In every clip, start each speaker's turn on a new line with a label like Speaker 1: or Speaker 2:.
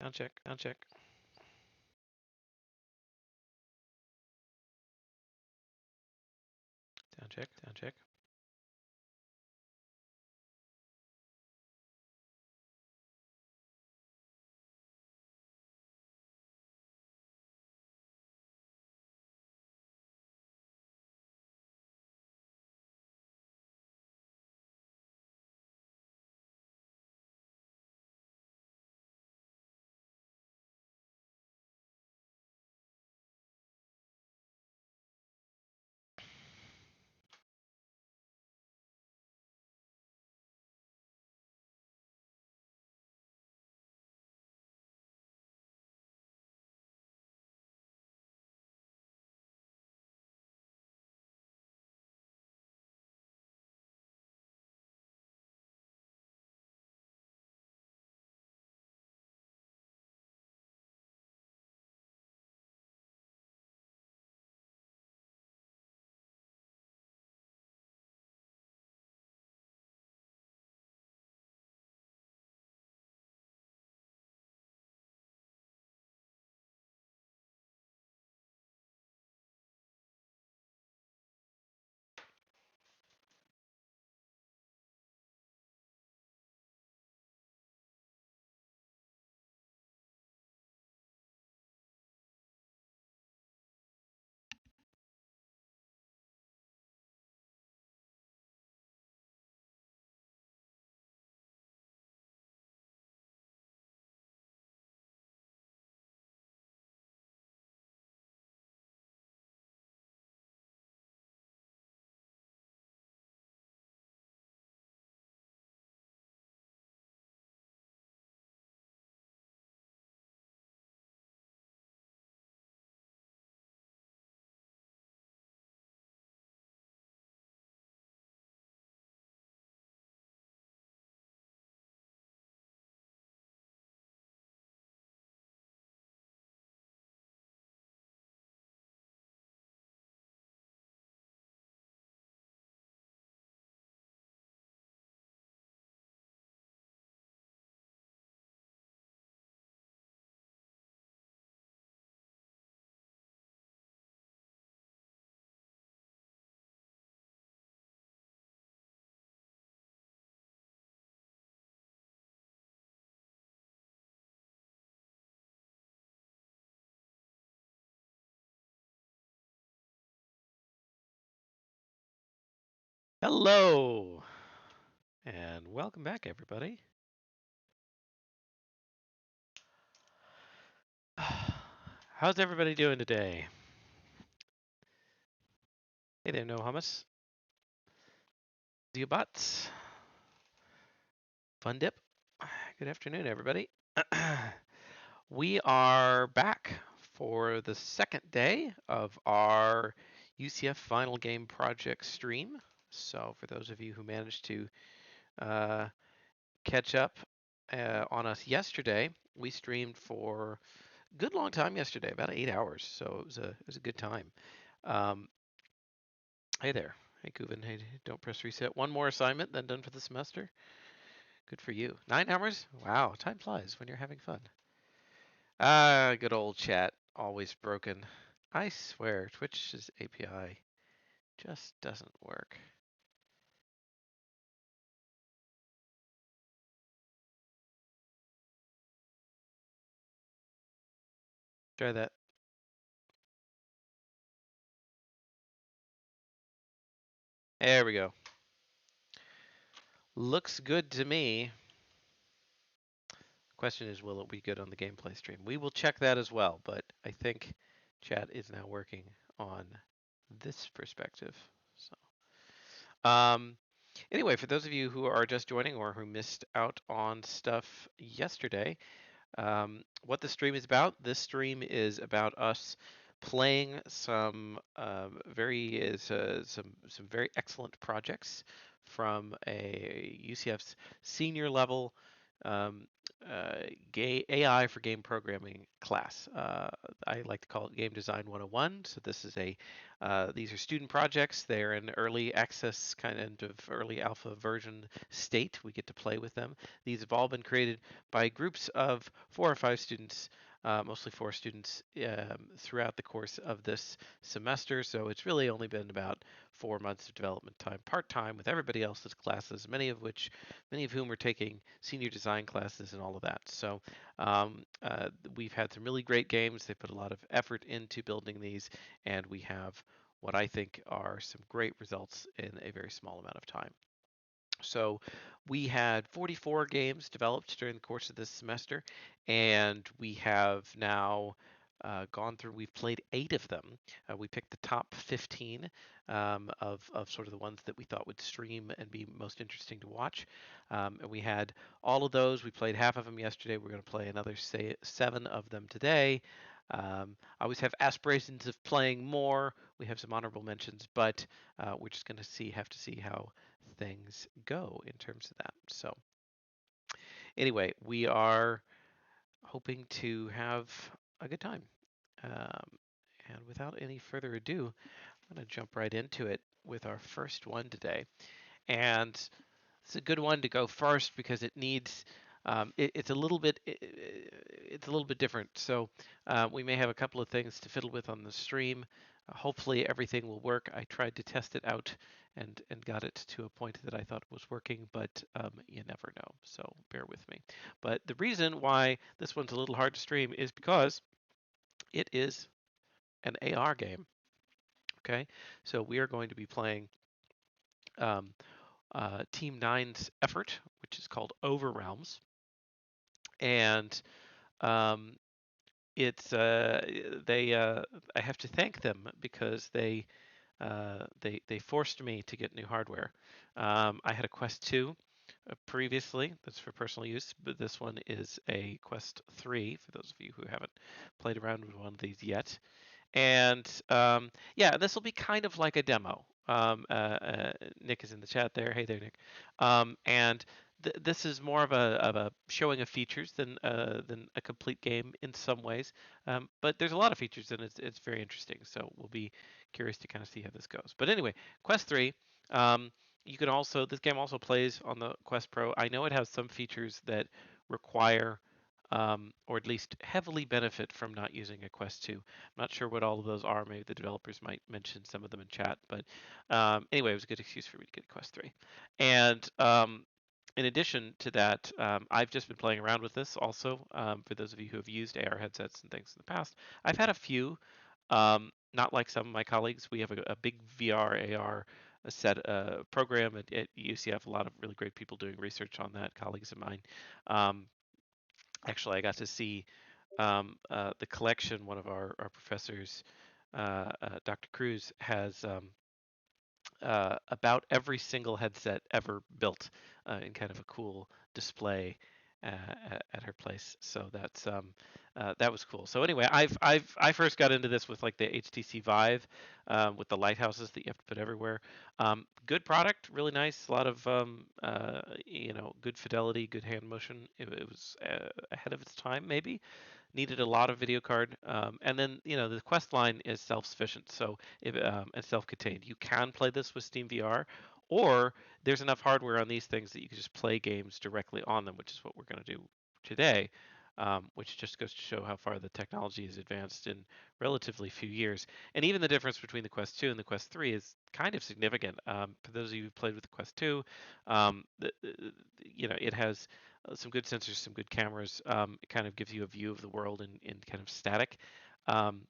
Speaker 1: Sound check. Sound check. Sound check. Sound check. Hello, and welcome back, everybody. How's everybody doing today? Hey there, no hummus. Bots. Fun dip. Good afternoon, everybody. We are back for the second day of our UCF Final Game Project stream. So, for those of you who managed to uh, catch up on us yesterday, we streamed for a good long time yesterday, about 8 hours. So it was a good time. Um, hey there, hey Kuven, hey, don't press reset. One more assignment, then done for the semester. Good for you. 9 hours? Wow, time flies when you're having fun. Ah, good old chat, always broken. I swear, Twitch's API just doesn't work. Try that. There we go. Looks good to me. Question is, will it be good on the gameplay stream? We will check that as well, but I think chat is now working on this perspective. So, anyway, for those of you who are just joining or who missed out on stuff yesterday, what the stream is about. This stream is about us playing some some very excellent projects from a UCF's senior level um, AI for game programming class. I like to call it Game Design 101. So these are student projects. They're in early access, kind of early alpha version state. We get to play with them. These have all been created by groups of 4 or 5 students, mostly 4 students, throughout the course of this semester. So it's really only been about 4 months of development time, part-time with everybody else's classes, many of whom are taking senior design classes and all of that. So we've had some really great games. They put a lot of effort into building these, and we have what I think are some great results in a very small amount of time. So we had 44 games developed during the course of this semester, and we have now gone through, we've played 8 of them. We picked the top 15 of sort of the ones that we thought would stream and be most interesting to watch. And we had all of those. We played half of them yesterday. We're going to play another, say, 7 of them today. I always have aspirations of playing more. We have some honorable mentions, but we're just going to have to see how things go in terms of that. So anyway, we are hoping to have a good time. Um, and without any further ado, I'm going to jump right into it with our first one today. And it's a good one to go first because it needs it's a little bit different. So we may have a couple of things to fiddle with on the stream. Hopefully everything will work. I tried to test it out and got it to a point that I thought was working, but you never know. So bear with me. But the reason why this one's a little hard to stream is because it is an AR game. Okay, so we are going to be playing um, Team Nine's effort, which is called Overrealms, and um, it's they I have to thank them because they forced me to get new hardware. I had a Quest 2 previously, that's for personal use, but this one is a Quest 3 for those of you who haven't played around with one of these yet. And yeah, this will be kind of like a demo. Nick is in the chat there. Hey there, Nick. And this is more of a showing of features than a complete game in some ways. But there's a lot of features and it's very interesting. So we'll be curious to kind of see how this goes. But anyway, Quest 3. Um, you can also this game also plays on the Quest Pro. I know it has some features that require or at least heavily benefit from not using a Quest 2. I'm not sure what all of those are. Maybe the developers might mention some of them in chat. But anyway, it was a good excuse for me to get a Quest 3. And in addition to that, I've just been playing around with this also. For those of you who have used AR headsets and things in the past, I've had a few. Not like some of my colleagues. We have a big VR AR set program at UCF. A lot of really great people doing research on that. Colleagues of mine. Actually, I got to see the collection. One of our professors, Dr. Cruz, has about every single headset ever built in kind of a cool display at her place. So that was cool. So anyway, I first got into this with like the HTC Vive with the lighthouses that you have to put everywhere. Good product, really nice. A lot of good fidelity, good hand motion. It was ahead of its time, maybe needed a lot of video card. And then, the Quest line is self-sufficient, so and self-contained. You can play this with Steam VR, or there's enough hardware on these things that you can just play games directly on them, which is what we're going to do today. Which just goes to show how far the technology has advanced in relatively few years. And even the difference between the Quest 2 and the Quest 3 is kind of significant. For those of you who played with the Quest 2, it has some good sensors, some good cameras. It kind of gives you a view of the world in kind of static, um,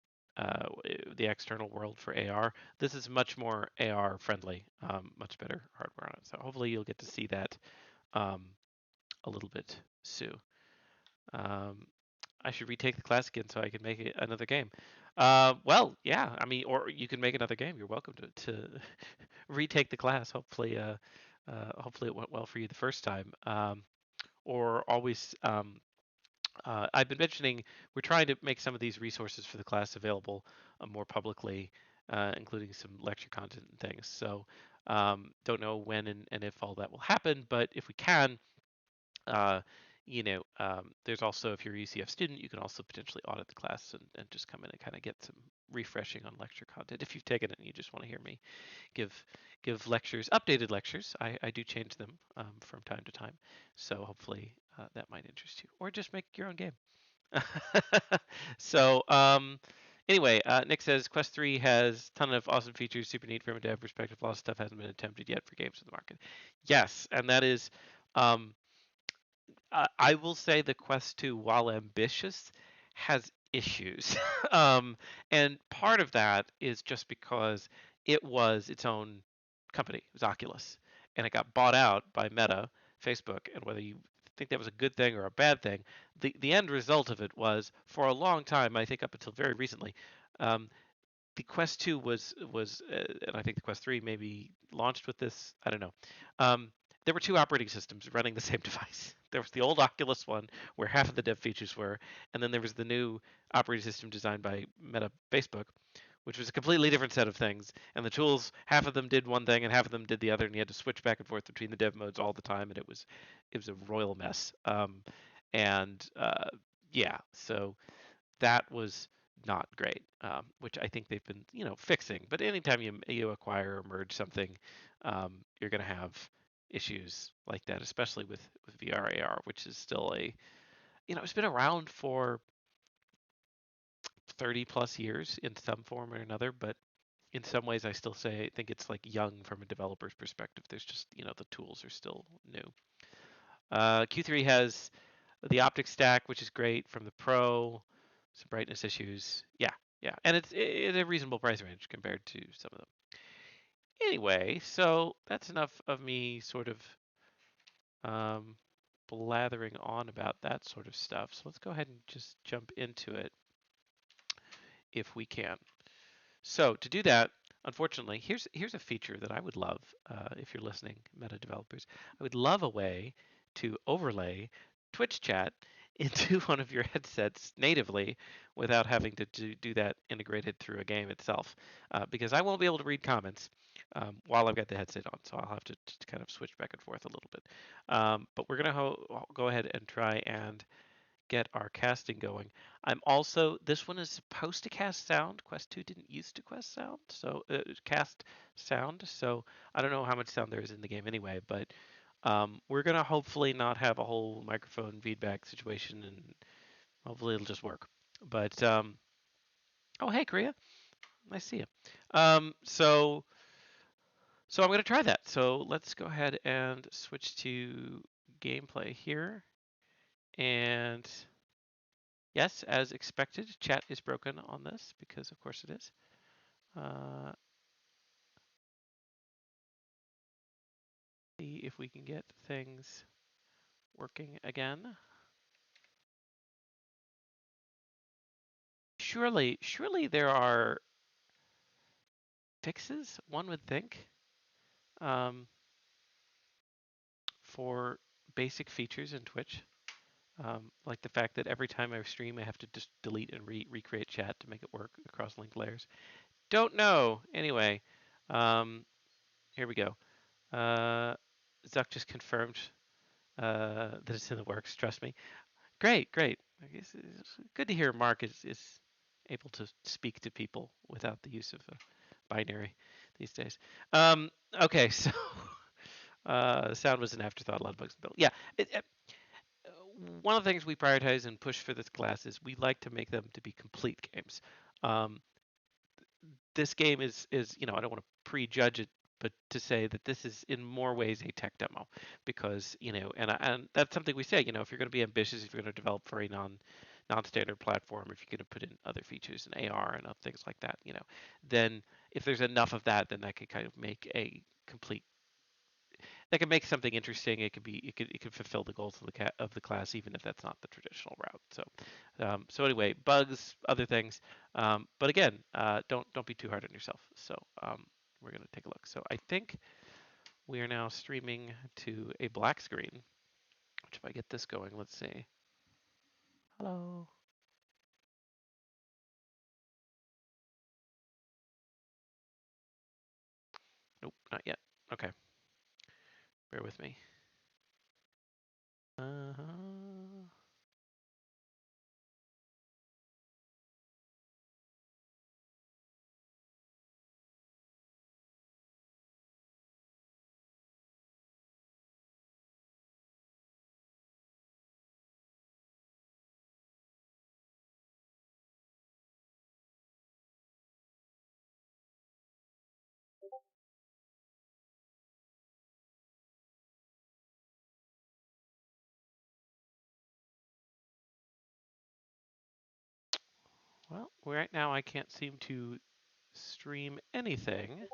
Speaker 1: the external world for AR. This is much more AR friendly, much better hardware on it. So hopefully you'll get to see that um, a little bit soon. I should retake the class again so I can make it another game. Well, yeah, I mean, or you can make another game. You're welcome to retake the class. Hopefully it went well for you the first time. Or always I've been mentioning we're trying to make some of these resources for the class available more publicly, including some lecture content and things. So don't know when and if all that will happen, but if we can, uh, there's also, if you're a UCF student, you can also potentially audit the class and just come in and kind of get some refreshing on lecture content. If you've taken it and you just want to hear me give lectures, updated lectures, I do change them from time to time. So hopefully that might interest you, or just make your own game. So anyway, Nick says Quest 3 has a ton of awesome features, super neat from a dev perspective. A lot of stuff hasn't been attempted yet for games in the market. Yes, and that is um, I will say the Quest 2, while ambitious, has issues. And part of that is just because it was its own company. It was Oculus. And it got bought out by Meta, Facebook. And whether you think that was a good thing or a bad thing, the end result of it was, for a long time, I think up until very recently, um, the Quest 2 and I think the Quest 3 maybe launched with this. I don't know. There were two operating systems running the same device. There was the old Oculus one, where half of the dev features were, and then there was the new operating system designed by Meta Facebook, which was a completely different set of things. And the tools, half of them did one thing and half of them did the other, and you had to switch back and forth between the dev modes all the time, and it was a royal mess. And yeah, so that was not great, which I think they've been, fixing. But anytime you acquire or merge something, you're going to have issues like that, especially with VR AR, which is still it's been around for 30 plus years in some form or another, but in some ways I still think it's like young from a developer's perspective. There's just, the tools are still new. Q3 has the optic stack, which is great from the Pro, some brightness issues. Yeah, yeah. And it's a reasonable price range compared to some of them. Anyway, so that's enough of me sort of um, blathering on about that sort of stuff. So let's go ahead and just jump into it if we can. So to do that, unfortunately, here's a feature that I would love if you're listening, Meta developers. I would love a way to overlay Twitch chat into one of your headsets natively without having to do that integrated through a game itself, because I won't be able to read comments while I've got the headset on, so I'll have to kind of switch back and forth a little bit. But we're gonna go ahead and try and get our casting going. This one is supposed to cast sound. Quest 2 didn't used to cast sound. So I don't know how much sound there is in the game anyway, but we're going to hopefully not have a whole microphone feedback situation, and hopefully it'll just work. But, oh, hey, Korea. Nice to see you. So I'm going to try that. So let's go ahead and switch to gameplay here. And yes, as expected, chat is broken on this because of course it is. See if we can get things working again. Surely there are fixes, one would think, for basic features in Twitch. Like the fact that every time I stream, I have to just delete and recreate chat to make it work across link layers. Don't know. Anyway, here we go. Zuck just confirmed that it's in the works. Trust me. Great, great. I guess it's good to hear Mark is able to speak to people without the use of a binary these days. Okay, so sound was an afterthought. A lot of bugs built. Yeah, one of the things we prioritize and push for this class is we like to make them to be complete games. Um, this game is I don't want to prejudge it, but to say that this is in more ways a tech demo, because and that's something we say. If you're going to be ambitious, if you're going to develop for a non-standard platform, if you're going to put in other features and AR and other things like that, then if there's enough of that, then that could kind of make a complete that can make something interesting. It could fulfill the goals of the class, even if that's not the traditional route. So anyway, bugs, other things, but again, don't be too hard on yourself. So we're gonna take a look. So I think we are now streaming to a black screen. Which, if I get this going, let's see. Hello. Nope, not yet. Okay, bear with me. Uh-huh. Well, right now I can't seem to stream anything,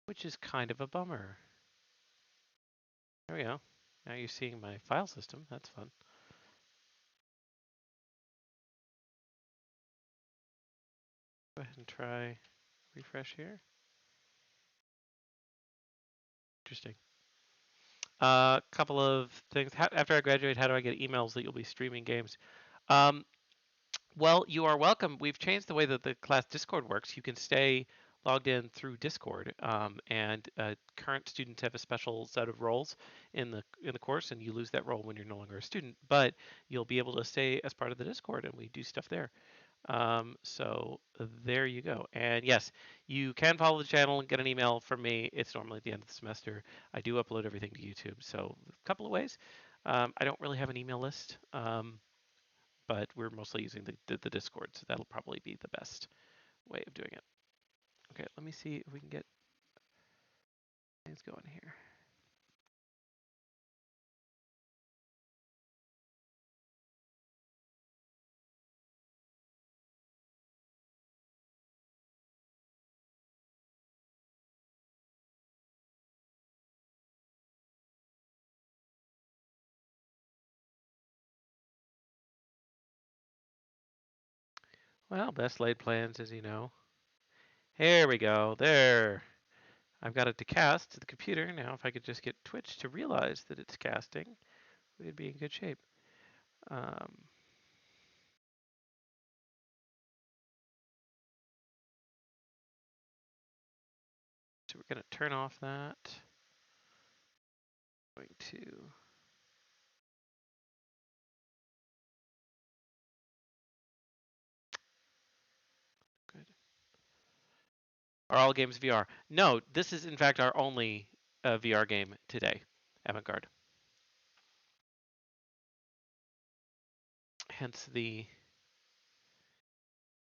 Speaker 1: which is kind of a bummer. There we go. Now you're seeing my file system. That's fun. Go ahead and try refresh here. Interesting. A couple of things. After I graduate, how do I get emails that you'll be streaming games? Um, well, you are welcome. We've changed the way that the class Discord works. You can stay logged in through Discord, and current students have a special set of roles in the course, and you lose that role when you're no longer a student. But you'll be able to stay as part of the Discord, and we do stuff there. So there you go. And yes, you can follow the channel and get an email from me. It's normally at the end of the semester. I do upload everything to YouTube. So a couple of ways. I don't really have an email list, but we're mostly using the Discord. So that'll probably be the best way of doing it. Okay, let me see if we can get things going here. Well, best laid plans, as you know. Here we go. There. I've got it to cast to the computer. Now, if I could just get Twitch to realize that it's casting, we'd be in good shape. Um, so we're going to turn off that. Going to good. Are all games VR? No, this is in fact our only VR game today. Avant-Garde. Hence the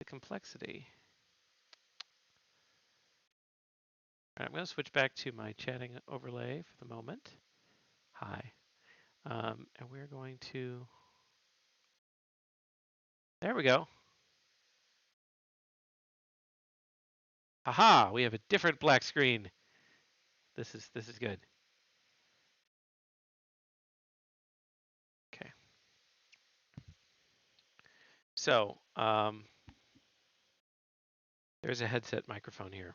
Speaker 1: complexity. All right, I'm going to switch back to my chatting overlay for the moment. Hi. And we're going to. There we go. Aha! We have a different black screen. This is good. Okay. So there's a headset microphone here,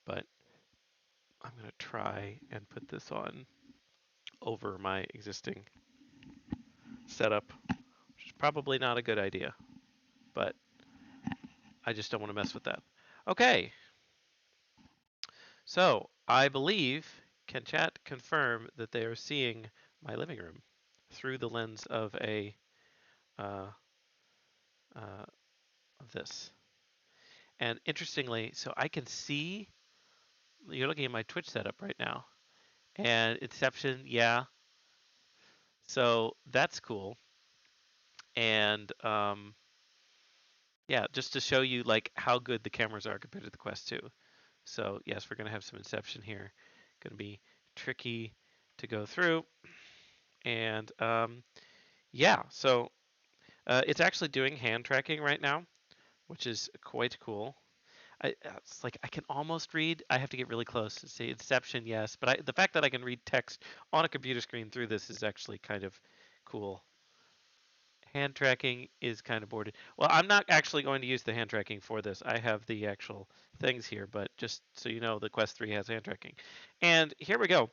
Speaker 1: but I'm going to try and put this on over my existing setup, which is probably not a good idea, but I just don't want to mess with that. Okay, so I believe can chat confirm that they are seeing my living room through the lens of a uh, of this. And interestingly, so I can see you're looking at my Twitch setup right now, and Inception, yeah. So that's cool, and yeah, just to show you like how good the cameras are compared to the Quest 2. So yes, we're gonna have some Inception here. Gonna be tricky to go through, and yeah, so it's actually doing hand tracking right now, which is quite cool. It's like I can almost read. I have to get really close to see Inception, yes, but the fact that I can read text on a computer screen through this is actually kind of cool. Hand tracking is kind of boarded. Well, I'm not actually going to use the hand tracking for this. I have the actual things here, but just so you know, the Quest 3 has hand tracking. And here we go.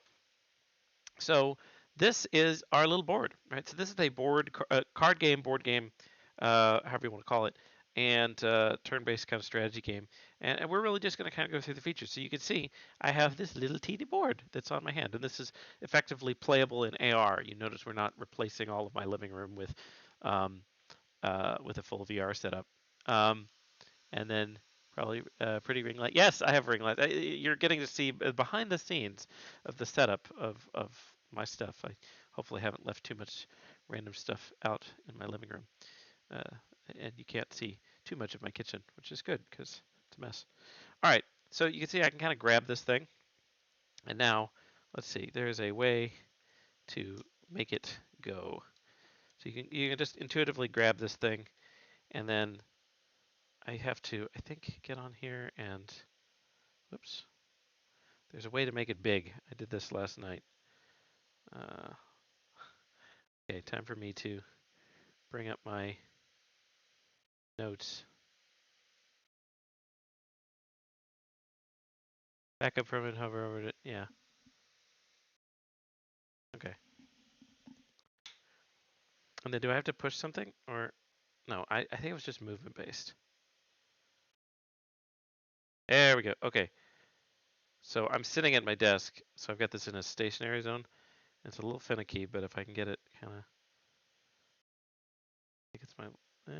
Speaker 1: So this is our little board, right? So this is a card game, board game, however you want to call it, and turn-based kind of strategy game. And we're really just going to kind of go through the features. So you can see I have this little teeny board that's on my hand, and this is effectively playable in AR. You notice we're not replacing all of my living room um, with a full VR setup. And then probably pretty ring light. Yes, I have ring light. You're getting to see behind the scenes of the setup of my stuff. I hopefully haven't left too much random stuff out in my living room, uh, and you can't see too much of my kitchen, which is good because it's a mess. All right, so you can see I can kind of grab this thing, and now let's see. There's a way to make it go So you can just intuitively grab this thing, and then I have to, I think, get on here and, whoops, there's a way to make it big. I did this last night. Uh, okay, time for me to bring up my notes. Back up from it, hover over it. Yeah. Okay. And then do I have to push something or no? I think it was just movement based. There we go. Okay. So I'm sitting at my desk, so I've got this in a stationary zone. It's a little finicky, but if I can get it kind of, I think it's my, I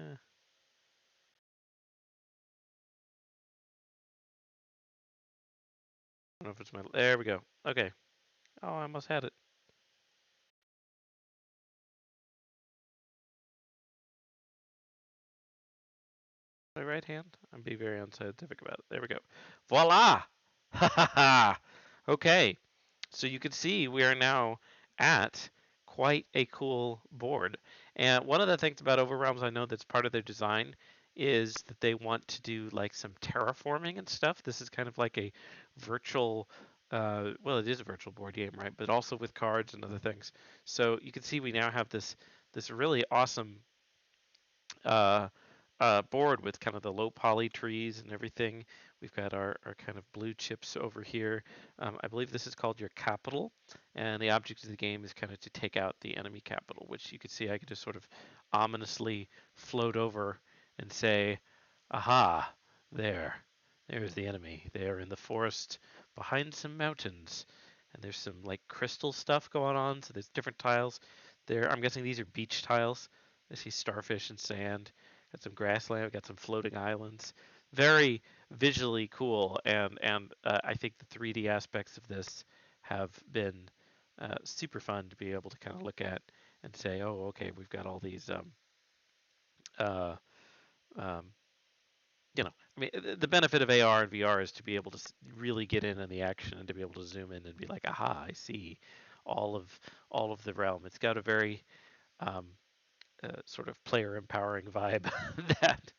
Speaker 1: don't know if it's my, there we go. Okay. Oh, I almost had it. My right hand? I'm being very unscientific about it. There we go. Voila! Ha ha ha! Okay. So you can see we are now at quite a cool board. And one of the things about Overwhelms I know that's part of their design is that they want to do like some terraforming and stuff. This is kind of like a virtual, well, it is a virtual board game, right? But also with cards and other things. So you can see we now have this really awesome uh, board with kind of the low poly trees and everything. We've got our kind of blue chips over here. I believe this is called your capital, and the object of the game is kind of to take out the enemy capital, which you can see I could just sort of ominously float over and say, aha, there. There's the enemy. They are in the forest behind some mountains. And there's some like crystal stuff going on, so there's different tiles. There, I'm guessing these are beach tiles. I see starfish and sand. Got some grassland. Got some floating islands. Very visually cool, and I think the 3D aspects of this have been super fun to be able to kind of look at and say, oh, okay, we've got all these, uh, um, I mean, the benefit of AR and VR is to be able to really get in on the action and to be able to zoom in and be like, aha, I see all of all of the realm. It's got a very um, sort of player empowering vibe that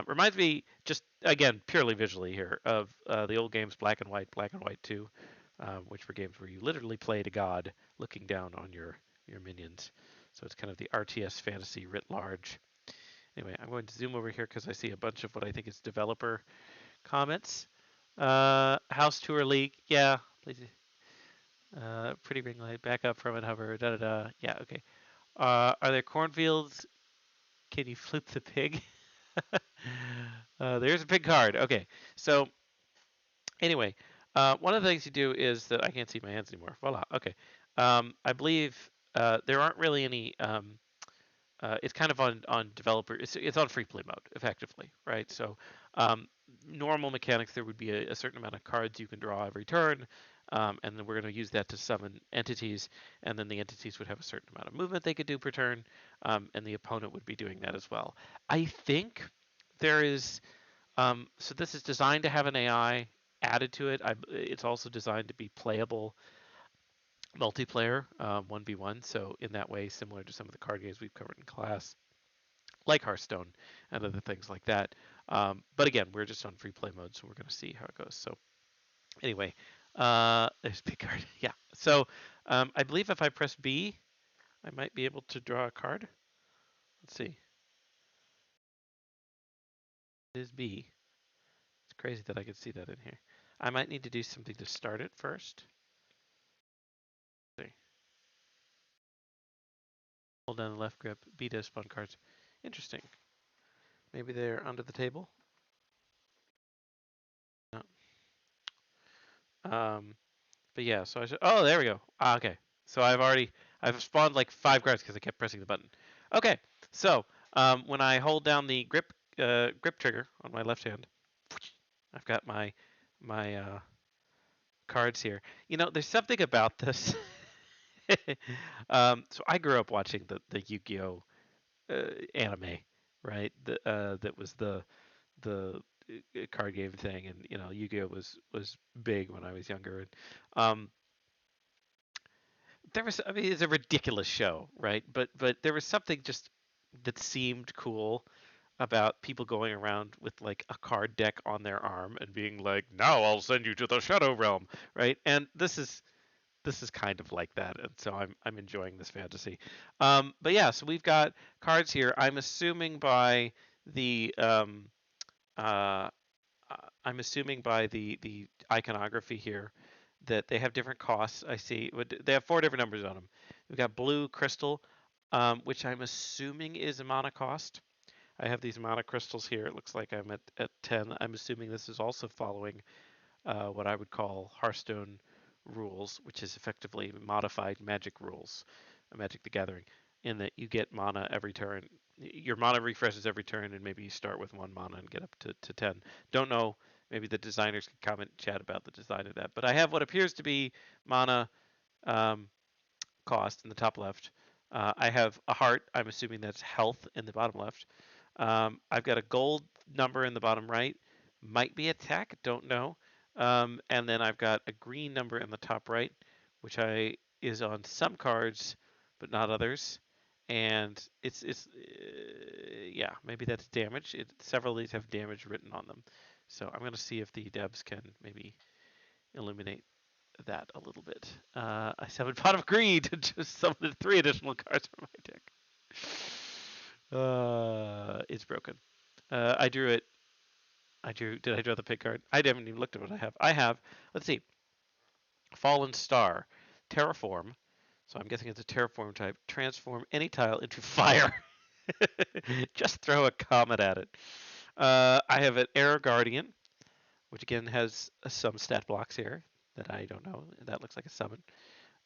Speaker 1: reminds me, just again, purely visually here, of the old games Black and White 2, which were games where you literally played a god looking down on your minions. So it's kind of the RTS fantasy writ large. Anyway, I'm going to zoom over here because I see a bunch of what I think is developer comments. House tour leak, yeah, please. Pretty ring light, back up from it, hover, da da da. Yeah, okay. Are there cornfields? Can you flip the pig? There's a pig card. Okay, so anyway, one of the things you do is that I can't see my hands anymore. Voila. Okay. I believe there aren't really any. It's kind of on developer. It's on free play mode effectively, right? So normal mechanics, there would be a certain amount of cards you can draw every turn, and then we're going to use that to summon entities, and then the entities would have a certain amount of movement they could do per turn, and the opponent would be doing that as well. I think there is so this is designed to have an AI added to it. It's also designed to be playable multiplayer, 1v1. So in that way, similar to some of the card games we've covered in class, like Hearthstone and other things like that. But again, we're just on free play mode, so we're going to see how it goes. So anyway, there's big card. Yeah. So I believe if I press B, I might be able to draw a card. Let's see. It is B. It's crazy that I could see that in here. I might need to do something to start it first. Let's see. Hold down the left grip. B does spawn cards. Interesting. Maybe they're under the table. No. But yeah, so I should. Oh, there we go. Ah, okay. So I've spawned like 5 cards because I kept pressing the button. Okay. So when I hold down the grip trigger on my left hand, I've got my cards here. There's something about this. So I grew up watching the Yu-Gi-Oh anime, right? That was the card game thing, and Yu-Gi-Oh was big when I was younger. And there was, I mean, it's a ridiculous show, right? But there was something just that seemed cool about people going around with like a card deck on their arm and being like, "Now I'll send you to the Shadow Realm," right? And this is kind of like that, and so I'm enjoying this fantasy. But yeah, so we've got cards here. The um, uh, I'm assuming by the iconography here that they have different costs. I see. They have four different numbers on them. We've got blue crystal, which I'm assuming is a mana cost. I have these mana crystals here. It looks like I'm at 10. I'm assuming this is also following what I would call Hearthstone rules, which is effectively modified Magic rules, Magic the Gathering, in that you get mana every turn. Your mana refreshes every turn, and maybe you start with one mana and get up to 10. Don't know. Maybe the designers can comment in chat about the design of that. But I have what appears to be mana um, cost in the top left. I have a heart. I'm assuming that's health in the bottom left. I've got a gold number in the bottom right. Might be attack. Don't know. And then I've got a green number in the top right, which I is on some cards, but not others. And yeah, maybe that's damage. Several of these have damage written on them. So I'm going to see if the devs can maybe illuminate that a little bit. I summoned Pot of Greed to just summon 3 additional cards from my deck. It's broken. I drew it. I drew. Did I draw the pig card? I haven't even looked at what I have. I have. Let's see. Fallen Star, Terraform. So I'm guessing it's a Terraform type. Transform any tile into fire. Just throw a comet at it. I have an Air Guardian, which again has some stat blocks here that I don't know. That looks like a summon.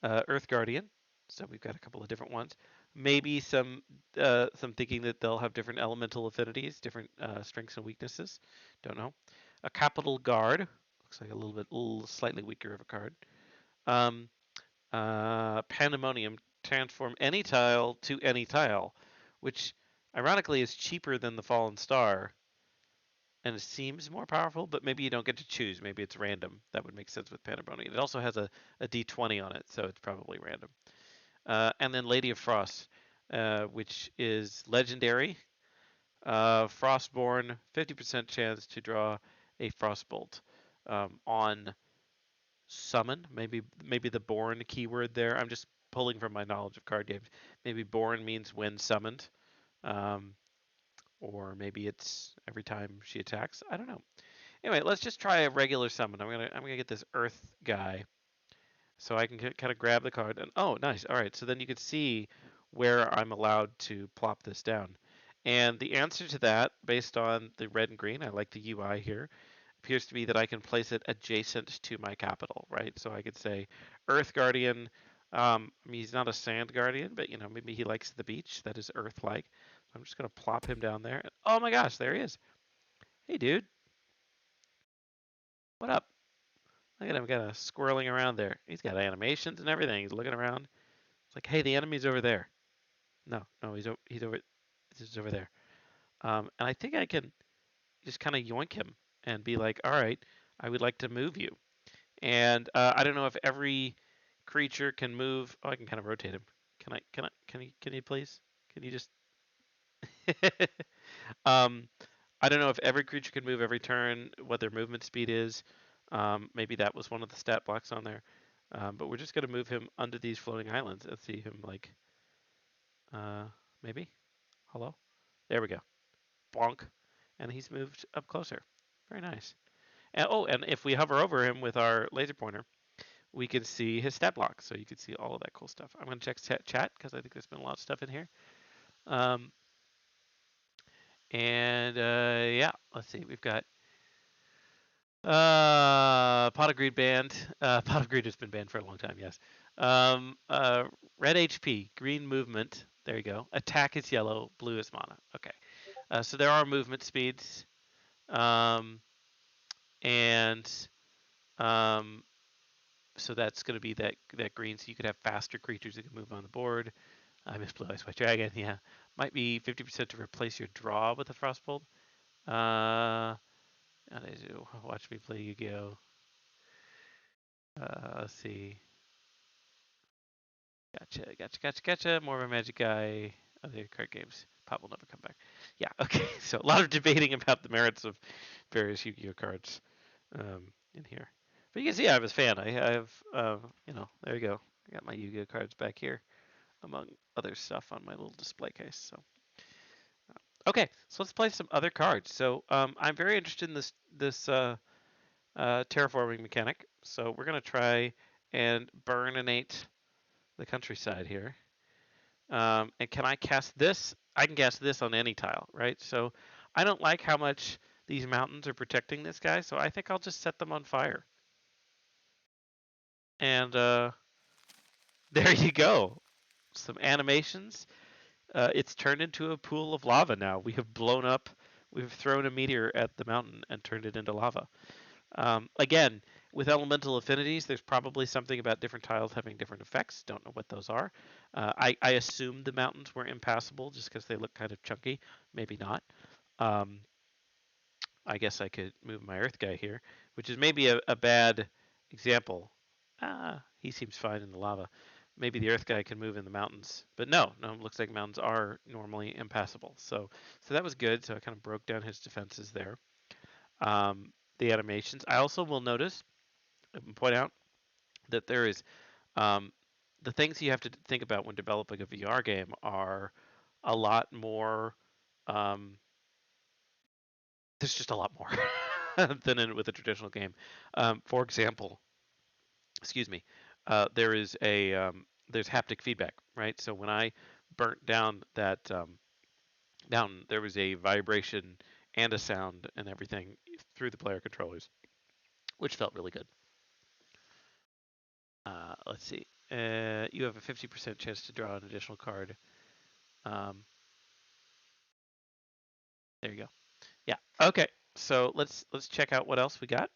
Speaker 1: Earth Guardian. So we've got a couple of different ones. Maybe some thinking that they'll have different elemental affinities, different strengths and weaknesses. Don't know. A Capital Guard. Looks like little slightly weaker of a card. Um, Pandemonium. Transform any tile to any tile, which ironically is cheaper than the Fallen Star, and it seems more powerful, but maybe you don't get to choose. Maybe it's random. That would make sense with Pandemonium. It also has a D20 on it, so it's probably random. And then Lady of Frost, which is legendary. Frostborn, 50% chance to draw a Frostbolt on summon. Maybe the born keyword there. I'm just pulling from my knowledge of card games. Maybe born means when summoned, um, or maybe it's every time she attacks. I don't know. Anyway, let's just try a regular summon. I'm gonna get this Earth guy, so I can kind of grab the card and oh, nice. All right, so then you can see where I'm allowed to plop this down. And the answer to that, based on the red and green, I like the UI here, appears to be that I can place it adjacent to my capital, right? So I could say Earth Guardian. I mean, he's not a Sand Guardian, but you know, maybe he likes the beach. That is Earth-like. So I'm just gonna plop him down there. And, oh my gosh, there he is. Hey, dude, what up? Look at him, kind of squirreling around there. He's got animations and everything. He's looking around. It's like, hey, the enemy's over there. No, no, he's over. He's over there. And I think I can just kind of yoink him and be like, all right, I would like to move you. And I don't know if every creature can move. Oh, I can kind of rotate him. Can you please? Can you just? um, I don't know if every creature can move every turn. What their movement speed is. Maybe that was one of the stat blocks on there. But we're just gonna move him under these floating islands and see him like. Uh, maybe. Hello. There we go. Bonk. And he's moved up closer. Very nice. And, oh, and if we hover over him with our laser pointer, we can see his stat block. So you can see all of that cool stuff. I'm going to check chat because I think there's been a lot of stuff in here. Um, and yeah, let's see. We've got Pot of Greed banned. Pot of Greed has been banned for a long time, yes. Red HP, green movement. There you go. Attack is yellow, blue is mana. Okay. So there are movement speeds. Um, and um, so that's going to be that green. So you could have faster creatures that can move on the board. I missed Blue Eyes White Dragon. Yeah, might be 50% to replace your draw with a Frostbolt. Uh, watch me play Yu-Gi-Oh. Let's see. Gotcha. More of a Magic guy. Other card games. Pop will never come back. Yeah. Okay. So a lot of debating about the merits of various Yu-Gi-Oh cards in here. But you can see I was a fan. I have, there you go. I got my Yu-Gi-Oh cards back here, among other stuff on my little display case. So okay, so let's play some other cards. So I'm very interested in this terraforming mechanic. So we're gonna try and burninate the countryside here. And can I cast this? I can cast this on any tile, right? So I don't like how much these mountains are protecting this guy, so I think I'll just set them on fire. And there you go. Some animations. It's turned into a pool of lava now. We have blown up, we've thrown a meteor at the mountain and turned it into lava. Again, with elemental affinities, there's probably something about different tiles having different effects. Don't know what those are. I assumed the mountains were impassable just because they look kind of chunky. Maybe not. Um, I guess I could move my Earth guy here, which is maybe a bad example. He seems fine in the lava. Maybe the Earth guy can move in the mountains, but no, it looks like mountains are normally impassable. So that was good. So I kind of broke down his defenses there. The animations. I also will notice and point out that there is um, the things you have to think about when developing a VR game are a lot more. Um, there's just a lot more with a traditional game. For example, excuse me, there is a there's haptic feedback, right? So when I burnt down that mountain, there was a vibration and a sound and everything through the player controllers, which felt really good. Let's see. You have a 50% chance to draw an additional card. Um, there you go. Yeah. Okay. So let's check out what else we got.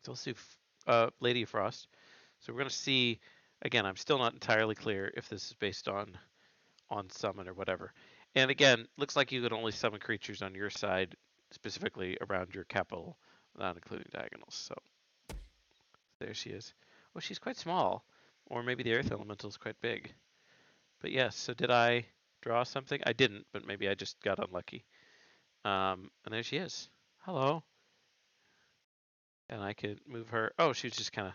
Speaker 1: So let's do Lady of Frost. So we're gonna see. Again, I'm still not entirely clear if this is based on summon or whatever. And again, looks like you could only summon creatures on your side, specifically around your capital, not including diagonals. So there she is. Oh, she's quite small, or maybe the Earth Elemental is quite big. But yes, so did I draw something? I didn't, but maybe I just got unlucky. And there she is. Hello. And I could move her. Oh, she's kind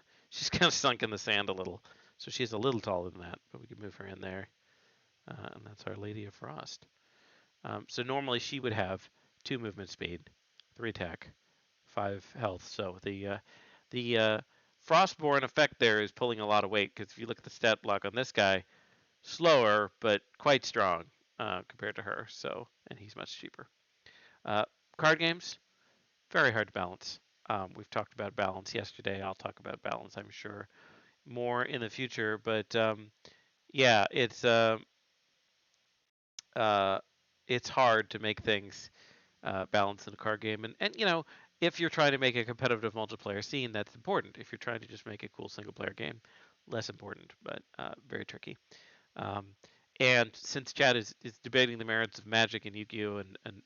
Speaker 1: of sunk in the sand a little, so she's a little taller than that. But we can move her in there, and that's our Lady of Frost. So normally she would have 2 movement speed, 3 attack, 5 health. So the Frostborn effect there is pulling a lot of weight because if you look at the stat block on this guy, slower but quite strong compared to her. So and he's much cheaper. Uh, Card games very hard to balance. We've talked about balance yesterday. I'll talk about balance, I'm sure, more in the future. But yeah, uh, it's hard to make things balance in a card game. And if you're trying to make a competitive multiplayer scene, that's important. If you're trying to just make a cool single player game, less important, but very tricky. Um, and since Chad is debating the merits of Magic and Yu-Gi-Oh and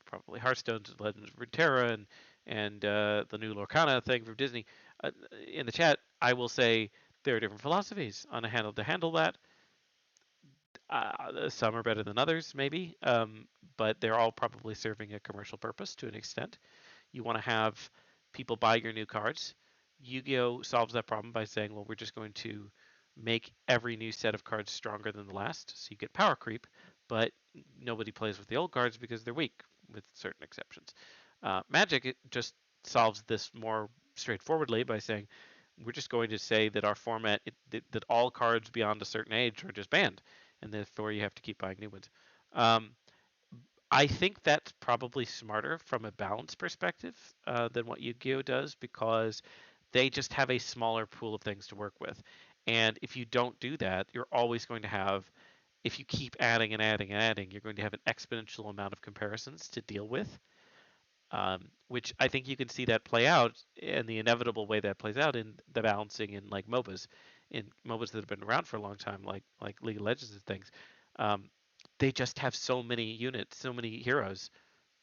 Speaker 1: probably Hearthstone's Legends of Runeterra and the new Lorcana thing from Disney, in the chat, I will say there are different philosophies on how to handle that. Some are better than others, maybe, but they're all probably serving a commercial purpose to an extent. You want to have people buy your new cards. Yu-Gi-Oh solves that problem by saying, well, we're just going to make every new set of cards stronger than the last, so you get power creep, but nobody plays with the old cards because they're weak, with certain exceptions. Magic it just solves this more straightforwardly by saying, we're just going to say that our format, that all cards beyond a certain age are just banned, and therefore you have to keep buying new ones. Um, I think that's probably smarter from a balance perspective than what Yu-Gi-Oh does because they just have a smaller pool of things to work with. And if you don't do that, you're always going to have, if you keep adding and adding and adding, you're going to have an exponential amount of comparisons to deal with, which I think you can see that play out and the inevitable way that plays out in the balancing in like MOBAs, in MOBAs that have been around for a long time, like League of Legends and things. Um, they just have so many units, so many heroes,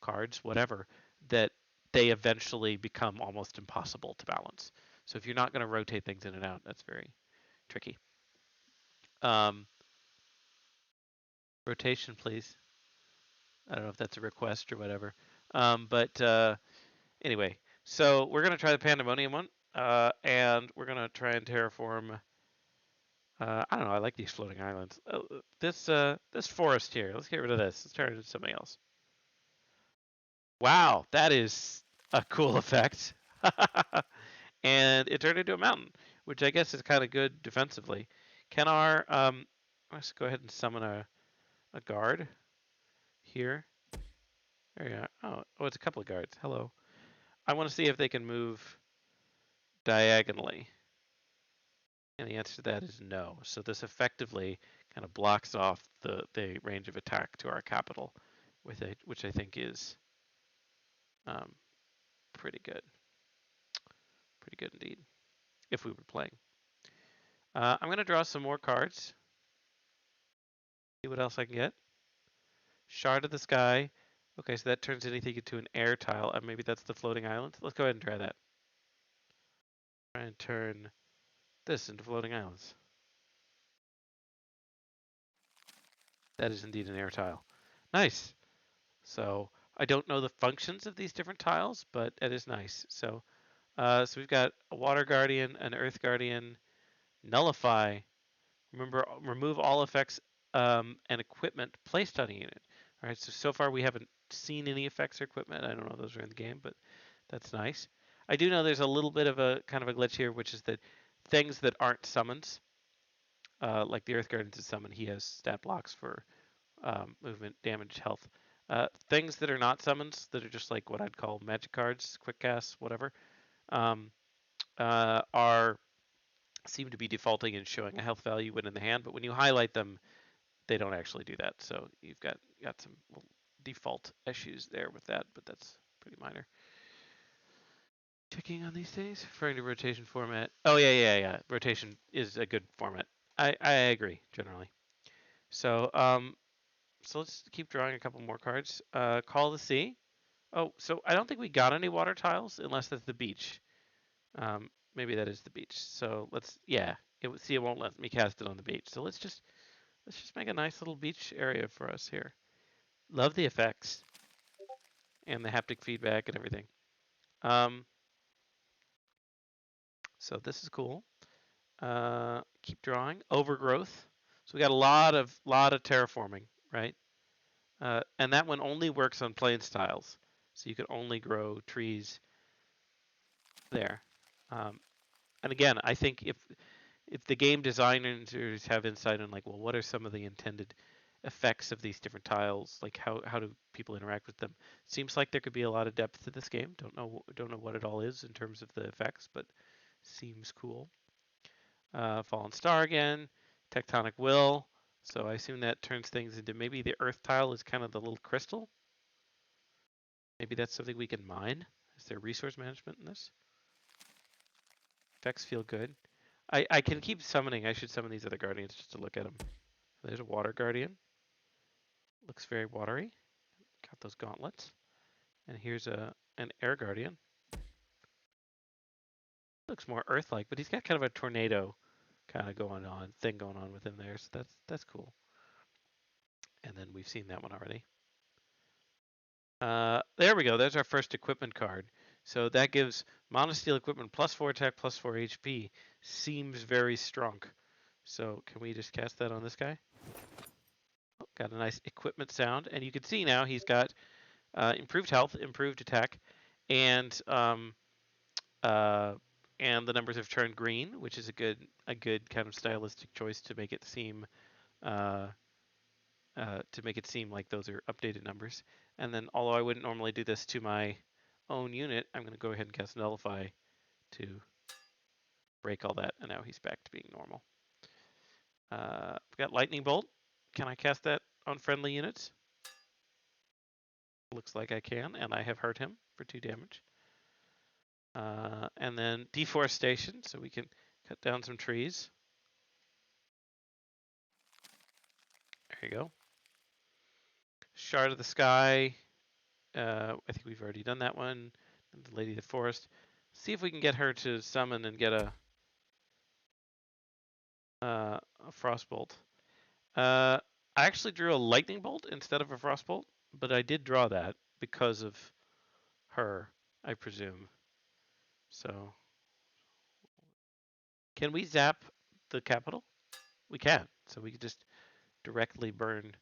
Speaker 1: cards, whatever, that they eventually become almost impossible to balance. So if you're not going to rotate things in and out, that's very tricky. Um, rotation, please. I don't know if that's a request or whatever. But anyway, so we're gonna try the Pandemonium one, and we're gonna try and terraform. I don't know. I like these floating islands. This forest here. Let's get rid of this. Let's turn it into something else. Wow, that is a cool effect. And it turned into a mountain, which I guess is kind of good defensively. Can our let's go ahead and summon a guard here. There you are. Oh, it's a couple of guards. Hello. I want to see if they can move diagonally. And the answer to that is no. So this effectively kind of blocks off the range of attack to our capital, with it, which I think is um, pretty good. Pretty good indeed, if we were playing. I'm going to draw some more cards. See what else I can get. Shard of the Sky. Okay, so that turns anything into an air tile. Maybe that's the floating island. Let's go ahead and try that. Try and turn this into floating islands. That is indeed an air tile. Nice. So I don't know the functions of these different tiles, but it is nice. So we've got a Water Guardian, an Earth Guardian, Nullify. Remember, remove all effects and equipment placed on a unit. All right, so far we haven't seen any effects or equipment. I don't know if those are in the game, but that's nice. I do know there's a little bit of a kind of a glitch here, which is that things that aren't summons, like the Earth Guardian's a summon, he has stat blocks for movement, damage, health. Things that are not summons, that are just like what I'd call magic cards, quick casts, whatever, um, are seem to be defaulting and showing a health value when in the hand, but when you highlight them, they don't actually do that. So you've got some default issues there with that, but that's pretty minor. Checking on these days, referring to rotation format. Oh yeah. Rotation is a good format. I agree generally. So so let's keep drawing a couple more cards. Call the Sea. Oh, so I don't think we got any water tiles unless that's the beach. Maybe that is the beach. So yeah. It won't let me cast it on the beach. So let's just make a nice little beach area for us here. Love the effects and the haptic feedback and everything. So this is cool. Keep drawing. Overgrowth. So we got a lot of terraforming, right? And that one only works on plains tiles. So you can only grow trees there. And again, I think if the game designers have insight on like, well, what are some of the intended effects of these different tiles? Like how do people interact with them? Seems like there could be a lot of depth to this game. Don't know what it all is in terms of the effects, but seems cool. Fallen Star again, Tectonic Will. So I assume that turns things into maybe the Earth tile is kind of the little crystal. Maybe that's something we can mine. Is there resource management in this? Effects feel good. I can keep summoning. I should summon these other guardians just to look at them. There's a water guardian. Looks very watery. Got those gauntlets. And here's an air guardian. Looks more Earth-like, but he's got kind of a tornado kind of thing going on within there. So that's cool. And then we've seen that one already. There we go. There's our first equipment card. So that gives monosteel equipment +4 attack, +4 HP. Seems very strong. So can we just cast that on this guy? Oh, got a nice equipment sound, and you can see now he's got improved health, improved attack, and the numbers have turned green, which is a good kind of stylistic choice to make it seem uh, like those are updated numbers. And then, although I wouldn't normally do this to my own unit, I'm going to go ahead and cast Nullify to break all that, and now he's back to being normal. We've got Lightning Bolt. Can I cast that on friendly units? Looks like I can, and I have hurt him for 2 damage. And then Deforestation, so we can cut down some trees. There you go. Shard of the Sky. I think we've already done that one. The Lady of the Forest. See if we can get her to summon and get a A frostbolt. Uh, I actually drew a lightning bolt instead of a frostbolt, but I did draw that because of her, I presume. So, can we zap the capital? We can. So we could just directly burn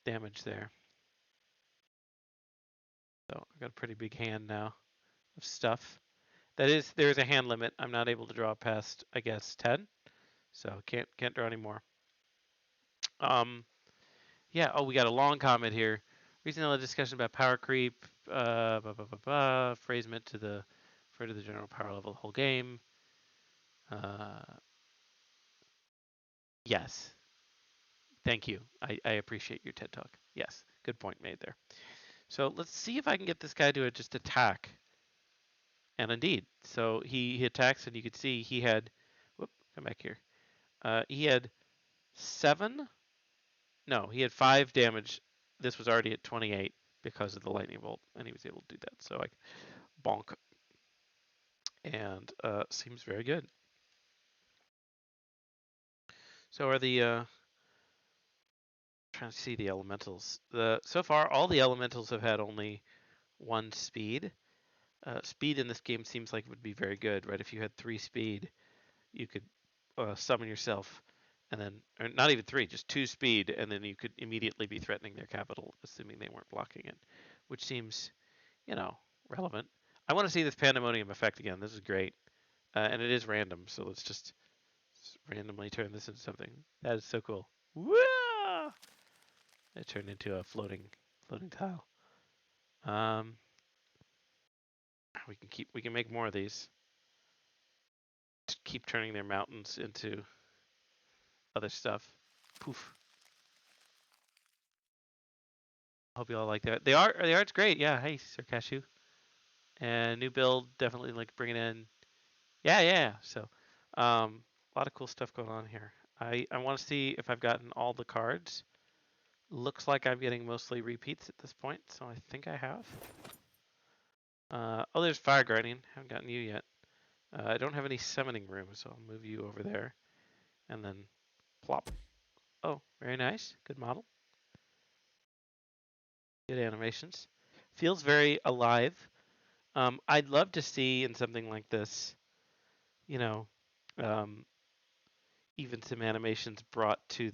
Speaker 1: damage there. So I've got a pretty big hand now of stuff. That is, there's a hand limit. I'm not able to draw past, I guess, 10. So can't draw any more. Um, yeah. Oh, we got a long comment here. Recently, a discussion about power creep. Phrase meant to the refer to the general power level of the whole game. Uh, yes. Thank you. I appreciate your TED talk. Yes. Good point made there. So let's see if I can get this guy to just attack. And indeed, so he attacks, and you could see he had. Whoop, come back here. He had 7. No, he had 5 damage. This was already at 28 because of the lightning bolt, and he was able to do that. So like bonk, and seems very good. So are the trying to see the elementals. So far all the elementals have had only 1 speed. Speed in this game seems like it would be very good, right? If you had 3 speed, you could summon yourself, and then, or not even 3, just 2 speed, and then you could immediately be threatening their capital, assuming they weren't blocking it, which seems, relevant. I want to see this pandemonium effect again. This is great, and it is random, so let's just randomly turn this into something. That is so cool. Woo! It turned into a floating tile. Um, we can make more of these. Just keep turning their mountains into other stuff. Poof. Hope you all like that. The art's great. Yeah. Hey, Sir Cashew. And new build, definitely like bringing in. Yeah, yeah. So, a lot of cool stuff going on here. I want to see if I've gotten all the cards. Looks like I'm getting mostly repeats at this point, so I think I have. Oh, there's Fire Guardian. Haven't gotten you yet. I don't have any summoning room, so I'll move you over there, and then plop. Oh, very nice. Good model. Good animations. Feels very alive. I'd love to see in something like this, you know, um, even some animations brought to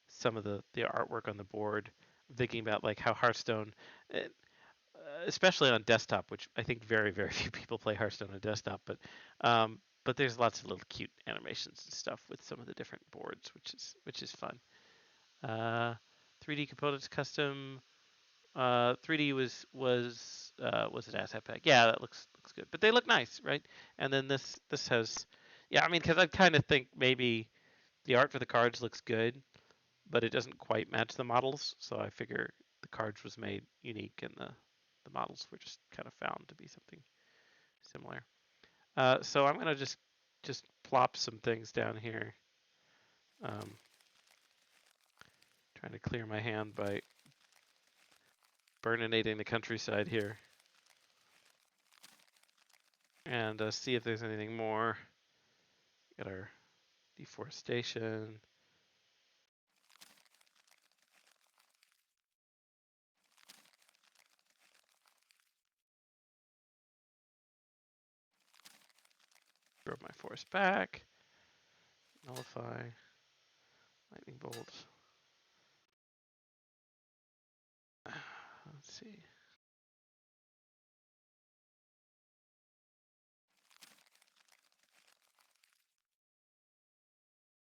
Speaker 1: some of the artwork on the board. I'm thinking about like how Hearthstone, eh, especially on desktop, which I think very very few people play Hearthstone on desktop, but there's lots of little cute animations and stuff with some of the different boards, which is fun. Uh, 3D components custom. 3D was an asset pack. Yeah, that looks good, but they look nice, right? And then this has, yeah, I mean, because I kind of think maybe the art for the cards looks good, but it doesn't quite match the models. So I figure the cards was made unique, and the models were just kind of found to be something similar. So I'm gonna just plop some things down here. Um, Trying to clear my hand by burninating the countryside here, and see if there's anything more. Got our deforestation. Throw my forest back. Nullify. Lightning bolt. Let's see.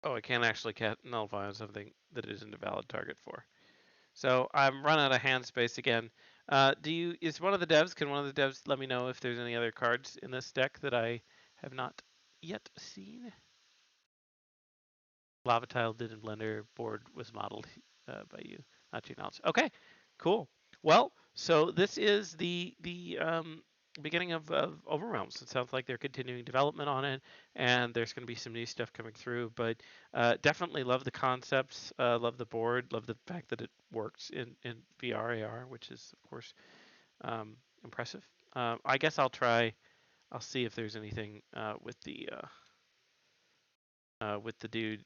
Speaker 1: Oh, I can't actually nullify on something that it isn't a valid target for. So I'm run out of hand space again. Is one of the devs, can one of the devs let me know if there's any other cards in this deck that I have not yet seen? Lava tile did in Blender board was modeled by you, not to your knowledge. Okay, cool. Well, so this is the beginning of Overwhelms. It sounds like they're continuing development on it, and there's going to be some new stuff coming through. But definitely love the concepts, love the board, love the fact that it works in VR AR, which is of course impressive. I guess I'll try. I'll see if there's anything with the with the dude.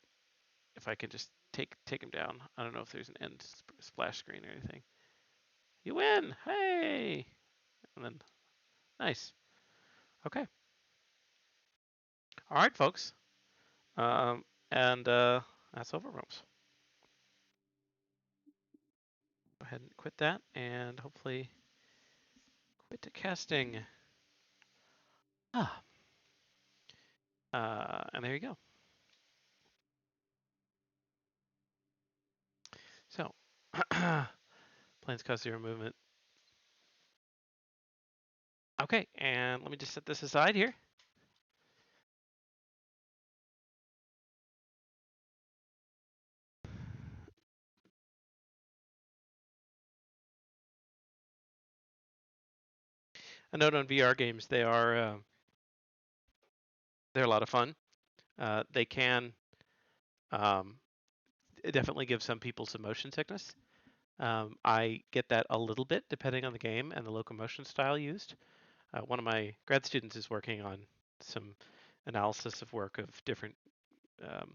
Speaker 1: If I can just take him down. I don't know if there's an end splash screen or anything. You win! Hey! And then, nice. Okay. All right, folks. Um, and that's Overwhelms. Go ahead and quit that, and hopefully quit the casting. Ah. And there you go. So, planes cause zero movement. Okay, and let me just set this aside here. A note on VR games: they're a lot of fun. They can definitely give some people some motion sickness. I get that a little bit depending on the game and the locomotion style used. One of my grad students is working on some analysis of work of um,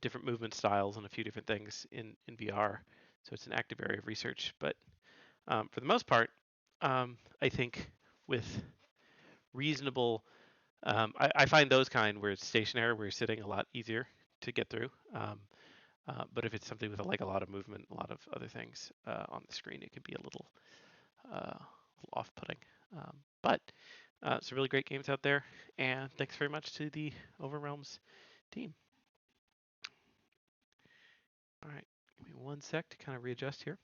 Speaker 1: different movement styles and a few different things in VR. So it's an active area of research. But for the most part, I think with reasonable, I find those kind where it's stationary, where you're sitting, a lot easier to get through. But if it's something with like a lot of movement, a lot of other things on the screen, it can be a little off-putting. But some really great games out there, and thanks very much to the Overrealms team. All right, give me 1 sec to kind of readjust here.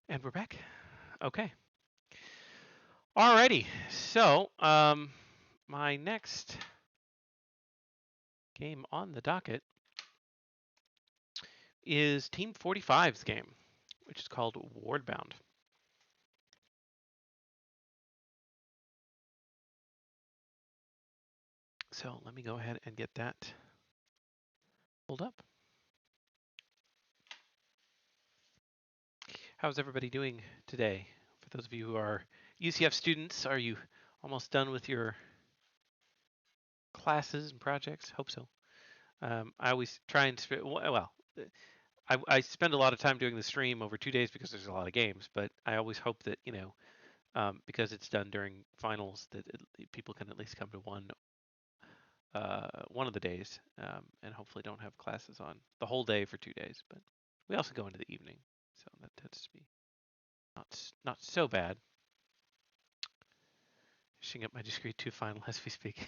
Speaker 1: And we're back. Okay. Alrighty. So, my next game on the docket is Team 45's game, which is called Wardbound. So let me go ahead and get that pulled up. How's everybody doing today? For those of you who are UCF students, are you almost done with your classes and projects? Hope so. I always try and I spend a lot of time doing the stream over 2 days because there's a lot of games, but I always hope that because it's done during finals, that people can at least come to one of the days, and hopefully don't have classes on the whole day for 2 days. But we also go into the evening, so that tends to be not so bad. Finishing up my discrete 2 final as we speak.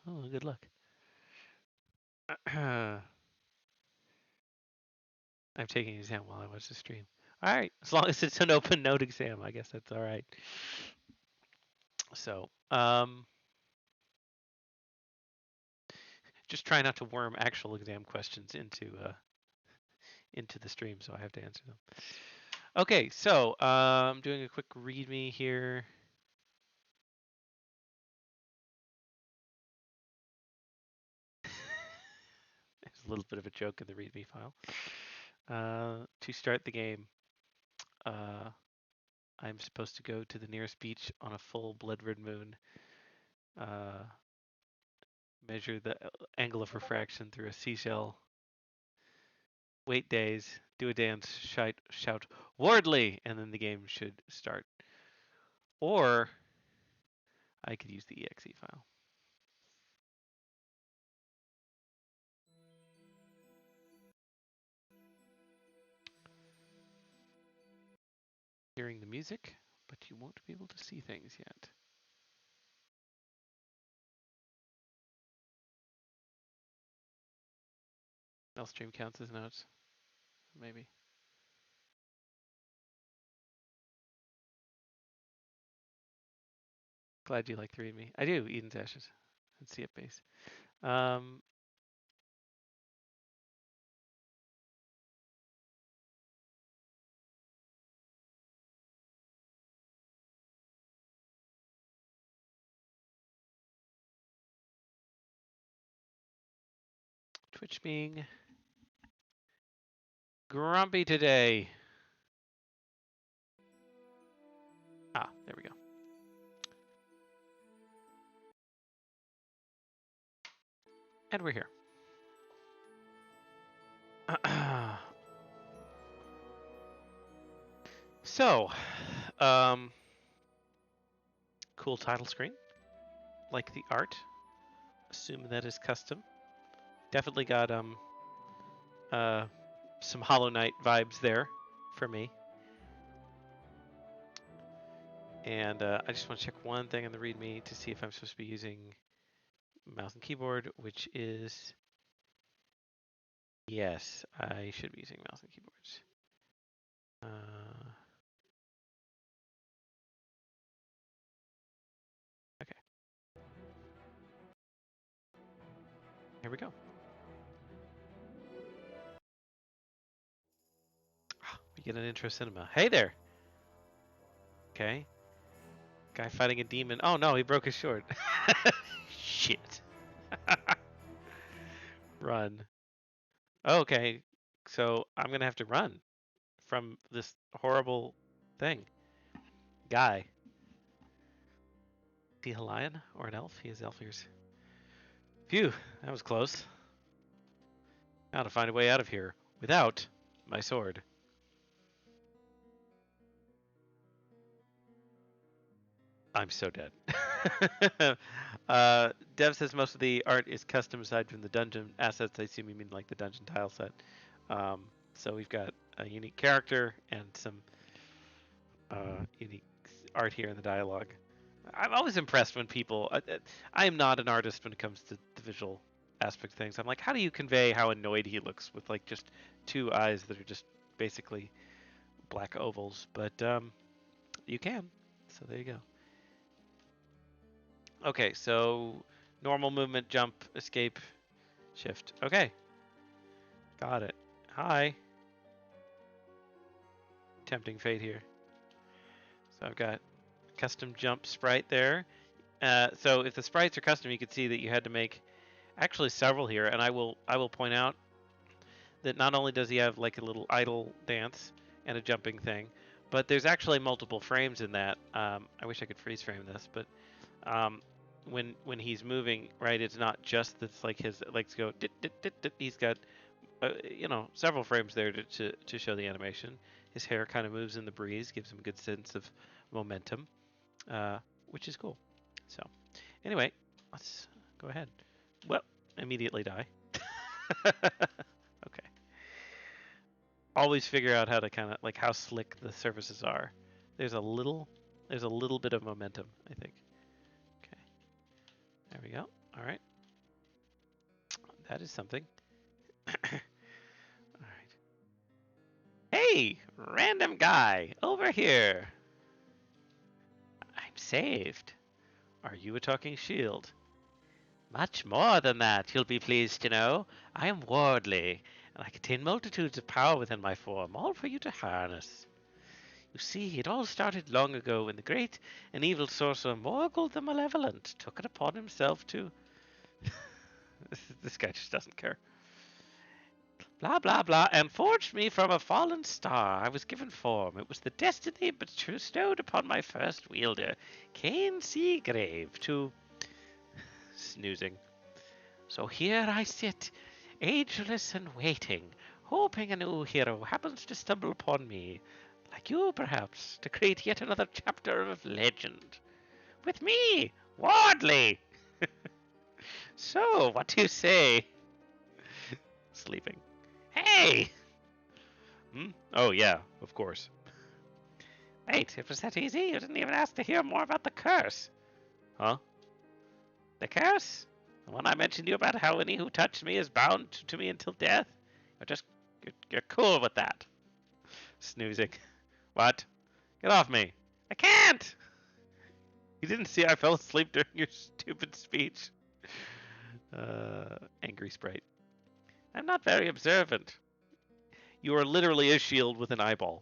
Speaker 1: Oh, good luck. I'm taking an exam while I watch the stream. All right, as long as it's an open note exam, I guess that's all right. So, just try not to worm actual exam questions into the stream, so I have to answer them. Okay, so I'm doing a quick README here. There's a little bit of a joke in the README file. To start the game, I'm supposed to go to the nearest beach on a full blood red moon, measure the angle of refraction through a seashell, wait days, do a dance, shout Wardley, and then the game should start. Or I could use the exe file. Hearing the music, but you won't be able to see things yet. Stream counts as notes, maybe. Glad you like to read me. I do, Eden's Ashes and CF Base. Twitch being grumpy today. Ah, there we go. And we're here. So, cool title screen. Like the art. Assume that is custom. Definitely got some Hollow Knight vibes there for me. And I just want to check one thing on the README to see if I'm supposed to be using mouse and keyboard, which is yes, I should be using mouse and keyboards. Okay. Here we go. We get an intro cinema. Hey there. Okay. Guy fighting a demon. Oh no, he broke his sword. Shit. Run. Okay. So I'm gonna have to run from this horrible thing. Guy. Is he a lion or an elf? He has elf ears. Phew, that was close. Now to find a way out of here without my sword. I'm so dead. Dev says most of the art is custom aside from the dungeon assets. I assume you mean like the dungeon tile set. So we've got a unique character and some unique art here in the dialogue. I'm always impressed when people. I am not an artist when it comes to the visual aspect of things. I'm like, how do you convey how annoyed he looks with like just two eyes that are just basically black ovals? But you can. So there you go. Okay, so normal movement, jump, escape, shift. Okay. Got it. Hi. Tempting fate here. So I've got custom jump sprite there. So if the sprites are custom, you can see that you had to make actually several here, and I will point out that not only does he have like a little idle dance and a jumping thing, but there's actually multiple frames in that. I wish I could freeze frame this, but when he's moving, right, it's not just that's like his legs go dit, dit, dit, dit. He's got several frames there to show the animation. His hair kind of moves in the breeze, gives him a good sense of momentum, which is cool. So anyway, let's go ahead. Well, immediately die. Okay. Always figure out how to kind of like how slick the surfaces are. There's a little bit of momentum, I think. Okay. There we go. All right. That is something. All right. Hey, random guy, over here. I'm saved. Are you a talking shield? Much more than that, you'll be pleased to know. I am Wardley, and I contain multitudes of power within my form, all for you to harness. You see, it all started long ago when the great and evil sorcerer Morgul the Malevolent took it upon himself to... This guy just doesn't care. Blah, blah, blah, and forged me from a fallen star. I was given form. It was the destiny bestowed upon my first wielder, Cain Seagrave, to... Snoozing. So here I sit, ageless and waiting, hoping a new hero happens to stumble upon me, like you perhaps, to create yet another chapter of legend. With me, Wardley! So, what do you say? Sleeping. Hey! Oh, yeah, of course. Wait, it was that easy? You didn't even ask to hear more about the curse. Huh? The curse? The one I mentioned to you about how any who touched me is bound to me until death? You're cool with that. Snoozing. What? Get off me. I can't! You didn't see I fell asleep during your stupid speech. Angry sprite. I'm not very observant. You are literally a shield with an eyeball.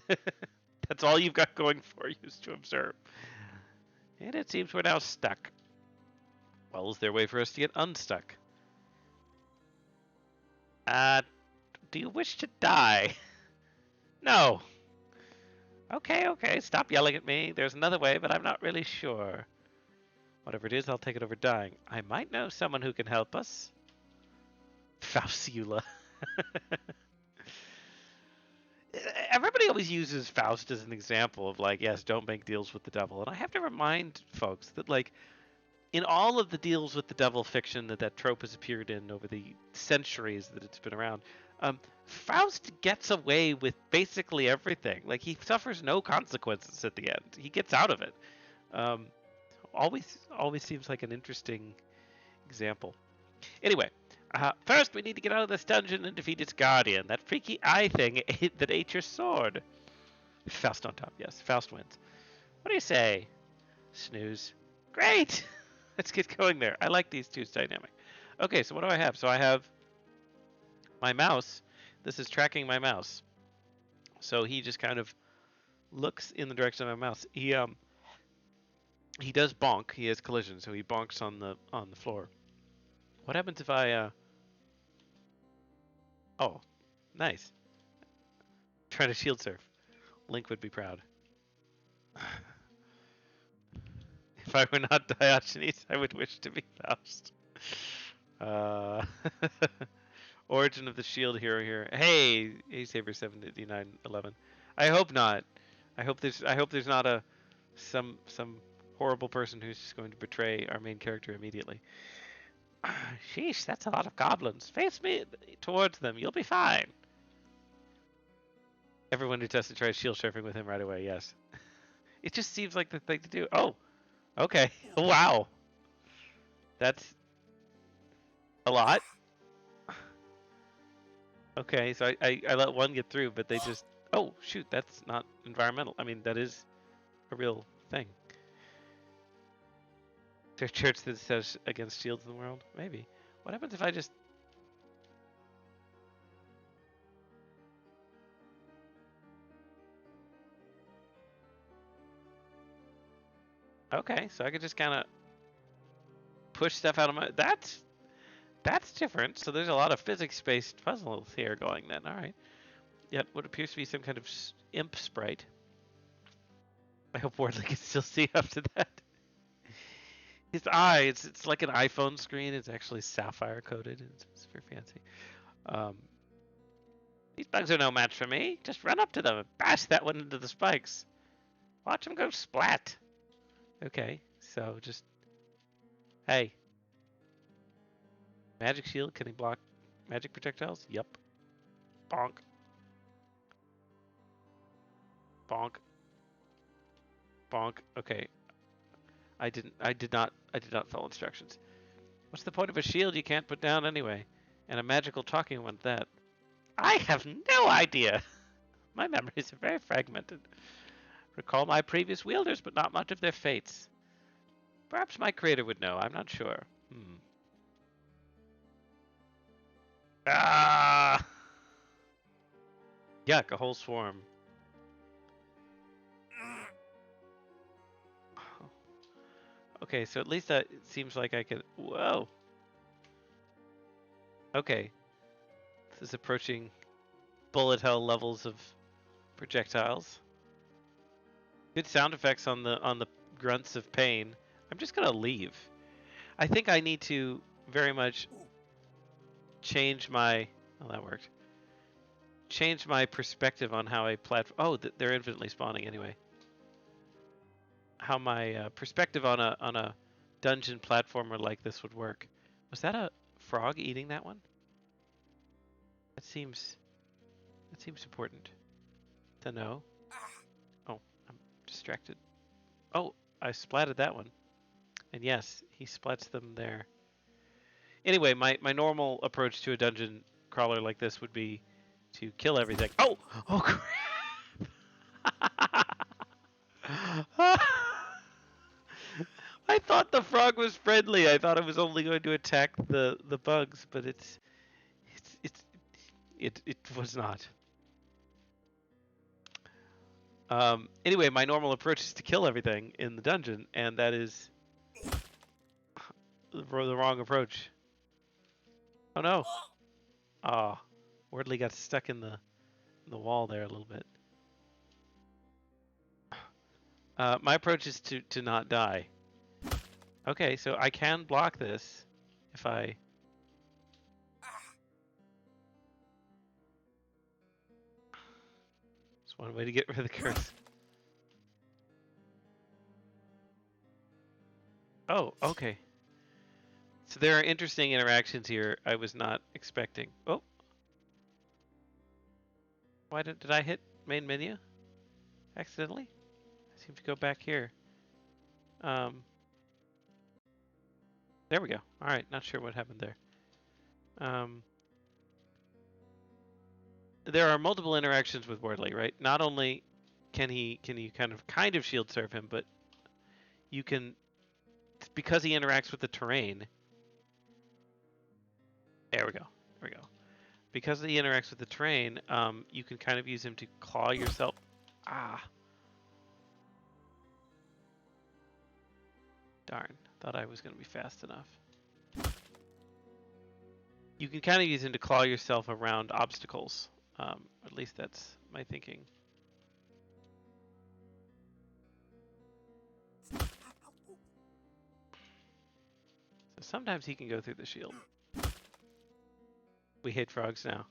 Speaker 1: That's all you've got going for you is to observe. And it seems we're now stuck. Well, is there a way for us to get unstuck? Do you wish to die? No. Okay, okay, stop yelling at me. There's another way, but I'm not really sure. Whatever it is, I'll take it over dying. I might know someone who can help us. Faustula. Everybody always uses Faust as an example of like, yes, don't make deals with the devil. And I have to remind folks that like in all of the deals with the devil fiction that trope has appeared in over the centuries that it's been around, Faust gets away with basically everything. Like he suffers no consequences at the end. He gets out of it. Um, always seems like an interesting example. Anyway, first we need to get out of this dungeon and defeat its guardian, that freaky eye thing that ate your sword. Faust on top, yes. Faust wins. What do you say? Snooze. Great! Let's get going there. I like these two's dynamic. Okay, so what do I have? So I have my mouse. This is tracking my mouse. So he just kind of looks in the direction of my mouse. He does bonk. He has collision, so he bonks on the floor. What happens if I Oh, nice. Try to shield surf. Link would be proud. If I were not Diogenes, I would wish to be Faust. Origin of the shield hero here. Hey, Saber 78911. I hope not. I hope there's not some horrible person who's just going to betray our main character immediately. Sheesh, that's a lot of goblins. Face me towards them. You'll be fine. Everyone who tests to try shield surfing with him right away. Yes. It just seems like the thing to do. Oh, okay. Wow. That's a lot. Okay, so I let one get through, but they just... Oh, shoot, that's not environmental. I mean, that is a real thing. Is there a church that says against shields in the world? Maybe. What happens if I just... Okay, so I could just kind of push stuff out of my... That's different. So there's a lot of physics-based puzzles here going then. All right. Yet what appears to be some kind of imp sprite. I hope Wardley can still see after that. His eye, it's like an iPhone screen. It's actually sapphire coated. It's very fancy. These bugs are no match for me. Just run up to them and bash that one into the spikes. Watch them go splat. Okay, so just... Hey. Magic shield, can he block magic projectiles? Yep. Bonk. Bonk. Bonk. Okay. I did not follow instructions. What's the point of a shield you can't put down anyway? And a magical talking one at that. I have no idea. My memories are very fragmented. Recall my previous wielders, but not much of their fates. Perhaps my creator would know. I'm not sure. Ah! Yuck, a whole swarm. Okay, so at least that it seems like I could... Whoa! Okay. This is approaching bullet hell levels of projectiles. Good sound effects on the grunts of pain. I'm just gonna leave. I think I need to very much change my... Oh, that worked. Change my perspective on how I platform... Oh, they're infinitely spawning anyway. How my perspective on a dungeon platformer like this would work. Was that a frog eating that one? That seems important to know. Oh, I'm distracted. Oh, I splatted that one. And yes, he splats them there. Anyway, my normal approach to a dungeon crawler like this would be to kill everything. Oh! Oh, crap! I thought the frog was friendly. I thought it was only going to attack the bugs, but it was not. Anyway, my normal approach is to kill everything in the dungeon, and that is the wrong approach. Oh no. Ah, oh, Wordley got stuck in the wall there a little bit. My approach is to not die. Okay, so I can block this if I... It's one way to get rid of the curse. Oh, okay. So there are interesting interactions here I was not expecting. Oh. Why did I hit main menu? Accidentally? I seem to go back here. There we go. Alright, not sure what happened there. There are multiple interactions with Wardley, right? Not only can you kind of shield serve him, but you can, because he interacts with the terrain. There we go. There we go. Because he interacts with the terrain, you can kind of use him to claw yourself. Ah. Darn. Thought I was going to be fast enough. You can kind of use him to claw yourself around obstacles. At least that's my thinking. So sometimes he can go through the shield. We hate frogs now.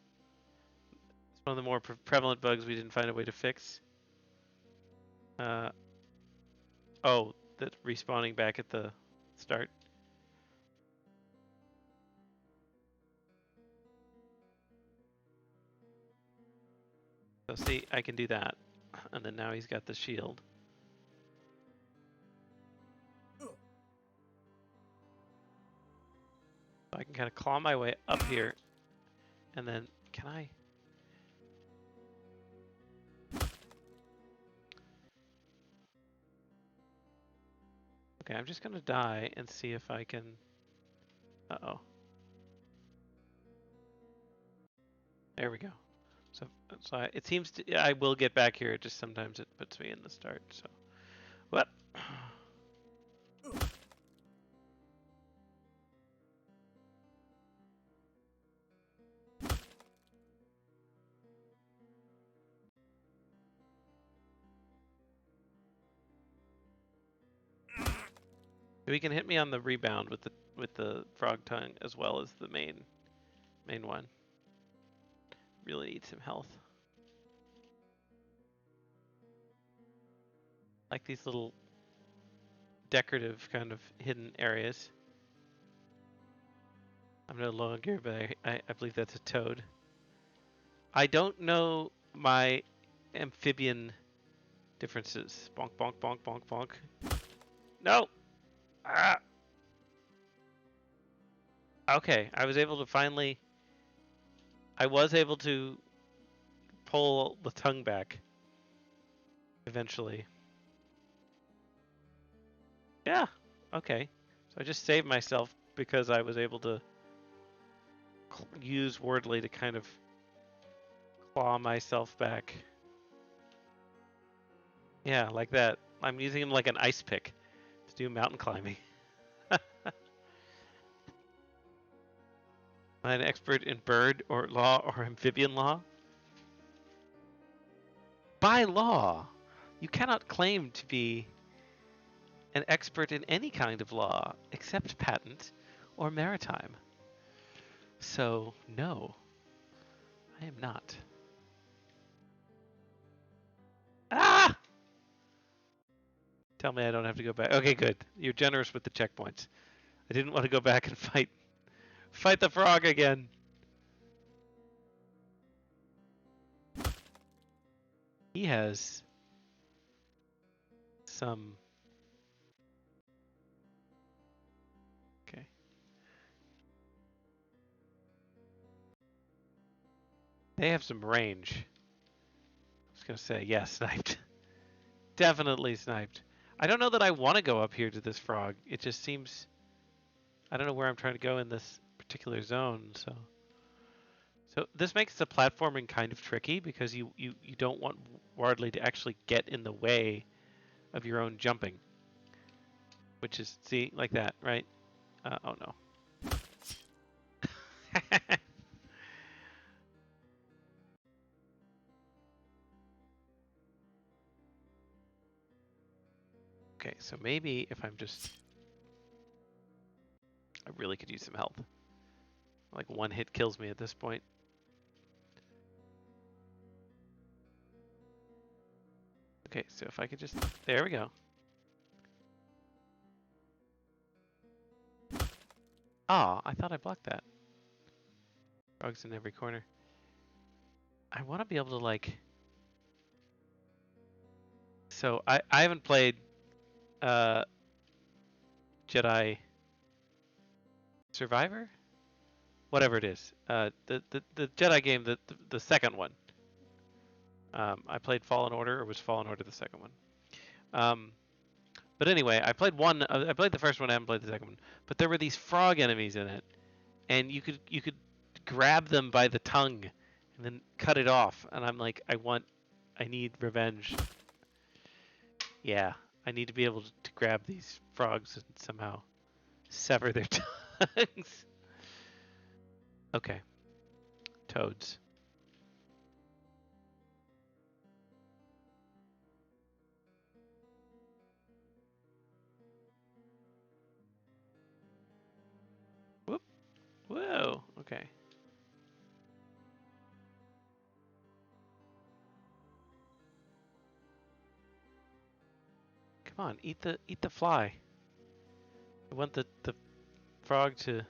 Speaker 1: It's one of the more prevalent bugs we didn't find a way to fix. Oh, that respawning back at the start. So see, I can do that. And then now he's got the shield. So I can kind of claw my way up here. And then, can I? Okay, I'm just going to die and see if I can... Uh-oh. There we go. So it seems I will get back here. Just sometimes it puts me in the start. So, what? He can hit me on the rebound with the frog tongue as well as the main one. Really need some health. Like these little decorative kind of hidden areas. I'm no longer, but I believe that's a toad. I don't know my amphibian differences. Bonk, bonk, bonk, bonk, bonk. No! Ah! Okay, I was able to finally... I was able to pull the tongue back. Eventually. Yeah, okay. So I just saved myself because I was able to use Wordley to kind of claw myself back. Yeah, like that. I'm using him like an ice pick to do mountain climbing. Am I an expert in bird or law or amphibian law? By law, you cannot claim to be an expert in any kind of law except patent or maritime. So, no, I am not. Ah! Tell me I don't have to go back. Okay, good. You're generous with the checkpoints. I didn't want to go back and fight the frog again. He has some... Okay. They have some range. I was going to say, yeah, sniped. Definitely sniped. I don't know that I want to go up here to this frog. It just seems... I don't know where I'm trying to go in this particular zone, so... So this makes the platforming kind of tricky because you don't want Wardley to actually get in the way of your own jumping. Which is, see, like that, right? Oh no. Okay, so maybe if I'm just... I really could use some health. Like one hit kills me at this point. Okay, so if I could just... There we go. Oh, I thought I blocked that. Frogs in every corner. I want to be able to like... So I haven't played Jedi Survivor? Whatever it is. The Jedi game, the second one. I played Fallen Order, or was Fallen Order the second one? But anyway, I played one. I played the first one. I haven't played the second one. But there were these frog enemies in it, and you could grab them by the tongue, and then cut it off. And I'm like, I need revenge. Yeah, I need to be able to grab these frogs and somehow sever their tongues. Okay, toads. Whoop. Whoa. Okay. Come on, eat the fly. I want the frog to...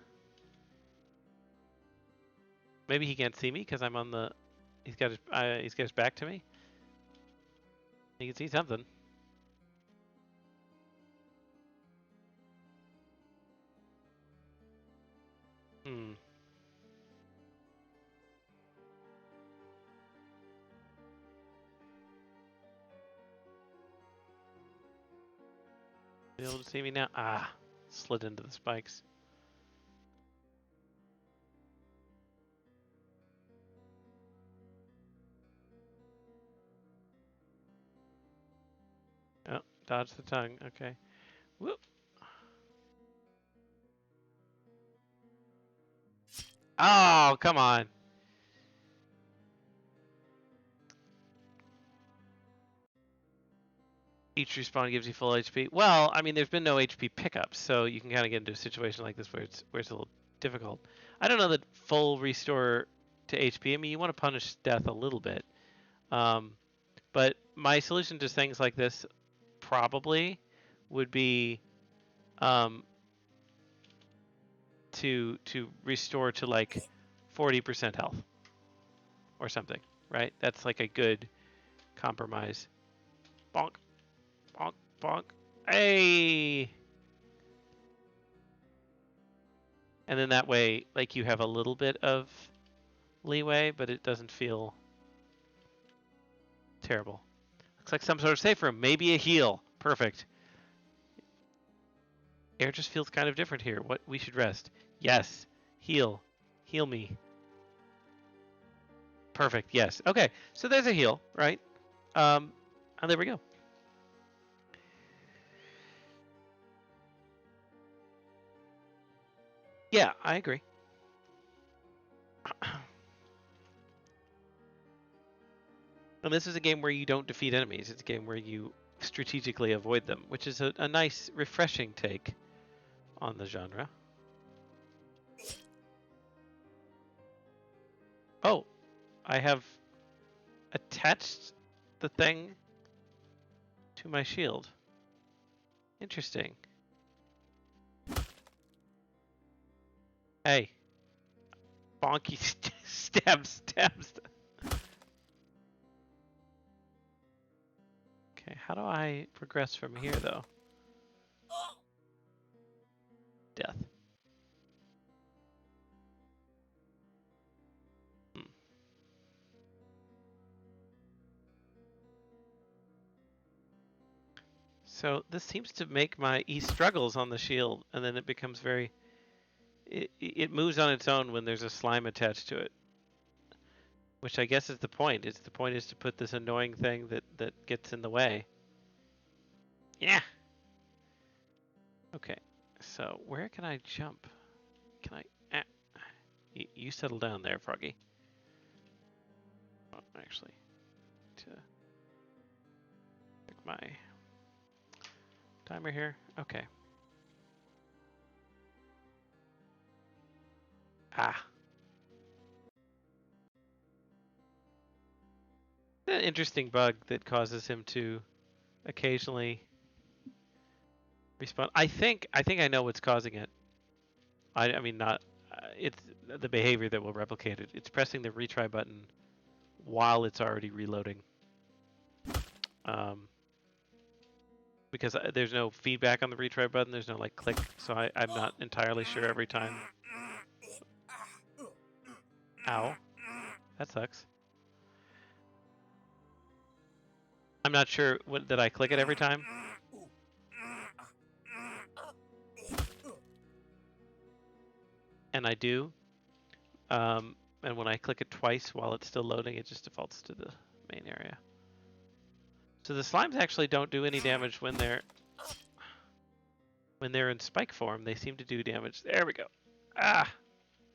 Speaker 1: Maybe he can't see me because I'm on the... he's got his back to me. He can see something. Hmm. Be able to see me now? Ah, slid into the spikes. Oh, dodge the tongue. Okay. Whoop. Oh, come on. Each respawn gives you full HP. Well, I mean, there's been no HP pickups, so you can kind of get into a situation like this where it's a little difficult. I don't know that full restore to HP. I mean, you want to punish death a little bit, but my solution to things like this probably would be to restore to like 40% health or something, right? That's like a good compromise. Bonk, bonk, bonk. Hey! And then that way, like you have a little bit of leeway, but it doesn't feel terrible. Looks like some sort of safe room. Maybe a heal. Perfect. Air just feels kind of different here. What? We should rest. Yes. Heal. Heal me. Perfect. Yes. Okay. So there's a heal, right? And there we go. Yeah, I agree. And this is a game where you don't defeat enemies. It's a game where you strategically avoid them, which is a nice, refreshing take on the genre. Oh, I have attached the thing to my shield. Interesting. Hey. Bonky stabs. Okay, how do I progress from here, though? Death. So this seems to make he struggles on the shield, and then it becomes very... It moves on its own when there's a slime attached to it. Which I guess is the point. The point is to put this annoying thing that gets in the way. Yeah! Okay, so where can I jump? Can I... You settle down there, Froggy. Oh, actually, to pick my Timer here? Okay. Ah. An interesting bug that causes him to occasionally respawn. I think I know what's causing it. I mean not it's the behavior that will replicate it. It's pressing the retry button while it's already reloading. Um, because there's no feedback on the retry button. There's no like click, so I'm not entirely sure every time. Ow, that sucks. I'm not sure that I click it every time. And I do. And when I click it twice while it's still loading, it just defaults to the main area. So the slimes actually don't do any damage when they're in spike form. They seem to do damage. There we go. Ah!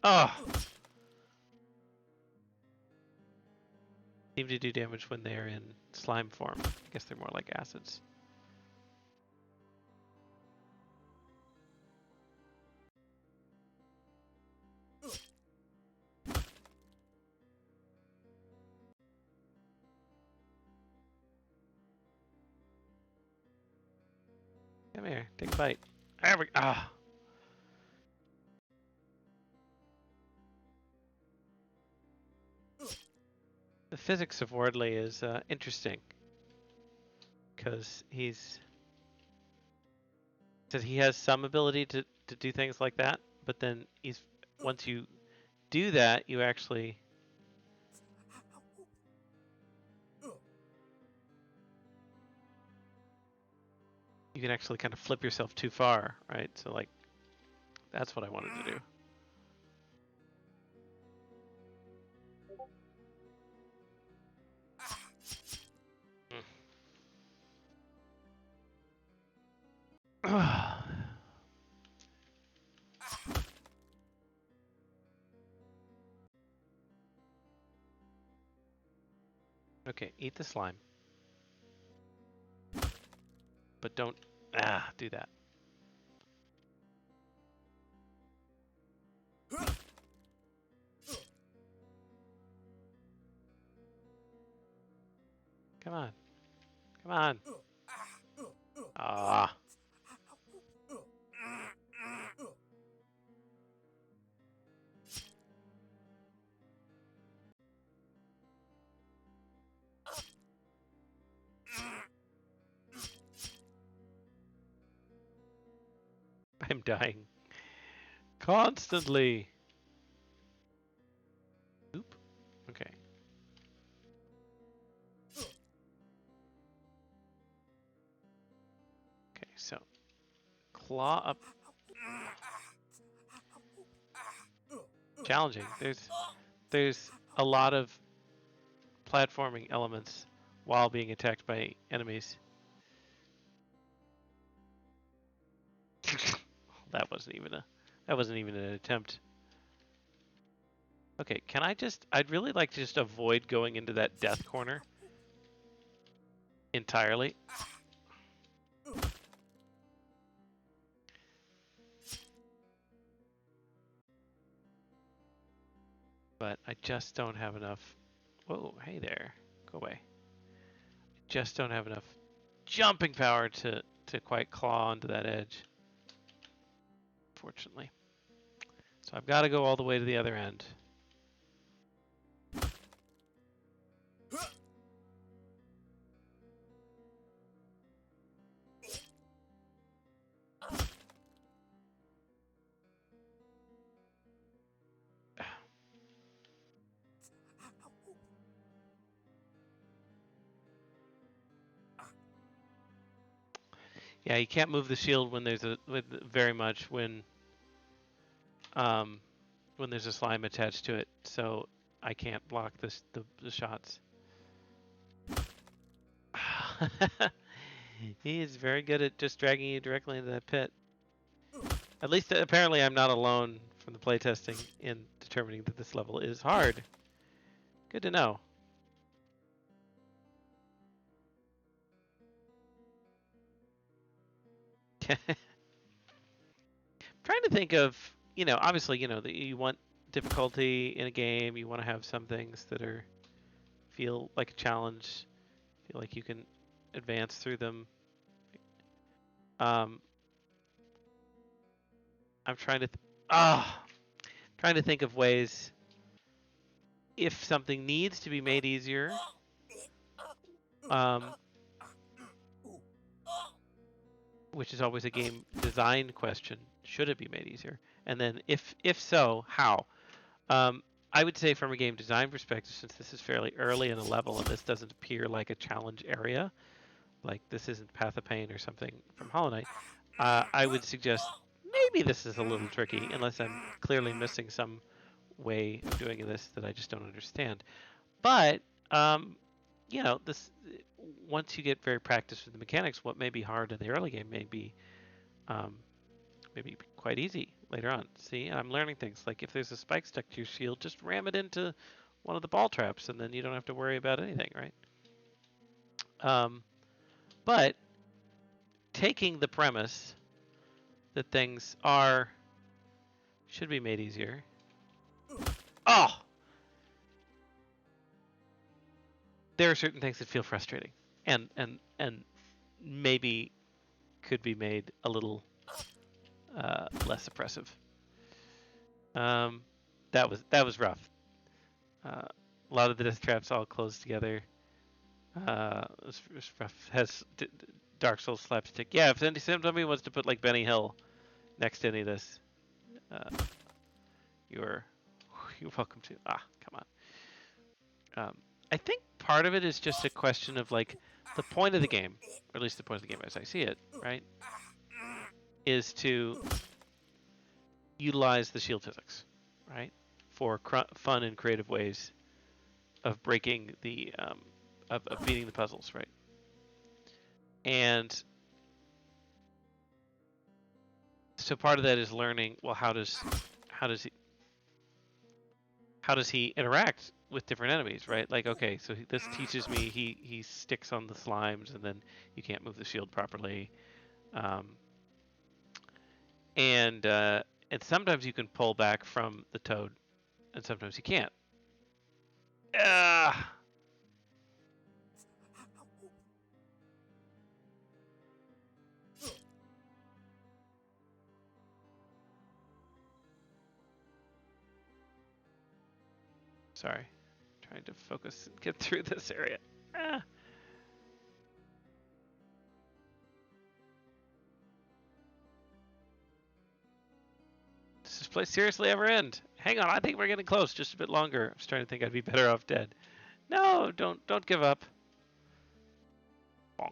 Speaker 1: Oh! Seem to do damage when they're in slime form. I guess they're more like acids. Come here, take a bite. There we go. Ah! The physics of Wardley is interesting because he has some ability to do things like that, but then once you do that, you actually can actually kind of flip yourself too far, right? So like that's what I wanted to do. Okay, eat the slime. But don't do that. Come on. Come on. Ah. I'm dying. Constantly. Oop. Okay. Okay, so claw up. Challenging. There's a lot of platforming elements while being attacked by enemies. That wasn't even an attempt. Okay, I'd really like to just avoid going into that death corner entirely. But I just don't have enough. Whoa, hey there. Go away. I just don't have enough jumping power to quite claw onto that edge. Fortunately. So I've got to go all the way to the other end. Yeah, you can't move the shield when there's very much when there's a slime attached to it, so I can't block the shots. He is very good at just dragging you directly into that pit. At least apparently I'm not alone from the playtesting in determining that this level is hard. Good to know. Trying to think of, obviously, that you want difficulty in a game. You want to have some things that feel like a challenge, feel like you can advance through them. Um, I'm trying to think of ways if something needs to be made easier. Which is always a game design question. Should it be made easier? And then if so, how? I would say from a game design perspective, since this is fairly early in the level and this doesn't appear like a challenge area, like this isn't Path of Pain or something from Hollow Knight, I would suggest maybe this is a little tricky unless I'm clearly missing some way of doing this that I just don't understand. But this once you get very practiced with the mechanics, what may be hard in the early game may be maybe quite easy later on. See, I'm learning things like if there's a spike stuck to your shield, just ram it into one of the ball traps, and then you don't have to worry about anything, right? But taking the premise that things should be made easier. Oh, there are certain things that feel frustrating, and maybe could be made a little less oppressive. That was rough. A lot of the death traps all closed together. It was rough. Has Dark Souls slapstick. Yeah, if somebody wants to put like Benny Hill next to any of this, you're welcome to. Come on. I think part of it is just a question of like the point of the game, or at least the point of the game as I see it, right, is to utilize the shield physics, right, for fun and creative ways of breaking the of beating the puzzles, right? And so part of that is learning. Well, how does he interact with different enemies, right? Like, okay, so this teaches me he sticks on the slimes, and then you can't move the shield properly, and sometimes you can pull back from the toad, and sometimes you can't. Sorry, trying to focus and get through this area. Does this place seriously ever end? Hang on, I think we're getting close. Just a bit longer. I was trying to think I'd be better off dead. No, don't give up. Bonk.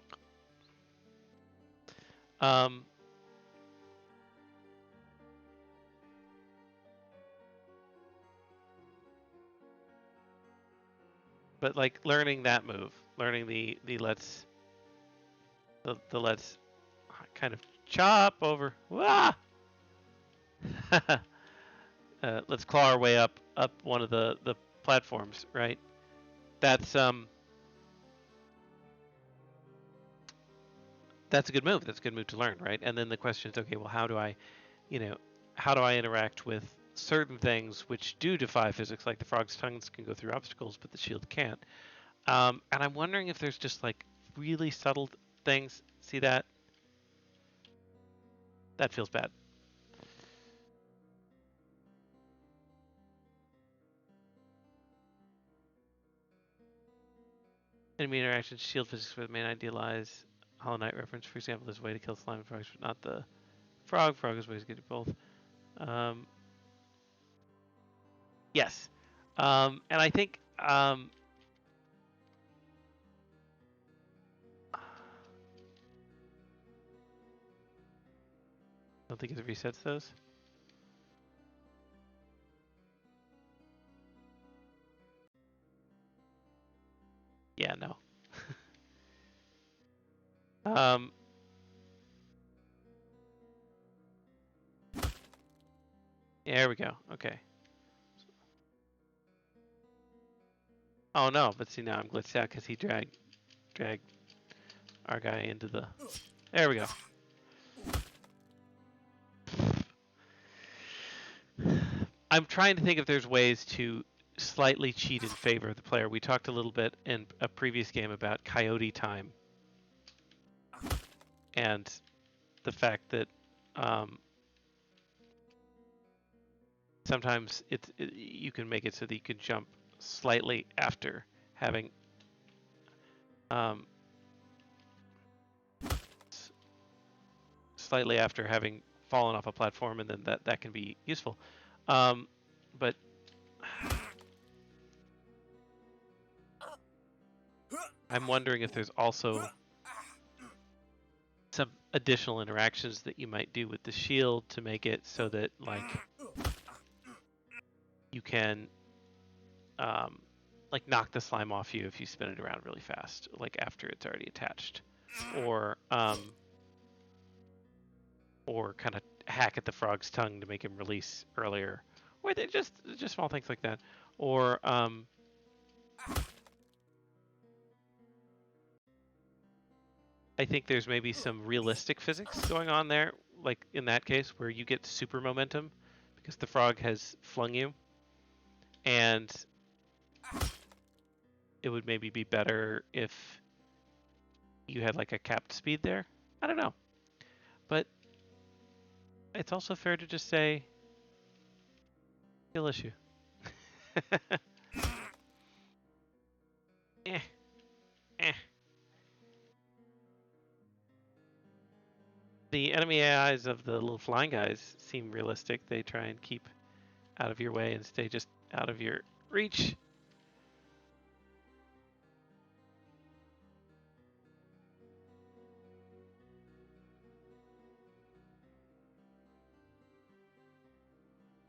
Speaker 1: But like learning that move, learning the let's kind of chop over. Let's claw our way up one of the platforms, right? That's a good move. That's a good move to learn, right? And then the question is, okay, well, how do I interact with certain things which do defy physics, like the frog's tongues can go through obstacles, but the shield can't. And I'm wondering if there's just like really subtle things. See that? That feels bad. Enemy interactions, shield physics where the main idealize. Hollow Knight reference, for example, there's a way to kill slime frogs, but not the frog. Frog is ways to get it both. Yes. And I think I don't think it resets those. Yeah, no. There we go. Okay. Oh no, but see now I'm glitched out because he dragged our guy into the. There we go. I'm trying to think if there's ways to slightly cheat in favor of the player. We talked a little bit in a previous game about coyote time and the fact that sometimes you can make it so that you can jump slightly after having um, slightly after having fallen off a platform, and then that can be useful. But I'm wondering if there's also some additional interactions that you might do with the shield to make it so that you can knock the slime off you if you spin it around really fast, like after it's already attached, or kind of hack at the frog's tongue to make him release earlier, or they just small things like that, or I think there's maybe some realistic physics going on there, like in that case where you get super momentum because the frog has flung you, and it would maybe be better if you had like a capped speed there. I don't know, but it's also fair to just say skill issue. eh, eh. The enemy AIs of the little flying guys seem realistic. They try and keep out of your way and stay just out of your reach.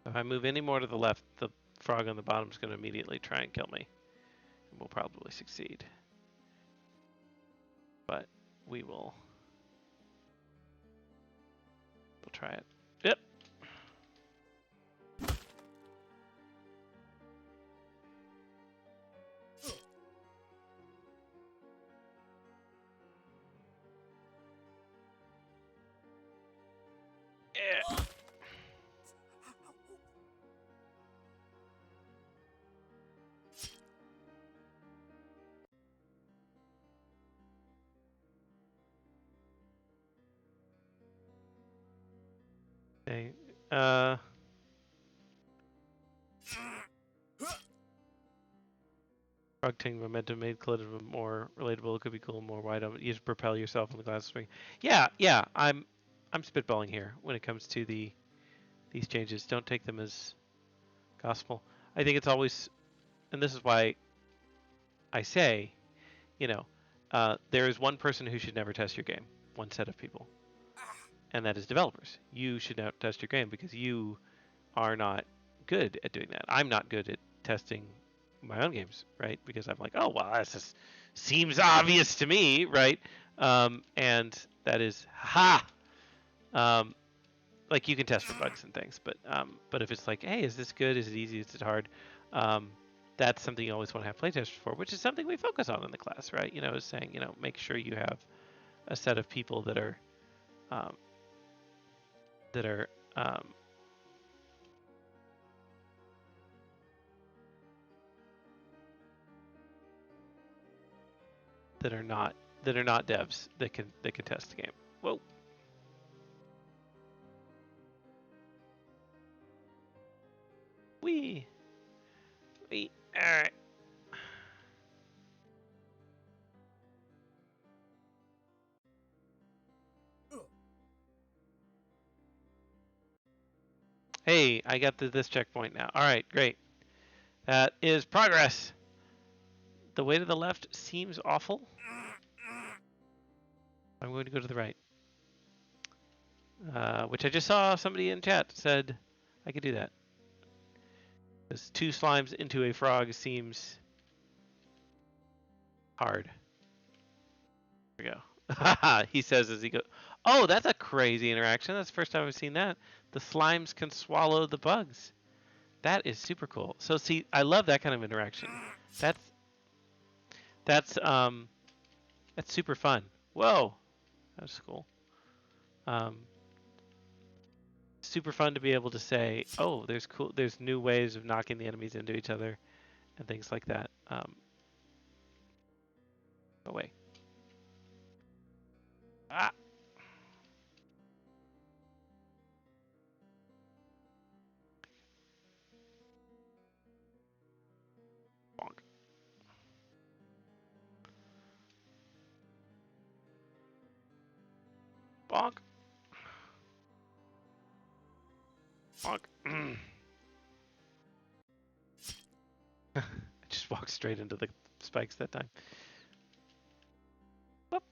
Speaker 1: If I move any more to the left, the frog on the bottom is going to immediately try and kill me. And we'll probably succeed. But we'll try it. Yep. Yeah. Okay. Frog Ting momentum made collision more relatable. It could be cool, more wide open. You just propel yourself on the glass swing. Yeah. I'm spitballing here when it comes to these changes. Don't take them as gospel. I think it's always, and this is why I say, there is one person who should never test your game. One set of people, and that is developers. You should not test your game because you are not good at doing that. I'm not good at testing my own games, right? Because I'm like, oh well, this just seems obvious to me, right? And that is like you can test for bugs and things, but if it's like, hey, is this good? Is it easy? Is it hard? That's something you always want to have playtesters for, which is something we focus on in the class, right? Is saying, make sure you have a set of people that are um, that are that are not devs that can test the game. Whoa. We. All right. Hey, I got to this checkpoint now. All right, great. That is progress. The way to the left seems awful. I'm going to go to the right. Which I just saw somebody in chat said I could do that. Because 2 slimes into a frog seems hard. There we go. He says as he goes. Oh, that's a crazy interaction. That's the first time I've seen that. The slimes can swallow the bugs. That is super cool. So see, I love that kind of interaction. That's super fun. Whoa, that's cool. super fun to be able to say, oh, there's new ways of knocking the enemies into each other and things like that. Go away. Ah, bonk, bonk, bonk. I just walked straight into the spikes that time. Whoop,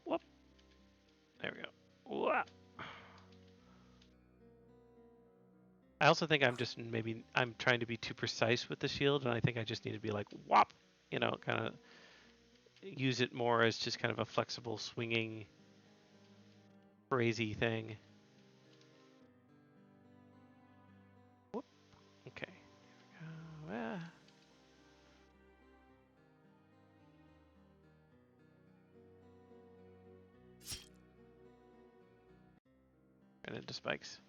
Speaker 1: whoop. There we go. Whoop. I also think I'm trying to be too precise with the shield, and I think I just need to be like whop, kind of use it more as just kind of a flexible, swinging, crazy thing. Whoop. Okay. And into spikes.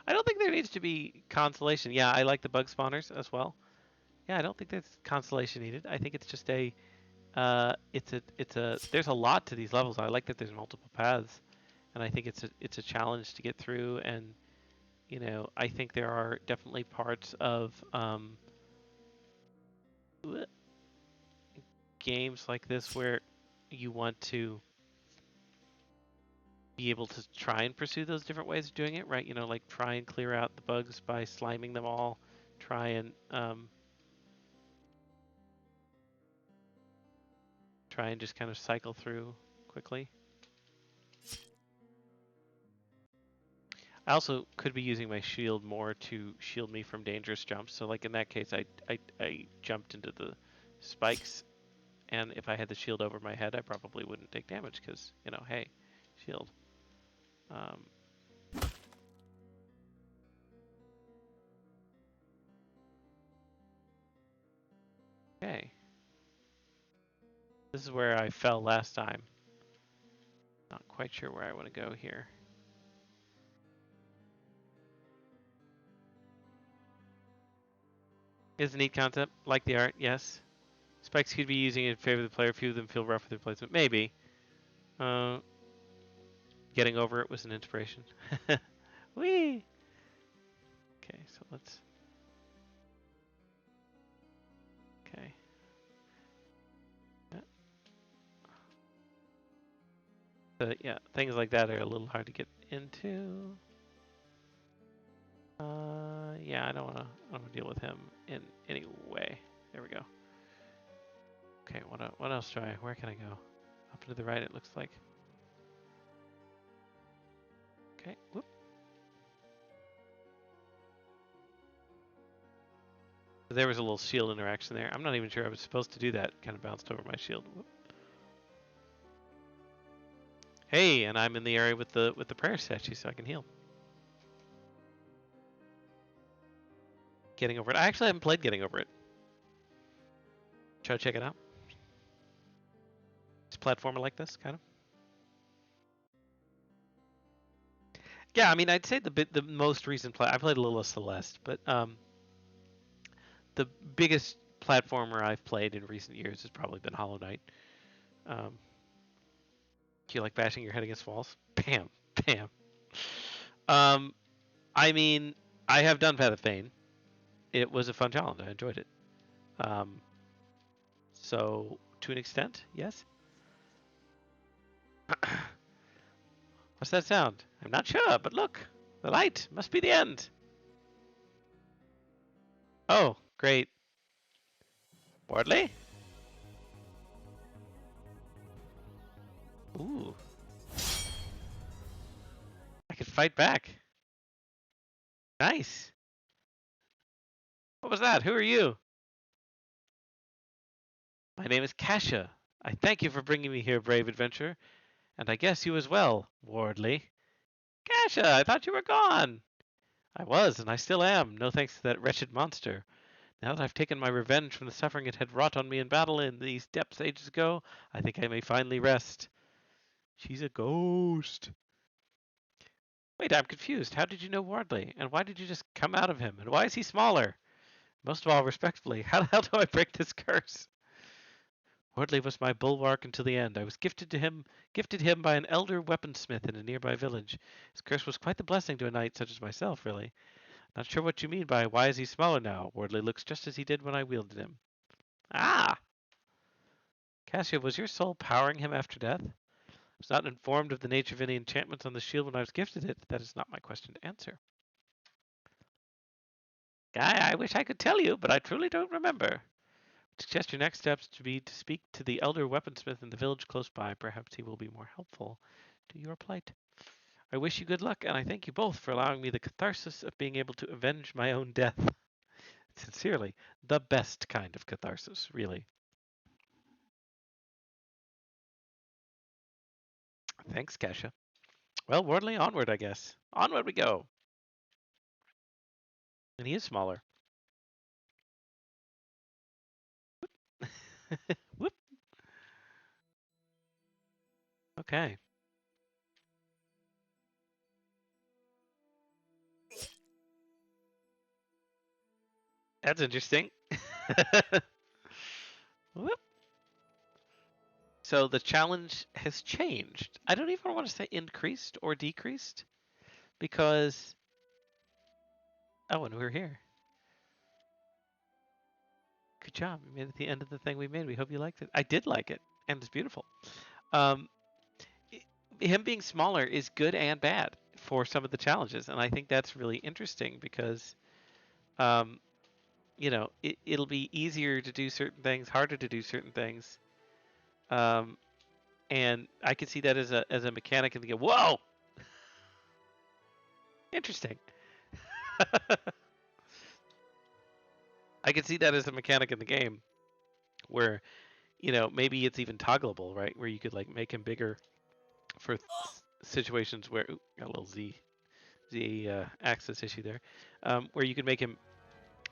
Speaker 1: I don't think there needs to be consolation. Yeah, I like the bug spawners as well. Yeah, I don't think there's consolation needed. I think it's just there's a lot to these levels. I like that there's multiple paths, and I think it's a challenge to get through. And I think there are definitely parts of games like this where you want to be able to try and pursue those different ways of doing it, right? Like try and clear out the bugs by sliming them all. Try and just kind of cycle through quickly. I also could be using my shield more to shield me from dangerous jumps. So like in that case, I jumped into the spikes, and if I had the shield over my head, I probably wouldn't take damage because, hey, shield. Okay. This is where I fell last time. Not quite sure where I want to go here. It's a neat concept. Like the art, yes. Spikes could be using it in favor of the player. Few of them feel rough with their placement. Maybe. Getting over it was an inspiration. Whee! Okay, so let's... Okay. Yeah, things like that are a little hard to get into. Yeah, I don't want to deal with him in any way. There we go. Okay, what else do where can I go? Up and to the right, it looks like. Okay, whoop. There was a little shield interaction there. I'm not even sure I was supposed to do that. Kind of bounced over my shield. Whoop. Hey, and I'm in the area with the prayer statue, so I can heal. Getting over it. I actually haven't played Getting Over It. Try to check it out. It's a platformer like this, kind of. Yeah, I mean, I'd say the most recent I played a little of Celeste, but the biggest platformer I've played in recent years has probably been Hollow Knight. Do you like bashing your head against walls? Bam, bam. I mean, I have done Path of Pain. It was a fun challenge. I enjoyed it. So to an extent, yes. What's that sound? I'm not sure, but look, the light must be the end. Oh, great. Wardley? Ooh. I could fight back. Nice. What was that? Who are you? My name is Kasha. I thank you for bringing me here, brave adventurer. And I guess you as well, Wardley. Kasha, I thought you were gone. I was, and I still am, no thanks to that wretched monster. Now that I've taken my revenge from the suffering it had wrought on me in battle in these depths ages ago, I think I may finally rest. She's a ghost. Wait, I'm confused. How did you know Wardley? And why did you just come out of him? And why is he smaller? Most of all, respectfully, how the hell do I break this curse? Wardley was my bulwark until the end. I was gifted him by an elder weaponsmith in a nearby village. His curse was quite the blessing to a knight such as myself, really. Not sure what you mean by why is he smaller now. Wardley looks just as he did when I wielded him. Ah! Cassia, was your soul powering him after death? I was not informed of the nature of any enchantments on the shield when I was gifted it. That is not my question to answer. Guy, I wish I could tell you, but I truly don't remember. Suggest your next steps to be to speak to the elder weaponsmith in the village close by. Perhaps he will be more helpful to your plight. I wish you good luck, and I thank you both for allowing me the catharsis of being able to avenge my own death. Sincerely, the best kind of catharsis, really. Thanks, Kasha. Well, Wardley, onward, I guess. Onward we go. And he is smaller. Whoop. Okay. That's interesting. Whoop. So the challenge has changed. I don't even want to say increased or decreased because. Oh, and we're here. Good job. We made it to the end of the thing we made. We hope you liked it. I did like it, and it's beautiful. Um, him being smaller is good and bad for some of the challenges, and I think that's really interesting because, um, it'll be easier to do certain things, harder to do certain things, um, and I could see that as a mechanic and go, whoa, interesting. I could see that as a mechanic in the game where maybe it's even toggleable, right? Where you could like make him bigger for situations where got a little Z axis issue there, where you could make him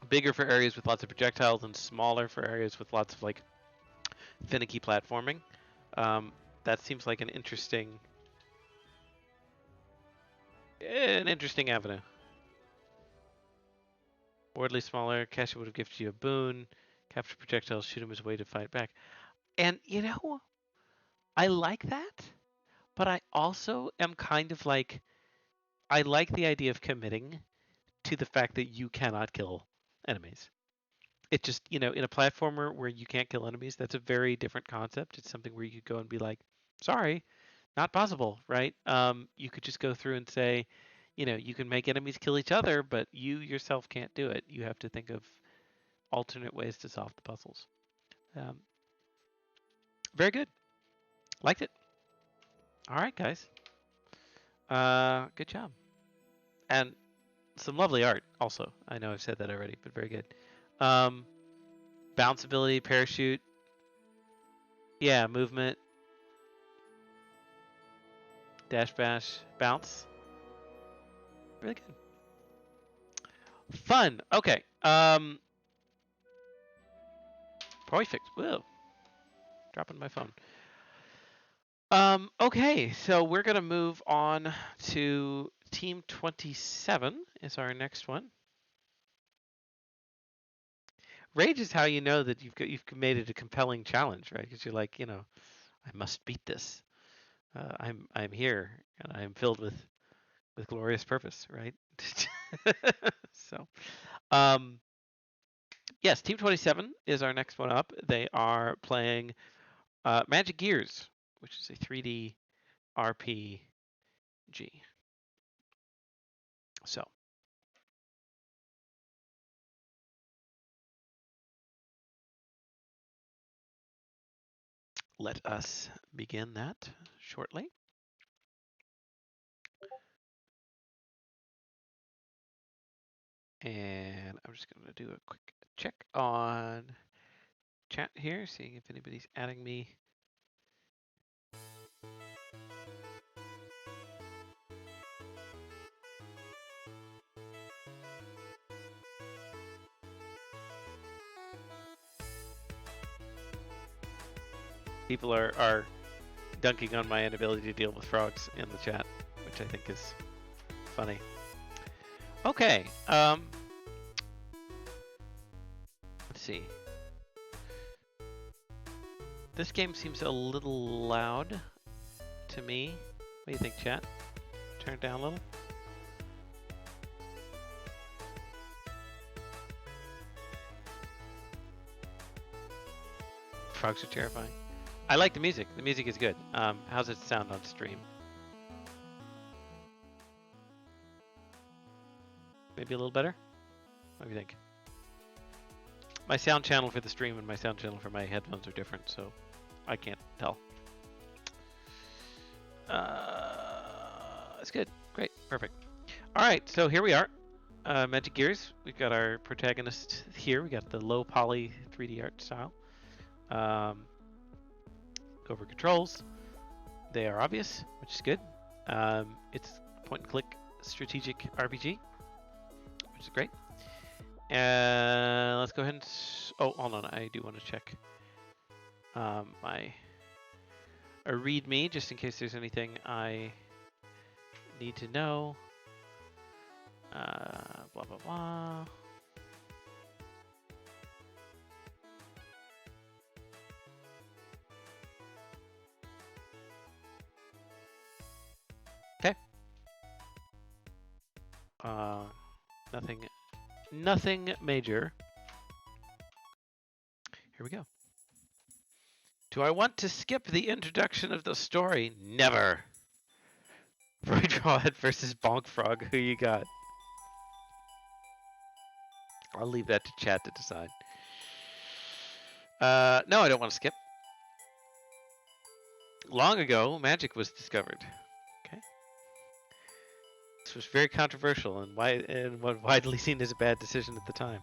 Speaker 1: bigger for areas with lots of projectiles and smaller for areas with lots of like finicky platforming. Um, that seems like an interesting avenue. Wardley smaller, Cassia would have gifted you a boon. Capture projectiles, shoot him as a way to fight back. And I like that, but I also am kind of like I like the idea of committing to the fact that you cannot kill enemies. It just, in a platformer where you can't kill enemies, that's a very different concept. It's something where you could go and be like, sorry, not possible, right? You could just go through and say, you can make enemies kill each other, but you yourself can't do it. You have to think of alternate ways to solve the puzzles. Um, very good. Liked it. All right, guys. Good job. And some lovely art also. I know I've said that already, but very good. Um, bounce ability, parachute. Yeah, movement, dash bash, bounce. Really good. Fun. Okay. Perfect. Whoa. Dropping my phone. Okay, so we're gonna move on to Team 27 is our next one. Rage is how you know that you've made it a compelling challenge, right? Because you're like, I must beat this. I'm here and I'm filled with glorious purpose, right? So, um, yes, Team 27 is our next one up. They are playing Magic Gears, which is a 3D RPG. So, let us begin that shortly. And I'm just going to do a quick check on chat here, seeing if anybody's adding me. People are dunking on my inability to deal with frogs in the chat, which I think is funny. Okay, let's see. This game seems a little loud to me. What do you think, chat? Turn it down a little. Frogs are terrifying. I like the music. The music is good. How's it sound on stream? Maybe a little better? What do you think? My sound channel for the stream and my sound channel for my headphones are different, so I can't tell. It's good. Great. Perfect. All right, so here we are. Magic Gears. We've got our protagonist here. We got the low poly 3D art style. Go over controls. They are obvious, which is good. It's point and click strategic RPG, which is great. And let's go ahead and... Oh, hold on. I do want to check my README, just in case there's anything I need to know. Blah, blah, blah. Okay. Nothing major. Here we go. Do I want to skip the introduction of the story? Never. Roydrawhead versus Bonk Frog. Who you got? I'll leave that to chat to decide. No, I don't want to skip. Long ago, magic was discovered. Okay. This was very controversial and widely seen as a bad decision at the time.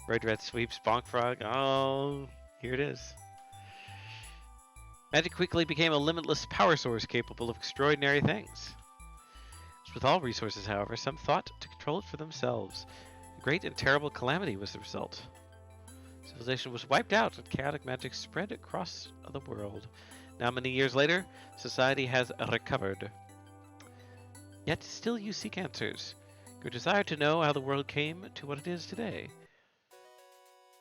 Speaker 1: Roydrawhead sweeps Bonk Frog. Oh, here it is. Magic quickly became a limitless power source capable of extraordinary things. As with all resources, however, some thought to control it for themselves. A great and terrible calamity was the result. Civilization was wiped out and chaotic magic spread across the world. Now, many years later, society has recovered. Yet still you seek answers. Your desire to know how the world came to what it is today.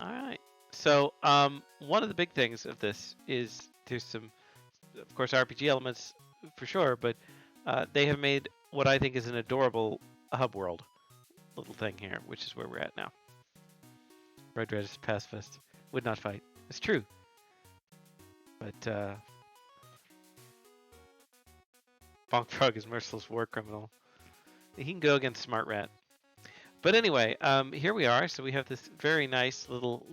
Speaker 1: Alright. So, one of the big things of this is there's some, of course, RPG elements for sure, but they have made what I think is an adorable hub world little thing here, which is where we're at now. Roydrawhead is pacifist. Would not fight. It's true. But, Bonk Frog is merciless war criminal. He can go against Smart Rat. But anyway, here we are. So we have this very nice little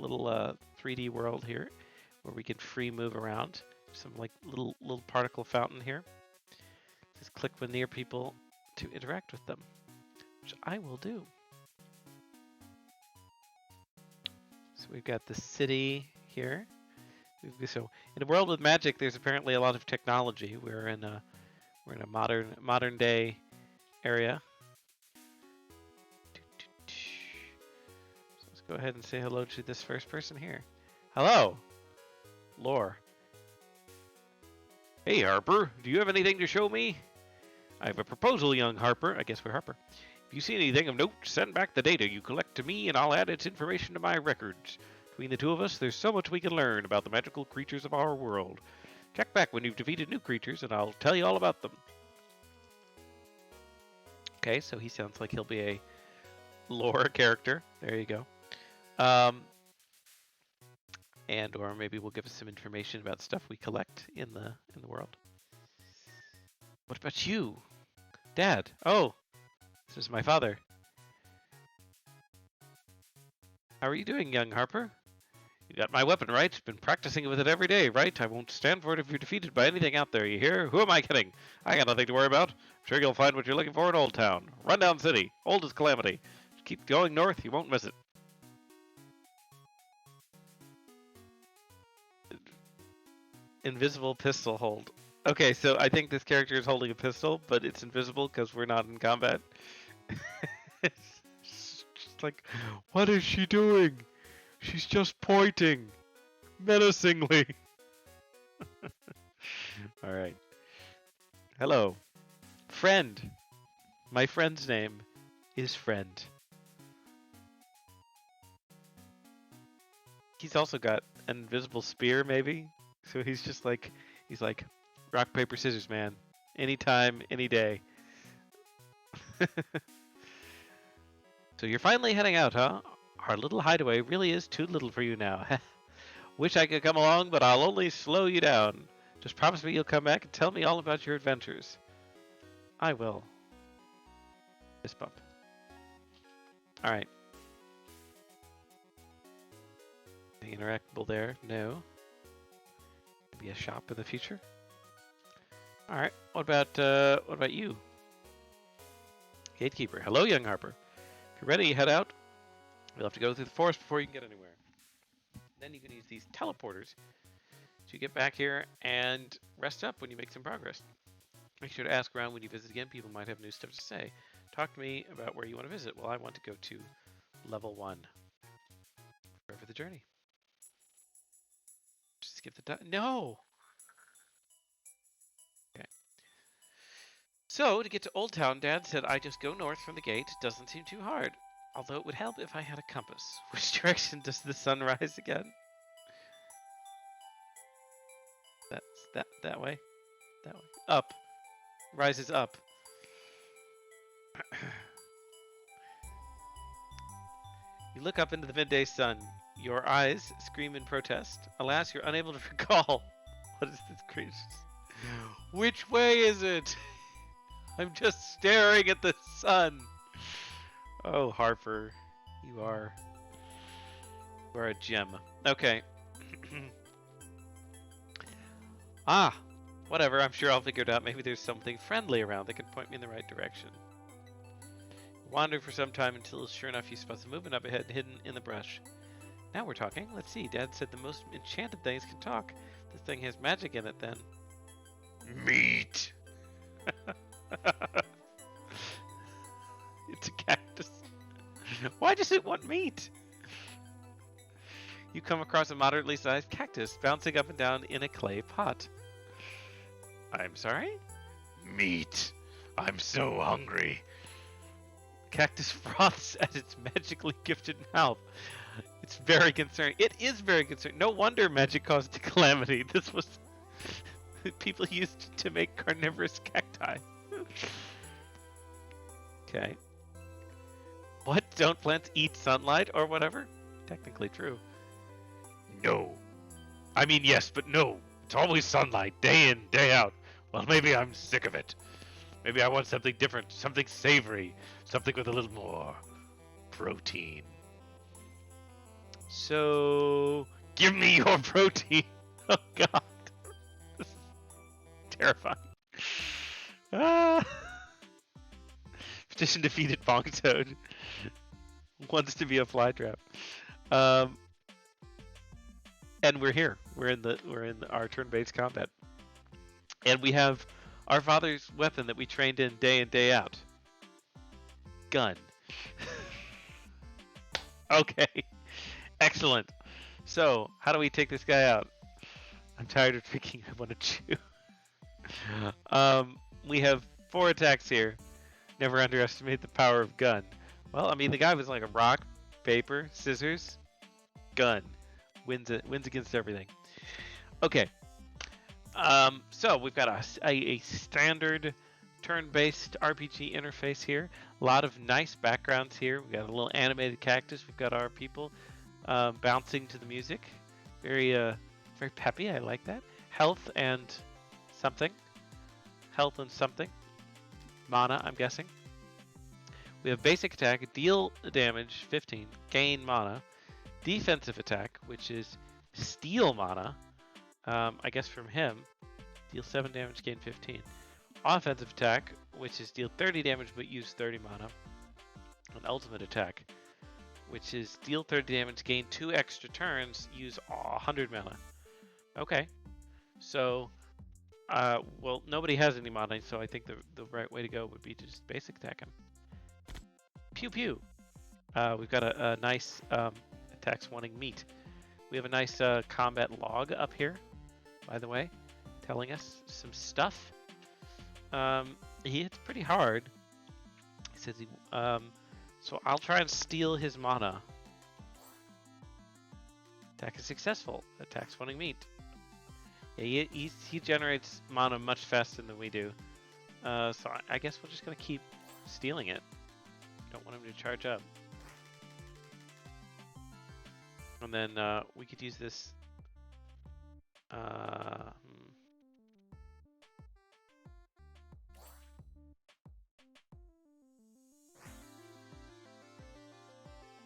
Speaker 1: 3D world here, where we can free move around. Some like little particle fountain here. Just click when near people to interact with them, which I will do. So we've got the city here. So in a world with magic, there's apparently a lot of technology. We're in a modern day area. So let's go ahead and say hello to this first person here. Hello, Lore. Hey Harper, do you have anything to show me? I have a proposal, young Harper. I guess we're Harper. If you see anything of note, send back the data you collect to me and I'll add its information to my records. Between the two of us, there's so much we can learn about the magical creatures of our world. Check back when you've defeated new creatures and I'll tell you all about them. Okay, so he sounds like he'll be a lore character. There you go. And or maybe we'll give us some information about stuff we collect in the world. What about you? Dad. Oh, this is my father. How are you doing, young Harper? You got my weapon, right? Been practicing with it every day, right? I won't stand for it if you're defeated by anything out there, you hear? Who am I kidding? I got nothing to worry about. I'm sure you'll find what you're looking for in Old Town. Rundown City. Old as Calamity. Keep going north, you won't miss it. Invisible pistol hold. Okay, so I think this character is holding a pistol, but it's invisible because we're not in combat. It's just like, what is she doing? She's just pointing. Menacingly. All right. Hello. Friend. My friend's name is Friend. He's also got an invisible spear, maybe. So he's just like, he's like, rock, paper, scissors, man. Anytime, any day. So you're finally heading out, huh? Our little hideaway really is too little for you now. Wish I could come along, but I'll only slow you down. Just promise me you'll come back and tell me all about your adventures. I will. Fist bump. Alright. Anything interactable there? No. Maybe a shop in the future? Alright. What about you? Gatekeeper. Hello, young Harper. If you're ready, head out. You'll have to go through the forest before you can get anywhere. Then you can use these teleporters to get back here and rest up when you make some progress. Make sure to ask around when you visit again. People might have new stuff to say. Talk to me about where you want to visit. Well, I want to go to level 1. Forever the journey. Just skip the no! Okay. So, to get to Old Town, Dad said I just go north from the gate. Doesn't seem too hard. Although it would help if I had a compass. Which direction does the sun rise again? That's that way? That way. Up. Rises up. You look up into the midday sun. Your eyes scream in protest. Alas, you're unable to recall. What is this creature? Which way is it? I'm just staring at the sun. Oh, Harper, you are a gem. Okay. Ah, whatever. I'm sure I'll figure it out. Maybe there's something friendly around that can point me in the right direction. Wander for some time until, sure enough, you spot some movement up ahead, hidden in the brush. Now we're talking. Let's see. Dad said the most enchanted things can talk. This thing has magic in it, then. Meat. It's a cactus. Why does it want meat? You come across a moderately sized cactus bouncing up and down in a clay pot. I'm sorry? Meat. I'm so hungry. Cactus froths at its magically gifted mouth. It's very concerning. It is very concerning. No wonder magic caused a calamity. This was people used to make carnivorous cacti. Okay. What? Don't plants eat sunlight or whatever? Technically true. No. I mean, yes, but no. It's always sunlight, day in, day out. Well, maybe I'm sick of it. Maybe I want something different, something savory, something with a little more protein. So, give me your protein. Oh, God. This is terrifying. Ah. Petition defeated Bonk Toad. Wants to be a flytrap. And we're here. We're in our turn-based combat. And we have our father's weapon that we trained in day out. Gun. Okay. Excellent. So, how do we take this guy out? I'm tired of thinking I want to chew. We have 4 attacks here. Never underestimate the power of gun. Well, I mean, the guy was like a rock, paper, scissors, gun. Wins against everything. Okay. So we've got a standard turn-based RPG interface here. A lot of nice backgrounds here. We've got a little animated cactus. We've got our people bouncing to the music. Very peppy. I like that. Health and something. Health and something. Mana, I'm guessing. We have basic attack, deal damage 15, gain mana. Defensive attack, which is steal mana. I guess from him. Deal 7 damage, gain 15. Offensive attack, which is deal 30 damage but use 30 mana. An ultimate attack, which is deal 30 damage, gain 2 extra turns, use 100 mana. Okay. So, well, nobody has any mana, so I think the right way to go would be to just basic attack him. Pew pew. We've got a nice attacks wanting meat. We have a nice combat log up here, by the way, telling us some stuff. He hits pretty hard. He says he. So I'll try and steal his mana. Attack is successful. Attack's wanting meat. Yeah, he generates mana much faster than we do. So I guess we're just gonna keep stealing it. Don't want him to charge up. And then we could use this.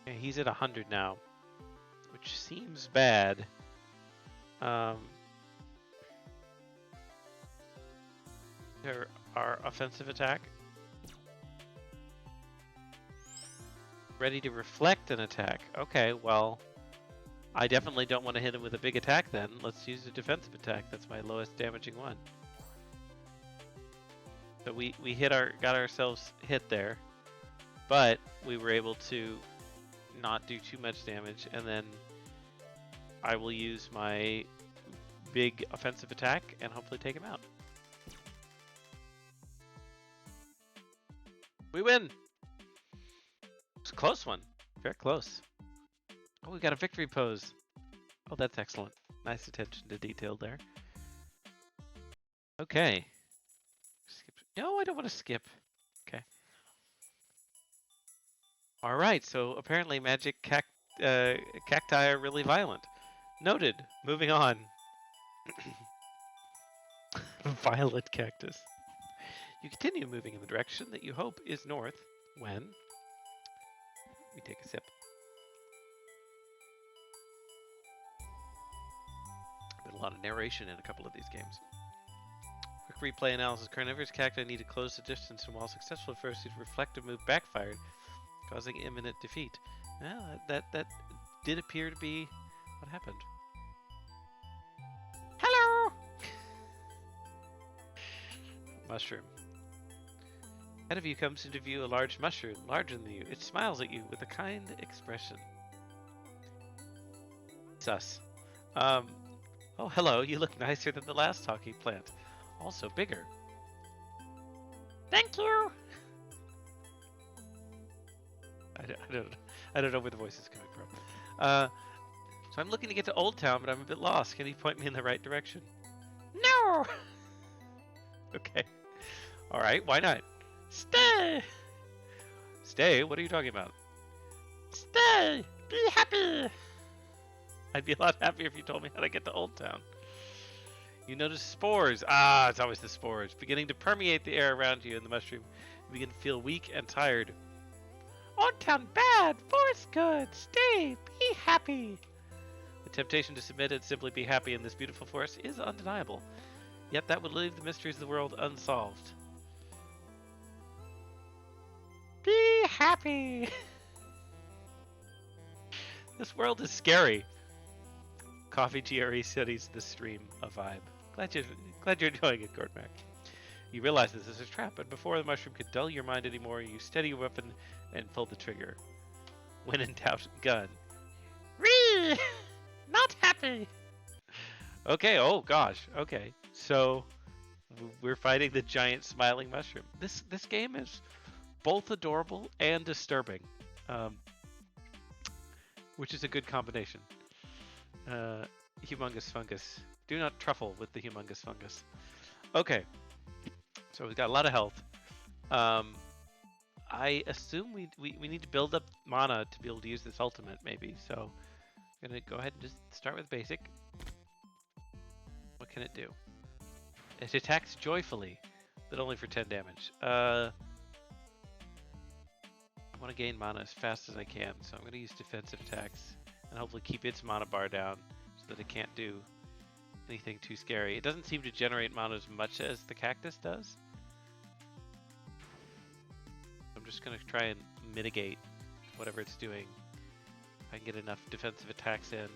Speaker 1: Yeah, he's at 100 now, which seems bad. Our offensive attack. Ready to reflect an attack. Okay, well, I definitely don't want to hit him with a big attack then. Let's use a defensive attack. That's my lowest damaging one. So we got ourselves hit there, but we were able to not do too much damage, and then I will use my big offensive attack and hopefully take him out. We win! It's a close one. Very close. Oh, we got a victory pose. Oh, that's excellent. Nice attention to detail there. Okay. Skip. No, I don't want to skip. Okay. All right, so apparently magic cacti are really violent. Noted. Moving on. Violet cactus. You continue moving in the direction that you hope is north when we take a sip. Been a lot of narration in a couple of these games. Quick replay analysis. Carnivorous cacti need to close the distance, and while successful at first, his reflective move backfired, causing imminent defeat. Well, that did appear to be what happened. Hello! Mushroom. Ahead of you comes into view a large mushroom, larger than you. It smiles at you with a kind expression. Sus. Oh, hello. You look nicer than the last talking plant. Also bigger. Thank you! I don't know where the voice is coming from. So I'm looking to get to Old Town, but I'm a bit lost. Can you point me in the right direction? No! Okay. Alright, why not? Stay! Stay? What are you talking about? Stay! Be happy! I'd be a lot happier if you told me how to get to Old Town. You notice spores. Ah, it's always the spores. Beginning to permeate the air around you, and the mushroom you begin to feel weak and tired. Old Town bad! Forest good! Stay! Be happy! The temptation to submit and simply be happy in this beautiful forest is undeniable. Yet that would leave the mysteries of the world unsolved. Be happy! This world is scary. Coffee GRE studies the stream a vibe. Glad you're enjoying it, Gortmac. You realize this is a trap, and before the mushroom could dull your mind anymore, you steady your weapon and pull the trigger. When in doubt, gun. Ree! Not happy! Okay, oh gosh, okay. So, we're fighting the giant smiling mushroom. This game is both adorable and disturbing, which is a good combination. Humongous fungus. Do not truffle with the humongous fungus. Okay, so we've got a lot of health. I assume we need to build up mana to be able to use this ultimate, maybe. So I'm gonna go ahead and just start with basic. What can it do? It attacks joyfully, but only for 10 damage. I want to gain mana as fast as I can, so I'm going to use defensive attacks and hopefully keep its mana bar down so that it can't do anything too scary. It doesn't seem to generate mana as much as the cactus does. I'm just going to try and mitigate whatever it's doing. If I can get enough defensive attacks in.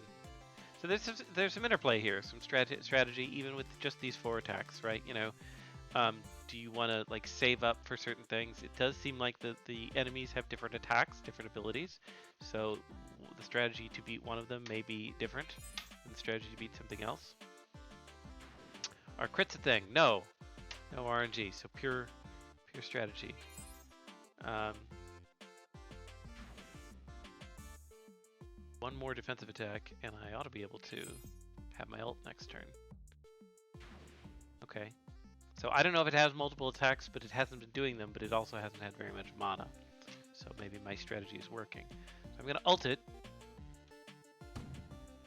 Speaker 1: So there's some interplay here, some strategy, even with just these 4 attacks, right? You know, Do you want to like save up for certain things? It does seem like the enemies have different attacks, different abilities. So the strategy to beat one of them may be different than the strategy to beat something else. Are crits a thing? No. No RNG, so pure strategy. One more defensive attack, and I ought to be able to have my ult next turn. Okay. So I don't know if it has multiple attacks, but it hasn't been doing them, but it also hasn't had very much mana. So maybe my strategy is working. So I'm going to ult it.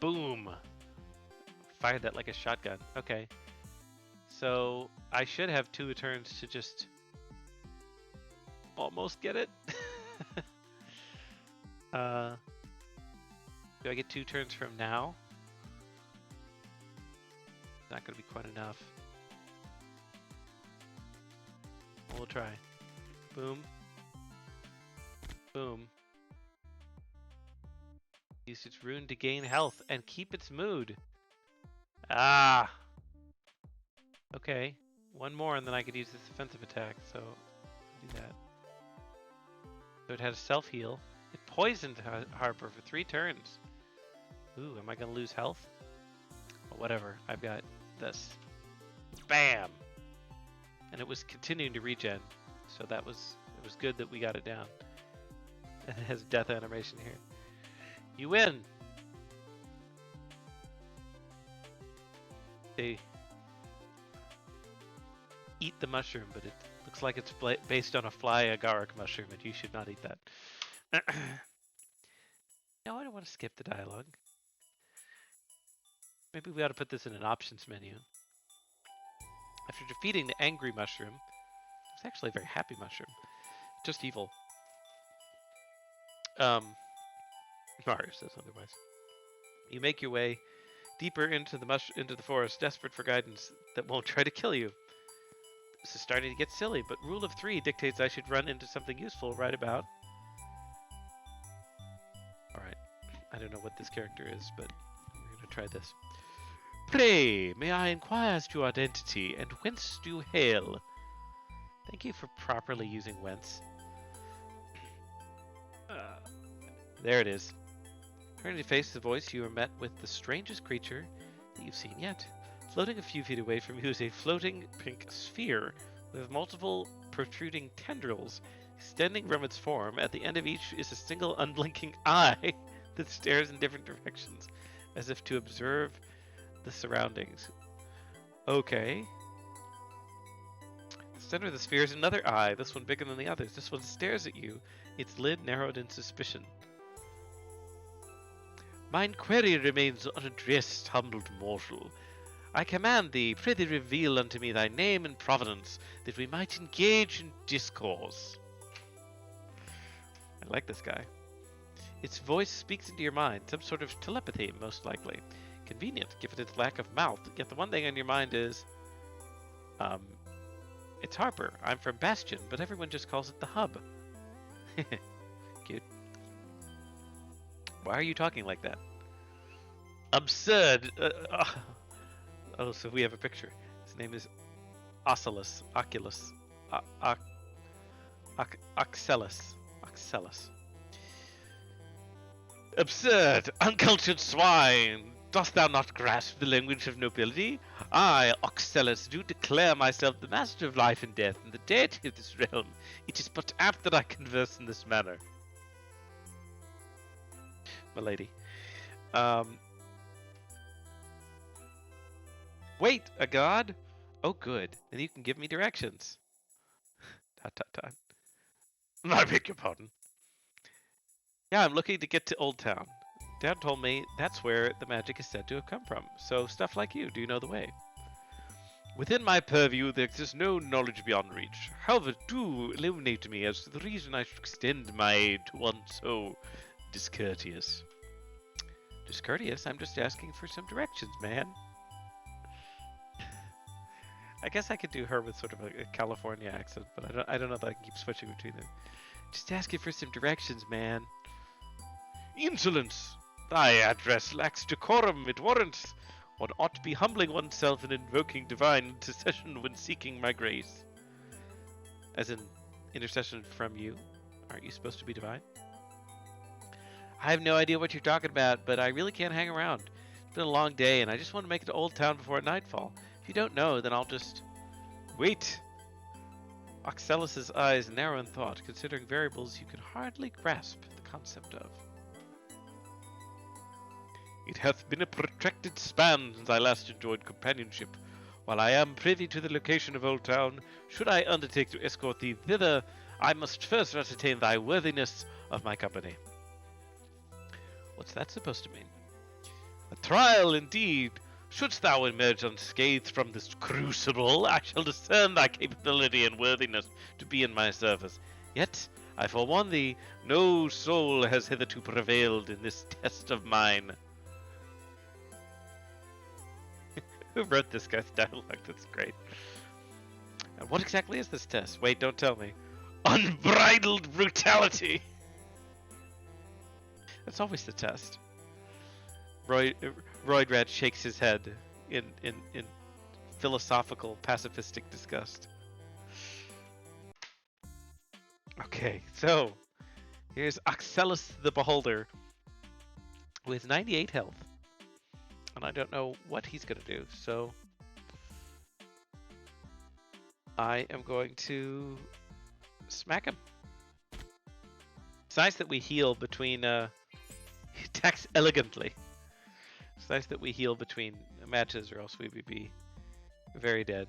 Speaker 1: Boom! Fired that like a shotgun. Okay. So I should have 2 turns to just almost get it. Do I get 2 turns from now? Not going to be quite enough. We'll try. Boom. Boom. Use its rune to gain health and keep its mood. Ah! Okay. 1 more and then I could use this defensive attack, so do that. So it had a self-heal. It poisoned Harper for 3 turns. Ooh, am I going to lose health? Well, whatever. I've got this. Bam! And it was continuing to regen, so it was good that we got it down. And it has a death animation here. You win! They eat the mushroom, but it looks like it's based on a fly agaric mushroom, and you should not eat that. No, I don't want to skip the dialogue. Maybe we ought to put this in an options menu. After defeating the angry mushroom, it's actually a very happy mushroom, just evil. Mario says otherwise. You make your way deeper into the forest, desperate for guidance that won't try to kill you. This is starting to get silly, but rule of 3 dictates I should run into something useful right about. Alright, I don't know what this character is, but we're going to try this. Pray, may I inquire as to your identity, and whence do you hail? Thank you for properly using whence. There it is. Turning to face the voice, you are met with the strangest creature that you've seen yet. Floating a few feet away from you is a floating pink sphere with multiple protruding tendrils extending from its form. At the end of each is a single unblinking eye that stares in different directions, as if to observe the surroundings. Okay. The center of the sphere is another eye, this one bigger than the others. This one stares at you, its lid narrowed in suspicion. Mine query remains unaddressed, humbled mortal. I command thee, prithee reveal unto me thy name and provenance, that we might engage in discourse. I like this guy. Its voice speaks into your mind, some sort of telepathy, most likely. Convenient, given its lack of mouth, yet the one thing on your mind is... it's Harper. I'm from Bastion, but everyone just calls it the Hub. Cute. Why are you talking like that? Absurd! Oh, so we have a picture. His name is Oculus. Oxellus. Absurd! Uncultured swine! Dost thou not grasp the language of nobility? I, Oxellus, do declare myself the master of life and death, and the deity of this realm. It is but apt that I converse in this manner. My lady. Wait, a god? Oh, good. Then you can give me directions. Tut. I beg your pardon. Yeah, I'm looking to get to Old Town. Dad told me that's where the magic is said to have come from. So stuff like you, do you know the way? Within my purview, there exists no knowledge beyond reach. However, do illuminate me as to the reason I should extend my aid to one so discourteous. Discourteous? I'm just asking for some directions, man. I guess I could do her with sort of a California accent, but I don't know that I can keep switching between them. Just asking for some directions, man. Insolence! Thy address lacks decorum, it warrants. One ought to be humbling oneself and invoking divine intercession when seeking my grace. As in, intercession from you. Aren't you supposed to be divine? I have no idea what you're talking about, but I really can't hang around. It's been a long day, and I just want to make it to Old Town before nightfall. If you don't know, then I'll just... Wait! Oxalus's eyes narrow in thought, considering variables you could hardly grasp the concept of. It hath been a protracted span since I last enjoyed companionship. While I am privy to the location of Old Town, should I undertake to escort thee thither, I must first ascertain thy worthiness of my company. What's that supposed to mean? A trial, indeed. Shouldst thou emerge unscathed from this crucible, I shall discern thy capability and worthiness to be in my service. Yet, I forewarn thee, no soul has hitherto prevailed in this test of mine. Who wrote this guy's dialogue? That's great. And what exactly is this test? Wait, don't tell me. Unbridled brutality! That's always the test. Roydrat shakes his head in philosophical, pacifistic disgust. Okay, so here's Oxalus the Beholder with 98 health. And I don't know what he's going to do, so I am going to smack him. It's nice that we heal between... he attacks elegantly. It's nice that we heal between matches, or else we would be very dead.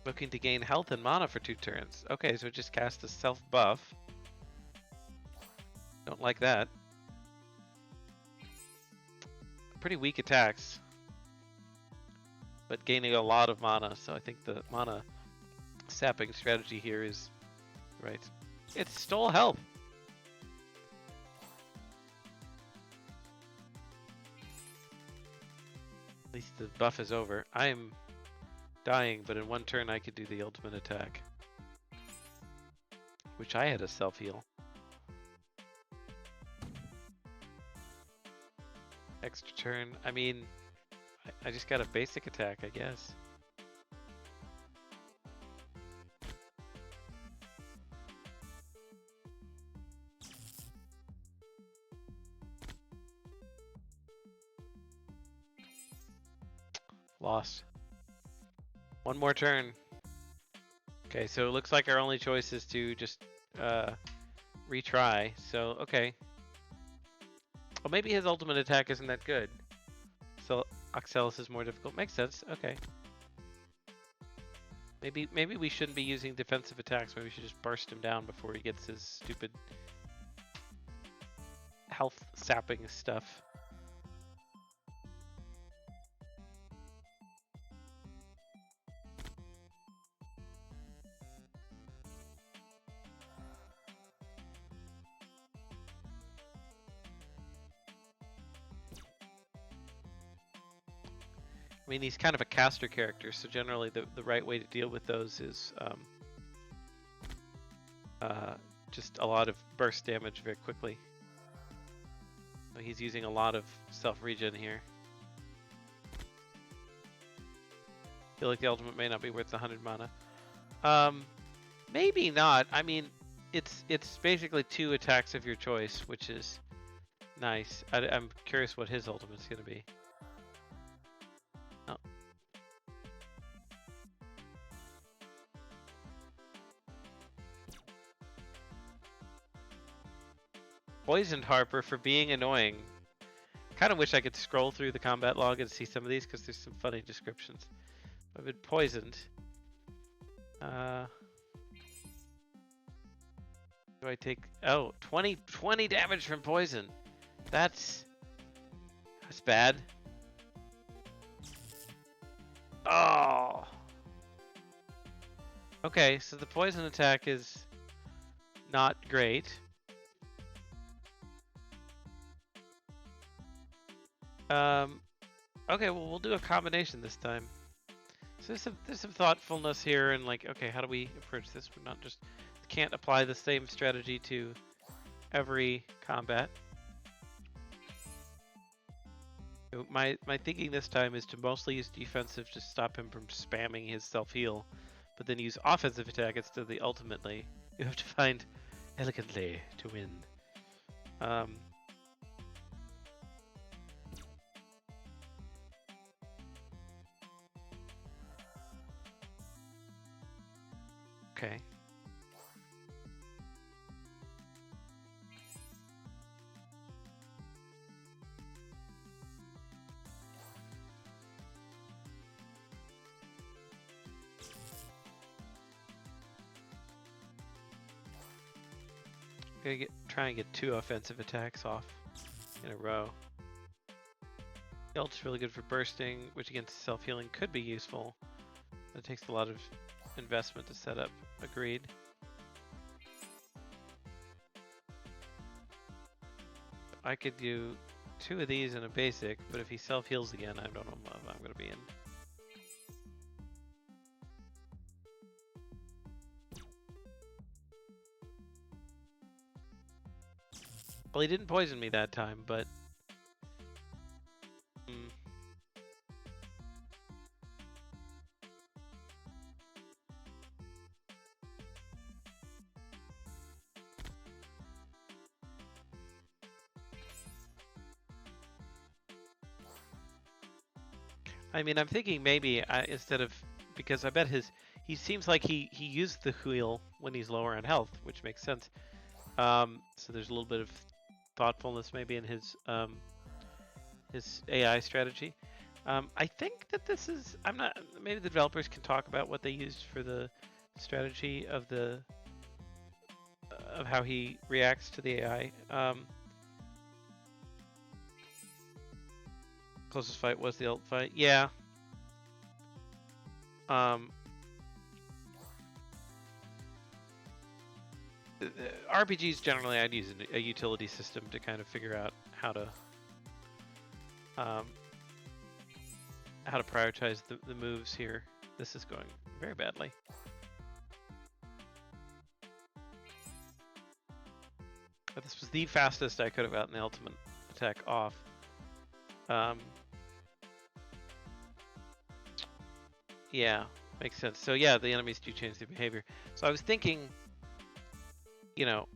Speaker 1: Looking to gain health and mana for 2 turns. Okay, so just cast a self buff. Don't like that. Pretty weak attacks, but gaining a lot of mana, so I think the mana sapping strategy here is right. It stole health. At least the buff is over. I am dying, but in 1 turn I could do the ultimate attack, which I had a self-heal. Extra turn. I mean, I just got a basic attack, I guess. Lost. 1 more turn. Okay, so it looks like our only choice is to just retry. So, okay. Well, maybe his ultimate attack isn't that good. So Oxalis is more difficult. Makes sense. Okay. Maybe we shouldn't be using defensive attacks. Maybe we should just burst him down before he gets his stupid health sapping stuff. I mean, he's kind of a caster character, so generally the right way to deal with those is just a lot of burst damage very quickly. So he's using a lot of self-regen here. Feel like the ultimate may not be worth 100 mana. Maybe not. I mean, it's basically 2 attacks of your choice, which is nice. I'm curious what his ultimate's going to be. Oh. Poisoned Harper for being annoying. Kind of wish I could scroll through the combat log and see some of these because there's some funny descriptions. I've been poisoned. Do I take... Oh, 20 damage from poison. That's bad. Oh. Okay, so the poison attack is not great. Okay, well, we'll do a combination this time. So there's some thoughtfulness here, and like, okay, how do we approach this? We're not just can't apply the same strategy to every combat. My thinking this time is to mostly use defensive to stop him from spamming his self heal, but then use offensive attack instead of the ultimately. You have to find elegantly to win. Okay. I'm gonna try and get 2 offensive attacks off in a row. The ult's really good for bursting, which against self-healing could be useful. It takes a lot of investment to set up. Agreed. I could do 2 of these in a basic, but if he self-heals again, I don't know if I'm going to be in. Well, he didn't poison me that time, but... I mean, I'm thinking maybe instead of... Because I bet he seems like he used the heal when he's lower on health, which makes sense. So there's a little bit of thoughtfulness maybe in his AI strategy. I think that this is... I'm not... Maybe the developers can talk about what they used for the strategy of the... of how he reacts to the AI. Closest fight was the ult fight. Yeah. RPGs generally, I'd use a utility system to kind of figure out how to prioritize the moves here. This is going very badly. But this was the fastest I could have gotten the ultimate attack off. Yeah, makes sense. So yeah, the enemies do change their behavior. So I was thinking, you know,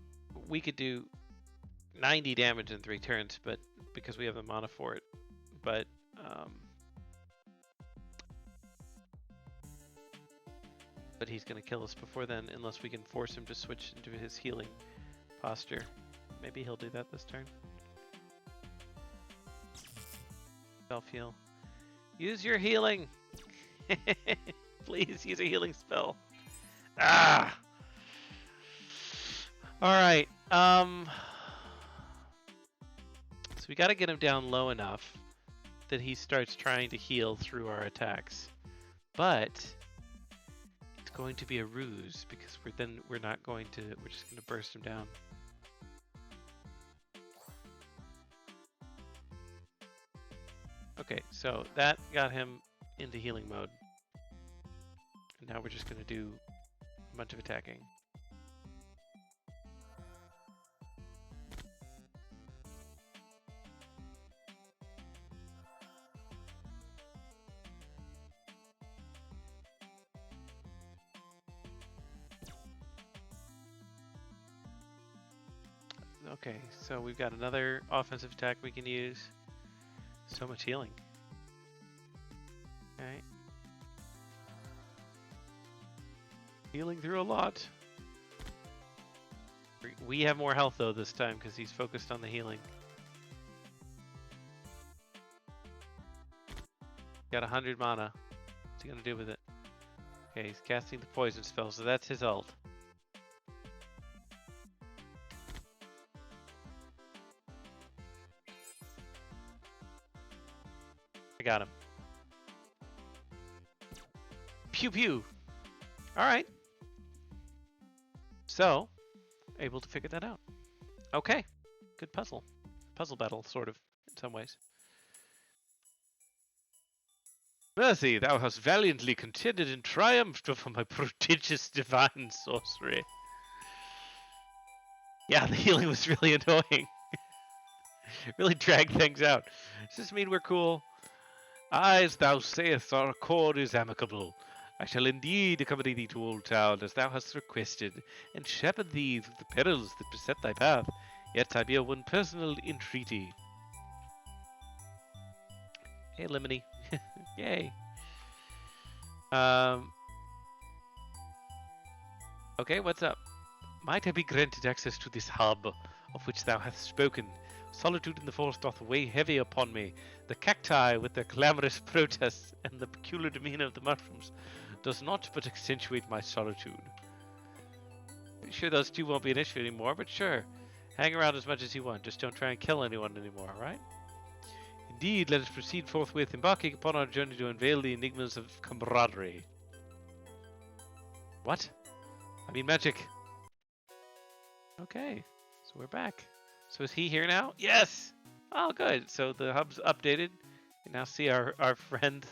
Speaker 1: we could do 90 damage in 3 turns, but because we have the mana for it. But he's going to kill us before then, unless we can force him to switch into his healing posture. Maybe he'll do that this turn. Self-heal. Use your healing! Please use a healing spell. Ah! Alright, so we gotta get him down low enough that he starts trying to heal through our attacks. But it's going to be a ruse because we're just gonna burst him down. Okay, so that got him into healing mode. And now we're just gonna do a bunch of attacking. Okay, so we've got another offensive attack we can use. So much healing. Okay. Healing through a lot. We have more health though this time because he's focused on the healing. Got 100 mana. What's he gonna do with it? Okay, he's casting the poison spell, so that's his ult. I got him. Pew pew. All right. So, able to figure that out. Okay. Good puzzle. Puzzle battle, sort of, in some ways. Mercy, thou hast valiantly contended and triumphed over my prodigious divine sorcery. Yeah, the healing was really annoying. Really dragged things out. Does this mean we're cool? As thou sayest, our accord is amicable. I shall indeed accompany thee to Old Town, as thou hast requested, and shepherd thee through the perils that beset thy path. Yet I bear one personal entreaty. Hey, Lemony. Yay. Um. Okay, what's up? Might I be granted access to this hub, of which thou hast spoken? Solitude in the forest doth weigh heavy upon me. The cacti, with their clamorous protests, and the peculiar demeanor of the mushrooms, does not but accentuate my solitude. Pretty sure those two won't be an issue anymore, but sure. Hang around as much as you want, just don't try and kill anyone anymore, right? Indeed, let us proceed forthwith, embarking upon our journey to unveil the enigmas of camaraderie. What? I mean magic. Okay, so we're back. So is he here now? Yes! Oh, good. So the hub's updated. You now see our friend,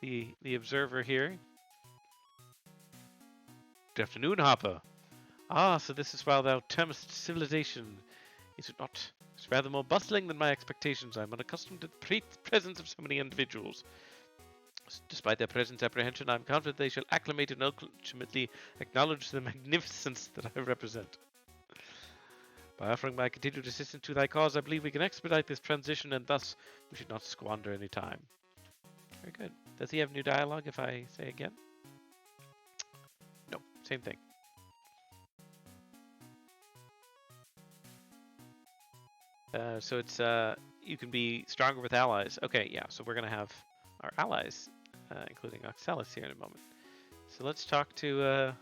Speaker 1: the observer here. Good afternoon, Hopper. Ah, so this is while thou termest civilization. Is it not? It's rather more bustling than my expectations. I'm unaccustomed to the presence of so many individuals. Despite their present apprehension, I'm confident they shall acclimate and ultimately acknowledge the magnificence that I represent. By offering my continued assistance to thy cause, I believe we can expedite this transition, and thus we should not squander any time. Very good. Does he have new dialogue if I say again? No, same thing. So it's you can be stronger with allies. Okay, yeah. So we're gonna have our allies, including Oxalis, here in a moment. So let's talk to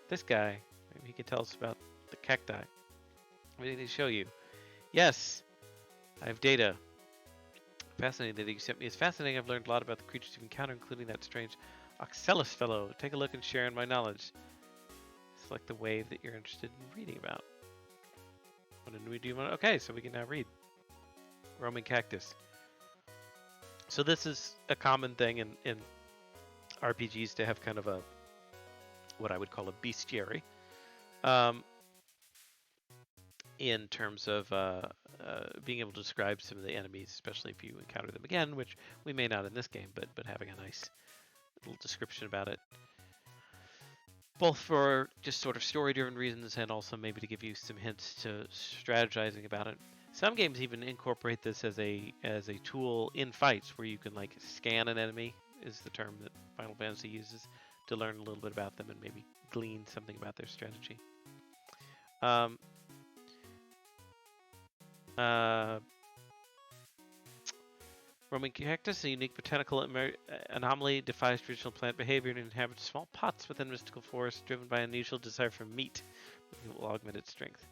Speaker 1: this guy. Maybe he can tell us about the cacti. What did he show you? Yes, I have data. Fascinating that you sent me. It's fascinating. I've learned a lot about the creatures you've encountered, including that strange Oxalis fellow. Take a look and share in my knowledge. Select the wave that you're interested in reading about. What do we do? Okay, so we can now read. Roaming cactus. So this is a common thing in RPGs to have kind of a, what I would call a bestiary. In terms of being able to describe some of the enemies, especially if you encounter them again, which we may not in this game, but having a nice little description about it. Both for just sort of story-driven reasons and also maybe to give you some hints to strategizing about it. Some games even incorporate this as a tool in fights where you can like scan an enemy, is the term that Final Fantasy uses, to learn a little bit about them and maybe glean something about their strategy. Roaming cactus, a unique botanical anomaly, defies traditional plant behavior and inhabits small pots within mystical forests, driven by an unusual desire for meat. It will augment its strength.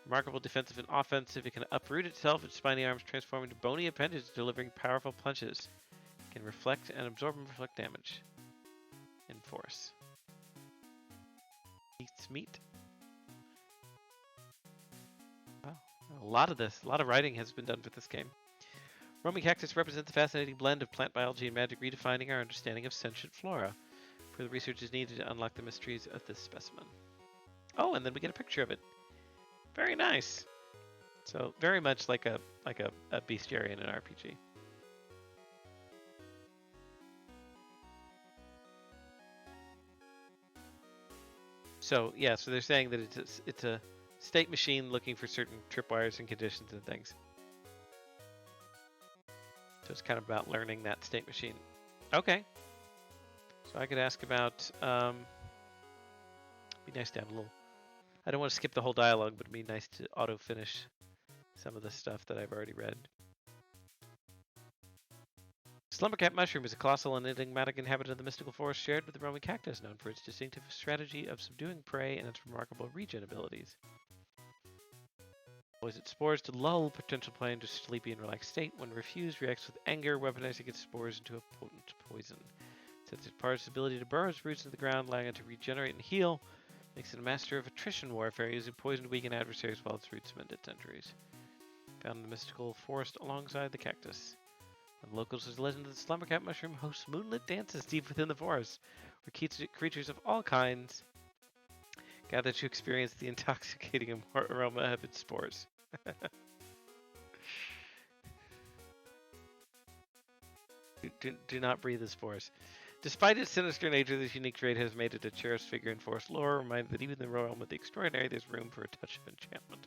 Speaker 1: Remarkable defensive and offensive, it can uproot itself, its spiny arms transform into bony appendages, delivering powerful punches. It can reflect and absorb and reflect damage. In force. Eats meat. Wow. A lot of writing has been done for this game. Roaming cactus represents a fascinating blend of plant biology and magic, redefining our understanding of sentient flora. Further research is needed to unlock the mysteries of this specimen. Oh, and then we get a picture of it. Very nice. So very much like a bestiary in an RPG. So yeah, so they're saying that it's a state machine looking for certain tripwires and conditions and things. So it's kind of about learning that state machine. Okay. So I could ask about, be nice to have a little, I don't want to skip the whole dialogue, but it'd be nice to auto-finish some of the stuff that I've already read. Slumbercat mushroom is a colossal and enigmatic inhabitant of the mystical forest shared with the Roman cactus, known for its distinctive strategy of subduing prey and its remarkable regen abilities. Deploys its spores to lull potential prey into a sleepy and relaxed state. When refused, reacts with anger, weaponizing its spores into a potent poison. Sets it apart its ability to burrow its roots into the ground, allowing it to regenerate and heal. Makes it a master of attrition warfare, using poison to weaken adversaries while its roots mend its injuries. Found in the mystical forest alongside the cactus. Locals, there's a legend that the slumbercat mushroom hosts moonlit dances deep within the forest, where creatures of all kinds gather to experience the intoxicating aroma of its spores. Do not breathe the spores. Despite its sinister nature, this unique trait has made it a cherished figure in forest lore, reminding that even in the realm of the extraordinary, there's room for a touch of enchantment.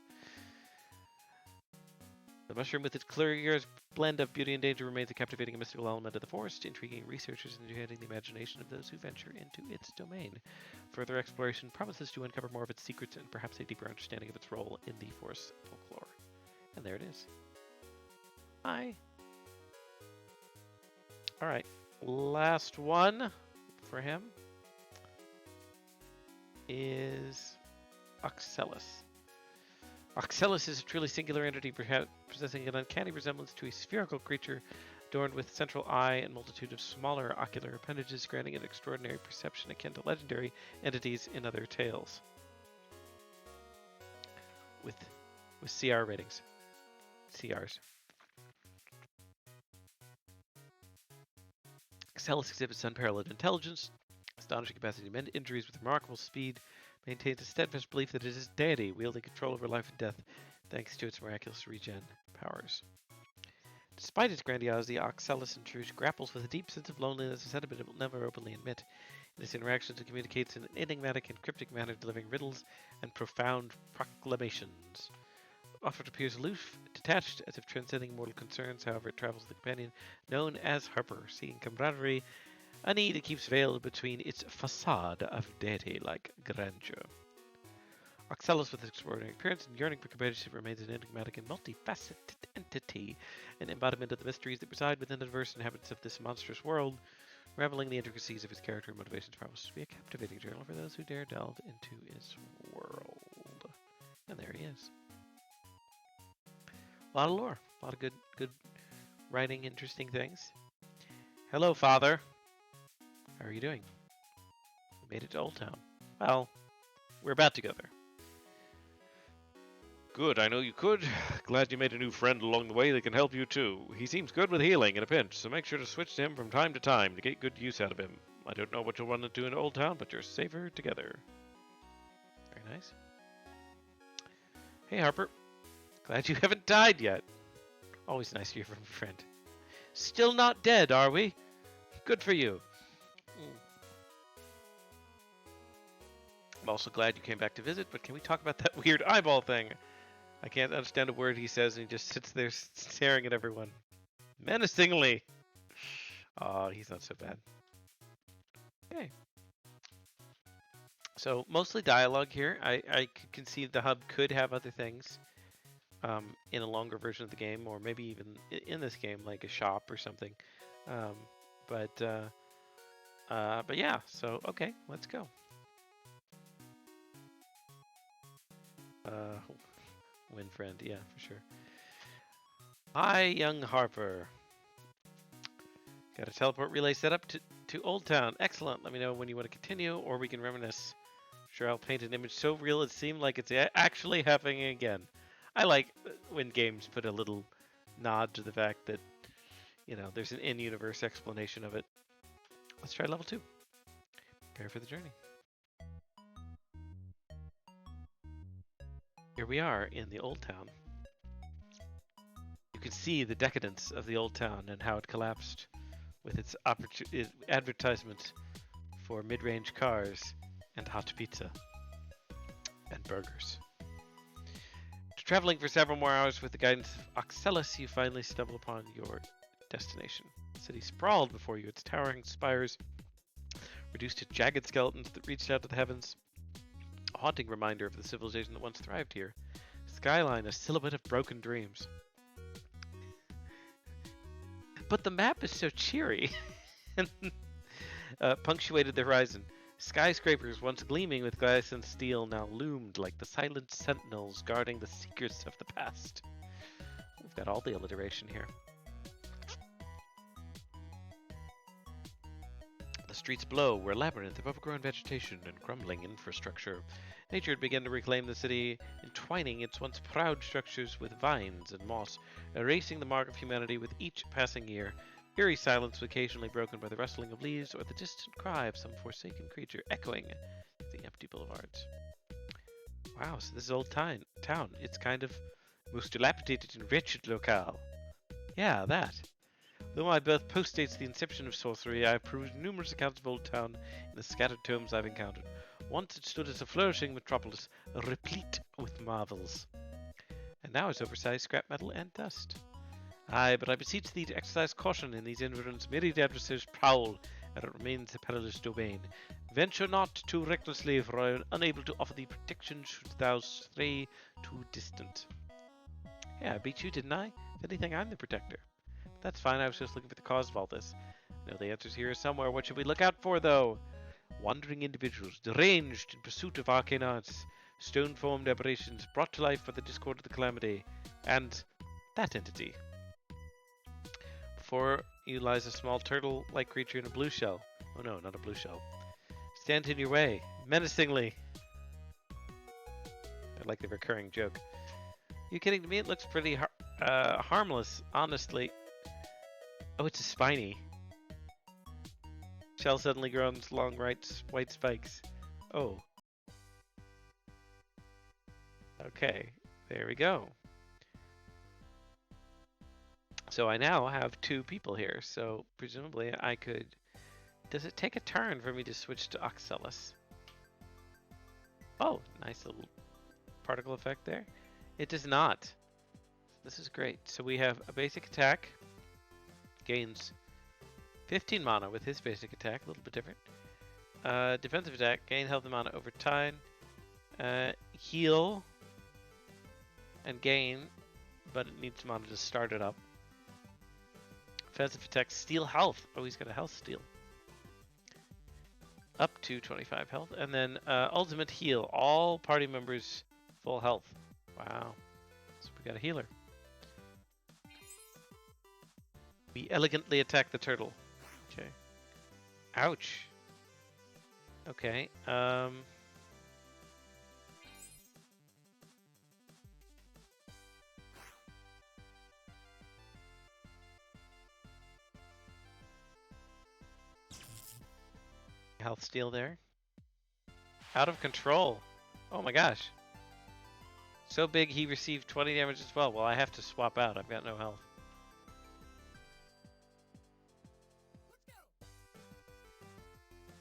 Speaker 1: The mushroom, with its curious blend of beauty and danger, remains a captivating and mystical element of the forest, intriguing researchers and enchanting the imagination of those who venture into its domain. Further exploration promises to uncover more of its secrets and perhaps a deeper understanding of its role in the forest folklore. And there it is. Hi. Alright, last one for him is Oxellus. Oxellus is a truly singular entity, possessing an uncanny resemblance to a spherical creature adorned with a central eye and multitude of smaller ocular appendages, granting an extraordinary perception akin to legendary entities in other tales. With CR ratings. CRs. Oxellus exhibits unparalleled intelligence, astonishing capacity to mend injuries with remarkable speed, maintains a steadfast belief that it is deity wielding control over life and death thanks to its miraculous regen powers. Despite its grandiosity, Oxellus in truth grapples with a deep sense of loneliness, a sentiment it will never openly admit. In its interactions, it communicates in an enigmatic and cryptic manner, delivering riddles and profound proclamations. Often appears aloof, detached, as if transcending mortal concerns. However, it travels with a companion known as Harper, seeking camaraderie, a need it keeps veiled between its facade of deity-like grandeur. Oxellus, with its extraordinary appearance and yearning for companionship, remains an enigmatic and multifaceted entity, an embodiment of the mysteries that reside within the diverse inhabitants of this monstrous world. Reveling the intricacies of its character and motivations promises to be a captivating journal for those who dare delve into its world. And there he is. A lot of lore, a lot of good writing, interesting things. Hello, Father. How are you doing? We made it to Old Town. Well, we're about to go there.
Speaker 2: Good, I know you could. Glad you made a new friend along the way that can help you too. He seems good with healing in a pinch, so make sure to switch to him from time to time to get good use out of him. I don't know what you'll run into in Old Town, but you're safer together.
Speaker 1: Very nice. Hey, Harper. Glad you haven't died yet. Always nice to hear from a friend. Still not dead, are we? Good for you. I'm also glad you came back to visit, but can we talk about that weird eyeball thing? I can't understand a word he says, and he just sits there staring at everyone. Menacingly. Oh, he's not so bad. Okay. So, mostly dialogue here. I can see the hub could have other things in a longer version of the game, or maybe even in this game, like a shop or something. But yeah, so, okay, let's go. Win friend, yeah, for sure. Hi, young Harper. Got a teleport relay set up to Old Town. Excellent. Let me know when you want to continue, or we can reminisce. Sure, I'll paint an image so real it seemed like it's actually happening again. I like when games put a little nod to the fact that, you know, there's an in-universe explanation of it. Let's try level 2. Prepare for the journey. Here we are in the Old Town. You can see the decadence of the Old Town and how it collapsed with its advertisement for mid-range cars and hot pizza and burgers. After traveling for several more hours with the guidance of Oxellus, you finally stumble upon your destination. The city sprawled before you, its towering spires reduced to jagged skeletons that reached out to the heavens. A haunting reminder of the civilization that once thrived here. Skyline, a silhouette of broken dreams. But the map is so cheery. Punctuated the horizon. Skyscrapers, once gleaming with glass and steel, now loomed like the silent sentinels guarding the secrets of the past. We've got all the alliteration here. The
Speaker 2: streets below were a labyrinth of overgrown vegetation and crumbling infrastructure. Nature had begun to reclaim the city, entwining its once proud structures with vines and moss, erasing the mark of humanity with each passing year. Eerie silence was occasionally broken by the rustling of leaves or the distant cry of some forsaken creature echoing the empty boulevards. Wow, so this is old town. It's kind of most dilapidated and wretched locale. Yeah, that. Though my birth postdates the inception of sorcery, I have perused numerous accounts of Old Town in the scattered tomes I've encountered. Once it stood as a flourishing metropolis, replete with marvels. And now it's oversized scrap metal and dust. Aye, but I beseech thee to exercise caution in these environs. Myriad adversaries prowl, and it remains a perilous domain. Venture not too recklessly, for I am unable to offer thee protection should thou stray too distant. Yeah, I beat you, didn't I? If anything, I'm the protector. That's fine, I was just looking for the cause of all this. I know the answer's here somewhere. What should we look out for, though? Wandering individuals, deranged in pursuit of arcane arts, stone-formed aberrations brought to life by the discord of the calamity, and that entity. Before you lies a small turtle-like creature in a blue shell. Oh no, not a blue shell. Stands in your way, menacingly. I like the recurring joke. You kidding to me? It looks pretty harmless, honestly. Oh, it's a spiny. Shell suddenly grows long white spikes. Oh. Okay, there we go. So I now have 2 people here, so presumably I could... Does it take a turn for me to switch to Oxalis? Oh, nice little particle effect there. It does not. This is great. So we have a basic attack. Gains 15 mana with his basic attack, a little bit different. Defensive attack, gain health and mana over time. Heal and gain, but it needs mana to start it up. Offensive attack, steal health. Oh, he's got a health steal. Up to 25 health. And then ultimate heal, all party members full health. Wow. So we got a healer. We elegantly attack the turtle. Okay. Ouch. Okay. Health steal there. Out of control. Oh my gosh. So big he received 20 damage as well. Well, I have to swap out. I've got no health.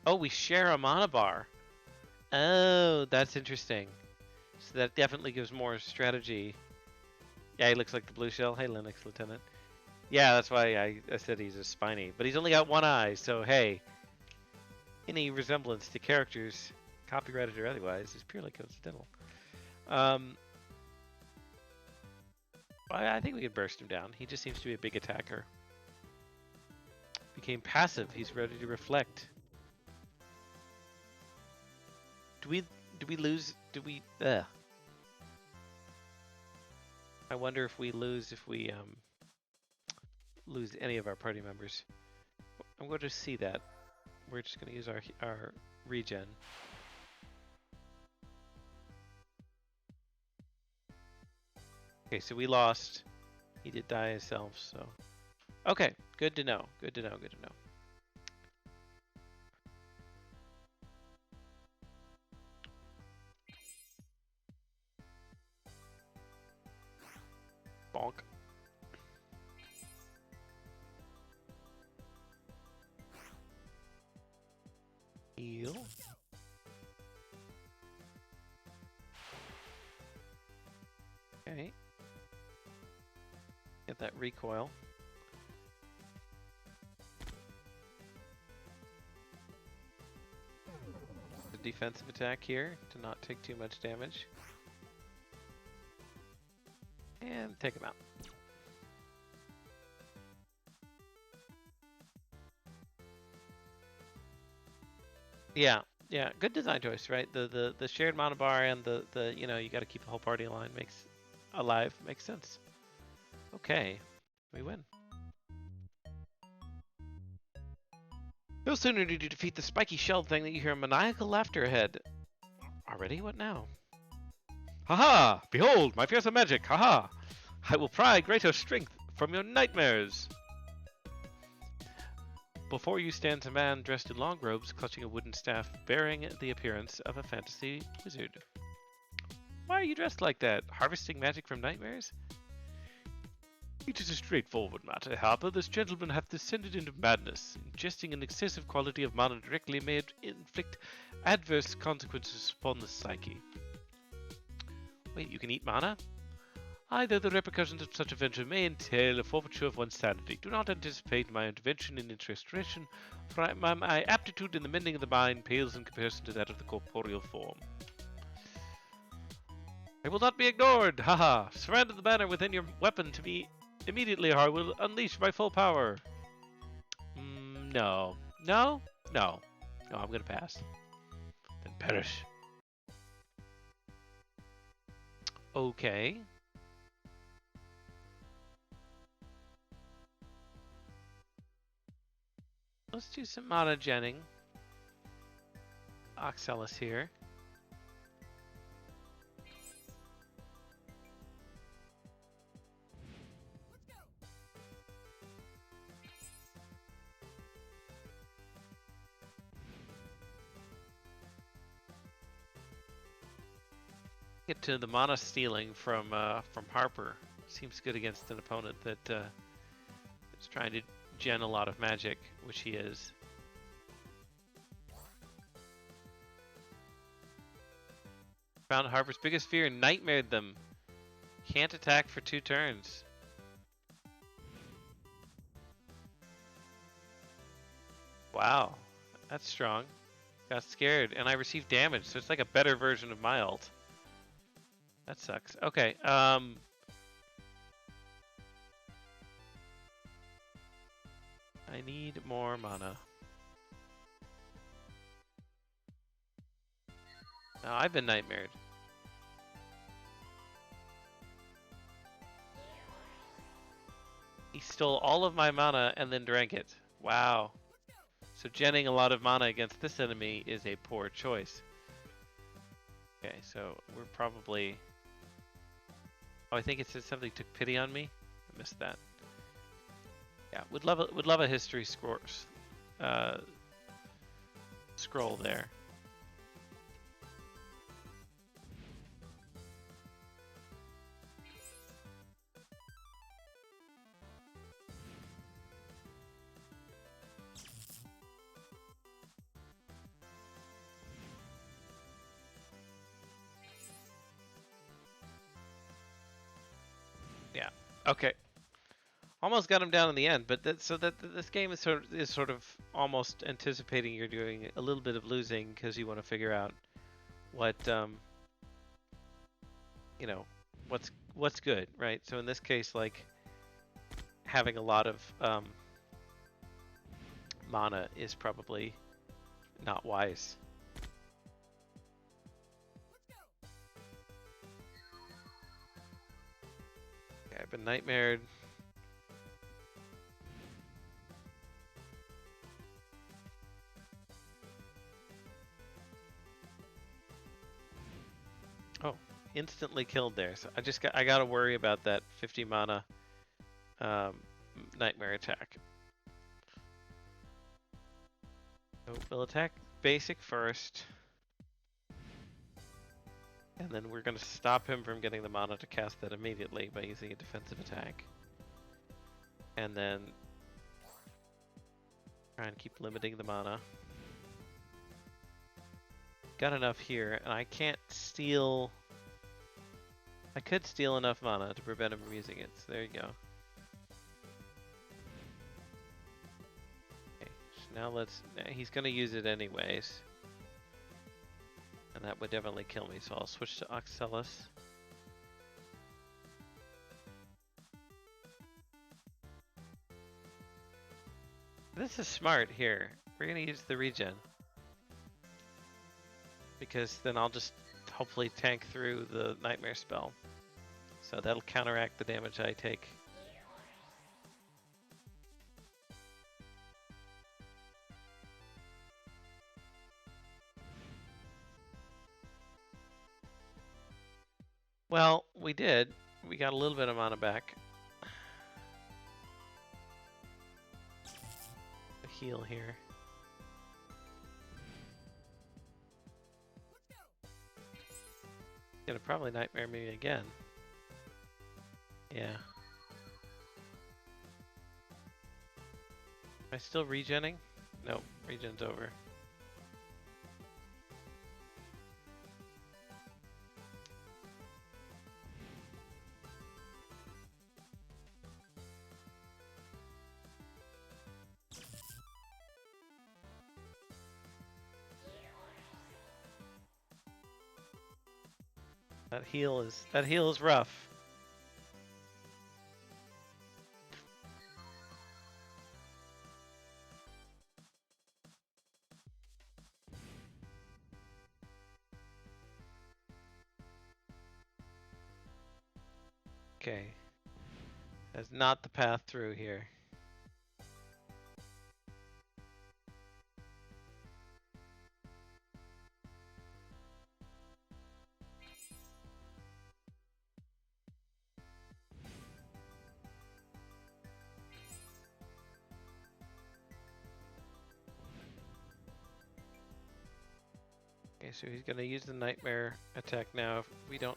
Speaker 2: Oh, we share a mana bar. Oh, that's interesting. So that definitely gives more strategy. Yeah, he looks like the blue shell. Hey, Linux Lieutenant. Yeah, that's why I said he's a spiny. But he's only got one eye, so hey. Any resemblance to characters, copyrighted or otherwise, is purely coincidental. I think we could burst him down. He just seems to be a big attacker. Became passive. He's ready to reflect. Do we lose? I wonder if we lose lose any of our party members. I'm going to see that. We're just going to use our regen. Okay, so we lost. He did die himself, so... Okay, good to know. Good to know, good to know. Bonk. Heal. Okay. Get that recoil. The defensive attack here to not take too much damage. And take him out. Yeah, yeah, good design choice, right? The shared mana bar and the you know, you got to keep the whole party alive makes sense. Okay, we win.
Speaker 1: No sooner did you defeat the spiky shelled thing that you hear maniacal laughter ahead. Already? What now?
Speaker 2: Ha! Behold, my fearsome magic! Ha! I will pry greater strength from your nightmares! Before you stands a man dressed in long robes, clutching a wooden staff, bearing the appearance of a fantasy wizard. Why are you dressed like that? Harvesting magic from nightmares? It is a straightforward matter, Harper. This gentleman hath descended into madness. Ingesting an excessive quality of mana directly may inflict adverse consequences upon the psyche. Wait, you can eat mana? Aye, though the repercussions of such a venture may entail a forfeiture of one's sanity. Do not anticipate my intervention in its restoration, for my aptitude in the mending of the mind pales in comparison to that of the corporeal form. I will not be ignored! Haha! Surrender the banner within your weapon to me immediately, or I will unleash my full power. No. No? No. No, I'm gonna pass. Then perish.
Speaker 1: Okay. Let's do some mana genning. Oxalis here. Get to the mana stealing from Harper. Seems good against an opponent that is trying to gen a lot of magic, which he is. Found Harper's biggest fear and nightmared them. Can't attack for 2 turns. Wow, that's strong. Got scared, and I received damage, so it's like a better version of my ult. That sucks. Okay, I need more mana. Now I've been nightmared. He stole all of my mana and then drank it. Wow. So genning a lot of mana against this enemy is a poor choice. Okay, so we're probably... Oh, I think it said something took pity on me. I missed that. Yeah, would love a history scroll there. Yeah. Okay. Almost got him down in the end, but this game is sort of almost anticipating you're doing a little bit of losing because you want to figure out what you know, what's good, right? So in this case, like having a lot of mana is probably not wise. Okay, I've been nightmared. Oh, instantly killed there. So I gotta worry about that 50 mana nightmare attack. So we'll attack basic first. And then we're gonna stop him from getting the mana to cast that immediately by using a defensive attack. And then try and keep limiting the mana. Got enough here, and I can't steal... I could steal enough mana to prevent him from using it, so there you go. Okay, so now let's... He's gonna use it anyways. And that would definitely kill me, so I'll switch to Oxalis. This is smart here. We're gonna use the regen. Because then I'll just hopefully tank through the nightmare spell. So that'll counteract the damage I take. Well, we did. We got a little bit of mana back. The heal here. Gonna probably nightmare me again. Yeah. Am I still regenning? Nope, regen's over. That heal is rough. Okay. That's not the path through here. Okay, so he's gonna use the nightmare attack now if we don't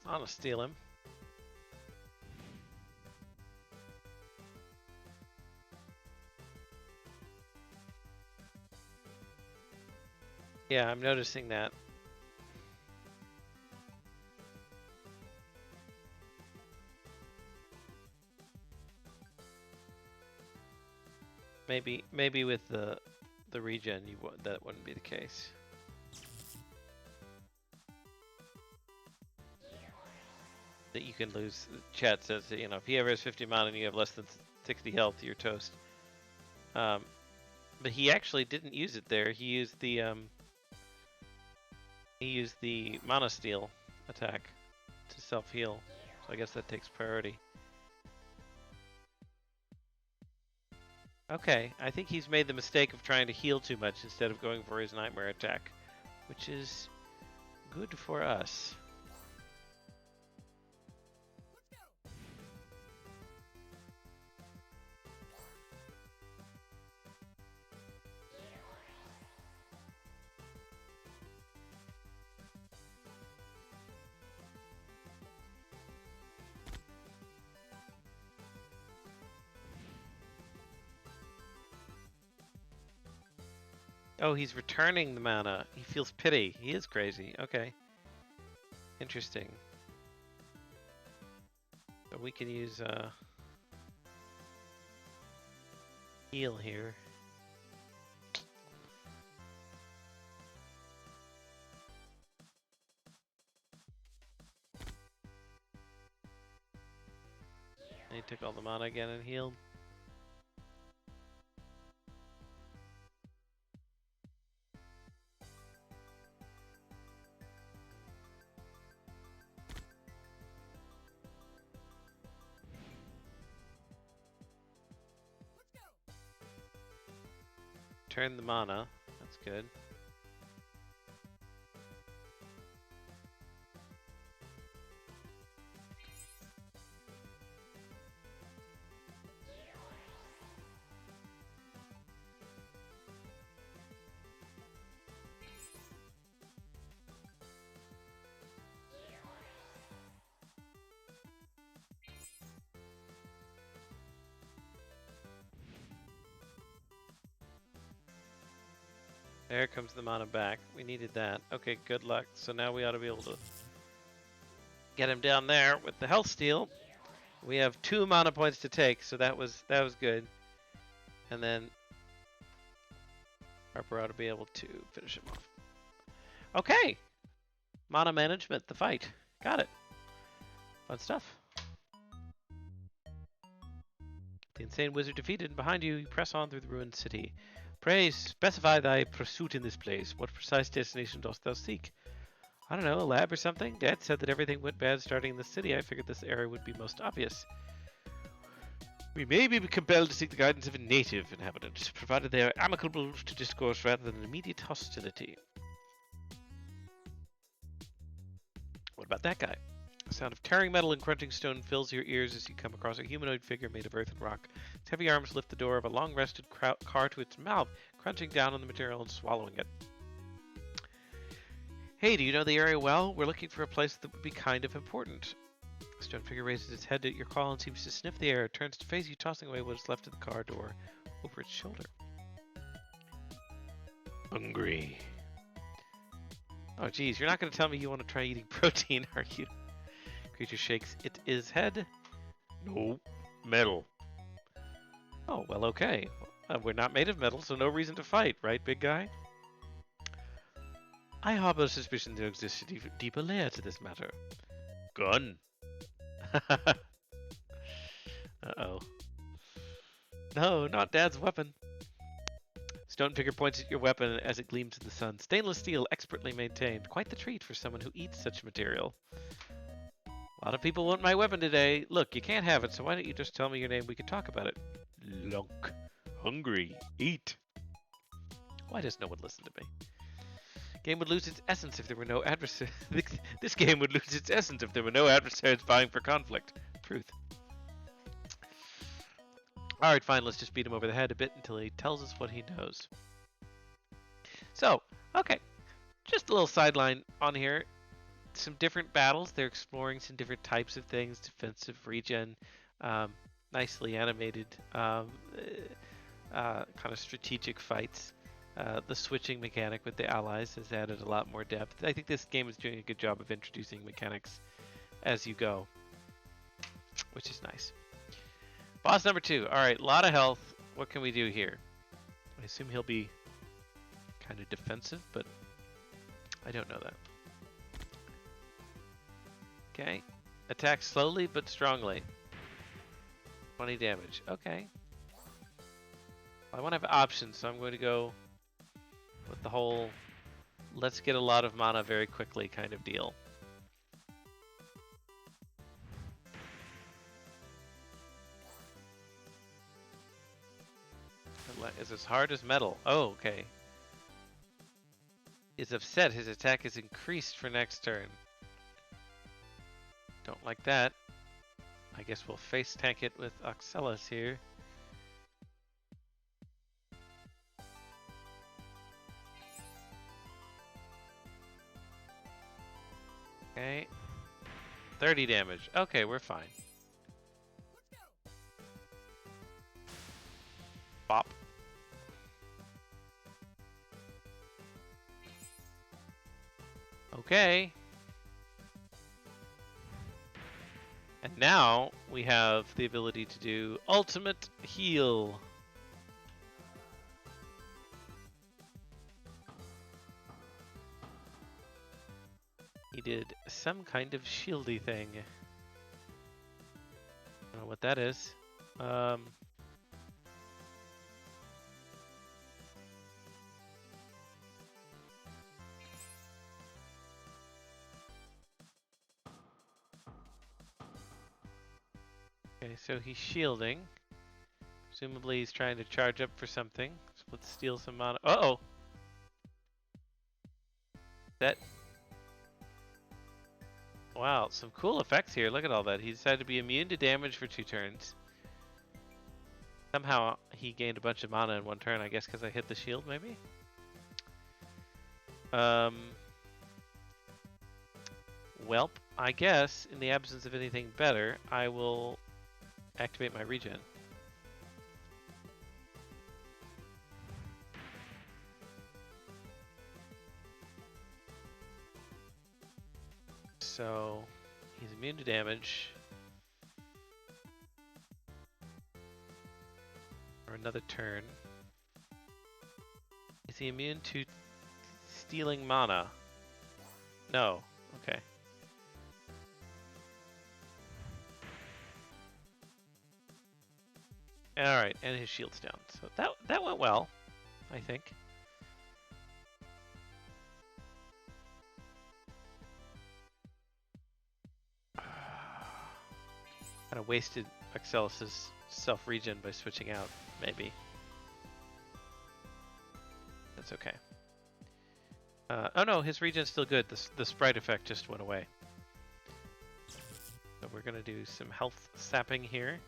Speaker 1: wanna steal him. Yeah, I'm noticing that. Maybe with the regen that wouldn't be the case. That you can lose. Chat says that, if he ever has 50 mana and you have less than 60 health, you're toast. But he actually didn't use it there. He used the mana steal attack to self heal. So I guess that takes priority. Okay, I think he's made the mistake of trying to heal too much instead of going for his nightmare attack, which is good for us. Oh, he's returning the mana. He feels pity. He is crazy. Okay. Interesting. So we can use heal here. And he took all the mana again and healed. Turn the mana. That's good. There comes the mana back. We needed that. Okay, good luck. So now we ought to be able to get him down there with the health steal. We have 2 mana points to take, so that was good. And then Harper ought to be able to finish him off. Okay. Mana management, the fight. Got it. Fun stuff. The insane wizard defeated, and behind you, you press on through the ruined city. Pray, specify thy pursuit in this place. What precise destination dost thou seek? I don't know, a lab or something? Dad said that everything went bad starting in the city. I figured this area would be most obvious. We may be compelled to seek the guidance of a native inhabitant, provided they are amicable to discourse rather than immediate hostility. What about that guy? The sound of tearing metal and crunching stone fills your ears as you come across a humanoid figure made of earth and rock. Its heavy arms lift the door of a long-rested car to its mouth, crunching down on the material and swallowing it. Hey, do you know the area well? We're looking for a place that would be kind of important. The stone figure raises its head at your call and seems to sniff the air. It turns to face you, tossing away what is left of the car door over its shoulder.
Speaker 2: Hungry.
Speaker 1: Oh, geez, you're not going to tell me you want to try eating protein, are you? Creature shakes its head.
Speaker 2: No. Metal.
Speaker 1: Oh, well, okay. We're not made of metal, so no reason to fight, right, big guy? I harbor a suspicion there exists a deeper layer to this matter.
Speaker 2: Gun.
Speaker 1: Uh-oh. No, not Dad's weapon. Stone figure points at your weapon as it gleams in the sun. Stainless steel, expertly maintained. Quite the treat for someone who eats such material. A lot of people want my weapon today. Look, you can't have it, so why don't you just tell me your name? We can talk about it.
Speaker 2: Lunk. Hungry. Eat.
Speaker 1: Why does no one listen to me? Game would lose its essence if there were no adversaries. This game would lose its essence if there were no adversaries vying for conflict. Truth. Alright, fine, let's just beat him over the head a bit until he tells us what he knows. So, okay. Just a little sideline on here. Some different battles. They're exploring some different types of things. Defensive, regen, nicely animated, kind of strategic fights. The switching mechanic with the allies has added a lot more depth. I think this game is doing a good job of introducing mechanics as you go, which is nice. Boss number 2. Alright, a lot of health. What can we do here? I assume he'll be kind of defensive, but I don't know that. Okay. Attack slowly but strongly. 20 damage. Okay. I want to have options, so I'm going to go with the whole let's get a lot of mana very quickly kind of deal. Is as hard as metal. Oh, okay. Is upset. His attack is increased for next turn. Don't like that. I guess we'll face tank it with Oxelis here. Okay. 30 damage. Okay, we're fine. Bop. Okay. And now we have the ability to do ultimate heal. He did some kind of shieldy thing. I don't know what that is. Okay, so he's shielding. Presumably he's trying to charge up for something. So let's steal some mana. Uh-oh! That... Wow, some cool effects here. Look at all that. He decided to be immune to damage for 2 turns. Somehow he gained a bunch of mana in 1 turn, I guess because I hit the shield, maybe? Welp, I guess, in the absence of anything better, I will activate my regen. So, he's immune to damage. For another turn. Is he immune to stealing mana? No. Okay. Alright, and his shield's down. So that went well, I think. Kind of wasted Axelis' self-regen by switching out, maybe. That's okay. Oh no, his regen's still good. The sprite effect just went away. we're going to do some health sapping here.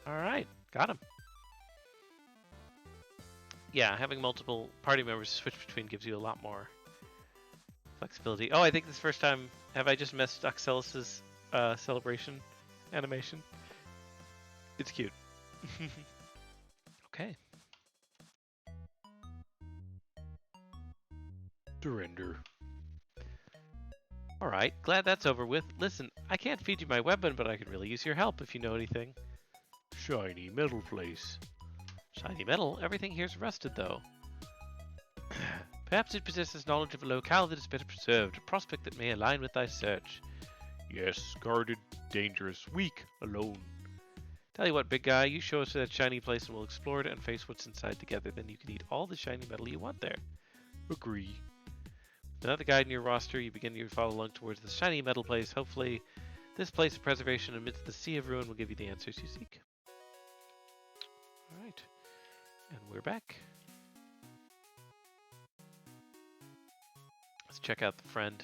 Speaker 1: All right, got him. Yeah, having multiple party members to switch between gives you a lot more flexibility. Oh, I think this first time, have I just missed Oxelis's celebration animation? It's cute. Okay.
Speaker 2: Surrender.
Speaker 1: All right, glad that's over with. Listen, I can't feed you my weapon, but I could really use your help if you know anything.
Speaker 2: Shiny metal place.
Speaker 1: Shiny metal? Everything here's rusted, though. Perhaps it possesses knowledge of a locale that is better preserved, a prospect that may align with thy search.
Speaker 2: Yes, guarded, dangerous, weak, alone.
Speaker 1: Tell you what, big guy, you show us that shiny place and we'll explore it and face what's inside together. Then you can eat all the shiny metal you want there.
Speaker 2: Agree.
Speaker 1: With another guide in your roster, you begin your follow along towards the shiny metal place. Hopefully, this place of preservation amidst the sea of ruin will give you the answers you seek. All right, and we're back. Let's check out the friend.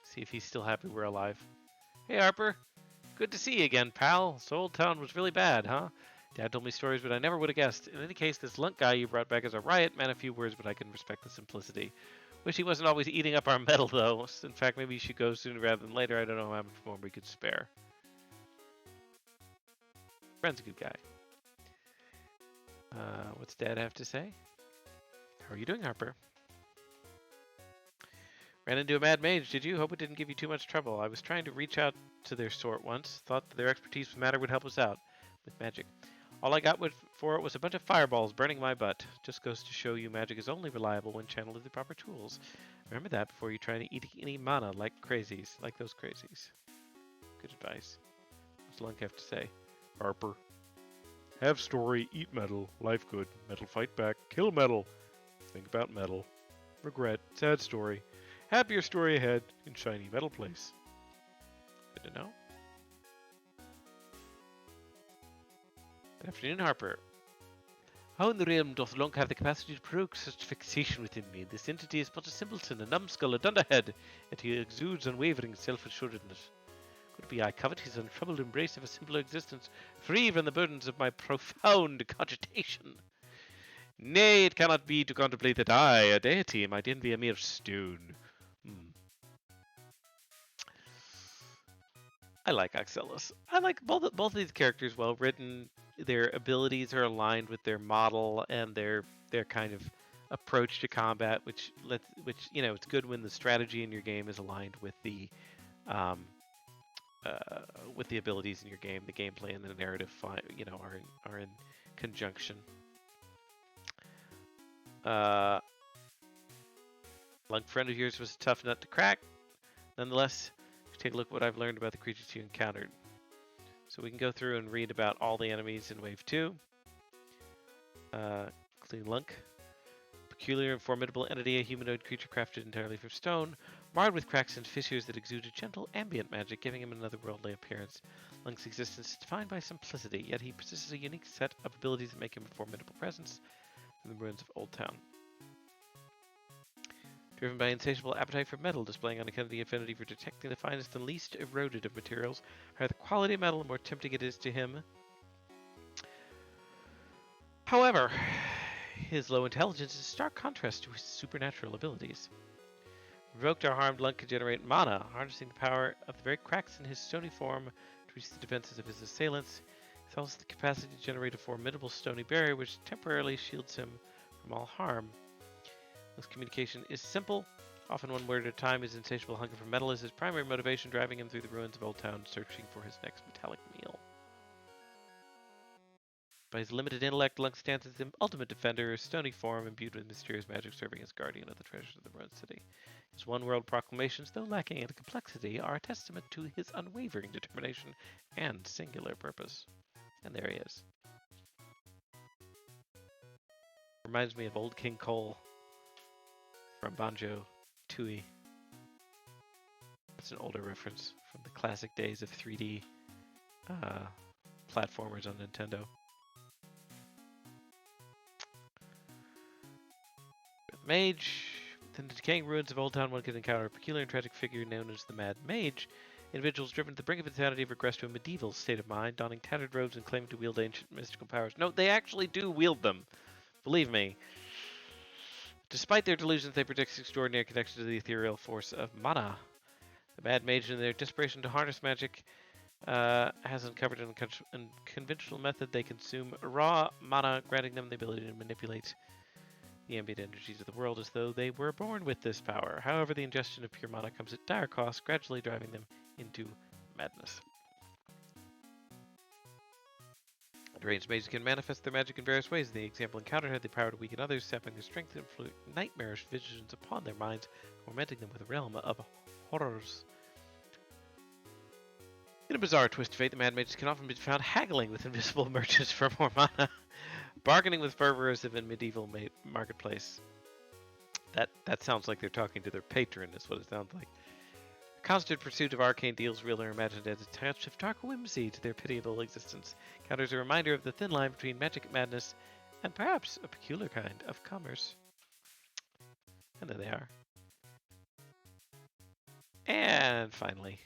Speaker 1: See if he's still happy we're alive. Hey, Harper. Good to see you again, pal. So Old Town was really bad, huh? Dad told me stories, but I never would have guessed. In any case, this Lunk guy you brought back as a riot meant a few words, but I can respect the simplicity. Wish he wasn't always eating up our metal, though. In fact, maybe he should go sooner rather than later. I don't know how much more we could spare. Friend's a good guy. What's Dad have to say? How are you doing, Harper? Ran into a mad mage, did you? Hope it didn't give you too much trouble. I was trying to reach out to their sort once. Thought that their expertise with matter would help us out with magic. All I got for it was a bunch of fireballs burning my butt. Just goes to show you magic is only reliable when channeled with the proper tools. Remember that before you try to eat any mana like crazies, like those crazies. Good advice. What's Lunk have to say?
Speaker 2: Harper. Have story, eat metal, life good, metal fight back, kill metal. Think about metal. Regret, sad story. Happier story ahead in shiny metal place.
Speaker 1: Good to know. Good afternoon, Harper. How in the realm doth Lunk have the capacity to provoke such fixation within me? This entity is but a simpleton, a numbskull, a dunderhead, yet he exudes unwavering self-assuredness. Could be I covet his untroubled embrace of a simpler existence, free from the burdens of my profound cogitation. Nay, it cannot be to contemplate that I, a deity, might envy a mere stone. I like Axelis. I like both of these characters, well written. Their abilities are aligned with their model and their kind of approach to combat, which you know, it's good when the strategy in your game is aligned with the abilities in your game. The gameplay and the narrative, you know, are in conjunction. Lunk friend of yours was a tough nut to crack. Nonetheless, take a look at what I've learned about the creatures you encountered. So we can go through and read about all the enemies in Wave 2. Clean Lunk. Peculiar and formidable entity, a humanoid creature crafted entirely from stone, marred with cracks and fissures that exude a gentle ambient magic, giving him an otherworldly appearance. Lunk's existence is defined by simplicity, yet he possesses a unique set of abilities that make him a formidable presence in the ruins of Old Town. Driven by insatiable appetite for metal, displaying uncanny affinity for detecting the finest and least eroded of materials, higher the quality of metal, the more tempting it is to him. However, his low intelligence is a stark contrast to his supernatural abilities. Revoked or harmed, Lunk can generate mana, harnessing the power of the very cracks in his stony form to reach the defenses of his assailants. He also has the capacity to generate a formidable stony barrier, which temporarily shields him from all harm. His communication is simple, often one word at a time. His insatiable hunger for metal is his primary motivation, driving him through the ruins of Old Town, searching for his next metallic meal. By his limited intellect, Lunk stands as the ultimate defender, a stony form imbued with mysterious magic, serving as guardian of the treasures of the ruined city. His one-world proclamations, though lacking in complexity, are a testament to his unwavering determination and singular purpose. And there he is. Reminds me of old King Cole from Banjo-Tooie.
Speaker 2: It's an older reference from the classic days of 3D uh, platformers on Nintendo. Mage. Within the decaying ruins of Old Town, one can encounter a peculiar and tragic figure known as the Mad Mage. Individuals driven to the brink of insanity have regressed to a medieval state of mind, donning tattered robes and claiming to wield ancient mystical powers. No, they actually do wield them. Believe me. Despite their delusions, they predict extraordinary connection to the ethereal force of mana. The Mad Mage, in their desperation to harness magic, has uncovered an unconventional method. They consume raw mana, granting them the ability to manipulate the ambient energies of the world as though they were born with this power. However, the ingestion of pure mana comes at dire cost, gradually driving them into madness. Deranged mages can manifest their magic in various ways. The example encountered had the power to weaken others, sapping their strength and inflict nightmarish visions upon their minds, tormenting them with a realm of horrors. In a bizarre twist of fate, the Mad Mages can often be found haggling with invisible merchants for more mana, bargaining with fervor as if in medieval marketplace. That sounds like they're talking to their patron, is what it sounds like. Constant pursuit of arcane deals real or imagined adds a touch of dark whimsy to their pitiable existence. Counters a reminder of the thin line between magic madness and perhaps a peculiar kind of commerce. And there they are. And finally,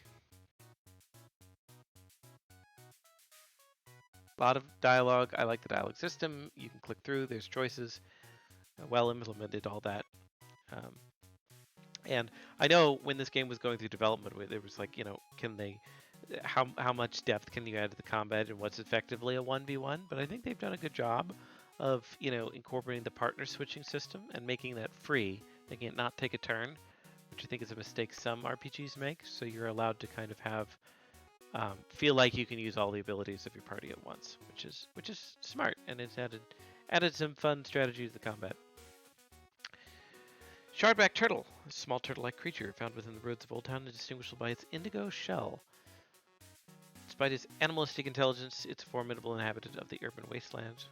Speaker 2: a lot of dialogue. I like the dialogue system. You can click through. There's choices. Well implemented, all that. And I know when this game was going through development, there was like, can they, how much depth can you add to the combat and what's effectively a 1v1? But I think they've done a good job of, incorporating the partner switching system and making that free, making it not take a turn, which I think is a mistake some RPGs make. So you're allowed to kind of have, feel like you can use all the abilities of your party at once, which is smart, and it's added some fun strategy to the combat. Shardback turtle, a small turtle-like creature found within the roads of Old Town and distinguishable by its indigo shell. Despite its animalistic intelligence, it's a formidable inhabitant of the urban wasteland.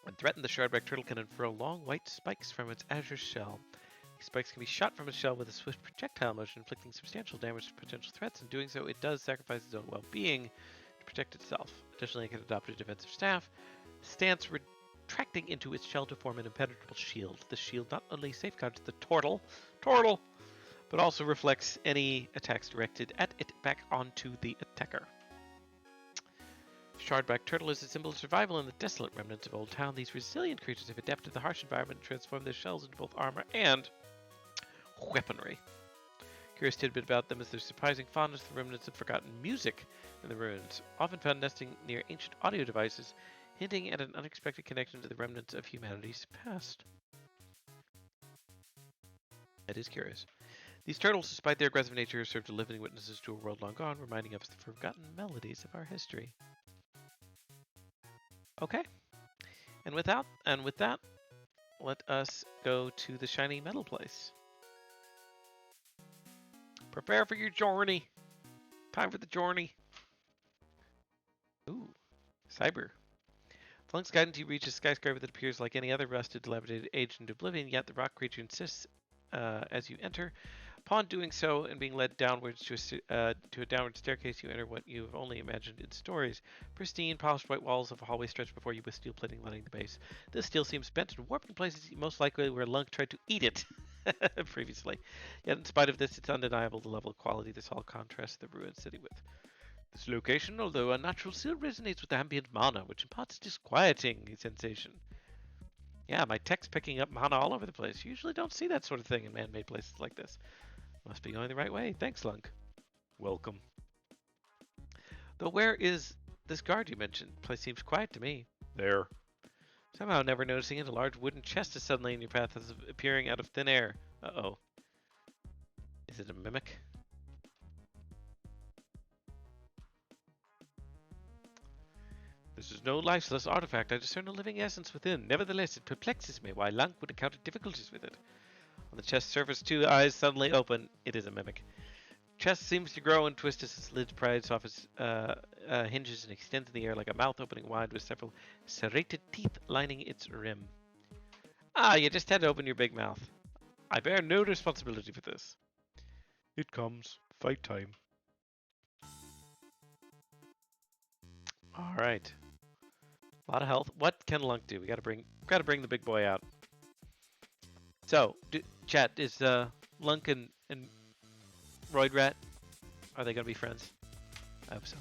Speaker 2: When threatened, the shardback turtle can unfurl long white spikes from its azure shell. These spikes can be shot from its shell with a swift projectile motion, inflicting substantial damage to potential threats. In doing so, it does sacrifice its own well-being to protect itself. Additionally, it can adopt a defensive stance, retracting into its shell to form an impenetrable shield. The shield not only safeguards the turtle, but also reflects any attacks directed at it back onto the attacker. Shardback turtle is a symbol of survival in the desolate remnants of Old Town. These resilient creatures have adapted to the harsh environment and transformed their shells into both armor and weaponry. Curious tidbit about them is their surprising fondness for remnants of forgotten music in the ruins, often found nesting near ancient audio devices, hinting at an unexpected connection to the remnants of humanity's past. That is curious. These turtles, despite their aggressive nature, serve as living witnesses to a world long gone, reminding us of the forgotten melodies of our history. Okay. And with that, let us go to the shiny metal place. Prepare for your journey. Time for the journey. Ooh, cyber. Flunk's guidance, you reach a skyscraper that appears like any other rusted, dilapidated, aged into oblivion, yet the rock creature insists as you enter. Upon doing so and being led downwards to a downward staircase, you enter what you have only imagined in stories. Pristine, polished white walls of a hallway stretch before you with steel plating lining the base. This steel seems bent and warped in places, most likely where Lunk tried to eat it previously. Yet in spite of this, it's undeniable the level of quality this hall contrasts the ruined city with. This location, although unnatural, still resonates with ambient mana, which imparts a disquieting sensation. Yeah, my tech's picking up mana all over the place. You usually don't see that sort of thing in man-made places like this. Must be going the right way. Thanks, Lunk. Welcome. Though where is this guard you mentioned? The place seems quiet to me. There. Somehow, never noticing it, a large wooden chest is suddenly in your path, as appearing out of thin air. Uh-oh. Is it a mimic? This is no lifeless artifact. I discern a living essence within. Nevertheless, it perplexes me why Lunk would encounter difficulties with it. On the chest's surface, two eyes suddenly open. It is a mimic. Chest seems to grow and twist as its lid pries off its hinges and extends in the air like a mouth opening wide with several serrated teeth lining its rim. Ah, you just had to open your big mouth. I bear no responsibility for this. It comes. Fight time.
Speaker 1: All right. A lot of health. What can Lunk do? We gotta bring the big boy out. So, chat, is Lunk and Roid Rat, are they gonna be friends? I hope so.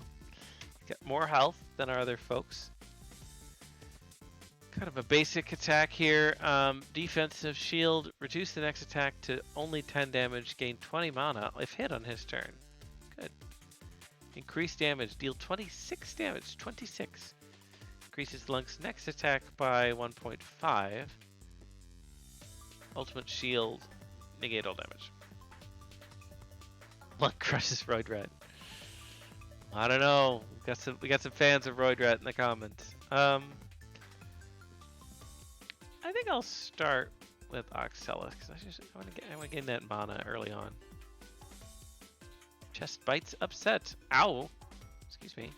Speaker 1: Got more health than our other folks. Kind of a basic attack here. Defensive shield, reduce the next attack to only 10 damage, gain 20 mana if hit on his turn. Good. Increase damage, deal 26 damage. 26. Increases Lunk's next attack by 1.5. Ultimate shield, negate all damage. Lunk crushes Roid Rat. I don't know. We got some fans of Roid Rat in the comments. I think I'll start with Oxella because I want to gain that mana early on. Chest bites upset. Ow! Excuse me.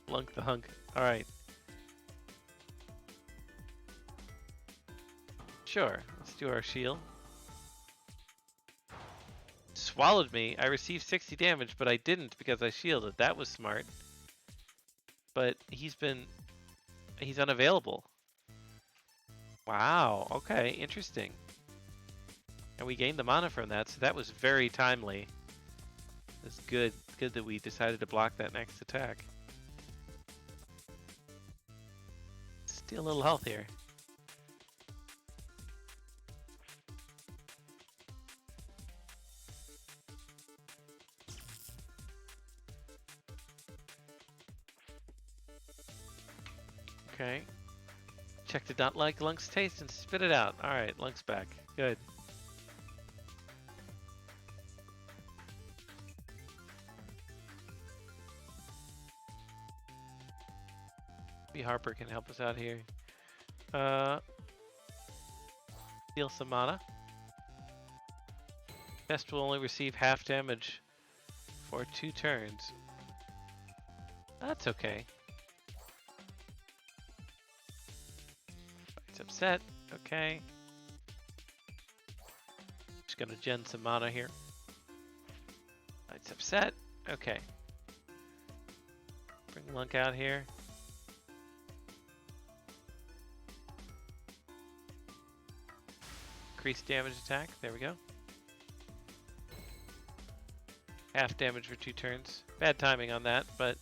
Speaker 1: Lunk the hunk. All right. Sure. Let's do our shield. Swallowed me. I received 60 damage, but I didn't because I shielded. That was smart. But he's unavailable. Wow. Okay. Interesting. And we gained the mana from that, so that was very timely. It's good. Good that we decided to block that next attack. Steal a little health here. Okay. Check did not like Lunk's taste and spit it out. Alright, Lunk's back. Good. Maybe Harper can help us out here. Steal some mana. Best will only receive half damage for 2 turns. That's okay. It's upset. Okay. Just gonna gen some mana here. It's upset. Okay. Bring Lunk out here. Increase damage attack. There we go. Half damage for 2 turns. Bad timing on that, but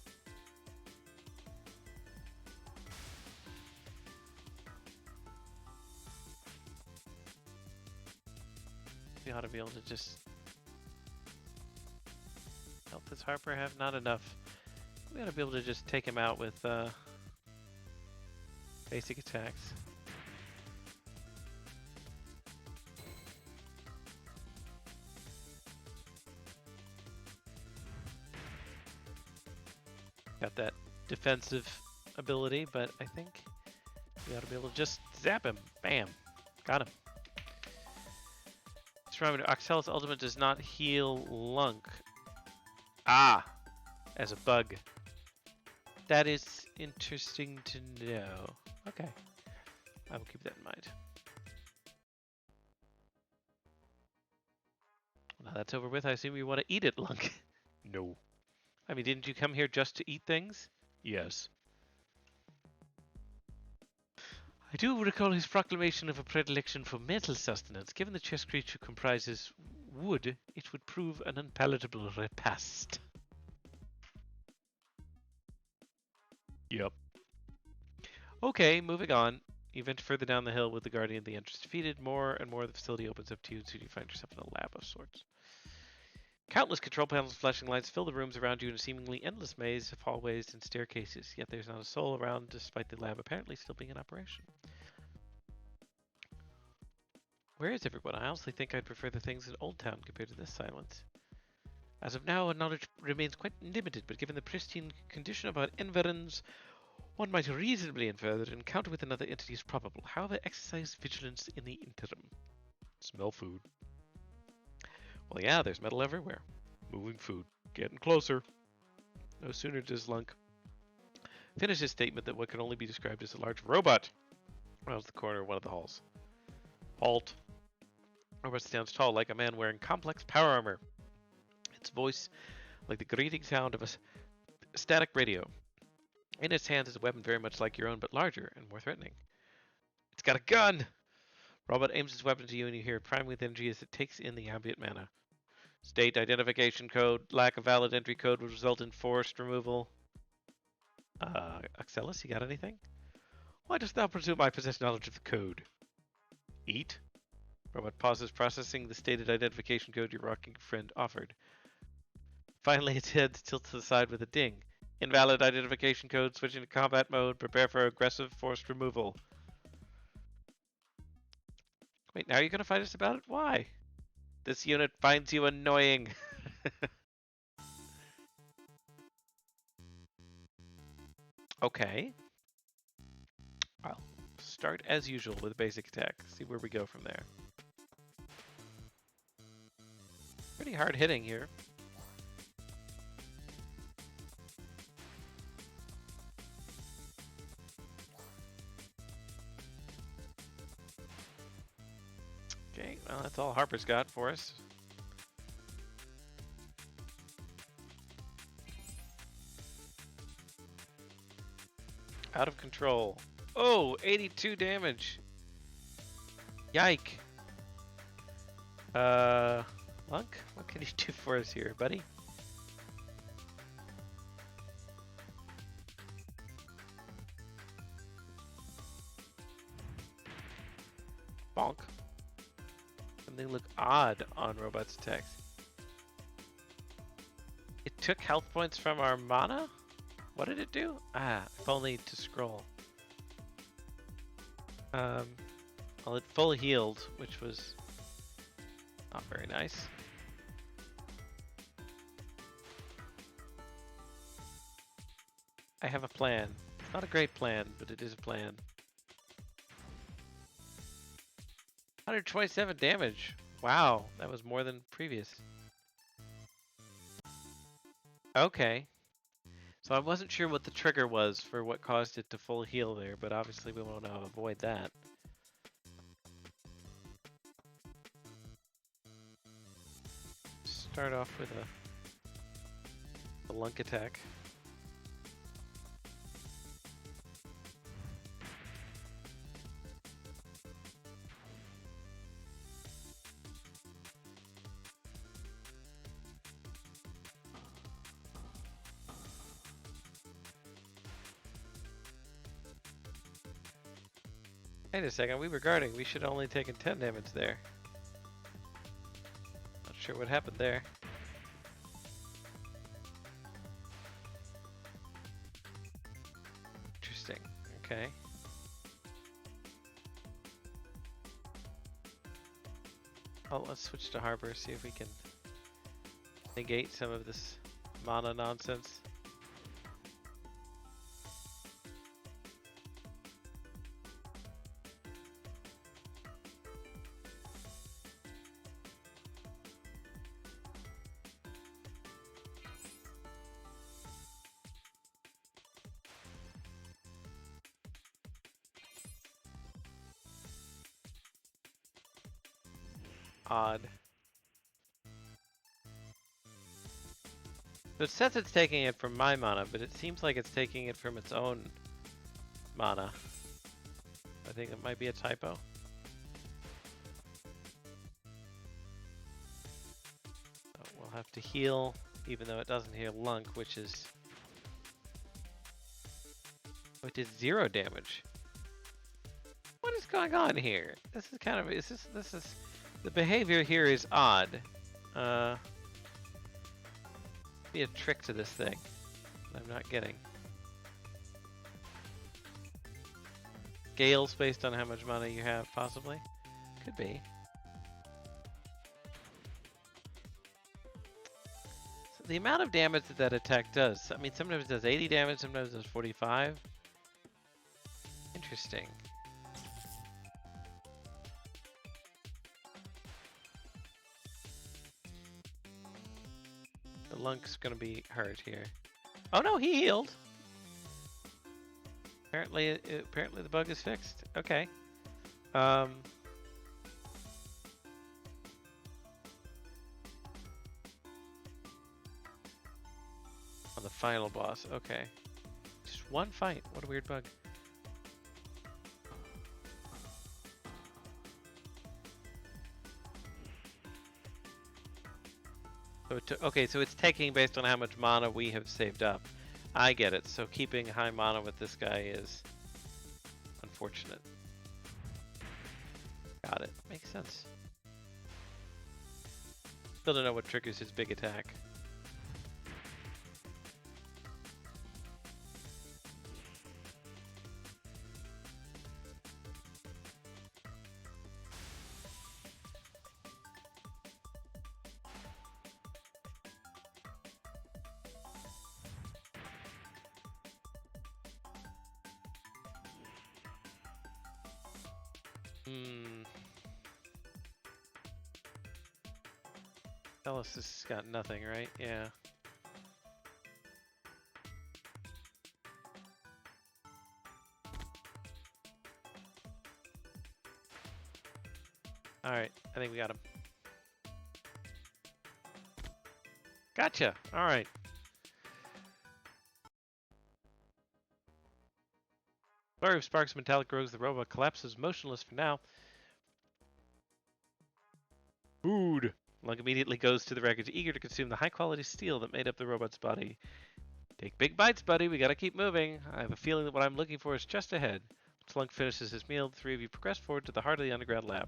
Speaker 1: we ought to be able to just help this Harper have not enough. We ought to be able to just take him out with basic attacks. Got that defensive ability, but I think we ought to be able to just zap him. Bam. Got him. This reminder, Oxella's ultimate does not heal Lunk. Ah! As a bug. That is interesting to know. Okay. I will keep that in mind. Now that's over with. I assume you want to eat it, Lunk.
Speaker 2: No.
Speaker 1: I mean, didn't you come here just to eat things?
Speaker 2: Yes.
Speaker 1: I do recall his proclamation of a predilection for mental sustenance. Given the chest creature comprises wood, it would prove an unpalatable repast.
Speaker 2: Yep.
Speaker 1: Okay, moving on. You venture further down the hill with the Guardian of the Entrance defeated. More and more of the facility opens up to you, so you find yourself in a lab of sorts. Countless control panels and flashing lights fill the rooms around you in a seemingly endless maze of hallways and staircases, yet there's not a soul around despite the lab apparently still being in operation. Where is everyone? I honestly think I'd prefer the things in Old Town compared to this silence. As of now, our knowledge remains quite limited, but given the pristine condition of our environs, one might reasonably infer that an encounter with another entity is probable. However, exercise vigilance in the interim.
Speaker 2: Smell food.
Speaker 1: Well, yeah, there's metal everywhere.
Speaker 2: Moving food. Getting closer.
Speaker 1: No sooner does Lunk
Speaker 2: finished his statement that what can only be described as a large robot rounds the corner of one of the halls. Halt. Robot stands tall like a man wearing complex power armor. Its voice like the grating sound of a static radio. In its hands is a weapon very much like your own, but larger and more threatening. It's got a gun! Robot aims his weapon to you and you hear it prime with energy as it takes in the ambient mana. State identification code. Lack of valid entry code would result in forced removal. Axelis, you got anything? Why dost thou presume I possess knowledge of the code? Eat? Robot pauses, processing the stated identification code your rocking friend offered. Finally, its head tilts to the side with a ding. Invalid identification code, switching to combat mode, prepare for aggressive forced removal. Wait, now you're gonna fight us about it? Why? This unit finds you annoying. Okay. I'll start as usual with basic attack. See where we go from there. Pretty hard hitting here. Okay, well that's all Harper's got for us. Out of control. Oh, 82 damage. Yike. Lunk, what can you do for us here, buddy? Bonk. Something look odd on robot's attacks. It took health points from our mana? What did it do? If only to scroll. Well, it full healed, which was not very nice. I have a plan. It's not a great plan, but it is a plan. 127 damage. Wow, that was more than previous. Okay. So I wasn't sure what the trigger was for what caused it to full heal there, but obviously we want to avoid that. Start off with a lunk attack. Wait a second, we were guarding. We should have only taken 10 damage there. Not sure what happened there. Interesting. Okay. Oh, let's switch to Harbor, see if we can negate some of this mana nonsense. Odd. So it says it's taking it from my mana, but it seems like it's taking it from its own mana. I think it might be a typo. So we'll have to heal, even though it doesn't heal Lunk, which is... Oh, it did 0 damage. What is going on here? This is kind of... This is... The behavior here is odd. Be a trick to this thing that I'm not getting. Scales based on how much mana you have, possibly. Could be. So the amount of damage that that attack does. I mean, sometimes it does 80 damage, sometimes it does 45. Interesting. The Lunk's gonna be hurt here. Oh no, he healed!
Speaker 1: Apparently the bug is fixed. Okay. Um, on the final boss. Okay. Just one fight. What a weird bug. So okay, so it's taking based on how much mana we have saved up. I get it. So keeping high mana with this guy is unfortunate. Got it. Makes sense. Still don't know what triggers his big attack. Ellis has got nothing, right? Yeah. Alright, I think we got him. Gotcha! Alright. Flurry of sparks, metallic grows, the robot collapses, motionless for now. Food! Lung immediately goes to the wreckage, eager to consume the high-quality steel that made up the robot's body. Take big bites, buddy. We gotta keep moving. I have a feeling that what I'm looking for is just ahead. Once Lunk finishes his meal, the three of you progress forward to the heart of the underground lab.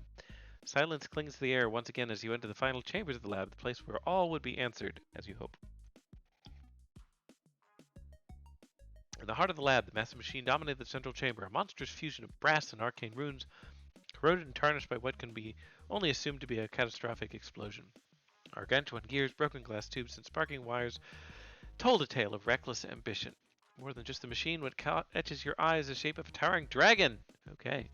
Speaker 1: Silence clings to the air once again as you enter the final chambers of the lab, the place where all would be answered, as you hope. In the heart of the lab, the massive machine dominated the central chamber, a monstrous fusion of brass and arcane runes, corroded and tarnished by what can be only assumed to be a catastrophic explosion. Gargantuan gears, broken glass tubes, and sparking wires told a tale of reckless ambition. More than just the machine, what etches your eye is the shape of a towering dragon. Okay.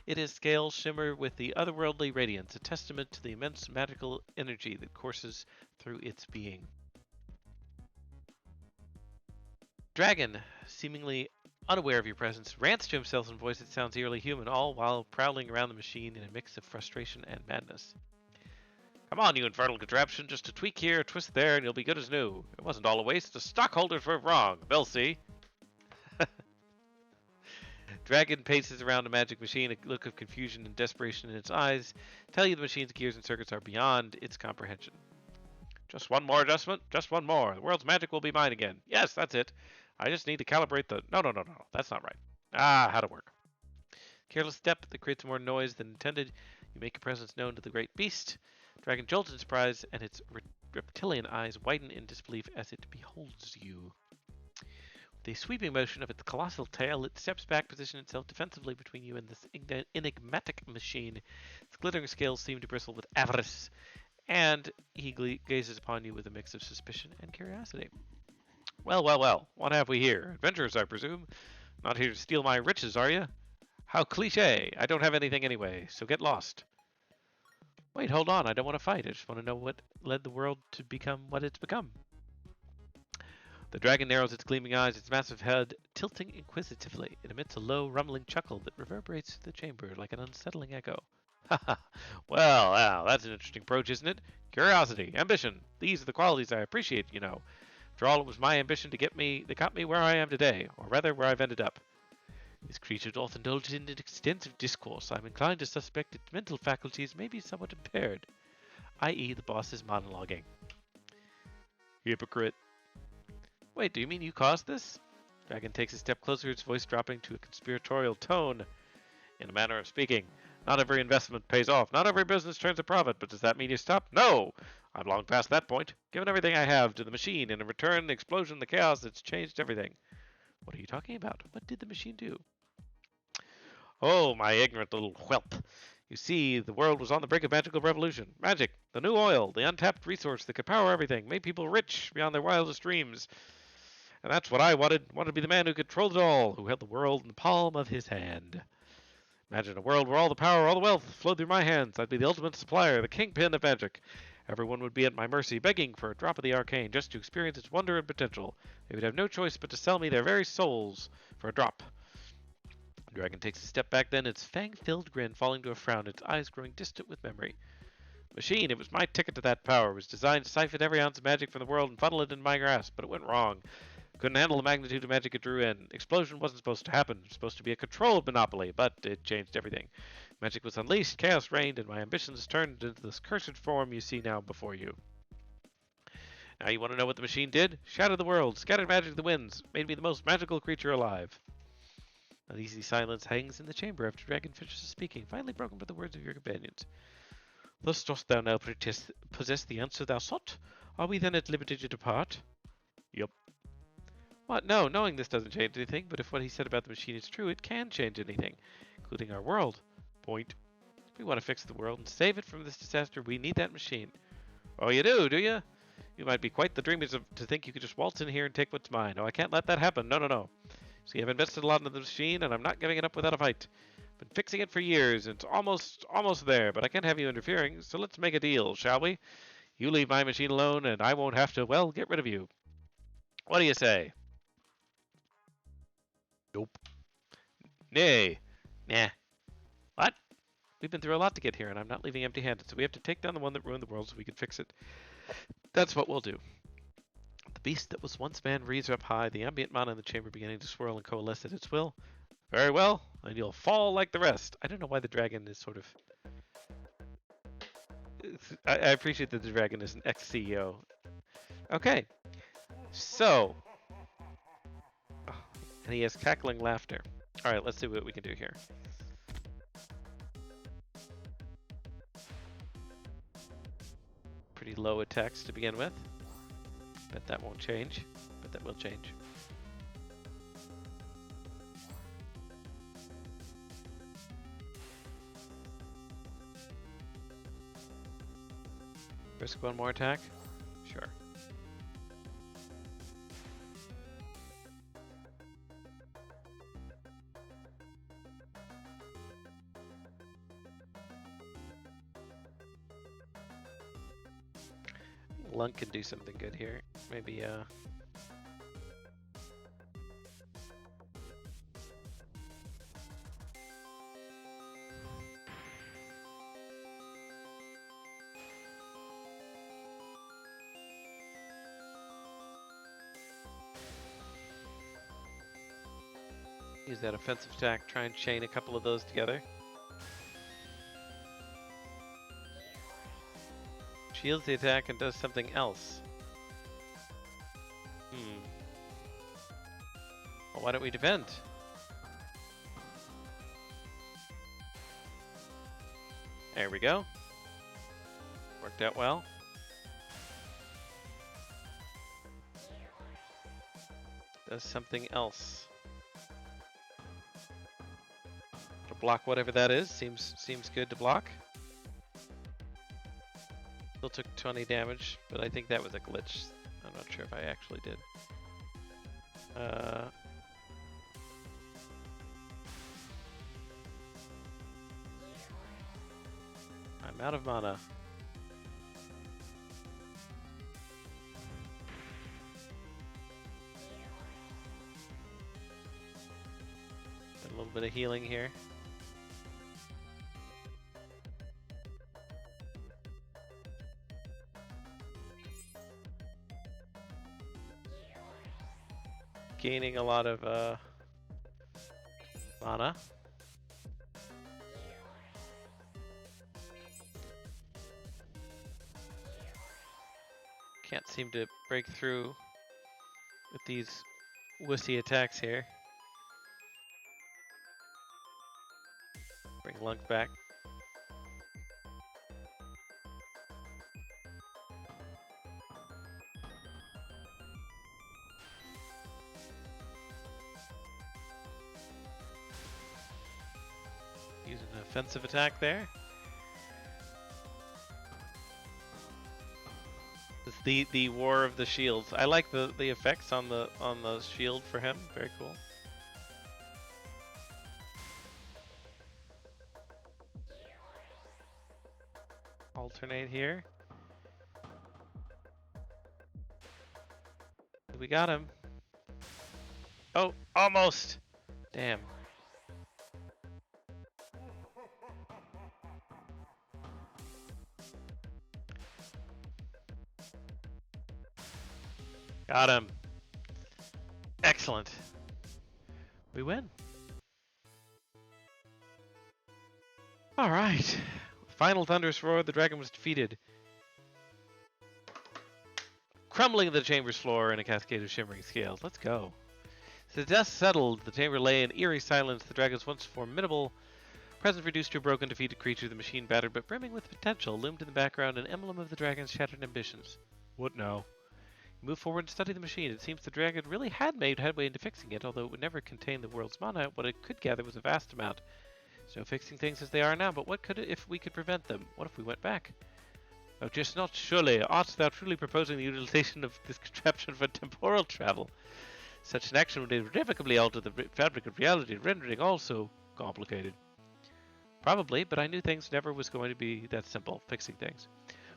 Speaker 1: Its scales shimmer with the otherworldly radiance, a testament to the immense magical energy that courses through its being. Dragon, seemingly unaware of your presence, rants to himself in a voice that sounds eerily human, all while prowling around the machine in a mix of frustration and madness. Come on, you infernal contraption, just a tweak here, a twist there, and you'll be good as new. It wasn't all a waste, the stockholders were wrong. They'll see. Dragon paces around the magic machine, a look of confusion and desperation in its eyes, tell you the machine's gears and circuits are beyond its comprehension. Just one more adjustment, just one more. The world's magic will be mine again. Yes, that's it. I just need to calibrate the... No, that's not right. Ah, how to work. Careless step that creates more noise than intended. You make your presence known to the great beast. Dragon jolts in surprise, and its reptilian eyes widen in disbelief as it beholds you. With a sweeping motion of its colossal tail, it steps back, positioning itself defensively between you and this enigmatic machine. Its glittering scales seem to bristle with avarice, and he gazes upon you with a mix of suspicion and curiosity. Well, what have we here? Adventurers, I presume? Not here to steal my riches, are you? How cliché! I don't have anything anyway, so get lost. Wait, hold on, I don't want to fight. I just want to know what led the world to become what it's become. The dragon narrows its gleaming eyes, its massive head tilting inquisitively. It emits a low, rumbling chuckle that reverberates through the chamber like an unsettling echo. Haha, well, now, that's an interesting approach, isn't it? Curiosity, ambition, these are the qualities I appreciate, you know. After all, it was my ambition that got me where I am today, or rather, where I've ended up. This creature doth indulge in an extensive discourse. I'm inclined to suspect its mental faculties may be somewhat impaired, i.e. the boss is monologuing. Hypocrite. Wait, do you mean you caused this? Dragon takes a step closer, its voice dropping to a conspiratorial tone. In a manner of speaking, not every investment pays off, not every business turns a profit, but does that mean you stop? No! I'm long past that point. Given everything I have to the machine, and in return, the explosion, the chaos, it's changed everything. What are you talking about? What did the machine do? Oh, my ignorant little whelp. You see, the world was on the brink of magical revolution. Magic, the new oil, the untapped resource that could power everything, made people rich beyond their wildest dreams. And that's what I wanted. Wanted to be the man who controlled it all, who held the world in the palm of his hand. Imagine a world where all the power, all the wealth flowed through my hands. I'd be the ultimate supplier, the kingpin of magic. Everyone would be at my mercy, begging for a drop of the arcane just to experience its wonder and potential. They would have no choice but to sell me their very souls for a drop.
Speaker 2: The dragon takes a step back then, its fang-filled grin falling to a frown, its eyes growing distant with memory. Machine, it was my ticket to that power. It was designed to siphon every ounce of magic from the world and funnel it into my grasp, but it went wrong. Couldn't handle the magnitude of magic it drew in. Explosion wasn't supposed to happen. It was supposed to be a controlled monopoly, but it changed everything. Magic was unleashed, chaos reigned, and my ambitions turned into this cursed form you see now before you. Now you want to know what the machine did? Shattered the world, scattered magic to the winds, made me the most magical creature alive. Uneasy silence hangs in the chamber after Dragon finishes speaking, finally broken by the words of your companions. Thus dost thou now possess the answer thou sought? Are we then at liberty to depart? Yup. What? No, knowing this doesn't change anything, but if what he said about the machine is true, it can change anything, including our world. Point. If we want to fix the world and save it from this disaster, we need that machine. Oh, you do you? You might be quite the dreamers to think you could just waltz in here and take what's mine. Oh, I can't let that happen. No, no, no. See, I've invested a lot into the machine, and I'm not giving it up without a fight. Been fixing it for years, and it's almost there, but I can't have you interfering, so let's make a deal, shall we? You leave my machine alone, and I won't have to, well, get rid of you. What do you say? Nope. Nay. Nah. What? We've been through a lot to get here, and I'm not leaving empty-handed, so we have to take down the one that ruined the world so we can fix it. That's what we'll do. The beast that was once man rears up high, the ambient mana in the chamber beginning to swirl and coalesce at its will. Very well, and you'll fall like the rest. I don't know why the dragon is sort of... I appreciate that the dragon is an ex-CEO. Okay, so... And he has cackling laughter. Alright, let's see what we can do here. Pretty low attacks to begin with. Bet that won't change, but that will change. Risk one more attack? Sure. Lunk can do something good here. Maybe, use that offensive attack, try and chain a couple of those together. Shields the attack and does something else. Well, why don't we defend? There we go. Worked out well. Does something else. To block whatever that is. Seems good to block. Still took 20 damage, but I think that was a glitch. I'm not sure if I actually did. I'm out of mana. A little bit of healing here. Gaining a lot of mana. Can't seem to break through with these wussy attacks here. Bring Lunk back. Use an offensive attack there. It's the War of the Shields. I like the effects on the shield for him. Very cool. Alternate here. We got him. Oh, almost. Damn.
Speaker 1: Got him. Excellent. We win. All right. Final thunderous roar. The dragon was defeated. Crumbling to the chamber's floor in a cascade of shimmering scales. Let's go. As the dust settled, the chamber lay in eerie silence. The dragon's once formidable presence reduced to a broken, defeated creature. The machine, battered but brimming with potential, loomed in the background, an emblem of the dragon's shattered ambitions. What now? You move forward and study the machine. It seems the dragon really had made headway into fixing it, although it would never contain the world's mana. What it could gather was a vast amount. There's no fixing things as they are now, but what could it if we could prevent them? What if we went back? Oh, just not surely. Art thou truly proposing the utilization of this contraption for temporal travel? Such an action would irrevocably alter the fabric of reality, rendering all so complicated. Probably, but I knew things never was going to be that simple, fixing things.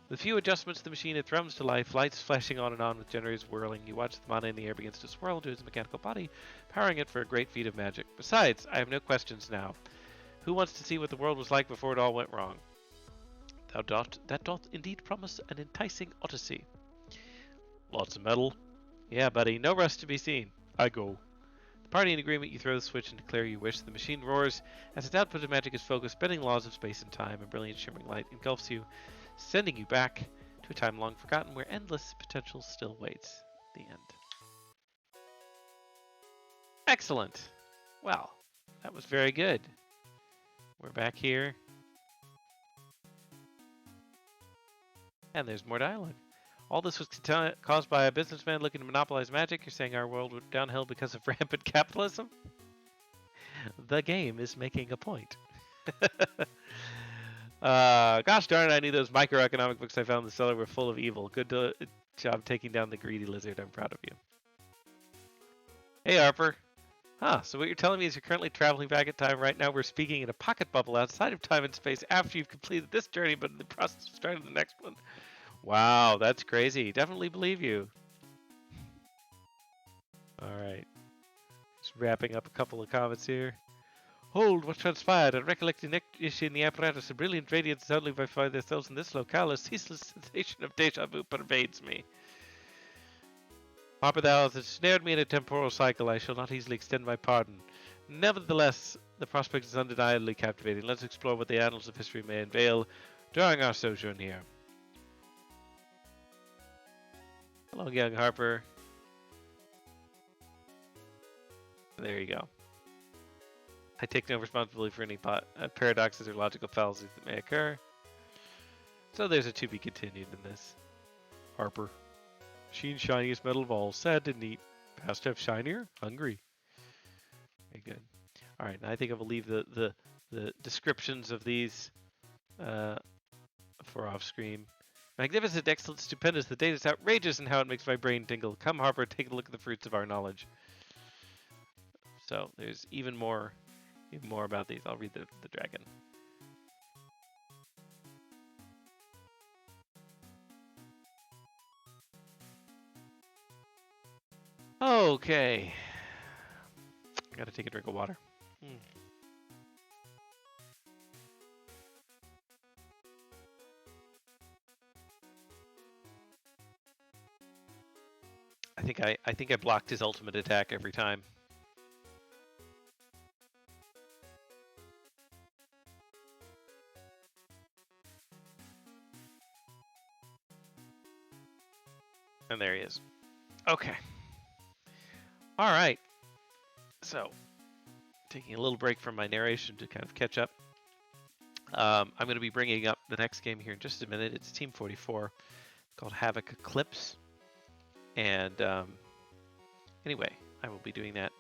Speaker 1: With few adjustments, the machine, it thrums to life, lights flashing on and on with generators whirling. You watch the mana in the air begins to swirl to its mechanical body, powering it for a great feat of magic. Besides, I have no questions now. Who wants to see what the world was like before it all went wrong? That doth indeed promise an enticing odyssey. Lots of metal. Yeah, buddy, no rust to be seen. I go. The party in agreement, you throw the switch and declare your wish. The machine roars as its output of magic is focused, bending laws of space and time. A brilliant shimmering light engulfs you, sending you back to a time long forgotten where endless potential still waits. The end. Excellent. Well, that was very good. We're back here. And there's more dialogue. All this was caused by a businessman looking to monopolize magic. You're saying our world went downhill because of rampant capitalism? The game is making a point. Gosh darn it, I knew those microeconomic books I found in the cellar were full of evil. Good job taking down the greedy lizard. I'm proud of you. Hey, Harper. Huh, so what you're telling me is you're currently traveling back in time. Right now we're speaking in a pocket bubble outside of time and space after you've completed this journey, but in the process of starting the next one. Wow, that's crazy. Definitely believe you. Alright. Just wrapping up a couple of comments here. Hold, what transpired? On recollecting in the apparatus, a brilliant radiance suddenly find themselves in this locale. A ceaseless sensation of deja vu pervades me. Harper, thou hast snared me in a temporal cycle. I shall not easily extend my pardon. Nevertheless, the prospect is undeniably captivating. Let's explore what the annals of history may unveil during our sojourn here. Hello, young Harper. There you go. I take no responsibility for any paradoxes or logical fallacies that may occur. So there's a to be continued in this. Harper. Sheen shiniest metal of all. Sad to neat. Past have shinier? Hungry. Very good. Alright, now I think I will leave the descriptions of these for off screen. Magnificent, excellent, stupendous. The data's outrageous in how it makes my brain tingle. Come, Harper, take a look at the fruits of our knowledge. So there's even more about these. I'll read the dragon. Okay. I gotta take a drink of water. I think I blocked his ultimate attack every time. And there he is. Okay. All right. So, taking a little break from my narration to kind of catch up. I'm going to be bringing up the next game here in just a minute. It's Team 44 called Havoc Eclipse. And anyway, I will be doing that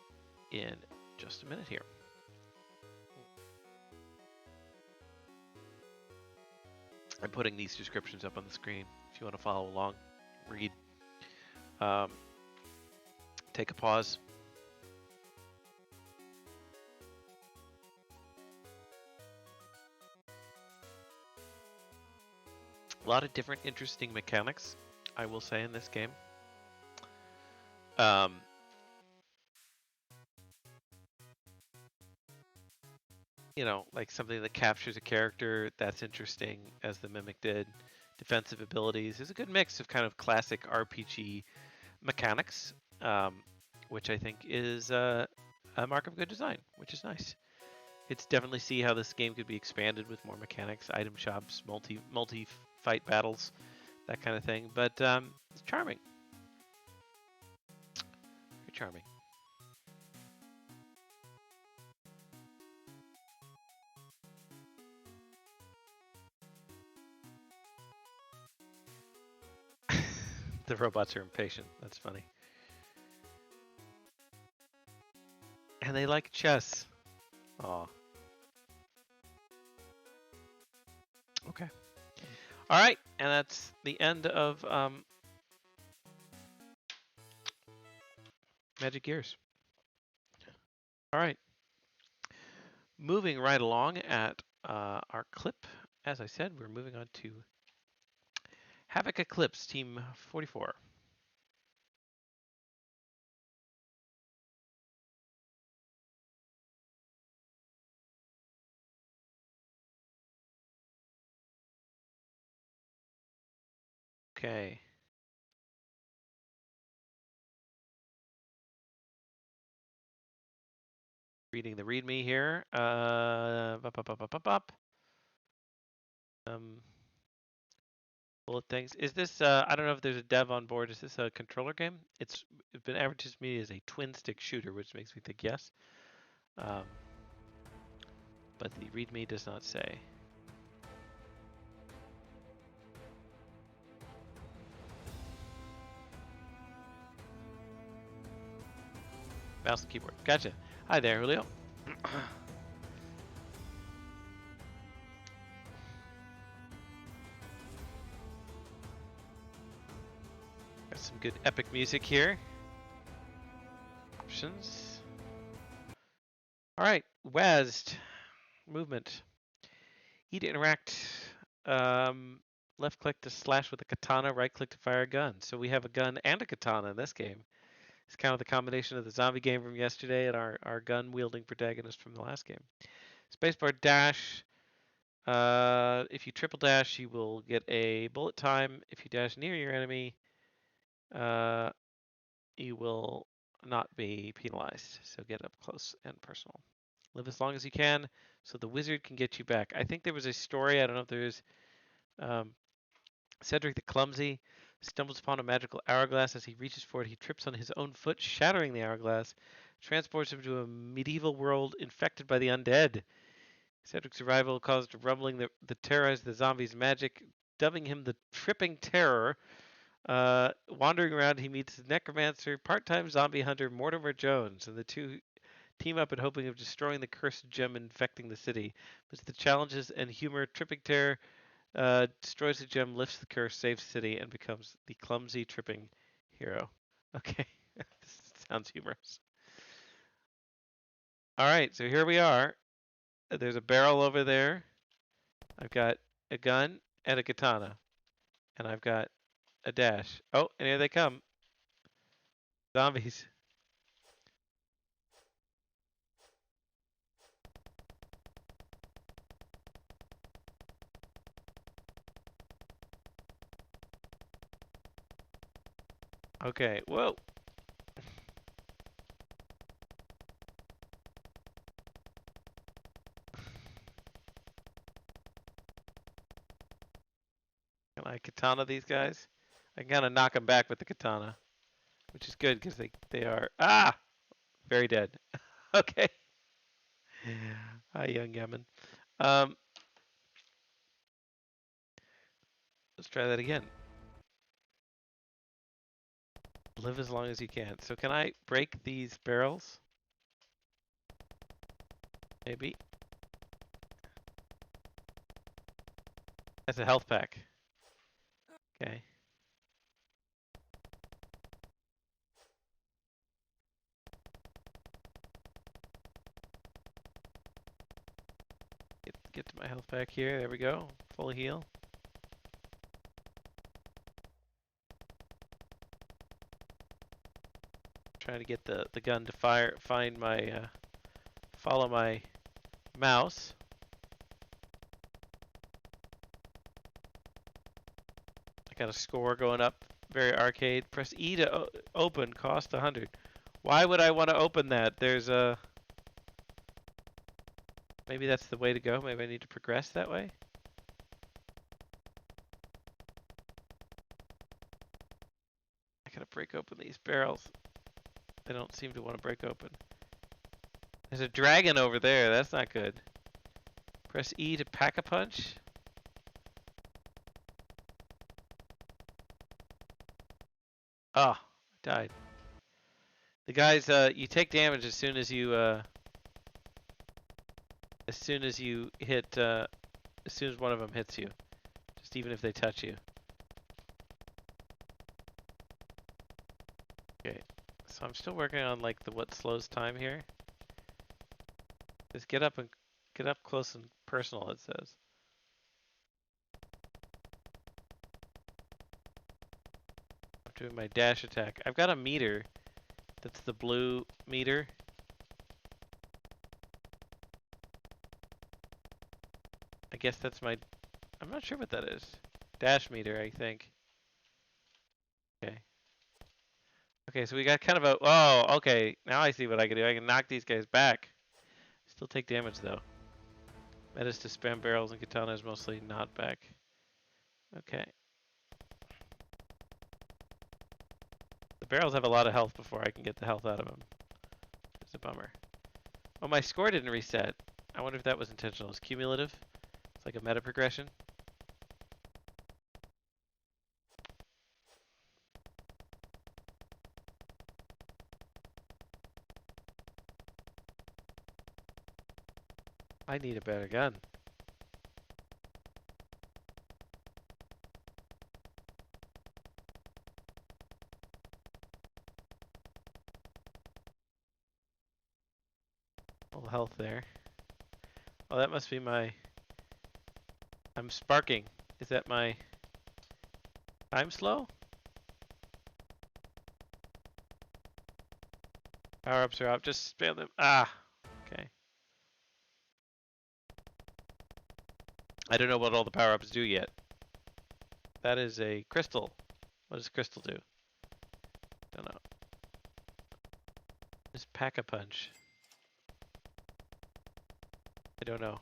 Speaker 1: in just a minute here. I'm putting these descriptions up on the screen if you want to follow along, read. Take a pause. A lot of different interesting mechanics, I will say, in this game. You know, like something that captures a character that's interesting, as the Mimic did. Defensive abilities. There's a good mix of kind of classic RPG mechanics, which I think is a mark of good design, which is nice. It's definitely see how this game could be expanded with more mechanics, item shops, multi fight battles, that kind of thing. But it's charming, very charming. The robots are impatient. That's funny. And they like chess. Aw. Okay. All right, and that's the end of Magic Gears. All right. Moving right along at our clip, as I said, we're moving on to Havoc Eclipse, Team 44. Okay. Reading the README here. Bullet things. Is this? I don't know if there's a dev on board. Is this a controller game? It's been advertised to me as a twin stick shooter, which makes me think yes. Um, but the README does not say. Mouse and keyboard. Gotcha. Hi there, Julio. Got some good epic music here. Options. All right, WASD movement. E to interact. Left click to slash with a katana. Right click to fire a gun. So we have a gun and a katana in this game. It's kind of the combination of the zombie game from yesterday and our gun wielding protagonist from the last game. Spacebar dash. If you triple dash, you will get a bullet time. If you dash near your enemy, you will not be penalized. So get up close and personal. Live as long as you can, so the wizard can get you back. I think there was a story. I don't know if there's Cedric the Clumsy stumbles upon a magical hourglass. As he reaches for it, he trips on his own foot, shattering the hourglass, transports him to a medieval world infected by the undead. Cedric's arrival caused a rumbling that terrorized the zombies' magic, dubbing him the Tripping Terror. Wandering around, he meets necromancer, part-time zombie hunter Mortimer Jones, and the two team up in hoping of destroying the cursed gem infecting the city. But the challenges and humor, Tripping Terror destroys the gem, lifts the curse, saves the city, and becomes the clumsy tripping hero. Okay, this sounds humorous. All right, so here we are. There's a barrel over there. I've got a gun and a katana, and I've got a dash. Oh, and here they come. Zombies. Okay, whoa. Can I katana these guys? I can kind of knock them back with the katana, which is good because they are very dead. Okay. Hi, young gammon. Um, let's try that again. Live as long as you can. So can I break these barrels? Maybe. That's a health pack. Okay. Get to my health pack here. There we go. Full heal. Trying to get the gun to find my, follow my mouse. I got a score going up very arcade. Press E to open. Cost 100. Why would I want to open that? There's a... Maybe that's the way to go. Maybe I need to progress that way. I gotta break open these barrels. They don't seem to want to break open. There's a dragon over there. That's not good. Press E to pack a punch. Ah, I died. The guys, you take damage as soon as you hit, as soon as one of them hits you. Just even if they touch you. Okay, so I'm still working on like the what slows time here. Just get up close and personal, it says. I'm doing my dash attack. I've got a meter. That's the blue meter. I guess that's my... I'm not sure what that is. Dash meter, I think. Okay. Okay, so we got kind of a... Oh, okay. Now I see what I can do. I can knock these guys back. Still take damage, though. That is to spam barrels and katanas, mostly not back. Okay. The barrels have a lot of health before I can get the health out of them. It's a bummer. Oh, my score didn't reset. I wonder if that was intentional. It's cumulative. It's like a meta progression. I need a better gun. A little health there. Oh, that must be my... I'm sparking. Is that my... I'm slow? Power-ups are up. Just spam them. Ah! Okay. I don't know what all the power-ups do yet. That is a crystal. What does crystal do? Don't know. Just pack a punch. I don't know.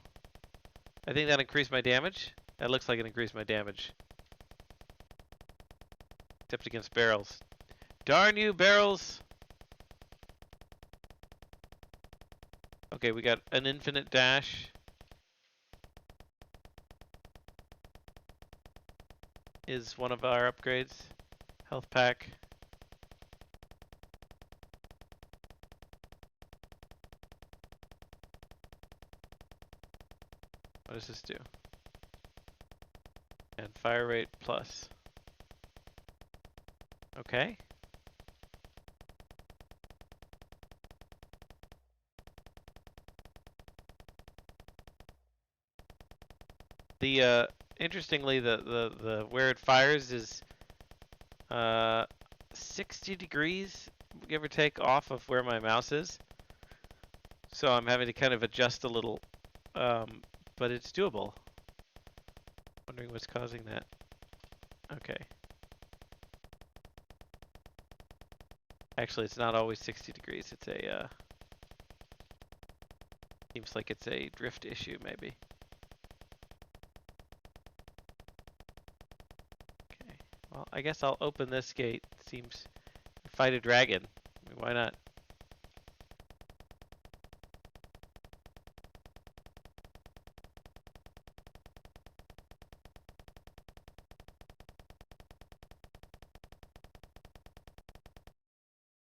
Speaker 1: I think that increased my damage. That looks like it increased my damage. Except against barrels. Darn you, barrels! Okay, we got an infinite dash. Is one of our upgrades. Health pack. What does this do? And fire rate plus. Okay. The interestingly, the where it fires is 60 degrees, give or take, off of where my mouse is. So I'm having to kind of adjust a little, but it's doable. Wondering what's causing that. Okay. Actually, it's not always 60 degrees. It's a, seems like it's a drift issue, maybe. Okay. Well, I guess I'll open this gate. Seems... Fight a dragon. I mean, why not?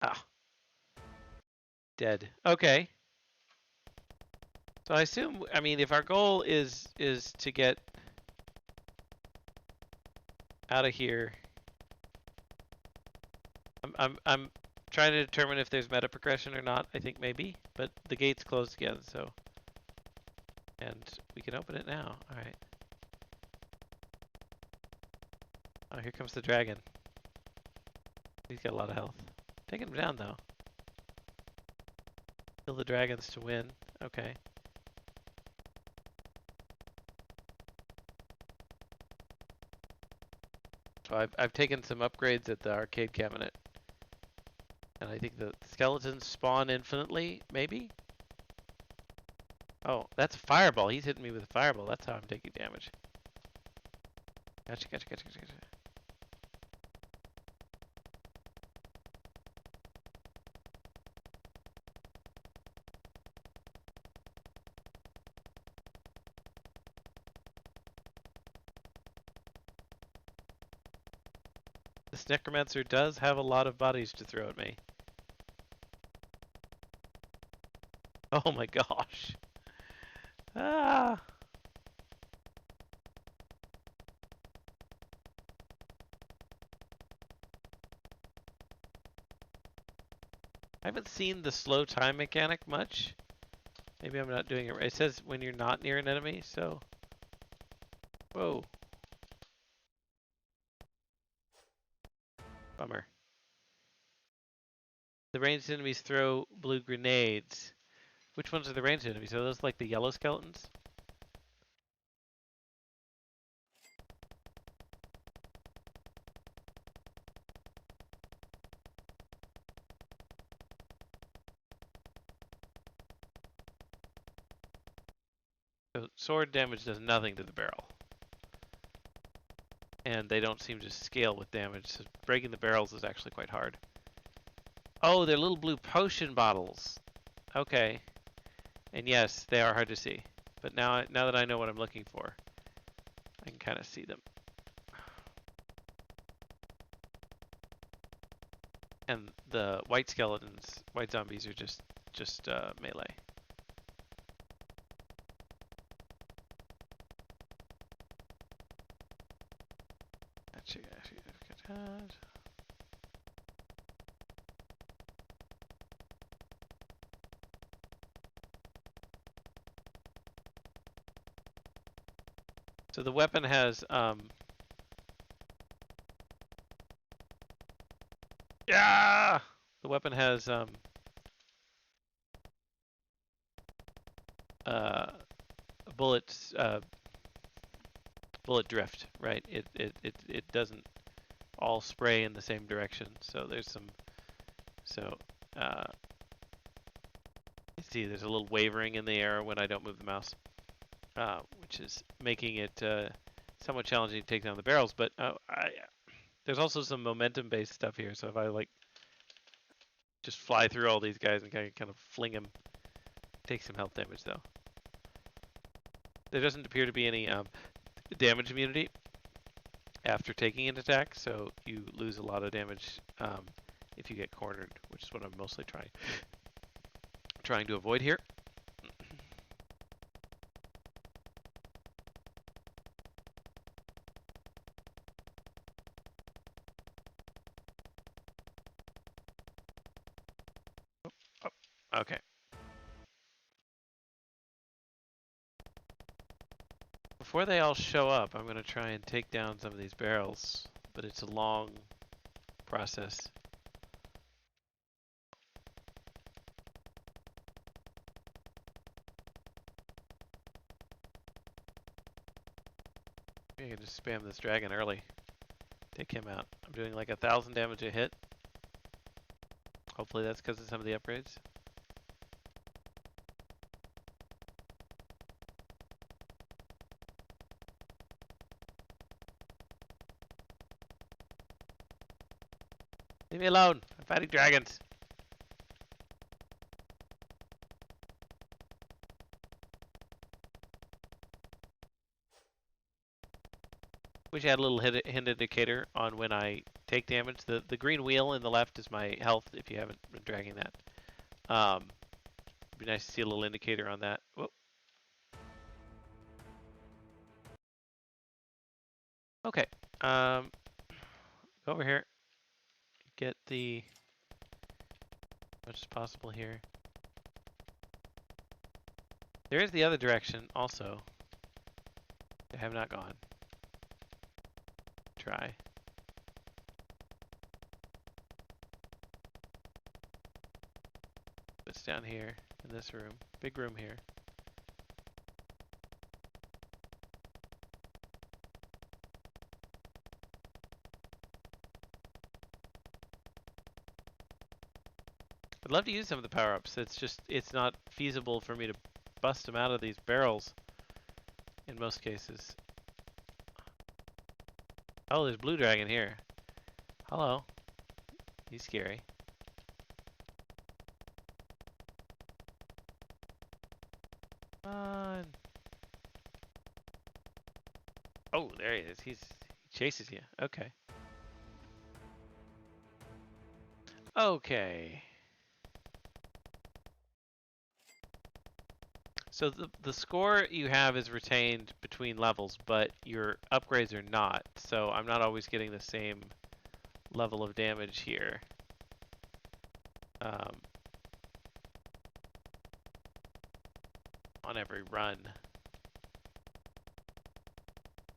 Speaker 1: Ah. Dead. Okay. So I assume, I mean, if our goal is to get out of here, I'm trying to determine if there's meta progression or not. I think maybe, but the gate's closed again, so, and we can open it now. All right. Oh, here comes the dragon. He's got a lot of health. Taking him down though. Kill the dragons to win. Okay. So I've taken some upgrades at the arcade cabinet, and I think the skeletons spawn infinitely, maybe? Oh, that's a fireball. He's hitting me with a fireball. That's how I'm taking damage. Gotcha, gotcha, gotcha, gotcha, gotcha. This necromancer does have a lot of bodies to throw at me. Oh my gosh. Ah. I haven't seen the slow time mechanic much. Maybe I'm not doing it right. It says when you're not near an enemy, so. Whoa. Bummer. The ranged enemies throw blue grenades. Which ones are the ranged enemies? Are those like the yellow skeletons? So sword damage does nothing to the barrel. And they don't seem to scale with damage, so breaking the barrels is actually quite hard. Oh, they're little blue potion bottles. Okay. And yes, they are hard to see. But now that I know what I'm looking for, I can kind of see them. And the white skeletons, white zombies are just melee. So the weapon has yeah, the weapon has bullets bullet drift, right? It doesn't all spray in the same direction. So there's some you see there's a little wavering in the air when I don't move the mouse, which is making it somewhat challenging to take down the barrels. But there's also some momentum-based stuff here. So if I like just fly through all these guys and kind of fling them, take some health damage though. There doesn't appear to be any damage immunity after taking an attack, so you lose a lot of damage if you get cornered, which is what I'm mostly trying to avoid here. Oh, okay. Before they all show up, I'm going to try and take down some of these barrels, but it's a long process. I can just spam this dragon early. Take him out. I'm doing like 1,000 damage a hit. Hopefully that's because of some of the upgrades. Leave me alone. I'm fighting dragons. Wish I had a little hint indicator on when I take damage. The green wheel in the left is my health if you haven't been dragging that. It'd be nice to see a little indicator on that. Whoa. Okay. Go over here. Get the as much as possible here. There is the other direction also. I have not gone. Try. It's down here in this room. Big room here. love to use some of the power-ups. It's just, it's not feasible for me to bust them out of these barrels in most cases. Oh, there's blue dragon here. Hello. He's scary. Come on. Oh, there he is. He chases you. Okay. Okay. So the score you have is retained between levels, but your upgrades are not. So I'm not always getting the same level of damage here. On every run.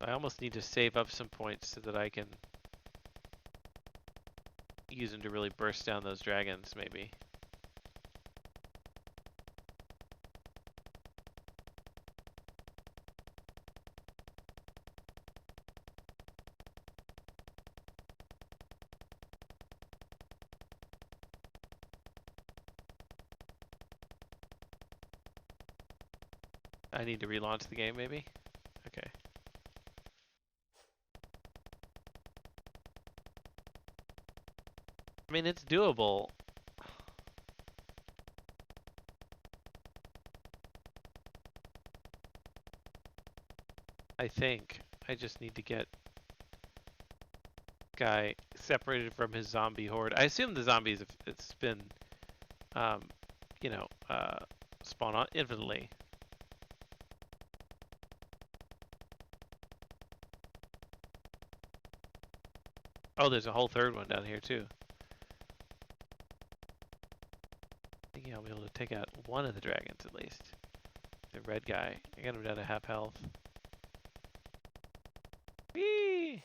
Speaker 1: I almost need to save up some points so that I can use them to really burst down those dragons, maybe. I need to relaunch the game, maybe? Okay. I mean, it's doable. I think. I just need to get guy separated from his zombie horde. I assume the zombies have, it's been, you know, spawn on infinitely. Oh, there's a whole third one down here too. I think I'll be able to take out one of the dragons at least. The red guy. I got him down to half health. Whee!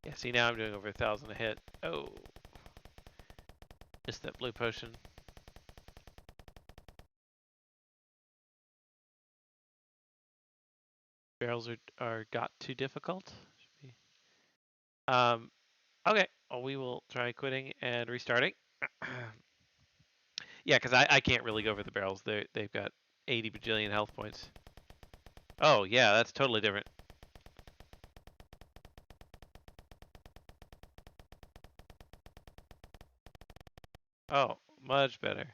Speaker 1: Yeah, see now I'm doing over 1,000 a hit. Oh. Missed that blue potion. Barrels are got too difficult. Okay. Well, we will try quitting and restarting. Yeah, because I can't really go for the barrels. They've got 80 bajillion health points. Oh, yeah, that's totally different. Oh, much better.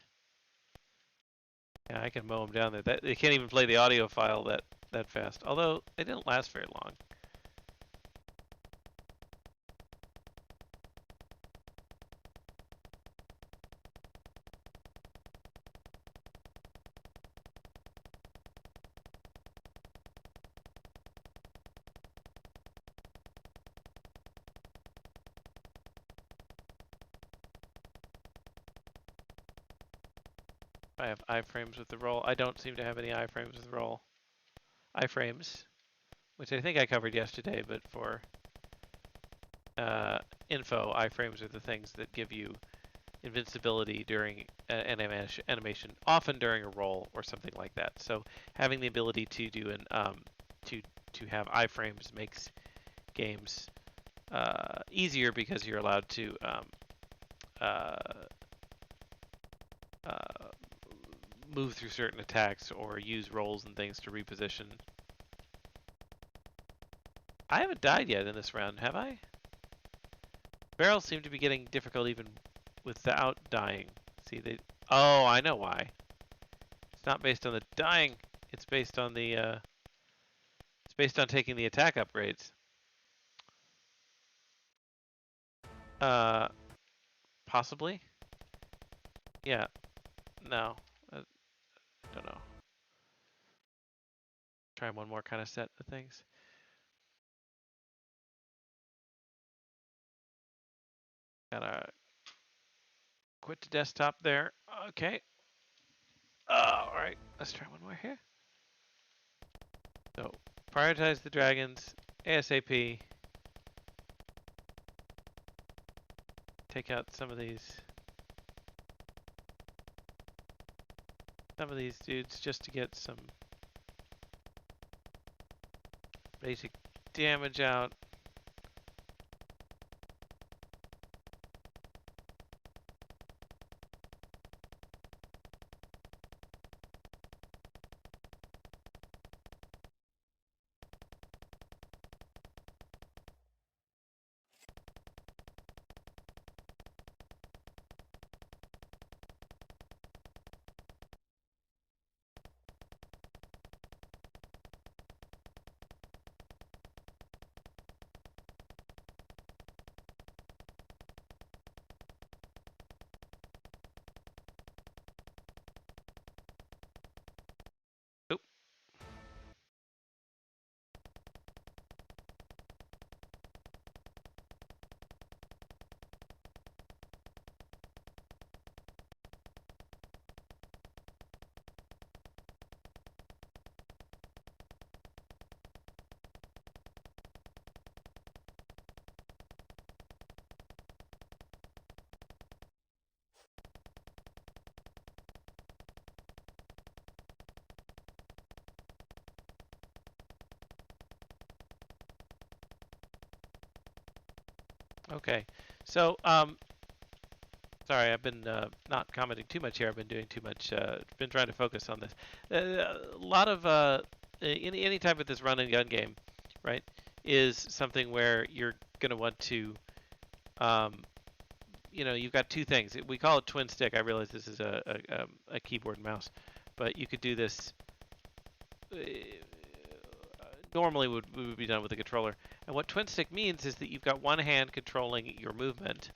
Speaker 1: Yeah, I can mow them down there. They can't even play the audio file that fast. Although, they didn't last very long. I have iframes with the roll. I don't seem to have any iframes with the roll. Iframes, which I think I covered yesterday, but for info, iframes are the things that give you invincibility during an animation, often during a roll or something like that. So having the ability to do to have iframes makes games easier because you're allowed to uh, move through certain attacks or use rolls and things to reposition. I haven't died yet in this round, have I? Barrels seem to be getting difficult even without dying. See, they... Oh, I know why. It's not based on the dying. It's based on the, It's based on taking the attack upgrades. Possibly? Yeah. No. I don't know. Try one more kind of set of things. Gotta quit the desktop there. Okay. Alright. Let's try one more here. So, prioritize the dragons ASAP. Take out some of these dudes just to get some basic damage out. Okay. So, sorry, I've been not commenting too much here. I've been doing too much. Been trying to focus on this. A lot of any type of this run and gun game, right, is something where you're going to want to, um, you've got two things. We call it twin stick. I realize this is a keyboard and mouse, but you could do this. Normally would be done with a controller. And what twin stick means is that you've got one hand controlling your movement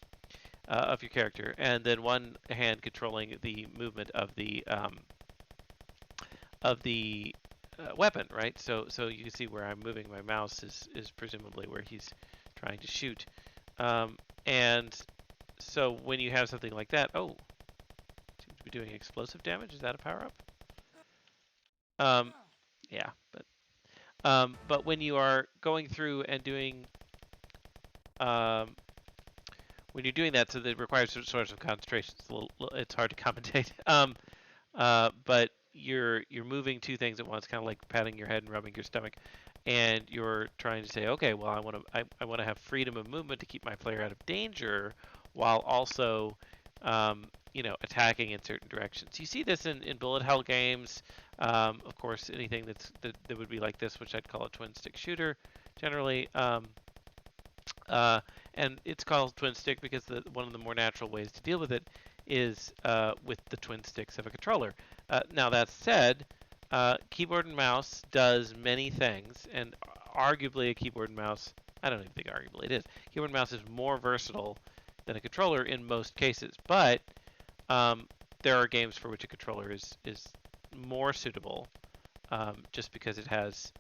Speaker 1: of your character, and then one hand controlling the movement of the weapon, right? So you can see where I'm moving my mouse is presumably where he's trying to shoot, and so when you have something like that, oh, seems to be doing explosive damage. Is that a power up? Um, yeah, but when you are going through and doing um, when you're doing that, so that requires sort of concentration. It's hard to commentate. But you're moving two things at once, kind of like patting your head and rubbing your stomach, and you're trying to say, okay, well, I want to have freedom of movement to keep my player out of danger, while also, attacking in certain directions. You see this in bullet hell games. Of course, anything that would be like this, which I'd call a twin stick shooter, generally. Uh, and it's called twin stick because one of the more natural ways to deal with it is with the twin sticks of a controller. Now that said, keyboard and mouse does many things, and arguably a keyboard and mouse, I don't even think arguably it is, keyboard and mouse is more versatile than a controller in most cases, but um, there are games for which a controller is more suitable, just because it has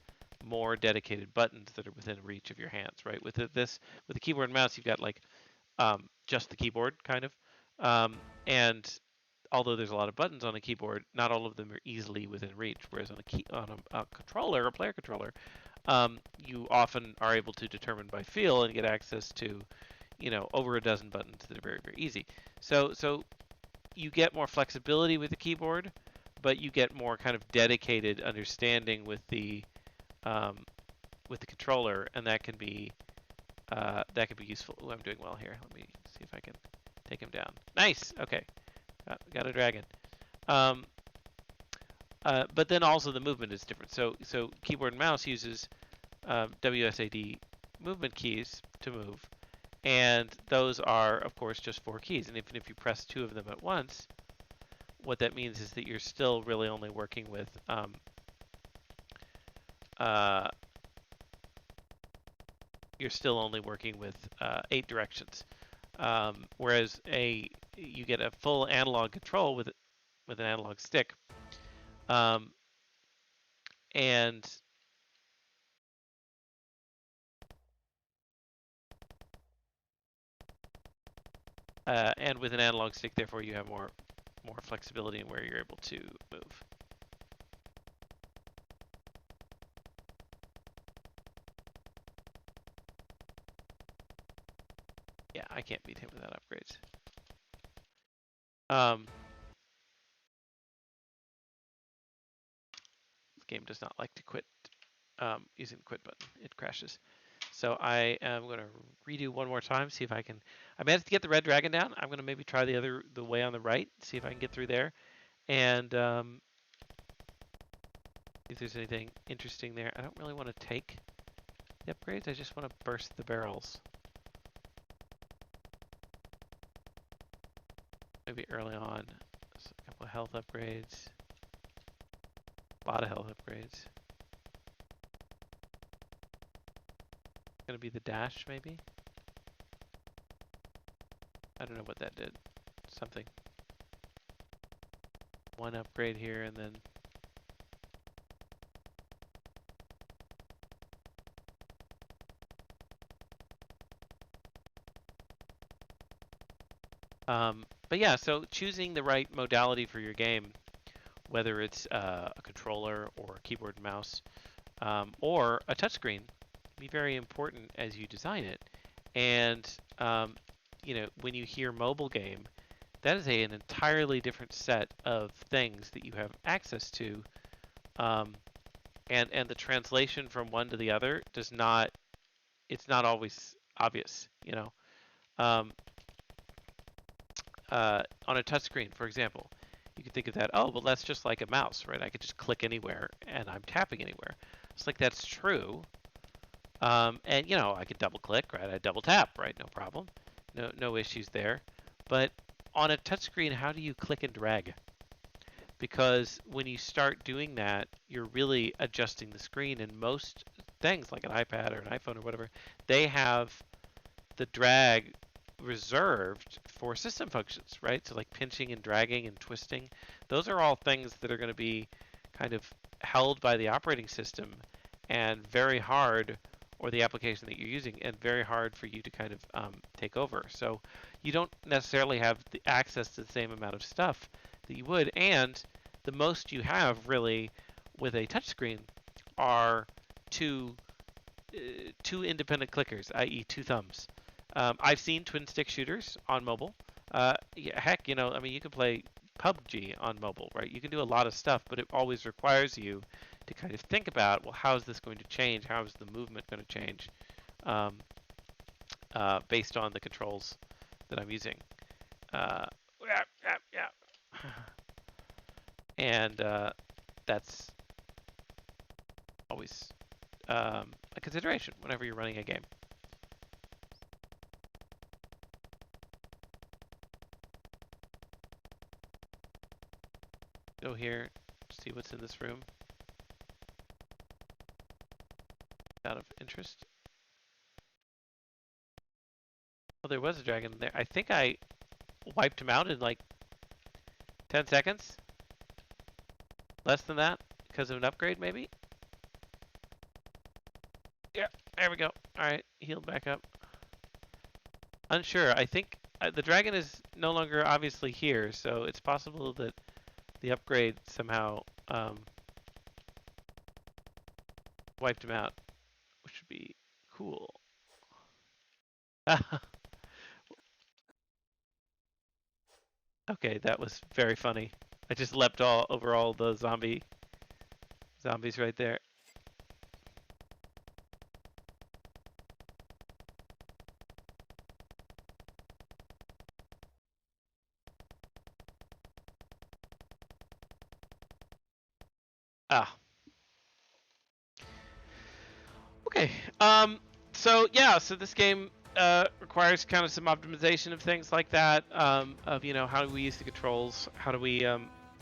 Speaker 1: more dedicated buttons that are within reach of your hands, right? With the keyboard and mouse, you've got like just the keyboard kind of, and although there's a lot of buttons on a keyboard, not all of them are easily within reach. Whereas on a controller, a player controller, you often are able to determine by feel and get access to, over a dozen buttons that are very very easy. So you get more flexibility with the keyboard, but you get more kind of dedicated understanding um, with the controller, and that can be useful. Ooh, I'm doing well here. Let me see if I can take him down. Nice. Okay, got a dragon. Um, but then also the movement is different. So keyboard and mouse uses WSAD movement keys to move, and those are of course just four keys. And even if you press two of them at once, what that means is that you're still really only working with uh, eight directions. Whereas you get a full analog control with an analog stick, um, and and with an analog stick, therefore you have more flexibility in where you're able to move. Yeah, I can't beat him without upgrades. The game does not like to quit using the quit button. It crashes. So I am going to redo one more time, see if I can. I managed to get the red dragon down. I'm going to maybe try the way on the right, see if I can get through there, and if there's anything interesting there. I don't really want to take the upgrades. I just want to burst the barrels. Maybe early on. So a couple of health upgrades. A lot of health upgrades. Gonna be the dash, maybe? I don't know what that did. Something. One upgrade here, and then but yeah, so choosing the right modality for your game, whether it's a controller or a keyboard and mouse, or a touchscreen, be very important as you design it. And when you hear mobile game, that is an entirely different set of things that you have access to, um, and the translation from one to the other does not. It's not always obvious. Um, on a touchscreen, for example, you could think of that. Oh, well, that's just like a mouse, right? I could just click anywhere, and I'm tapping anywhere. It's like that's true. And I could double click, right? I double tap, right? No problem. No issues there. But on a touchscreen, how do you click and drag? Because when you start doing that, you're really adjusting the screen. And most things, like an iPad or an iPhone or whatever, they have the drag reserved for system functions, right? So like pinching and dragging and twisting, those are all things that are going to be kind of held by the operating system and very hard, or the application that you're using, and very hard for you to kind of take over. So you don't necessarily have the access to the same amount of stuff that you would, and the most you have really with a touchscreen are two two independent clickers, i.e., two thumbs. I've seen twin stick shooters on mobile. Yeah, heck, I mean, you can play PUBG on mobile, right? You can do a lot of stuff, but it always requires you to kind of think about, well, how is this going to change? How is the movement going to change um, based on the controls that I'm using? Yeah, yeah, yeah. And that's always a consideration whenever you're running a game. Go here, see what's in this room out of interest. Oh, there was a dragon in there. I think I wiped him out in like 10 seconds. Less than that because of an upgrade, maybe? Yeah, there we go. All right, healed back up. Unsure. I think the dragon is no longer obviously here, so it's possible that the upgrade somehow wiped him out, which would be cool. Okay, that was very funny. I just leapt all over all the zombies right there. Ah, okay. So yeah, so this game requires kind of some optimization of things like that. Of how do we use the controls? How do we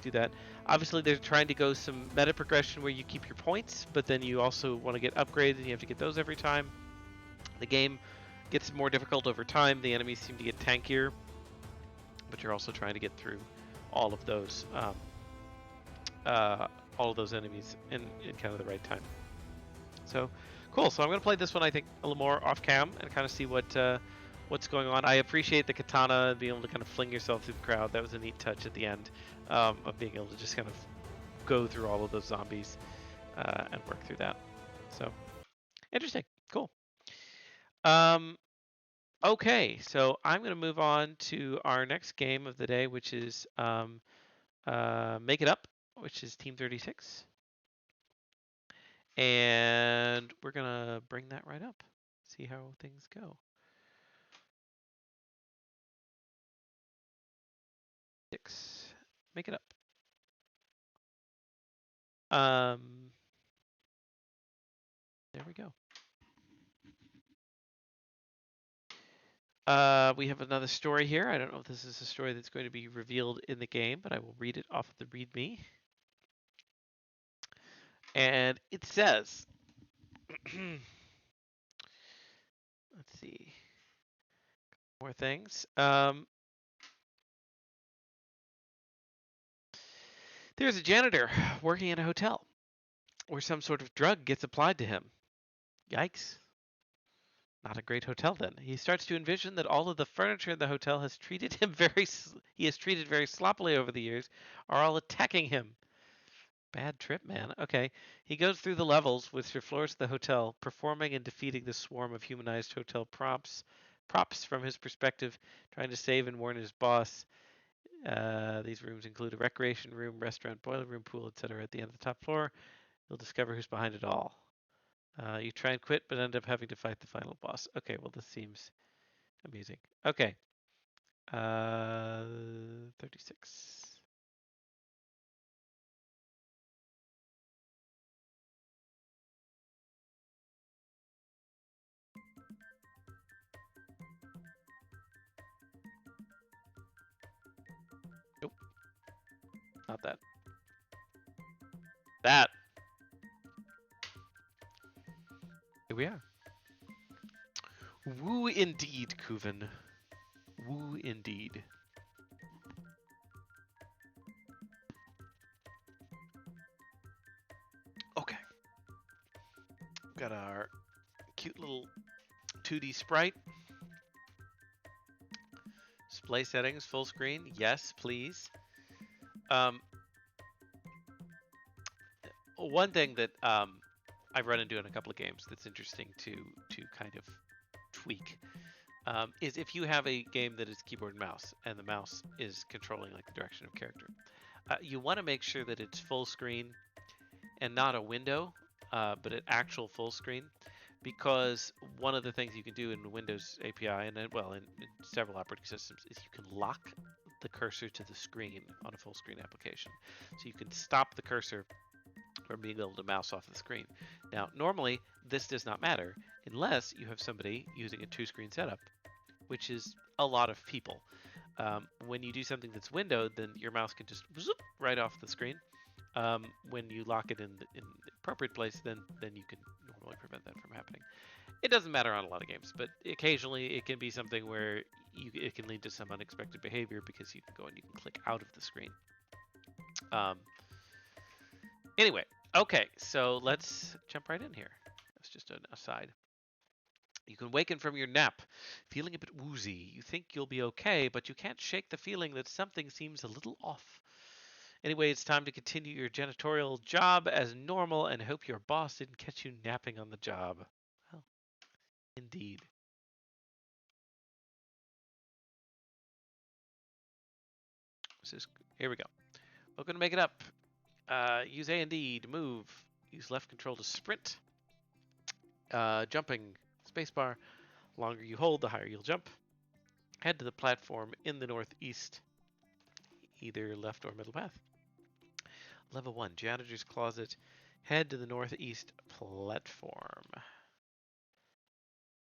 Speaker 1: do that? Obviously, they're trying to go some meta progression where you keep your points, but then you also want to get upgrades, and you have to get those every time. The game gets more difficult over time. The enemies seem to get tankier, but you're also trying to get through all of those uh, all of those enemies in kind of the right time. So cool. So I'm gonna play this one, I think, a little more off cam and kind of see what's going on. I appreciate the katana and being able to kind of fling yourself through the crowd. That was a neat touch at the end of being able to just kind of go through all of those zombies and work through that. So interesting. Cool. Um, okay, so I'm gonna move on to our next game of the day, which is Make It Up, which is Team 36. And we're gonna bring that right up. See how things go. Six. Make it up. Um, there we go. We have another story here. I don't know if this is a story that's going to be revealed in the game, but I will read it off of the README. And it says, let's see, more things. There's a janitor working in a hotel where some sort of drug gets applied to him. Yikes. Not a great hotel then. He starts to envision that all of the furniture in the hotel has treated him he has treated very sloppily over the years, are all attacking him. Bad trip, man. Okay. He goes through the levels, which are floors of the hotel, performing and defeating the swarm of humanized hotel props from his perspective, trying to save and warn his boss. These rooms include a recreation room, restaurant, boiler room, pool, etc. At the end of the top floor, you'll discover who's behind it all. You try and quit, but end up having to fight the final boss. Okay, well, this seems Amusing. Okay. 36. Nope, not that. That. Here we are. Woo indeed, Kuven. Woo indeed. Okay. Got our cute little 2D sprite. Display settings, full screen. Yes, please. One thing that I've run into in a couple of games that's interesting to kind of tweak is if you have a game that is keyboard and mouse, and the mouse is controlling like the direction of character. You want to make sure that it's full screen and not a window, but an actual full screen, because one of the things you can do in the Windows API and well in several operating systems is you can lock the cursor to the screen on a full screen application. So you can stop the cursor from being able to mouse off the screen. Now, normally this does not matter unless you have somebody using a two-screen setup, which is a lot of people. When you do something that's windowed, then your mouse can just zoop right off the screen. When you lock it in the appropriate place, then you can normally prevent that from happening. It doesn't matter on a lot of games, but occasionally it can be something where it can lead to some unexpected behavior because you can go and you can click out of the screen. Anyway, okay, so let's jump right in here. That's just an aside. You can waken from your nap, feeling a bit woozy. You think you'll be okay, but you can't shake the feeling that something seems a little off. Anyway, it's time to continue your janitorial job as normal and hope your boss didn't catch you napping on the job. Well, indeed. Here we go. Welcome to Make It Up. Use A and D to move. Use left control to sprint. Jumping, spacebar. The longer you hold, the higher you'll jump. Head to the platform in the northeast, either left or middle path. Level 1, Janitor's Closet. Head to the northeast platform.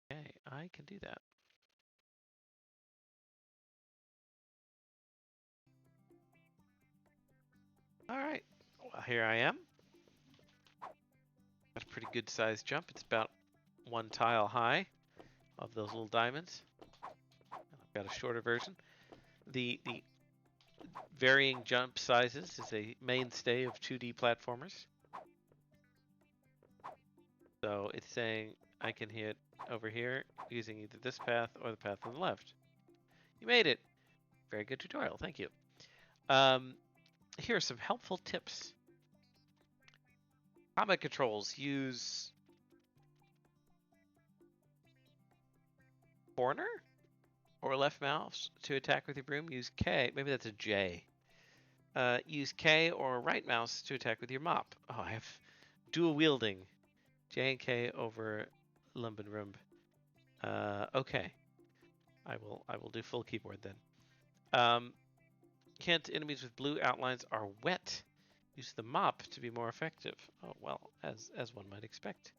Speaker 1: Okay, I can do that. Alright, well, here I am. That's a pretty good sized jump. It's about one tile high of those little diamonds. I've got a shorter version. The varying jump sizes is a mainstay of 2D platformers. So it's saying I can hit over here using either this path or the path on the left. You made it. Very good tutorial. Thank you. Here are some helpful tips. Combat controls. Use corner or left mouse to attack with your broom. Use K. Maybe that's a J. Use K or right mouse to attack with your mop. Oh, I have dual wielding. J and K over lump and rump. Okay. I will do full keyboard then. Hint, enemies with blue outlines are wet. Use the mop to be more effective. Oh, well, as one might expect.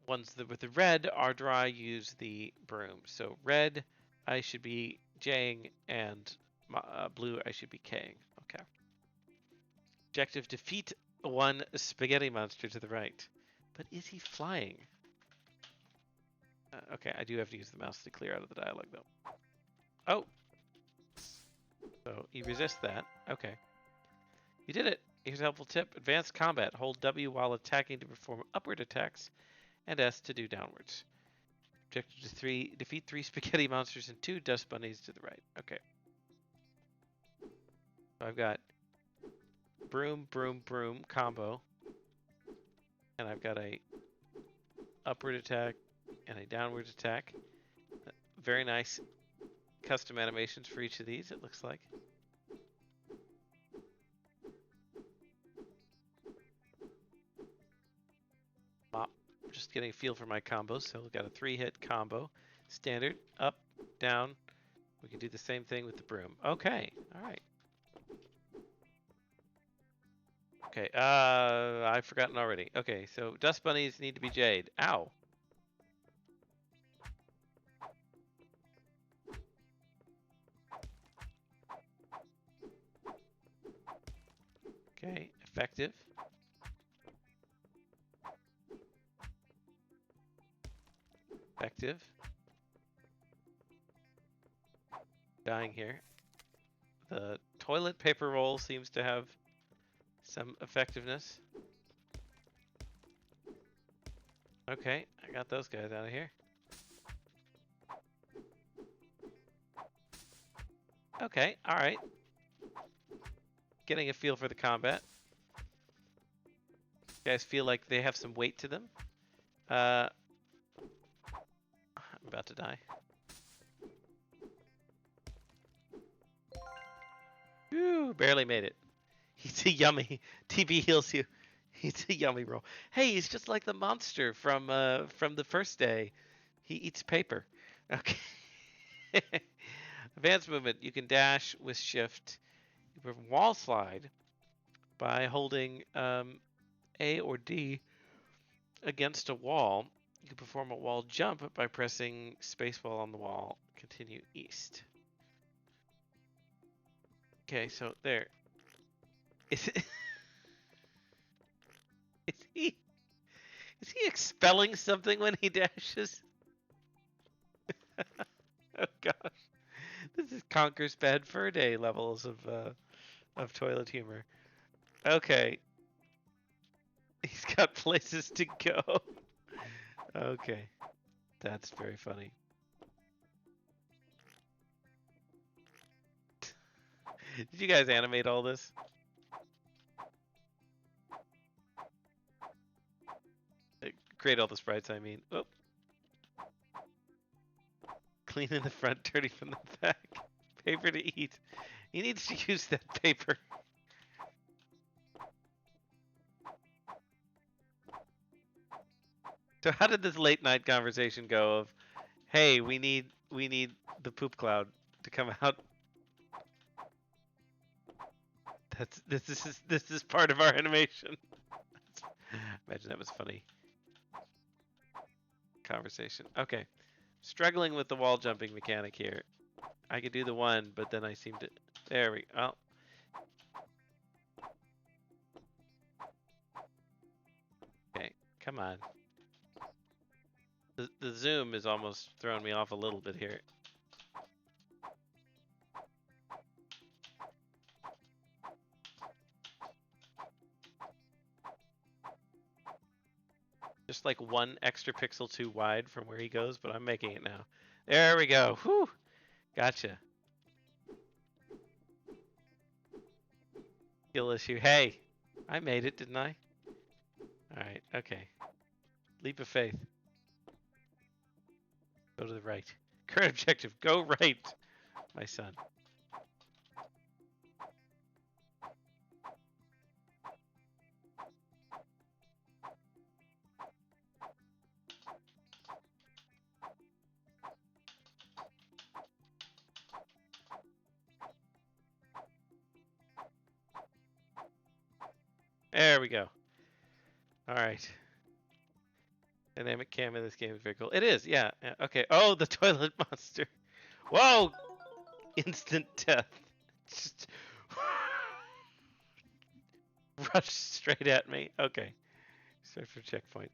Speaker 1: Ones that with the red are dry, use the broom. So red, I should be J'ing, and blue, I should be K'ing. Okay. Objective, defeat one spaghetti monster to the right. But is he flying? Okay, I do have to use the mouse to clear out of the dialogue, though. Oh! So you resist that. Okay. You did it! Here's a helpful tip. Advanced combat. Hold W while attacking to perform upward attacks, and S to do downwards. Objective to defeat 3 spaghetti monsters and 2 dust bunnies to the right. Okay. So I've got broom, broom, broom combo. And I've got a upward attack and a downward attack. Very nice custom animations for each of these, it looks like. just getting a feel for my combos. So we've got a 3-hit combo. Standard, up, down. We can do the same thing with the broom. Okay, all right. Okay, I've forgotten already. Okay, so dust bunnies need to be jade. Ow. Okay, effective. Effective. Dying here. The toilet paper roll seems to have some effectiveness. Okay, I got those guys out of here. Okay, alright. Getting a feel for the combat. Guys feel like they have some weight to them. I'm about to die. Whew, barely made it. He's a yummy. TB heals you. He's a yummy roll. Hey, he's just like the monster from the first day. He eats paper. Okay. Advanced movement. You can dash with shift. You can wall slide by holding A or D against a wall. You can perform a wall jump by pressing spacebar on the wall. Continue east. Okay, so there. Is it? Is he expelling something when he dashes? Oh gosh, this is Conker's Bad Fur Day levels of toilet humor. Okay, he's got places to go. Okay, that's very funny. Did you guys animate all this? Create all the sprites, I mean. Oh. Clean in the front, dirty from the back. Paper to eat. He needs to use that paper. So how did this late night conversation go of, hey, we need the poop cloud to come out? This is part of our animation. Imagine that was funny. Conversation. Okay. Struggling with the wall jumping mechanic here. I could do the one, but then I seem to... There we go. Okay, come on. The zoom is almost throwing me off a little bit here. Just like one extra pixel too wide from where he goes, but I'm making it now. There we go. Whew. Gotcha. Skill issue. Hey, I made it, didn't I? Alright, okay. Leap of faith. Go to the right. Current objective, go right, my son. There we go. Alright. Dynamic cam in this game is very cool. It is, yeah. Okay. Oh, the toilet monster. Whoa! Instant death. Just rush straight at me. Okay. Start for checkpoint.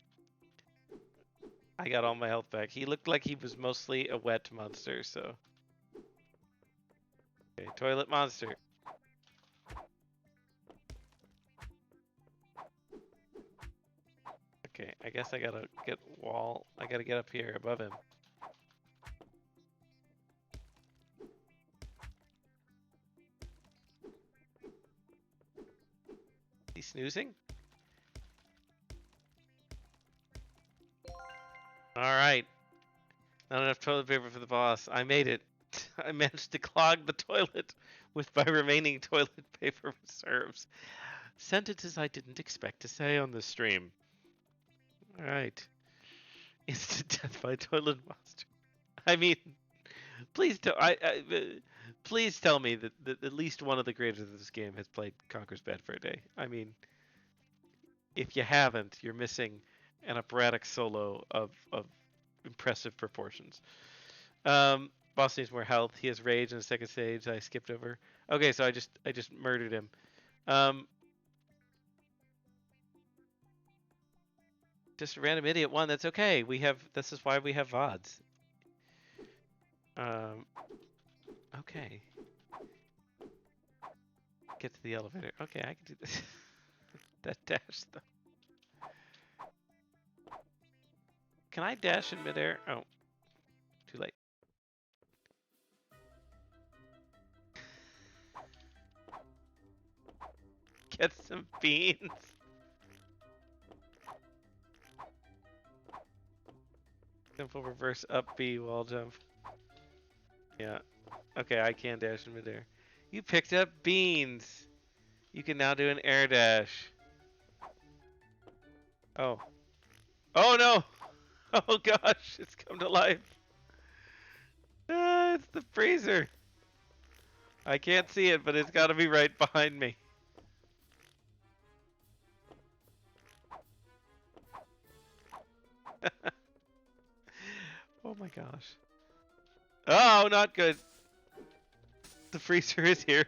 Speaker 1: I got all my health back. He looked like he was mostly a wet monster, so. Okay, toilet monster. Okay, I guess I gotta get wall. I gotta get up here above him. He snoozing? Alright. Not enough toilet paper for the boss. I made it. I managed to clog the toilet with my remaining toilet paper reserves. Sentences I didn't expect to say on this stream. Alright. Instant death by toilet monster. I mean, please please tell me that at least one of the creators of this game has played Conker's Bad Fur Day. I mean, if you haven't, you're missing an operatic solo of impressive proportions. Boss needs more health. He has rage in the second stage. I skipped over. Okay, so I just murdered him. Just a random idiot one. That's okay. This is why we have VODs. Okay. Get to the elevator. Okay, I can do this. That dash though. Can I dash in midair? Oh, too late. Get some beans. Simple reverse up B wall jump. Yeah. Okay, I can dash in midair. You picked up beans. You can now do an air dash. Oh. Oh no! Oh gosh, it's come to life. It's the freezer. I can't see it, but it's got to be right behind me. Oh my gosh. Oh, not good. The freezer is here.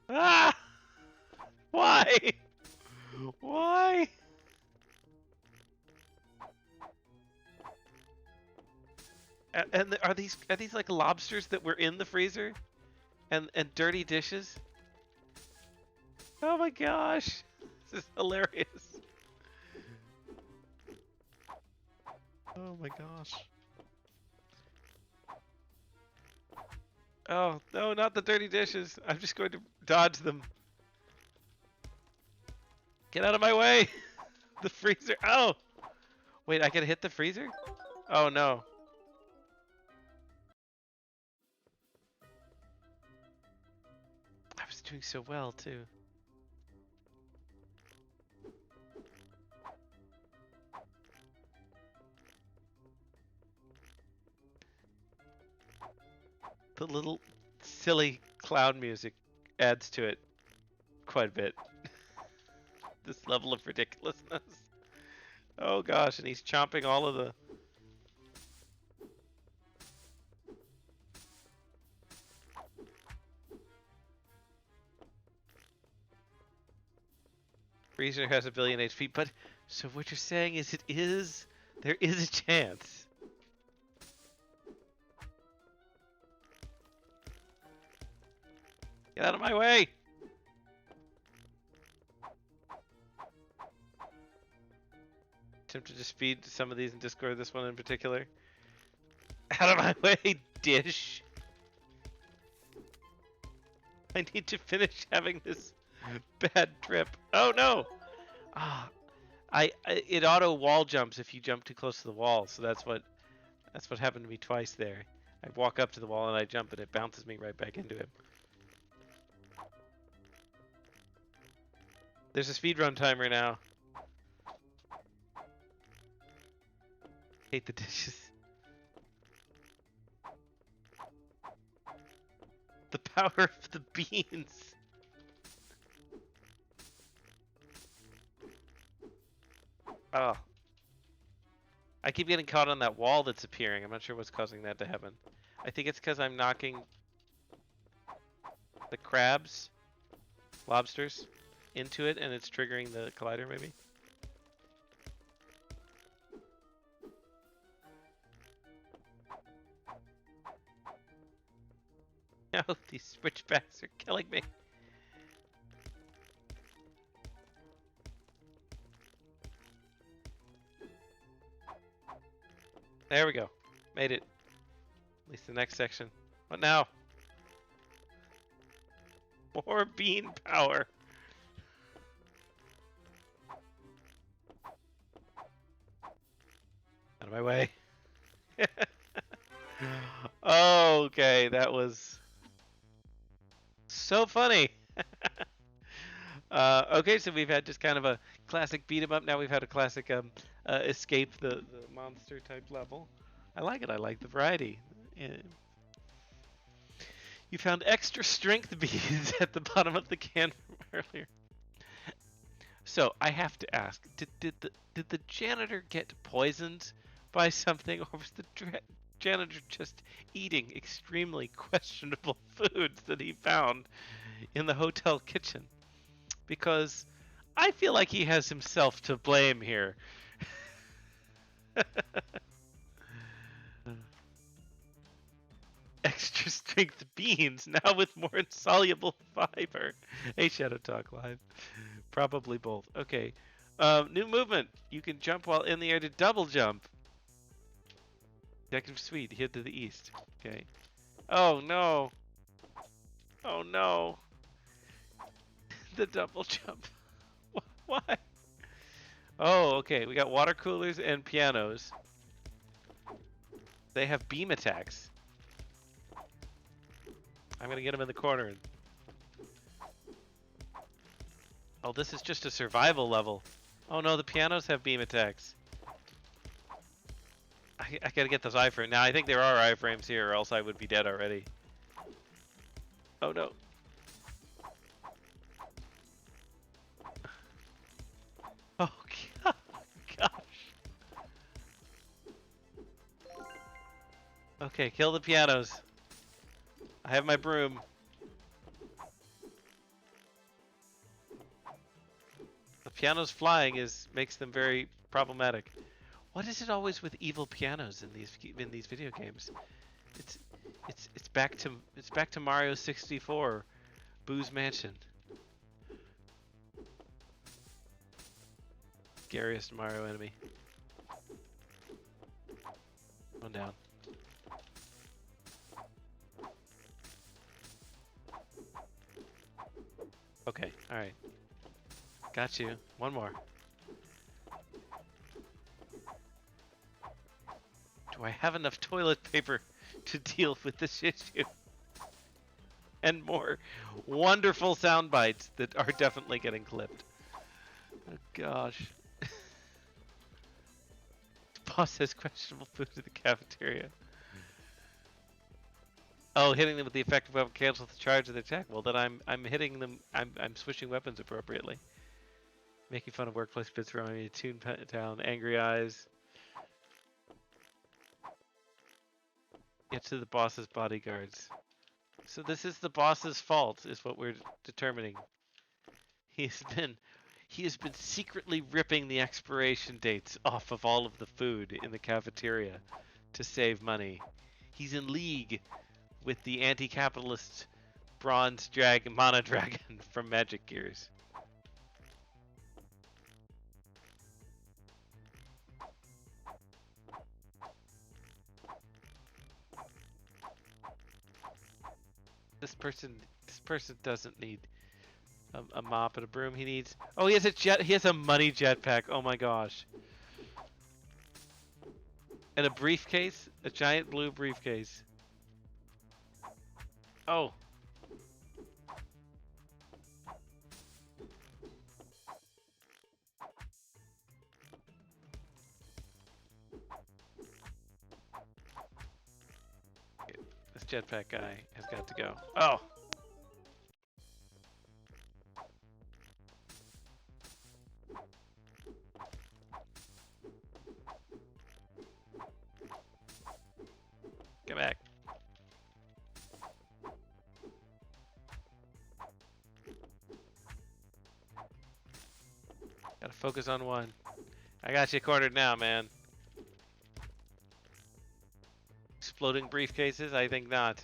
Speaker 1: Ah! Why? Why? And are these like lobsters that were in the freezer? And dirty dishes? Oh my gosh. This is hilarious. Oh my gosh. Oh, no, not the dirty dishes. I'm just going to dodge them. Get out of my way. The freezer. Oh. Wait, I can hit the freezer? Oh no. I was doing so well too. The little silly clown music adds to it quite a bit. This level of ridiculousness. Oh gosh, and he's chomping all of the... Freezer has 1,000,000,000 HP, but so what you're saying is there is a chance. Get out of my way! Tempted to speed some of these in Discord, this one in particular. Out of my way, dish! I need to finish having this bad trip. Oh no! Ah, it auto wall jumps if you jump too close to the wall, so that's what happened to me twice there. I walk up to the wall and I jump and it bounces me right back into him. There's a speedrun timer now. Hate the dishes. The power of the beans. Oh. I keep getting caught on that wall that's appearing. I'm not sure what's causing that to happen. I think it's because I'm knocking the crabs, lobsters, into it and it's triggering the collider maybe. No, these switchbacks are killing me. There we go. Made it. At least the next section. What now? More bean power. Out of my way. Okay, that was so funny. Okay, so we've had just kind of a classic beat 'em up. Now we've had a classic escape the monster type level. I like it. I like the variety. Yeah. You found extra strength beads at the bottom of the can from earlier. So I have to ask: did the janitor get poisoned by something, or was the janitor just eating extremely questionable foods that he found in the hotel kitchen? Because I feel like he has himself to blame here. Extra strength beans, now with more insoluble fiber. Hey, Shadow Talk Live. Probably both. Okay. New movement. You can jump while in the air to double jump. Executive Suite. Head to the east. Okay. Oh, no. Oh, no. The double jump. Why? Oh, okay. We got water coolers and pianos. They have beam attacks. I'm going to get him in the corner. Oh, this is just a survival level. Oh no, the pianos have beam attacks. I gotta get those iframes. Now, I think there are iframes here, or else I would be dead already. Oh no. Oh gosh. Okay, kill the pianos. I have my broom. The pianos flying makes them very problematic. What is it always with evil pianos in these video games? It's it's back to Mario 64, Boo's Mansion. Scariest Mario enemy. One down. Okay, alright. Got you. One more. Do I have enough toilet paper to deal with this issue? And more wonderful sound bites that are definitely getting clipped. Oh gosh. The boss has questionable food in the cafeteria. Oh, hitting them with the effective weapon cancels the charge of the attack. Well, then I'm hitting them. I'm switching weapons appropriately. Making fun of workplace bits from me. Toontown, angry eyes. Get to the boss's bodyguards. So this is the boss's fault, is what we're determining. He has been secretly ripping the expiration dates off of all of the food in the cafeteria to save money. He's in league with the anti-capitalist bronze dragon, mana dragon from Magic Gears. This person doesn't need a mop and a broom. He needs. Oh, he has a jet. He has a money jetpack. Oh my gosh. And a briefcase, a giant blue briefcase. Oh. This jetpack guy has got to go. Oh. Get back. Gotta focus on one. I got you cornered now, man. Exploding briefcases? I think not.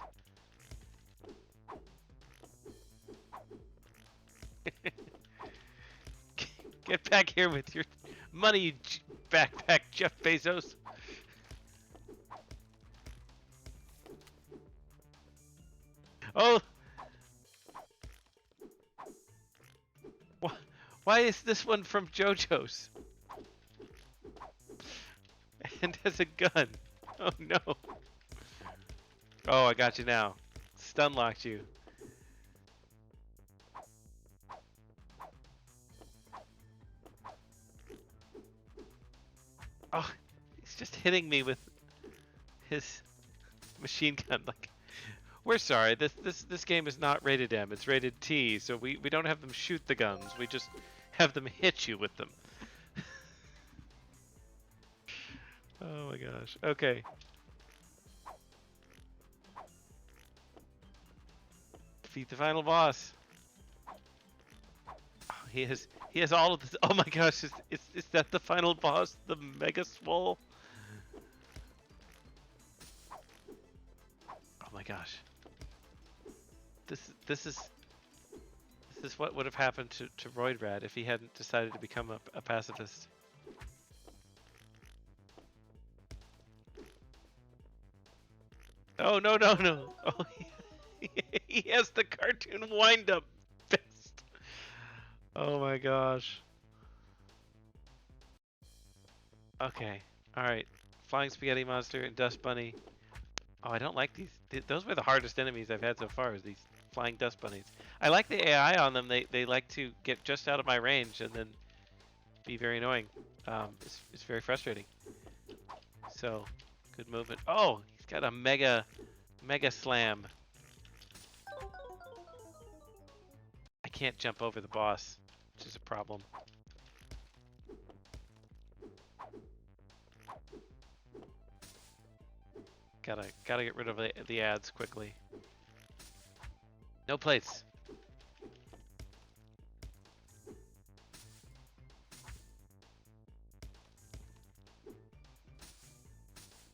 Speaker 1: Get back here with your money, you backpack, Jeff Bezos. Oh! Why is this one from JoJo's? And has a gun. Oh no. Oh, I got you now. Stun locked you. Oh, he's just hitting me with his machine gun. Like, we're sorry. This game is not rated M. It's rated T. So we don't have them shoot the guns. We just have them hit you with them. Oh my gosh. Okay. Defeat the final boss. Oh, he has all of this. Oh my gosh, is that the final boss? The Mega Swole? Oh my gosh. This is what would have happened to Roidrad if he hadn't decided to become a pacifist. Oh no no no. Oh he has the cartoon wind up fist. Oh my gosh. Okay. Alright. Flying Spaghetti Monster and Dust Bunny. Oh, I don't like these. Those were the hardest enemies I've had so far, is these flying dust bunnies. I like the AI on them. They like to get just out of my range and then be very annoying. It's very frustrating. So, good movement. Oh, he's got a mega slam. I can't jump over the boss, which is a problem. Gotta get rid of the ads quickly. No plates.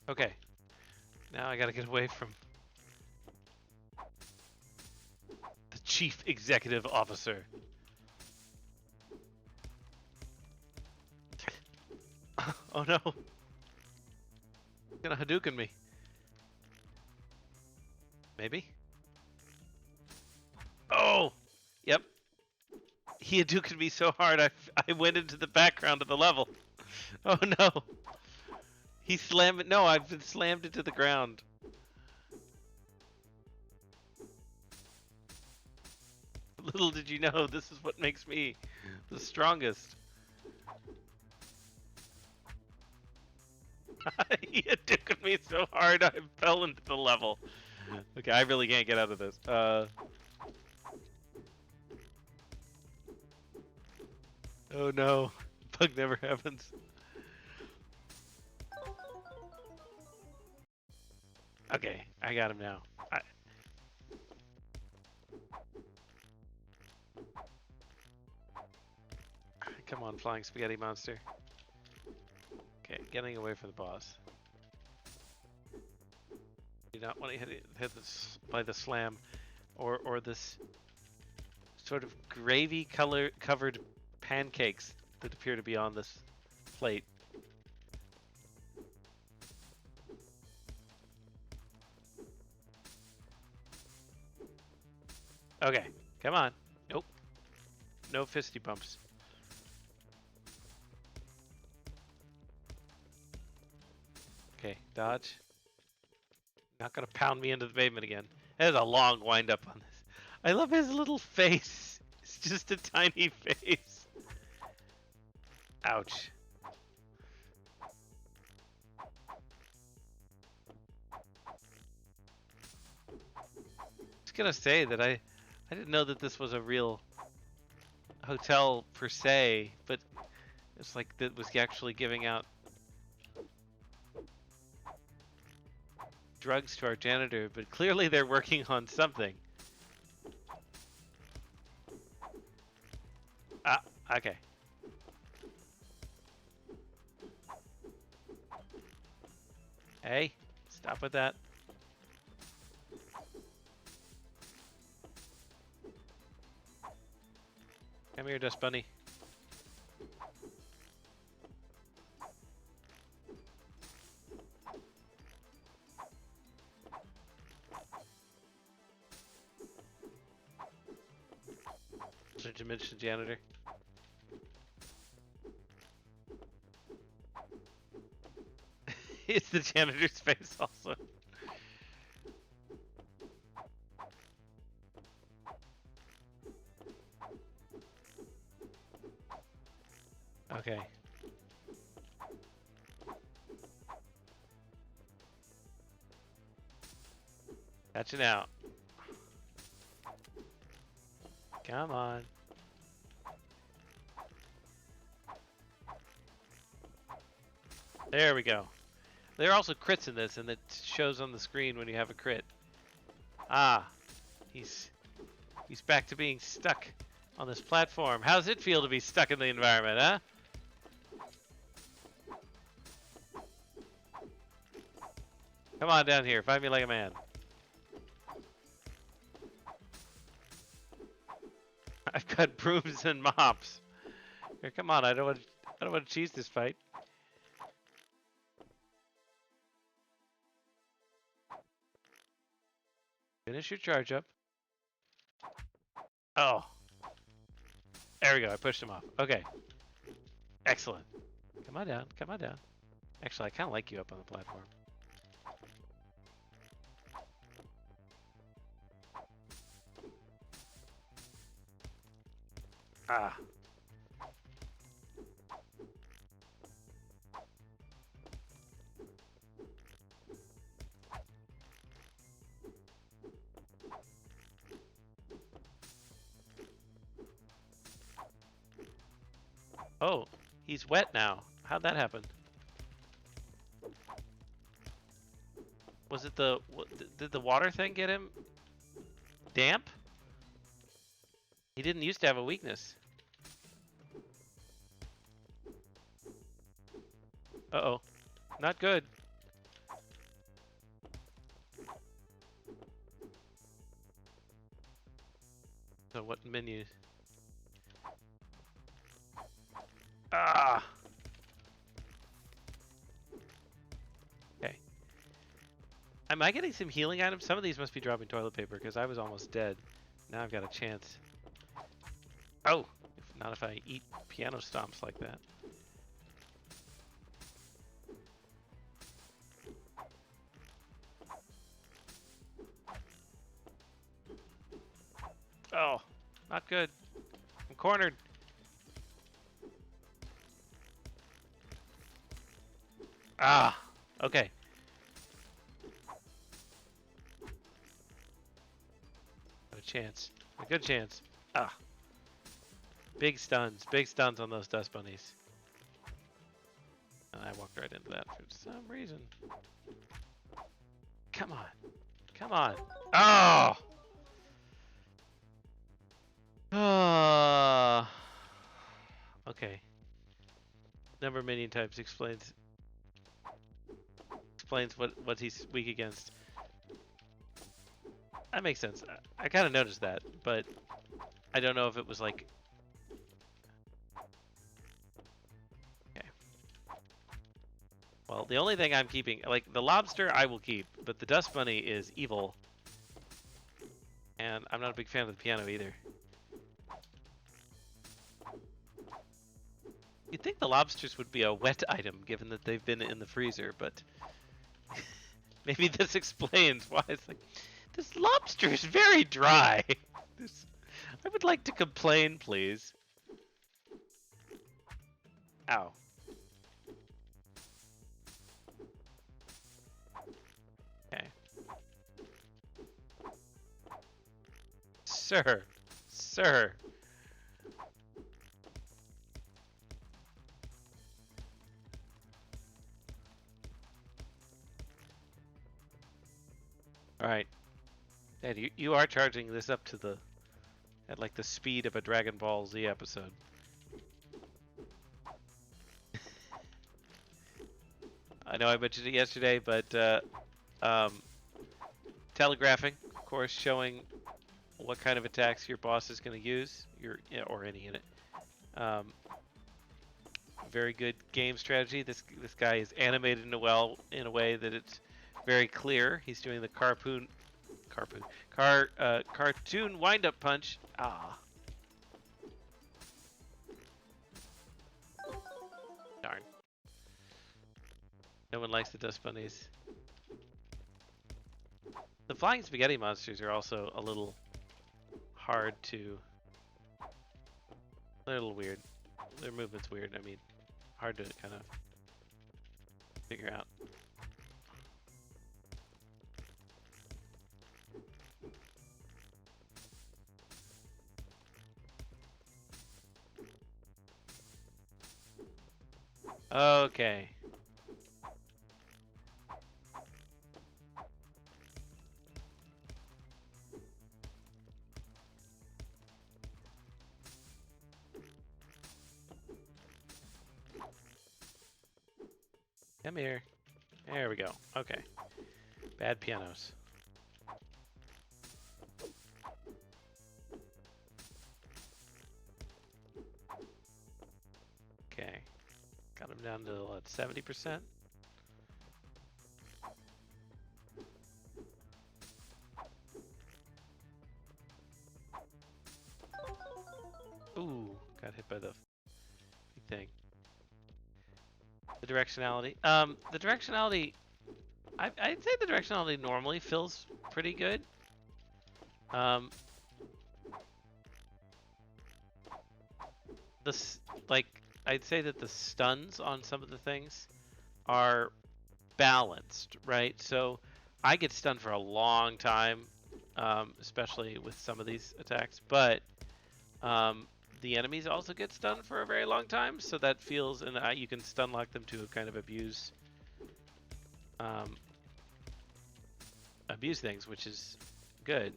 Speaker 1: Okay. Now I gotta get away from the Chief Executive Officer. Oh no. He's gonna Hadouken me. Maybe? Oh! Yep. He Hadoukened me so hard I went into the background of the level. Oh no. He slammed it. No, I've been slammed into the ground. Little did you know, this is what makes me the strongest. He Hadoukened me so hard I fell into the level. Okay, I really can't get out of this. Oh no. Bug never happens. Okay, I got him now. Come on, Flying Spaghetti Monster. Okay, getting away from the boss. Do not want to hit this by the slam or this sort of gravy covered pancakes that appear to be on this plate. Okay, come on. Nope. No fisty bumps. Okay, dodge. Not gonna pound me into the pavement again. There's a long wind up on this. I love his little face. It's just a tiny face. Ouch. Just gonna say that I didn't know that this was a real hotel per se, but it's like that was actually giving out drugs to our janitor, but clearly they're working on something. Ah, okay. Hey, stop with that. Come here, Dust Bunny. Dimension janitor. It's the janitor's face also. Okay. Gotcha now. Come on. There we go. There are also crits in this, and it shows on the screen when you have a crit. Ah, he's back to being stuck on this platform. How's it feel to be stuck in the environment, huh? Come on down here, find me like a man. I've got brooms and mops. Here, come on, I don't want to cheese this fight. Finish your charge up. Oh. There we go, I pushed him off. Okay. Excellent. Come on down, come on down. Actually, I kind of like you up on the platform. Ah. Oh, he's wet now. How'd that happen? Was it did the water thing get him damp? He didn't used to have a weakness. Uh-oh. Not good. So what menu? Ah! Okay. Am I getting some healing items? Some of these must be dropping toilet paper because I was almost dead. Now I've got a chance. Oh! Not if I eat piano stomps like that. Oh! Not good. I'm cornered. Ah! Okay. Got a chance. A good chance. Ah. Big stuns on those dust bunnies. And I walked right into that for some reason. Come on. Come on. Oh! Ah. Okay. Number of minion types explains what he's weak against. That makes sense. I kind of noticed that, but I don't know if it was like. Okay. Well, the only thing I'm keeping, like the lobster, I will keep, but the dust bunny is evil, and I'm not a big fan of the piano either. You'd think the lobsters would be a wet item, given that they've been in the freezer, but maybe this explains why it's like, this lobster is very dry. I would like to complain, please. Ow. Okay. Sir. Sir. Alright. Dad, you are charging this up to the at like the speed of a Dragon Ball Z episode. I know I mentioned it yesterday, but telegraphing, of course, showing what kind of attacks your boss is going to use, or any unit. Very good game strategy. This guy is animated in a way that it's very clear. He's doing the cartoon wind-up punch. Ah. Darn. No one likes the dust bunnies. The flying spaghetti monsters are also a little hard to. They're a little weird. Their movement's weird. I mean, hard to kind of figure out. Okay. Come here. There we go. Okay. Bad pianos. Okay. Got him down to what, 70%? Ooh, got hit by the thing. The directionality. The directionality. I'd say the directionality normally feels pretty good. Um, like I'd say that the stuns on some of the things are balanced, right? So I get stunned for a long time, especially with some of these attacks, but um, the enemies also get stunned for a very long time, so that feels, and you can stun lock them to kind of um, abuse things, which is good.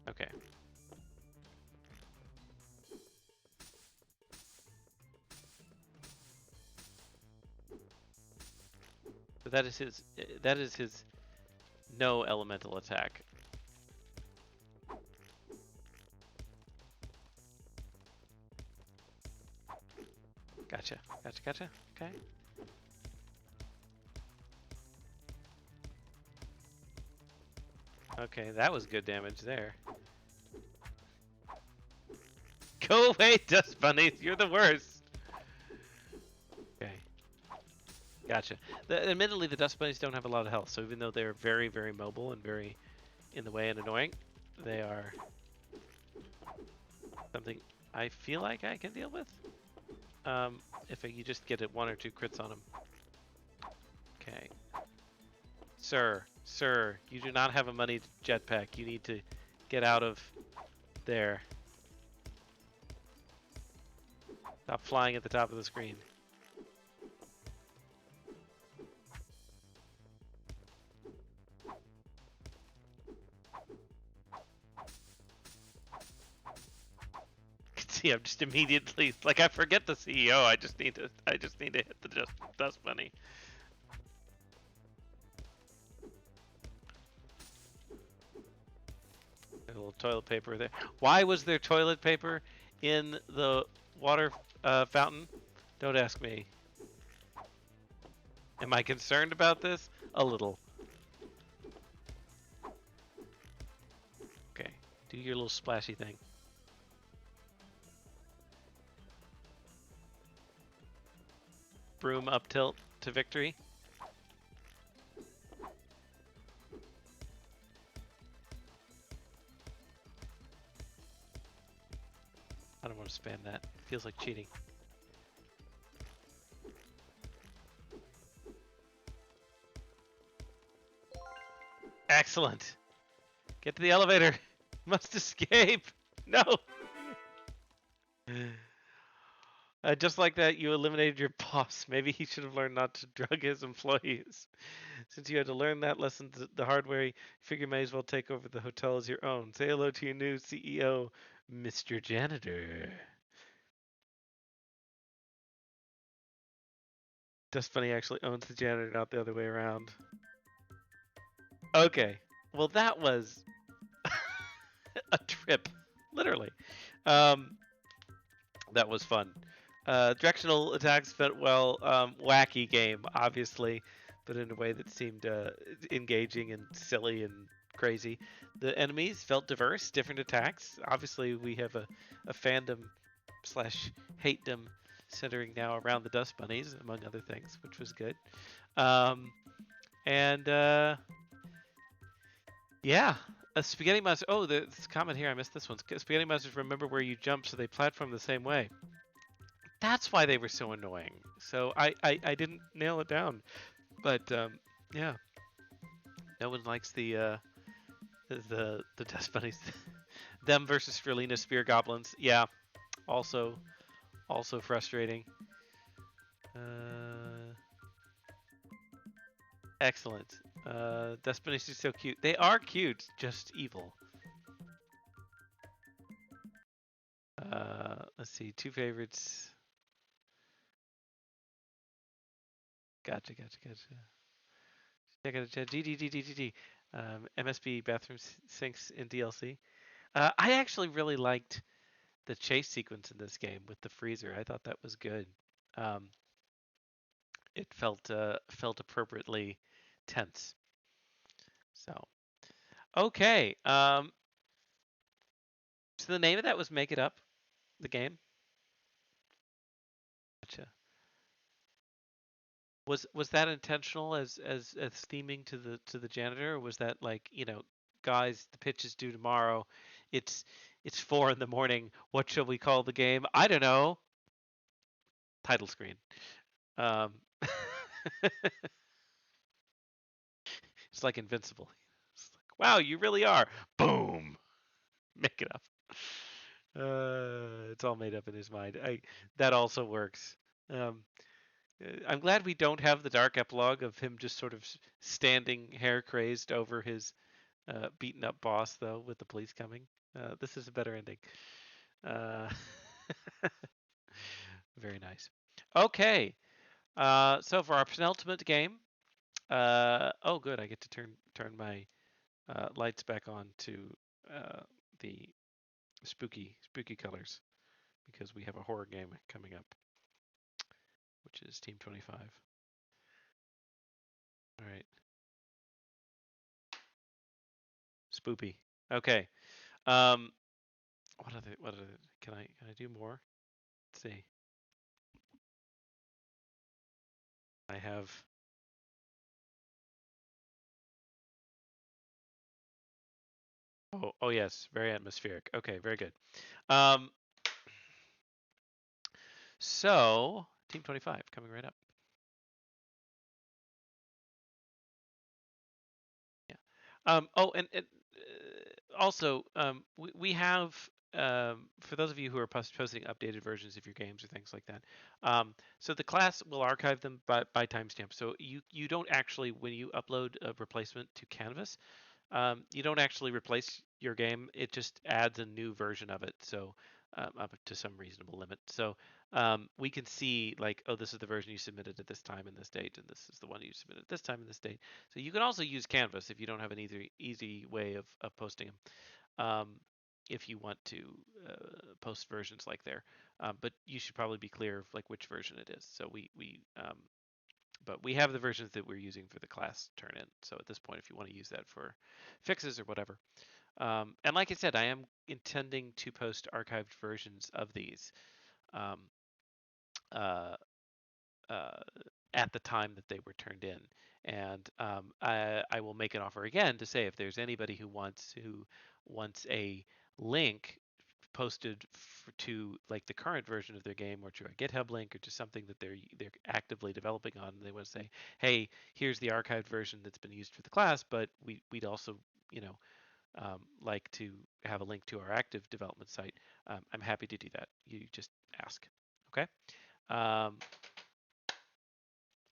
Speaker 1: Okay. So that is his no elemental attack. Gotcha. Gotcha. Gotcha. Okay. Okay, that was good damage there. Go away, dust bunnies. You're the worst. Okay. Gotcha. Admittedly, the dust bunnies don't have a lot of health, so even though they're very, very mobile and very in the way and annoying, they are something I feel like I can deal with. If you just get it 1 or 2 crits on them. Okay. Sir, you do not have a money jetpack. You need to get out of there. Stop flying at the top of the screen. See, I'm just immediately like I forget the CEO. I just need to hit the dust bunny. A little toilet paper there. Why was there toilet paper in the water fountain? Don't ask me. Am I concerned about this? A little. Okay, do your little splashy thing. Broom up tilt to victory. I don't want to spam that. Feels like cheating. Excellent. Get to the elevator. Must escape. No. Just like that, you eliminated your boss. Maybe he should have learned not to drug his employees. Since you had to learn that lesson the hard way, you figure you may as well take over the hotel as your own. Say hello to your new CEO, Mr. Janitor. Dust Bunny actually owns the janitor, not the other way around. Okay. Well, that was a trip, literally. Um, that was fun. Directional attacks felt well. Wacky game, obviously, but in a way that seemed engaging and silly and crazy. The enemies felt diverse, different attacks. Obviously, we have a fandom slash hatedom centering now around the Dust Bunnies, among other things, which was good. And yeah, a spaghetti monster. Oh, this comment here, I missed this one. Spaghetti monsters remember where you jump, so they platform the same way. That's why they were so annoying. So I didn't nail it down, but yeah, no one likes the Dust Bunnies. Them versus Spirulina Spear Goblins. Yeah, also frustrating. Uh, excellent. Despinations is so cute. They are cute, just evil. Let's see. Two favorites. Gotcha, gotcha, gotcha. Check out GGGGG. MSB bathroom sinks in DLC. I actually really liked the chase sequence in this game with the freezer. I thought that was good. Um, it felt appropriately tense. So okay. So the name of that was Make It Up, the game. Gotcha. Was that intentional as theming to the janitor, or was that like, guys, the pitch is due tomorrow. It's 4 in the morning. What shall we call the game? I don't know. Title screen. Um, it's like Invincible. It's like, wow, you really are. Boom. Make it up. It's all made up in his mind. That also works. Um, I'm glad we don't have the dark epilogue of him just sort of standing hair crazed over his beaten up boss, though, with the police coming. This is a better ending. Uh, very nice. Okay, so for our penultimate game, oh good, I get to turn my lights back on to the spooky colors because we have a horror game coming up, which is Team 25. All right, spoopy. Okay. Um, what other can I do more? Let's see. I have. Oh yes, very atmospheric. Okay, very good. Um, so Team 25 coming right up. Yeah. Oh, and also, we have, for those of you who are posting updated versions of your games or things like that. So the class will archive them by timestamp. So you don't actually, when you upload a replacement to Canvas, you don't actually replace your game. It just adds a new version of it. So up to some reasonable limit. So we can see like, oh, this is the version you submitted at this time and this date, and this is the one you submitted at this time and this date. So you can also use Canvas if you don't have an easy way of posting them. If you want to post versions like there, but you should probably be clear of like which version it is. So but we have the versions that we're using for the class turn in. So at this point, if you want to use that for fixes or whatever. And like I said, I am intending to post archived versions of these um, uh, uh, at the time that they were turned in. And I will make an offer again to say if there's anybody who wants a link posted to like the current version of their game or to a GitHub link or to something that they're actively developing on, and they want to say, hey, here's the archived version that's been used for the class, but we'd also, like to have a link to our active development site. I'm happy to do that. You just ask. Okay. Um,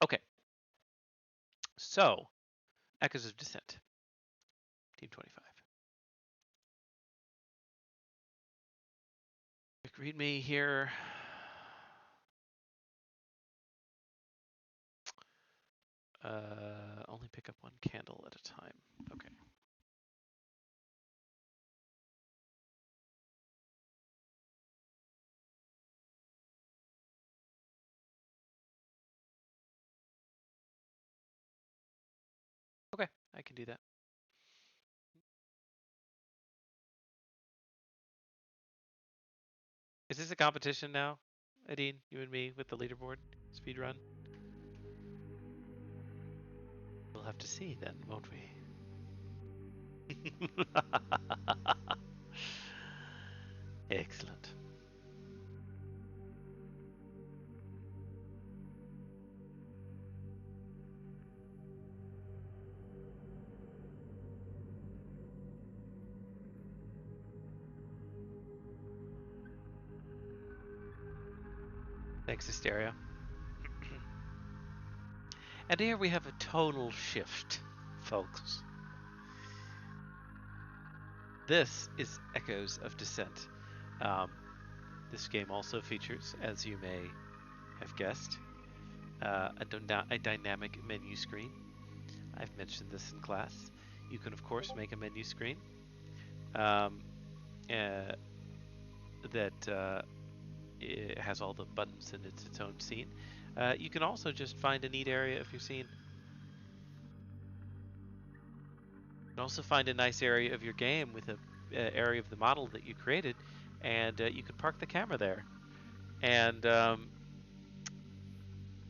Speaker 1: okay. So, Echoes of Dissent, Team 25. Quick read me here. Only pick up one candle at a time. Okay. Okay, I can do that. Is this a competition now, Adine? You and me with the leaderboard speed run? We'll have to see then, won't we? Excellent. Thanks, Hysteria. And here we have a tonal shift, folks. This is Echoes of Descent. Um, this game also features, as you may have guessed, a dynamic menu screen. I've mentioned this in class. You can, of course, make a menu screen um, uh, that it has all the buttons and it's its own scene. You can also just find a neat area of your scene. You can also find a nice area of your game with a area of the model that you created, and you can park the camera there. And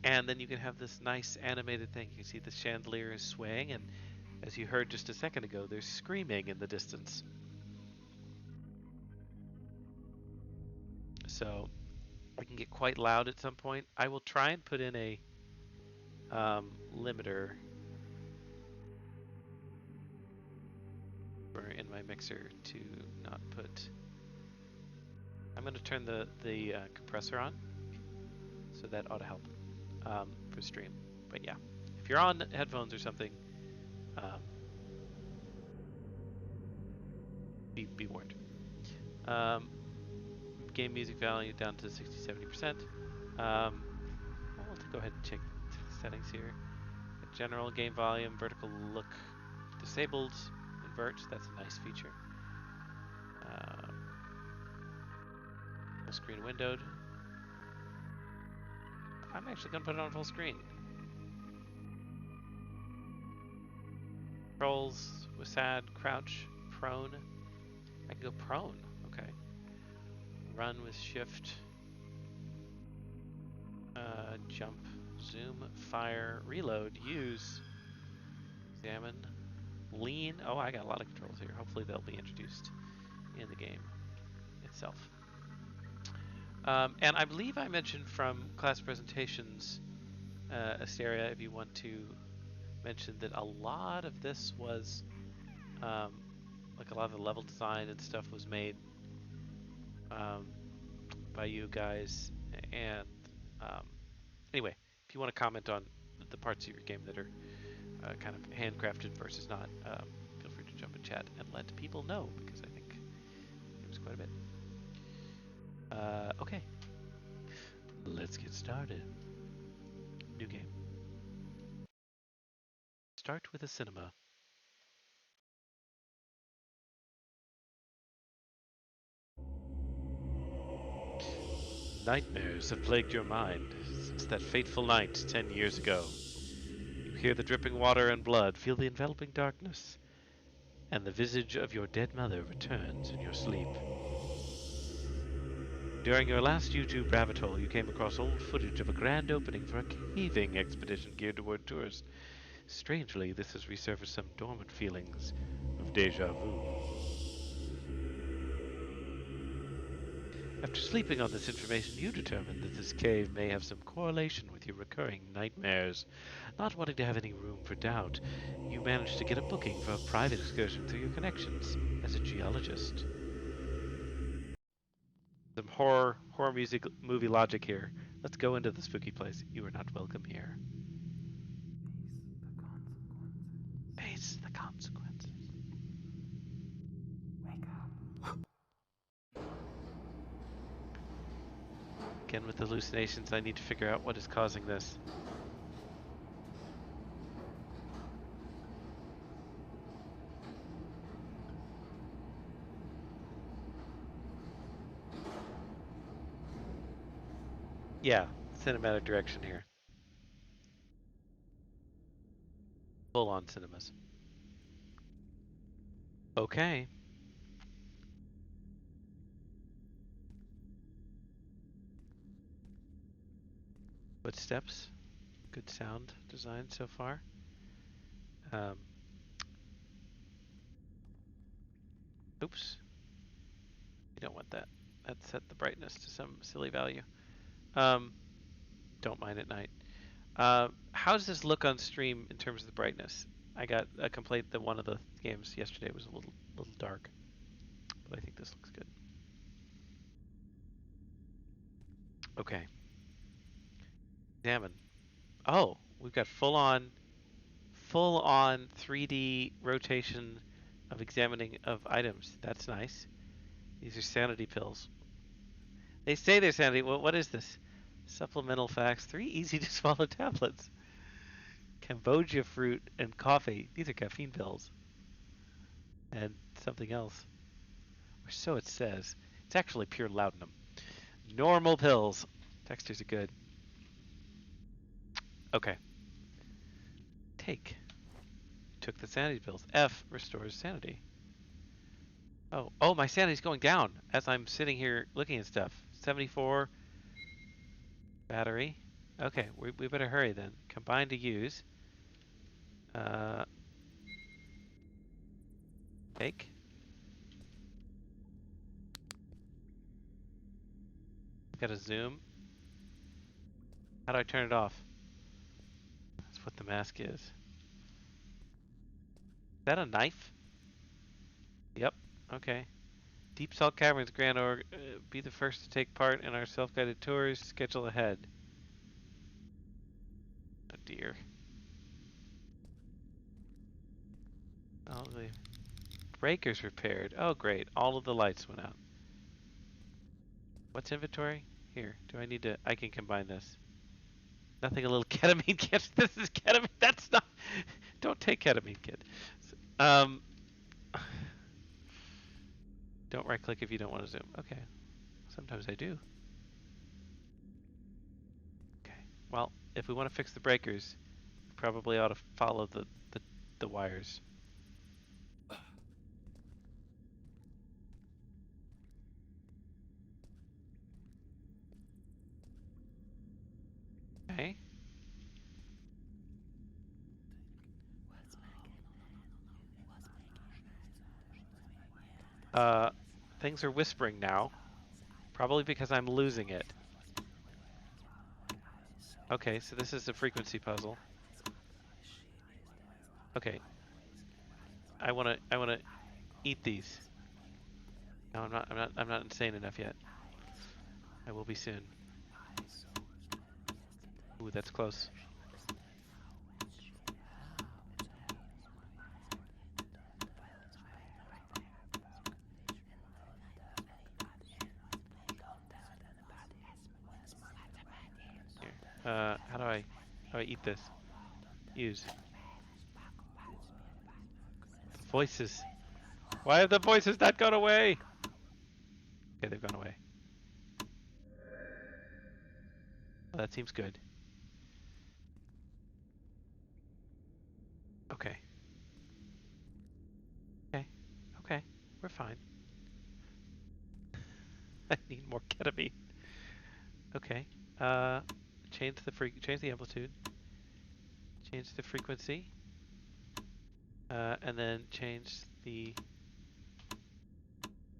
Speaker 1: and then you can have this nice animated thing. You can see the chandelier is swaying, and as you heard just a second ago, there's screaming in the distance. So it can get quite loud at some point. I will try and put in a limiter in my mixer to not put. I'm going to turn the compressor on, so that ought to help for stream. But yeah, if you're on headphones or something, um, be warned. Um, game music value down to 60-70%. I'll go ahead and check the settings here. General game volume, vertical look disabled, invert. That's a nice feature. Full screen windowed. I'm actually going to put it on full screen. Controls, WASD, crouch, prone. I can go prone. Okay. Run with shift. Jump, zoom, fire, reload, use, examine, lean. Oh, I got a lot of controls here. Hopefully they'll be introduced in the game itself. And I believe I mentioned from class presentations, Asteria, if you want to mention that a lot of this was, like a lot of the level design and stuff was made by you guys. And anyway, if you want to comment on the parts of your game that are kind of handcrafted versus not, feel free to jump in chat and let people know, because I think it was quite a bit. Okay, let's get started. New game. Start with a cinema. Nightmares have plagued your mind since that fateful night 10 years ago. You hear the dripping water and blood, feel the enveloping darkness, and the visage of your dead mother returns in your sleep. During your last YouTube rabbit hole, you came across old footage of a grand opening for a caving expedition geared toward tourists. Strangely, this has resurfaced some dormant feelings of deja vu. After sleeping on this information, you determined that this cave may have some correlation with your recurring nightmares. Not wanting to have any room for doubt, you managed to get a booking for a private excursion through your connections as a geologist. Some horror music movie logic here. Let's go into the spooky place. You are not welcome here. Face the consequences. Wake up. Again with hallucinations, I need to figure out what is causing this. Yeah, cinematic direction here. Full on cinemas. Okay. Footsteps. Good sound design so far. Um, oops. You don't want that. That set the brightness to some silly value. Um, don't mind at night. How does this look on stream in terms of the brightness? I got a complaint that one of the games yesterday was a little dark, but I think this looks good. Okay. Examine. Oh, We've got full on 3D rotation of examining of items. That's nice. These are sanity pills. They say they're sanity. Well, what is this? Supplemental facts. 3 easy to swallow tablets. Cambodia fruit and coffee. These are caffeine pills. And something else. Or so it says. It's actually pure laudanum. Normal pills. Textures are good. Okay. Take. Took the sanity pills. F restores sanity. Oh, my sanity's going down as I'm sitting here looking at stuff. 74 battery. Okay, we better hurry then. Combine to use. Uh, take. Got to zoom. How do I turn it off? That's what the mask is. Is that a knife? Yep. Okay. Deep Salt Caverns, Grand Org. Be the first to take part in our self-guided tours. Schedule ahead. Oh dear. Oh, the breaker's repaired. Oh great. All of the lights went out. What's inventory? Here. Do I need to? I can combine this. Nothing a little ketamine kit. This is ketamine. That's not. Don't take ketamine kit. Um. Don't right click if you don't want to zoom. Okay. Sometimes I do. Okay. Well, if we want to fix the breakers, we probably ought to follow the wires. Okay. Uh, things are whispering now. Probably because I'm losing it. Okay, so this is a frequency puzzle. Okay. I wanna eat these. No, I'm not insane enough yet. I will be soon. Ooh, that's close. Here. How do I eat this? Use. The voices. Why have the voices not gone away? Okay, they've gone away. Well, that seems good. Okay. Okay. Okay. We're fine. I need more ketamine. Okay. Uh, change the amplitude. Change the frequency. And then change the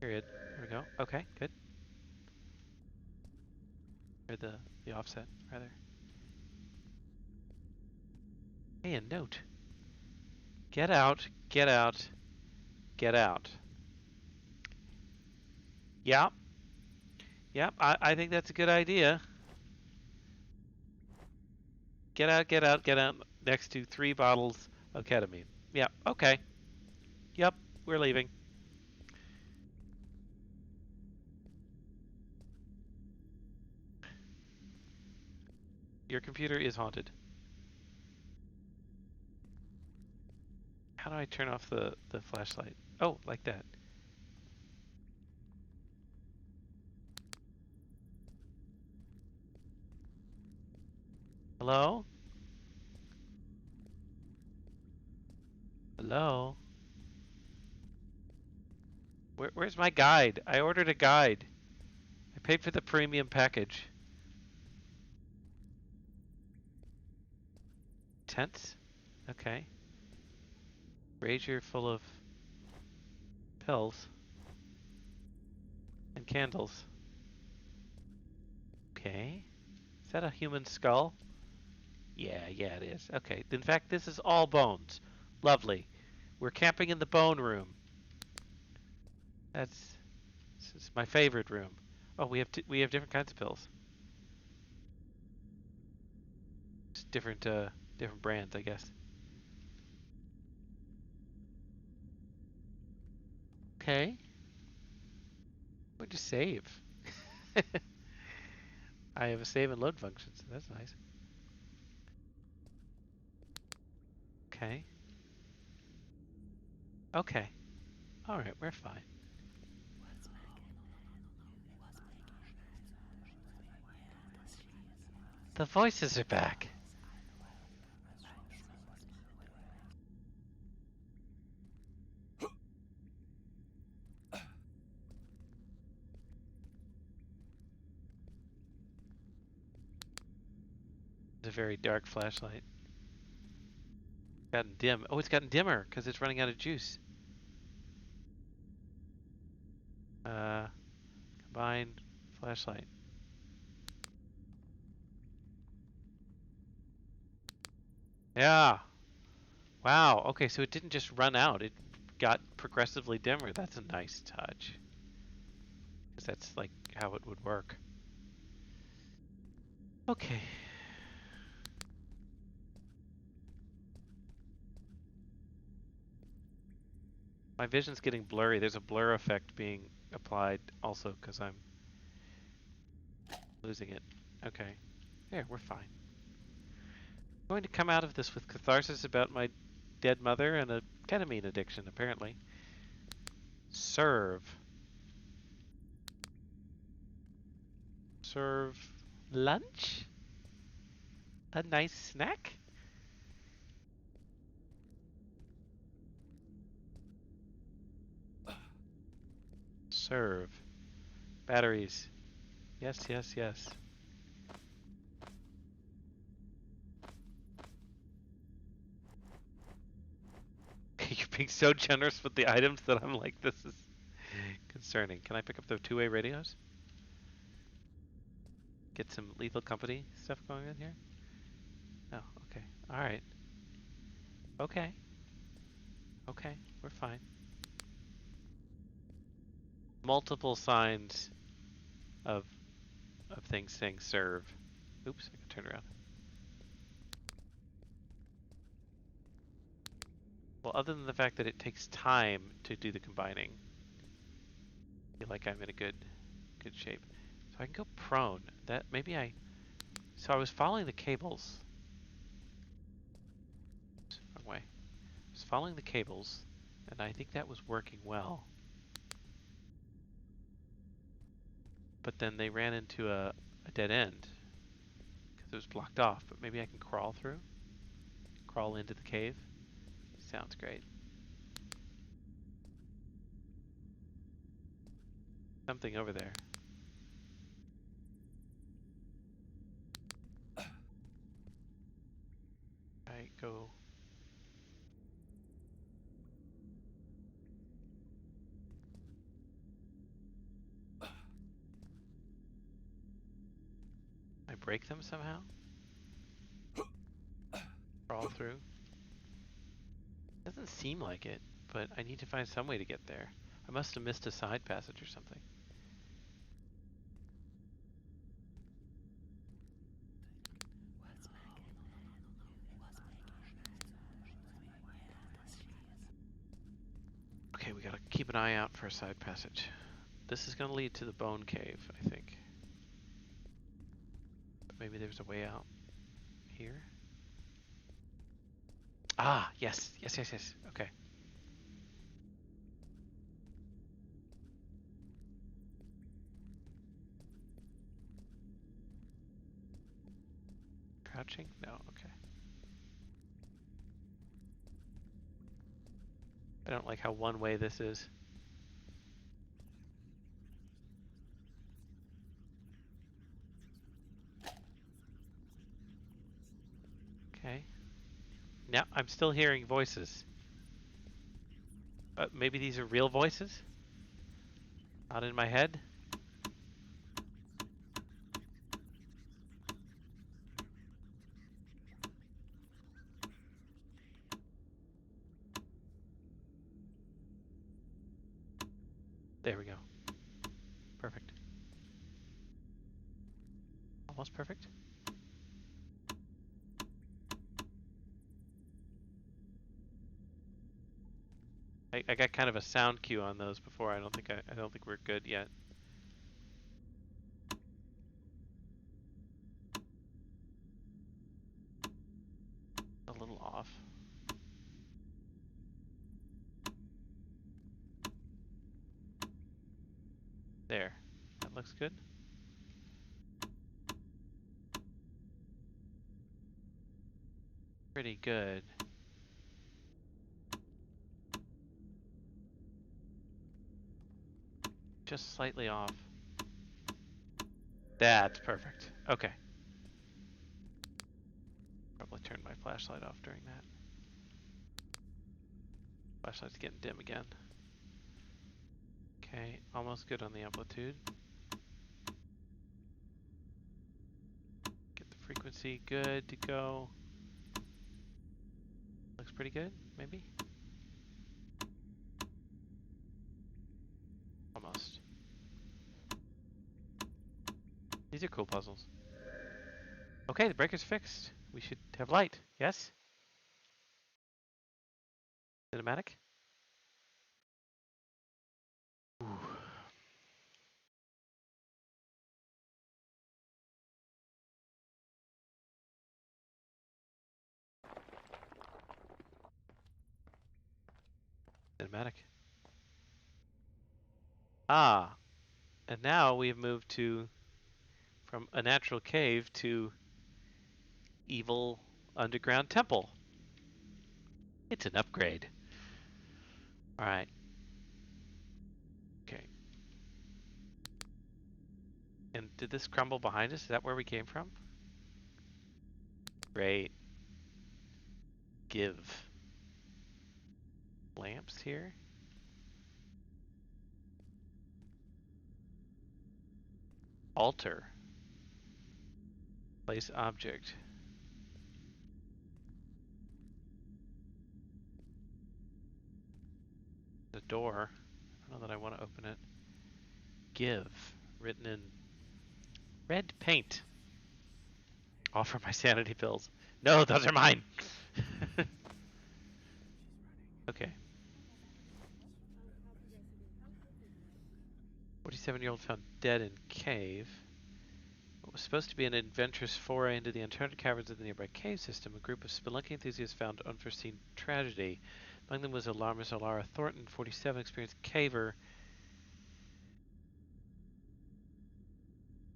Speaker 1: period. There we go. Okay, good. Or the offset, rather. Hey, a note. Get out, get out, get out. Yep. Yep, I think that's a good idea. Get out, get out, get out next to 3 bottles of ketamine. Yep, okay. Yep, we're leaving. Your computer is haunted. How do I turn off the flashlight? Oh, like that. Hello? Hello? Where's my guide? I ordered a guide. I paid for the premium package. Tents? Okay. Brazier full of pills and candles. Okay. Is that a human skull? Yeah, it is. Okay. In fact, this is all bones. Lovely. We're camping in the bone room. That's This is my favorite room. Oh, we have different kinds of pills. Just different Different brands, I guess. Okay. What'd you save? I have a save and load function, so that's nice. Okay. Okay. Alright, we're fine. The voices are back. It's a very dark flashlight. Gotten dim. Oh, it's gotten dimmer because it's running out of juice. Combine flashlight. Yeah. Wow. Okay, so it didn't just run out. It got progressively dimmer. That's a nice touch. Because that's like how it would work. Okay. My vision's getting blurry. There's a blur effect being applied also because I'm losing it. Okay. There, we're fine. I'm going to come out of this with catharsis about my dead mother and a ketamine addiction, apparently. Serve. Serve lunch? A nice snack? Serve. Batteries. Yes, yes, yes. You're being so generous with the items that I'm like, this is concerning. Can I pick up the two-way radios? Get some Lethal Company stuff going on here? Oh, okay. Alright. Okay. Okay. We're fine. Multiple signs of things saying serve. Oops, I can turn around. Well, other than the fact that it takes time to do the combining, I feel like I'm in a good shape. So I can go prone. So I was following the cables. Oops, wrong way. I was following the cables, and I think that was working well. But then they ran into a dead end because it was blocked off. But maybe I can crawl through, crawl into the cave. Sounds great. Something over there. I go. I break them somehow. Crawl through. Doesn't seem like it, but I need to find some way to get there. I must have missed a side passage or something. Okay, we gotta keep an eye out for a side passage. This is gonna lead to the bone cave, I think. But maybe there's a way out here. Ah, yes, yes, yes, yes. Okay. Crouching? No, okay. I don't like how one way this is. Okay. Now, I'm still hearing voices. Maybe these are real voices? Not in my head? There we go. Perfect. Almost perfect. I got kind of a sound cue on those before. I don't think we're good yet. A little off. There. That looks good. Pretty good. Just slightly off. That's perfect. Okay. Probably turned my flashlight off during that. Flashlight's getting dim again. Okay, almost good on the amplitude. Get the frequency good to go. Looks pretty good, maybe? Almost. These are cool puzzles. Okay, the breaker's fixed. We should have light. Yes? Cinematic? Ooh. Cinematic. Ah, and now we have moved to from a natural cave to evil underground temple. It's an upgrade. All right. Okay. And did this crumble behind us? Is that where we came from? Great. Give. Lamps here. Altar. Place object. The door. I don't know that I want to open it. Give. Written in red paint. Offer my sanity pills. No, those are mine. Okay. 47-year-old found dead in cave. What was supposed to be an adventurous foray into the uncharted caverns of the nearby cave system, a group of spelunky enthusiasts found unforeseen tragedy. Among them was alarmist Alara Thornton, 47, experienced caver.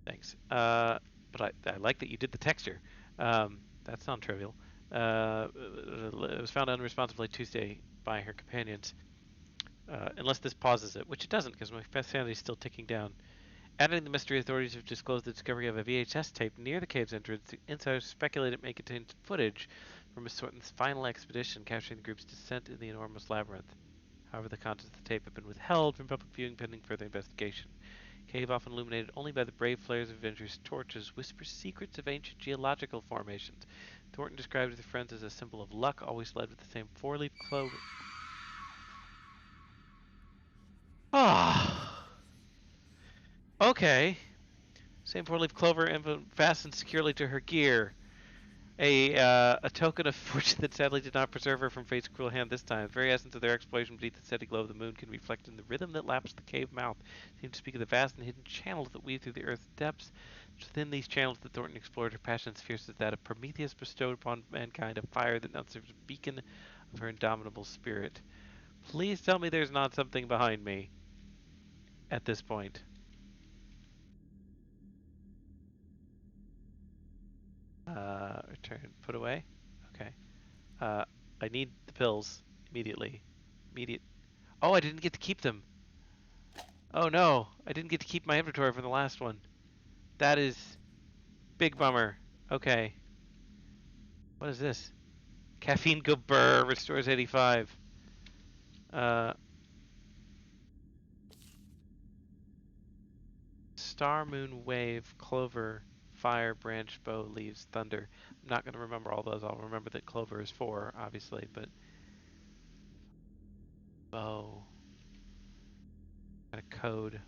Speaker 1: Thanks. But I like that you did the texture. That's non-trivial. It was found unresponsive late Tuesday by her companions. Unless this pauses it, which it doesn't, because my sanity is still ticking down. Adding the mystery, authorities have disclosed the discovery of a VHS tape near the cave's entrance. Insiders speculate it may contain footage from Miss Thornton's final expedition, capturing the group's descent in the enormous labyrinth. However, the contents of the tape have been withheld from public viewing pending further investigation. Cave, often illuminated only by the brave flares of adventurers' torches, whispers secrets of ancient geological formations. Thornton described her friends as a symbol of luck, always led with the same four-leaf clover. Ah, okay. Same four-leaf clover fastened securely to her gear. A token of fortune that sadly did not preserve her from fate's cruel hand this time. The very essence of their exploration beneath the steady glow of the moon can be reflected in the rhythm that laps the cave mouth. It seemed to speak of the vast and hidden channels that weave through the earth's depths. It's within these channels that Thornton explored her passion as fierce as that of Prometheus bestowed upon mankind, a fire that now serves as a beacon of her indomitable spirit. Please tell me there's not something behind me at this point. Return. Put away. Okay. Uh, I need the pills immediately. Immediate. Oh, I didn't get to keep them. Oh no, I didn't get to keep my inventory from the last one. That is big bummer. Okay. What is this? Caffeine go burr restores 85. Uh, star, moon, wave, clover, fire, branch, bow, leaves, thunder. I'm not going to remember all those. I'll remember that clover is 4, obviously, but bow. Got a code.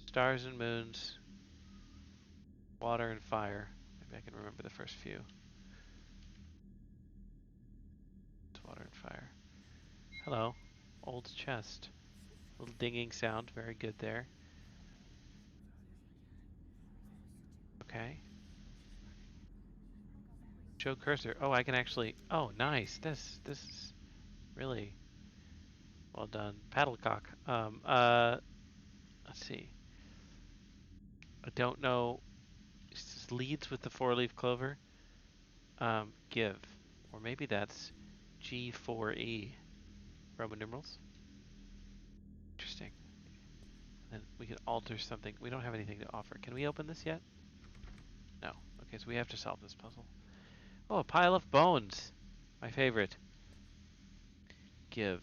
Speaker 1: Stars and moons, water and fire. Maybe I can remember the first few. It's water and fire. Hello. Old chest. Little dinging sound. Very good there. Okay. Show cursor. Oh, I can actually. Oh, nice. This is really well done. Paddlecock. Let's see. I don't know. This leads with the four-leaf clover. Give, or maybe that's G4E. Roman numerals. Interesting. Then we can alter something. We don't have anything to offer. Can we open this yet? No. Okay, so we have to solve this puzzle. Oh, a pile of bones. My favorite. Give.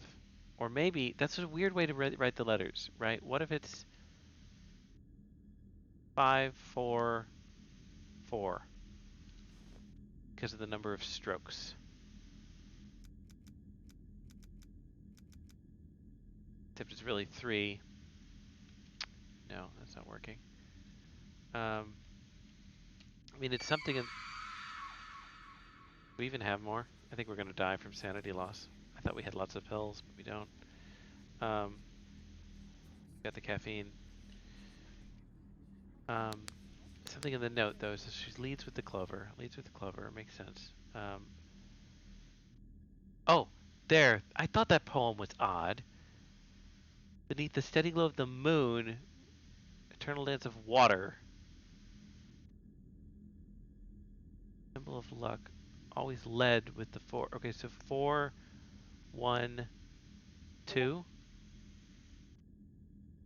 Speaker 1: Or maybe that's a weird way to write the letters, right? What if it's 5, 4, 4 because of the number of strokes? Except it's really 3. No, that's not working. I mean, it's something in... We even have more. I think we're going to die from sanity loss. I thought we had lots of pills, but we don't. Um, got the caffeine. Something in the note, though, says she leads with the clover. Leads with the clover. Makes sense. Oh, there. I thought that poem was odd. Beneath the steady glow of the moon, eternal dance of water. Symbol of luck. Always led with the 4. Okay, so 4, 1, 2.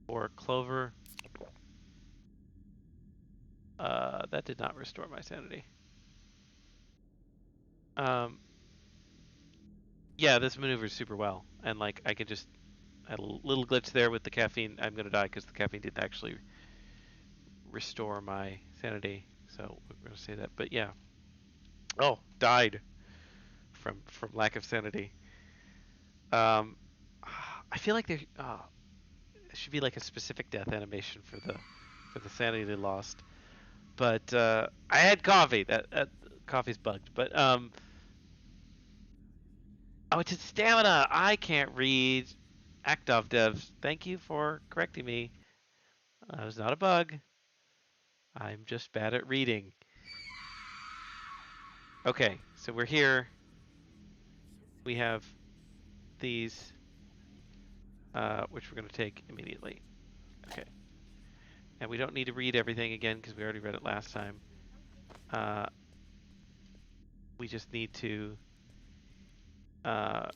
Speaker 1: Or clover. That did not restore my sanity. Um, yeah, this maneuvers super well. And, like, I can just... I had a little glitch there with the caffeine. I'm going to die because the caffeine didn't actually restore my sanity. So we're going to say that. But, yeah. Oh, died from lack of sanity. Um, I feel like there should be like a specific death animation for the sanity they lost. But I had coffee. That coffee's bugged. But oh, it's stamina. I can't read. Actov devs, thank you for correcting me. That was not a bug. I'm just bad at reading. Okay, so we're here. We have these, which we're going to take immediately. Okay. And we don't need to read everything again because we already read it last time. Uh, we just need to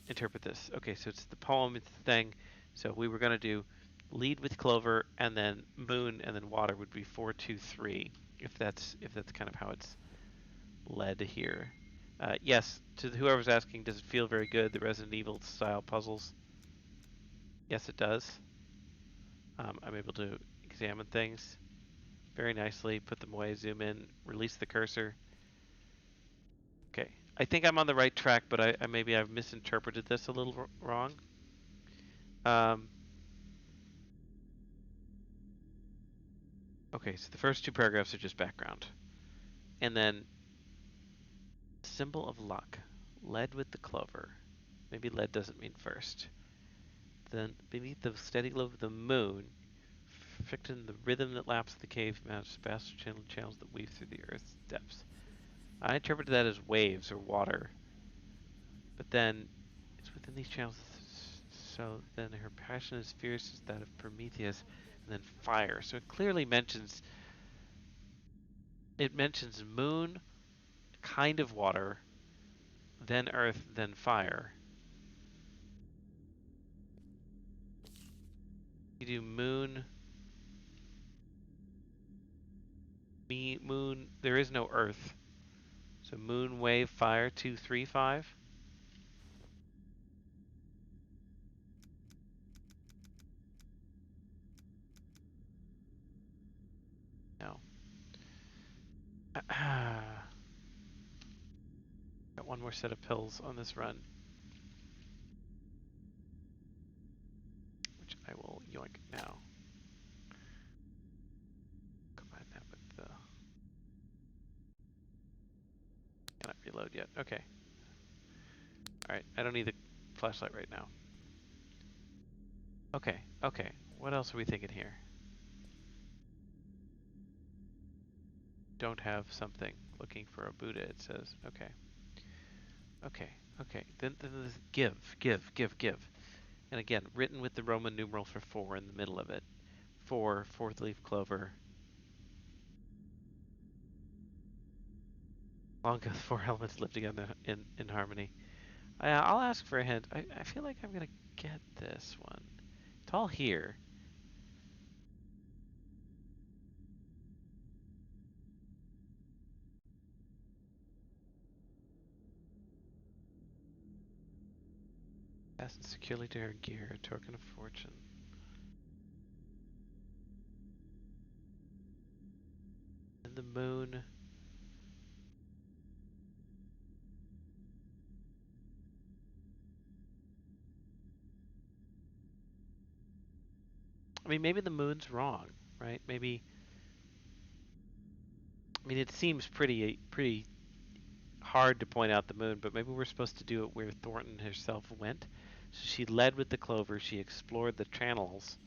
Speaker 1: interpret this. Okay, so it's the poem, it's the thing. So we were going to do lead with clover and then moon and then water would be 4, 2, 3. If that's kind of how it's led here. Yes, to whoever's asking, does it feel very good, the Resident Evil style puzzles? Yes, it does. I'm able to examine things very nicely, put them away, zoom in, release the cursor. Okay, I think I'm on the right track, but I maybe I've misinterpreted this a little wrong. Okay, so the first 2 paragraphs are just background. And then, symbol of luck, led with the clover. Maybe lead doesn't mean first. Then, beneath the steady glow of the moon, fixed in the rhythm that laps the cave mounts vast channels that weave through the earth's depths. I interpreted that as waves or water. But then, it's within these channels, so then her passion is fierce as that of Prometheus, and then fire. So it clearly mentions, moon, kind of water, then earth, then fire. You do moon, moon, there is no earth. So moon, wave, fire, 2, 3, 5. No. Got one more set of pills on this run, which I will yoink now. Combine that with the... Cannot reload yet. Okay. Alright, I don't need the flashlight right now. Okay, okay. What else are we thinking here? Don't have something. Looking for a Buddha, it says. Okay. Okay, okay. Then this give. And again, written with the Roman numeral for 4 in the middle of it. 4, fourth leaf clover. Long ago, the 4 elements live together in harmony. I'll ask for a hint. I feel like I'm going to get this one. It's all here. Fasten securely to her gear, a token of fortune. And the moon. I mean, maybe the moon's wrong, right? Maybe. I mean, it seems pretty hard to point out the moon, but maybe we're supposed to do it where Thornton herself went. So she led with the clover. She explored the channels.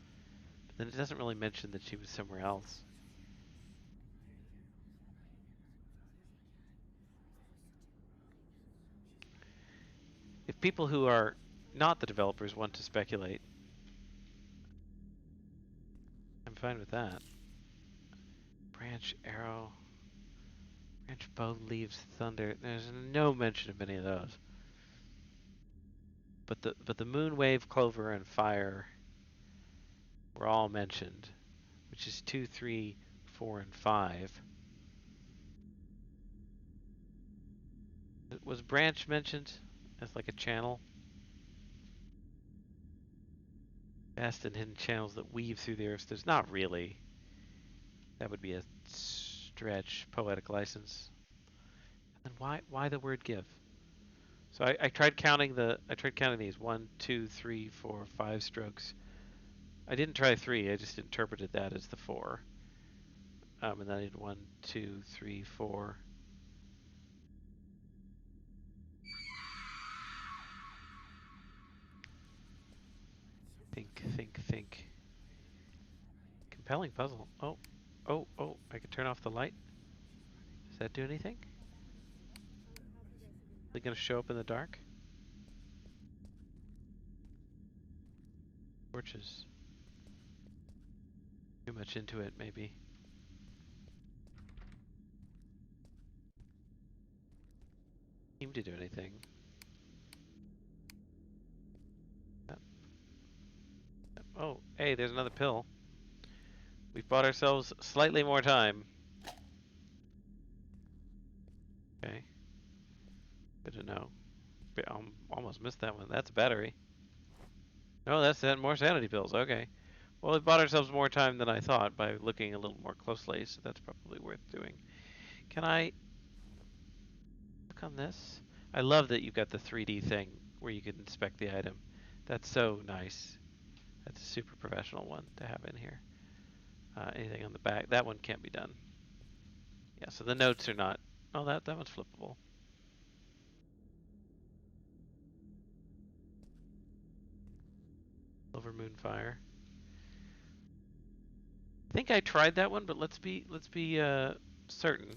Speaker 1: But then it doesn't really mention that she was somewhere else. If people who are not the developers want to speculate, I'm fine with that. Branch arrow. Branch bow leaves thunder. There's no mention of any of those. But the moon wave, clover, and fire were all mentioned, which is 2, 3, 4, and 5. Was branch mentioned as like a channel? Vast and hidden channels that weave through the earth. There's not really. That would be a stretch, poetic license. And why the word give? So I tried counting these 1, 2, 3, 4, 5 strokes. I didn't try 3. I just interpreted that as the 4. And then I did 1, 2, 3, 4. Think. Compelling puzzle. Oh! I could turn off the light. Does that do anything? Is it gonna show up in the dark? Torches. Too much into it, maybe. Seem to do anything. Oh, hey, there's another pill. We've bought ourselves slightly more time. Okay. Good to know. Almost missed that one. That's a battery. No, that's more sanity pills. Okay. Well, we bought ourselves more time than I thought by looking a little more closely, so that's probably worth doing. Can I look on this? I love that you've got the 3D thing where you can inspect the item. That's so nice. That's a super professional one to have in here. Anything on the back? That one can't be done. Yeah, so the notes are not. Oh, that one's flippable. Silver Moonfire. I think I tried that one, but let's be certain.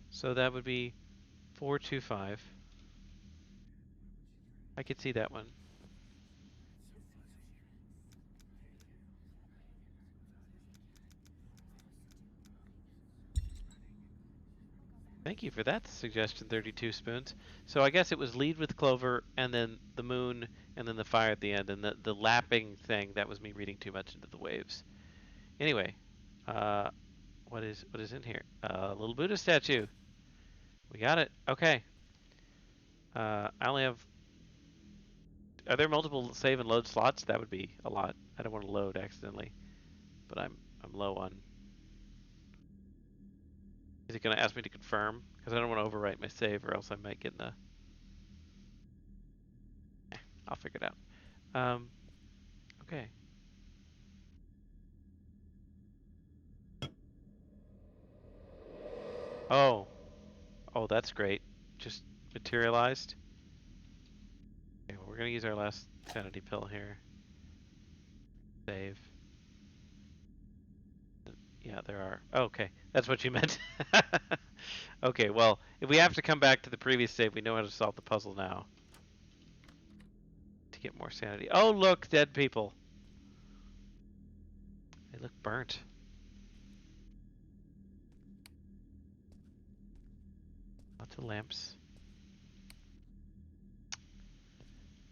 Speaker 1: So that would be 425. I could see that one. Thank you for that suggestion, 32 spoons. So I guess it was lead with clover, and then the moon, and then the fire at the end, and the lapping thing, that was me reading too much into the waves. Anyway, uh, what is in here? Little Buddha statue. We got it. Okay. I only have. Are there multiple save and load slots? That would be a lot. I don't want to load accidentally, but I'm low on. Is it going to ask me to confirm? Because I don't want to overwrite my save, or else I might get in a. I'll figure it out. Okay. Oh, oh, that's great. Just materialized. Okay, well, we're gonna use our last sanity pill here. Save. Yeah, there are. Oh, okay, that's what you meant. Okay, well, if we have to come back to the previous save, we know how to solve the puzzle now. To get more sanity. Oh, look, dead people. They look burnt. Lots of lamps.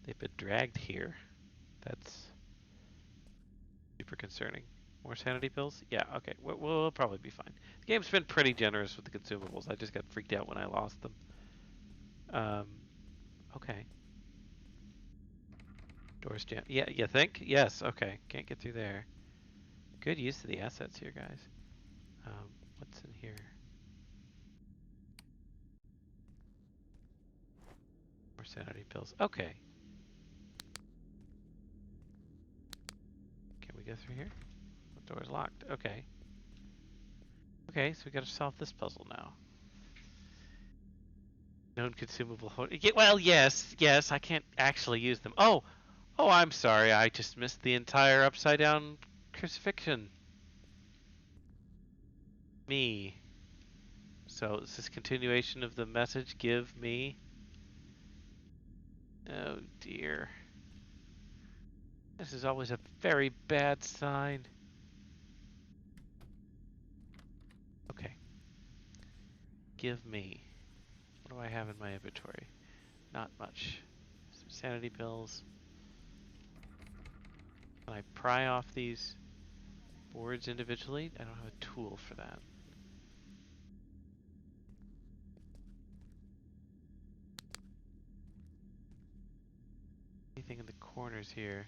Speaker 1: They've been dragged here. That's super concerning. More sanity pills? Yeah, okay. We'll probably be fine. The game's been pretty generous with the consumables. I just got freaked out when I lost them. Um, okay. Doors jam. Yeah, you think? Yes, okay. Can't get through there. Good use of the assets here, guys. What's in here? More sanity pills. Okay. Can we go through here? The door's locked. Okay. Okay, so we gotta solve this puzzle now. Known consumable. Well, yes. I can't actually use them. Oh, I'm sorry. I just missed the entire upside down crucifixion. Me. So is this continuation of the message? Give me. Oh dear. This is always a very bad sign. Okay. Give me. What do I have in my inventory? Not much. Some sanity pills. Can I pry off these boards individually? I don't have a tool for that. Anything in the corners here?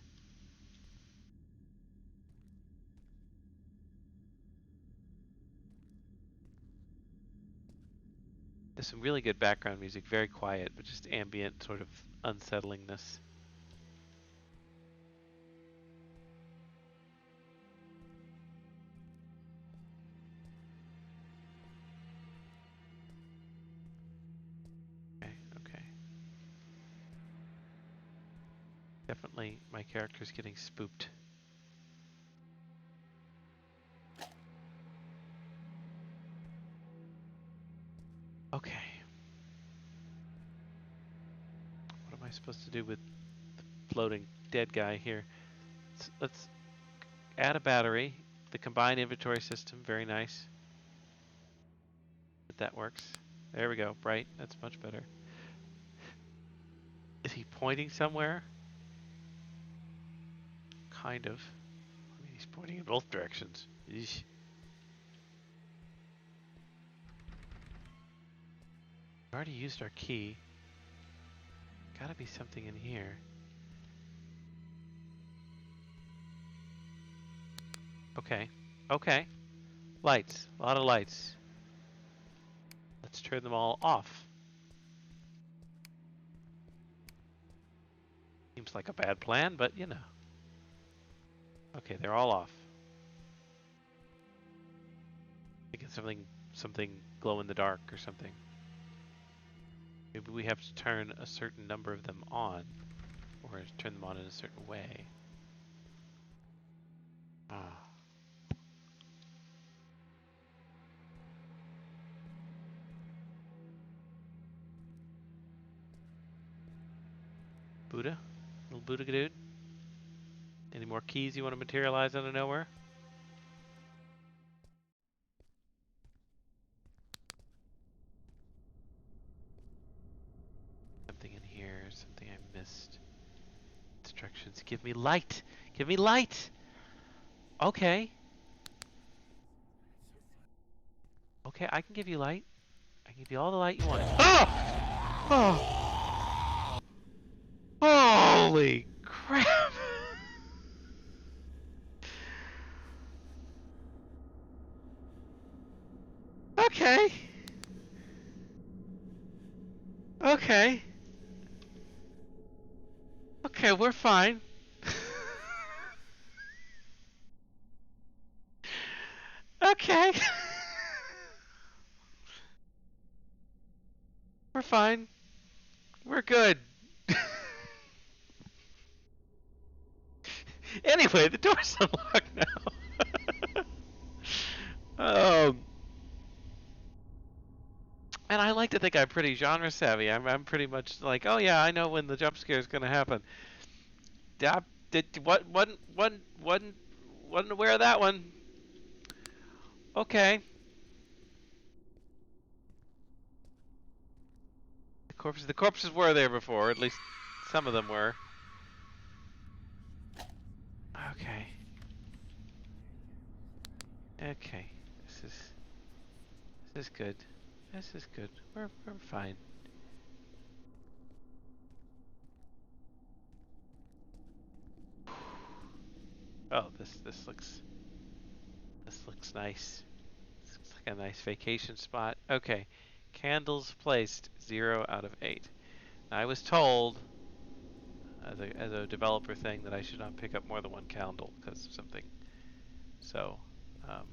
Speaker 1: There's some really good background music, very quiet, but just ambient sort of unsettlingness. Okay. Definitely my character's getting spooked. Okay. What am I supposed to do with the floating dead guy here? Let's add a battery. The combined inventory system, very nice. If that works. There we go. Bright. That's much better. Is he pointing somewhere? Kind of. I mean, he's pointing in both directions. Eesh. We already used our key. Gotta be something in here. Okay. Okay. Lights. A lot of lights. Let's turn them all off. Seems like a bad plan, but you know. Okay, they're all off. Thinking something glow in the dark or something. Maybe we have to turn a certain number of them on, or turn them on in a certain way. Ah. Buddha? Little Buddha dude? Any more keys you want to materialize out of nowhere? Something in here, something I missed. Instructions. Give me light! Give me light! Okay. Okay, I can give you light. I can give you all the light you want. Oh! Oh! Holy crap! Okay. Okay. Okay, we're fine. Okay. We're fine. We're good. Anyway, the door's unlocked now. And I like to think I'm pretty genre savvy. I'm pretty much like, oh yeah, I know when the jump scare is gonna happen. Did what wasn't aware of that one. Okay. The corpses were there before, at least some of them were. Okay. Okay. This is this is good. This is good. We're fine. Oh, this looks nice. This looks like a nice vacation spot. Okay. Candles placed 0 out of 8. Now, I was told as a developer thing that I should not pick up more than one candle because of something. So, um,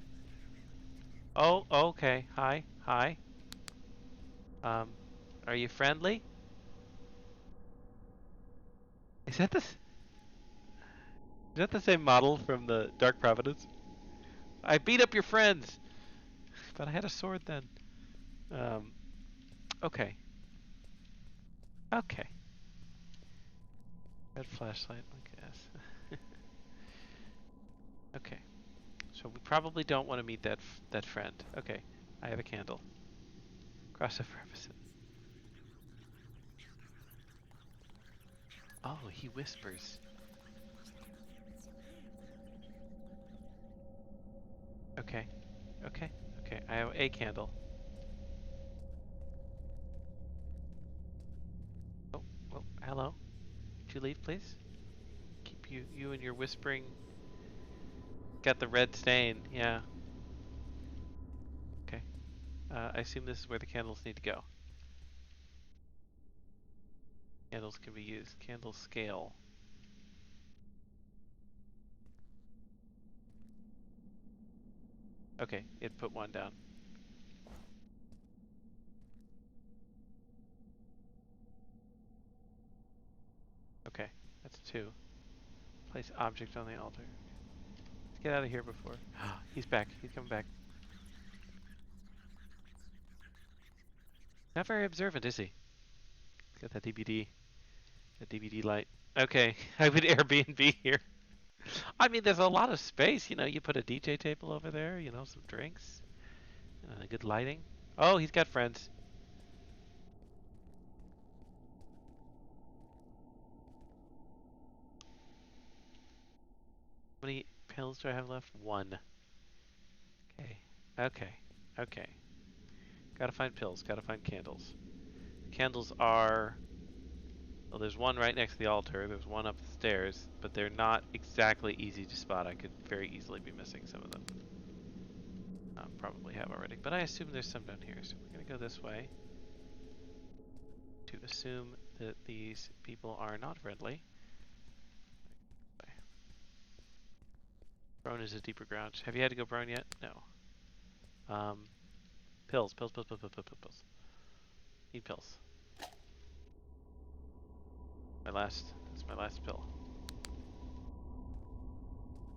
Speaker 1: oh, okay. Hi, hi. Um, are you friendly? Is that the is that the same model from the Dark Providence? I beat up your friends, but I had a sword then. Um, okay, okay. Red flashlight, I guess. Okay, so we probably don't want to meet that friend. Okay, I have a candle. Cross of purposes. Oh, he whispers. Okay, okay, okay. I have a candle. Oh, well, hello. Could you leave, please? Keep you and your whispering. Got the red stain. Yeah. Okay. I assume this is where the candles need to go. Candles can be used. Candle scale. Okay, it put one down. Okay, that's 2. Place object on the altar. Let's get out of here before. He's back. He's coming back. Not very observant, is he? He's got that DVD light. Okay, I would Airbnb here. I mean, there's a lot of space. You put a DJ table over there. Some drinks, good lighting. Oh, he's got friends. How many pills do I have left? 1. Okay. Okay. Okay. Gotta find pills. Gotta find candles. Candles are. Well, there's one right next to the altar. There's one up the stairs, but they're not exactly easy to spot. I could very easily be missing some of them. Probably have already, but I assume there's some down here. So we're gonna go this way to assume that these people are not friendly. Prone is a deeper ground. Have you had to go prone yet? No. Pills. Pills. Need pills. That's my last pill.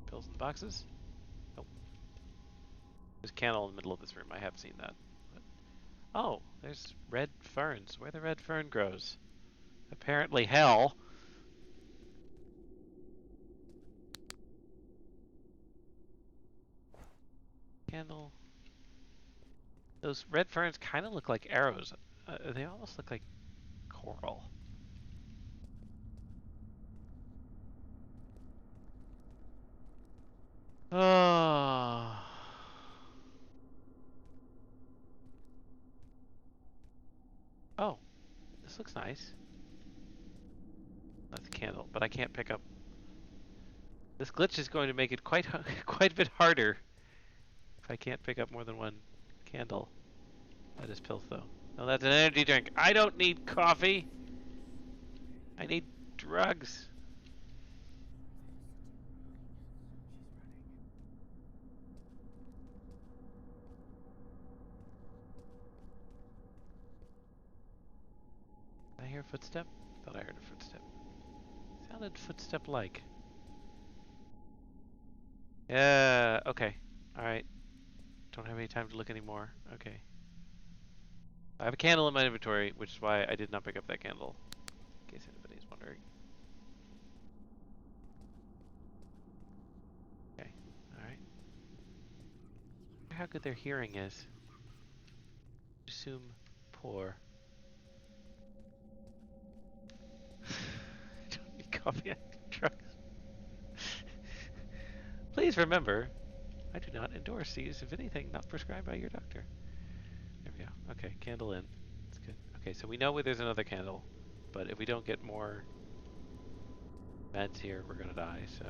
Speaker 1: Pills in the boxes? Nope. There's a candle in the middle of this room. I have seen that. But... Oh, there's red ferns. Where the red fern grows. Apparently hell. Candle. Those red ferns kind of look like arrows. They almost look like coral. Oh. Oh, this looks nice. That's a candle, but I can't pick up. This glitch is going to make it quite quite a bit harder if I can't pick up more than one candle. That is pills, though. No, that's an energy drink. I don't need coffee. I need drugs. Did I hear a footstep? Thought I heard a footstep. Sounded footstep-like. Yeah, okay. Alright. Don't have any time to look anymore. Okay. I have a candle in my inventory, which is why I did not pick up that candle. In case anybody's wondering. Okay. Alright. How good their hearing is. Assume poor. Don't need coffee on trucks. Please remember, I do not endorse the use of anything not prescribed by your doctor. There we go. Okay, candle in. That's good. Okay, so we know where there's another candle, but if we don't get more meds here, we're gonna die, so.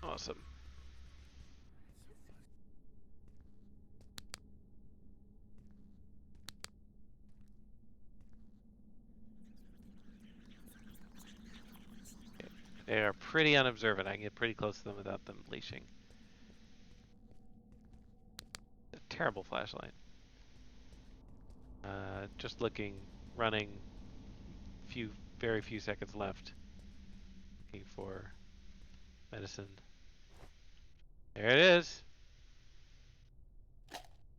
Speaker 1: Awesome. Okay. They are pretty unobservant. I can get pretty close to them without them leashing. A terrible flashlight. Just looking, running, very few seconds left. Looking for medicine. There it is.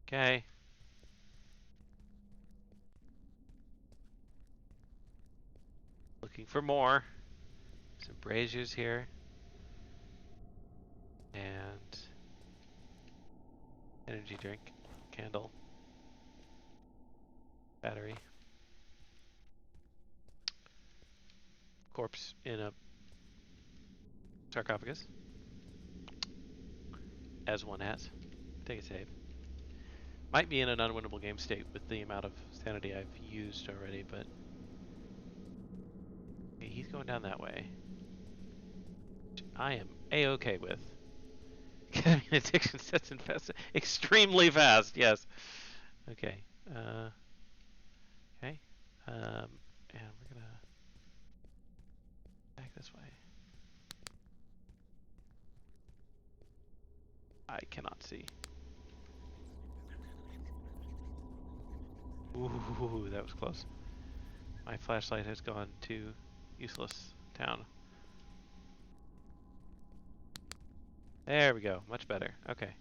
Speaker 1: Okay. Looking for more. Some braziers here. And energy drink. Candle. Battery. Corpse in a sarcophagus. As one has. Take a save. Might be in an unwinnable game state with the amount of sanity I've used already, but okay, he's going down that way. Which I am a-okay with. Ketamine addiction sets in fast, extremely fast. Yes. Okay. Okay. And we're gonna back this way. I cannot see. Ooh, that was close. My flashlight has gone to useless town. There we go. Much better. Okay.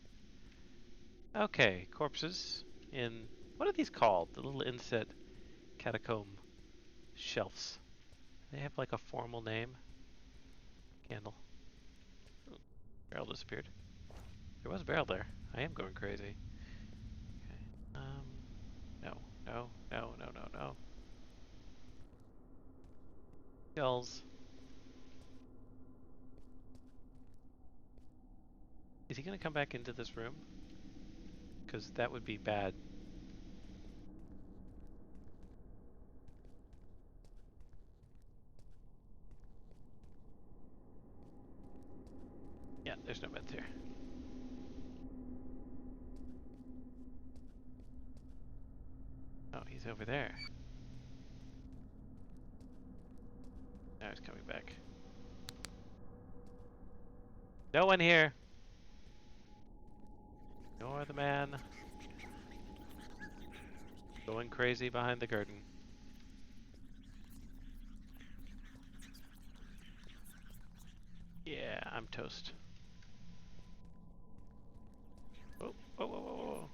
Speaker 1: Okay. Corpses in... What are these called? The little inset catacomb shelves. They have like a formal name. Candle. Ooh, barrel disappeared. There was a barrel there. I am going crazy. Okay. No. No. No. No. No. No. Skulls. Is he gonna come back into this room? Because that would be bad. Yeah, there's no meds here. Oh, he's over there. Now he's coming back. No one here. Nor the man. Going crazy behind the curtain. Yeah, I'm toast. Oh, whoa, whoa, whoa, whoa.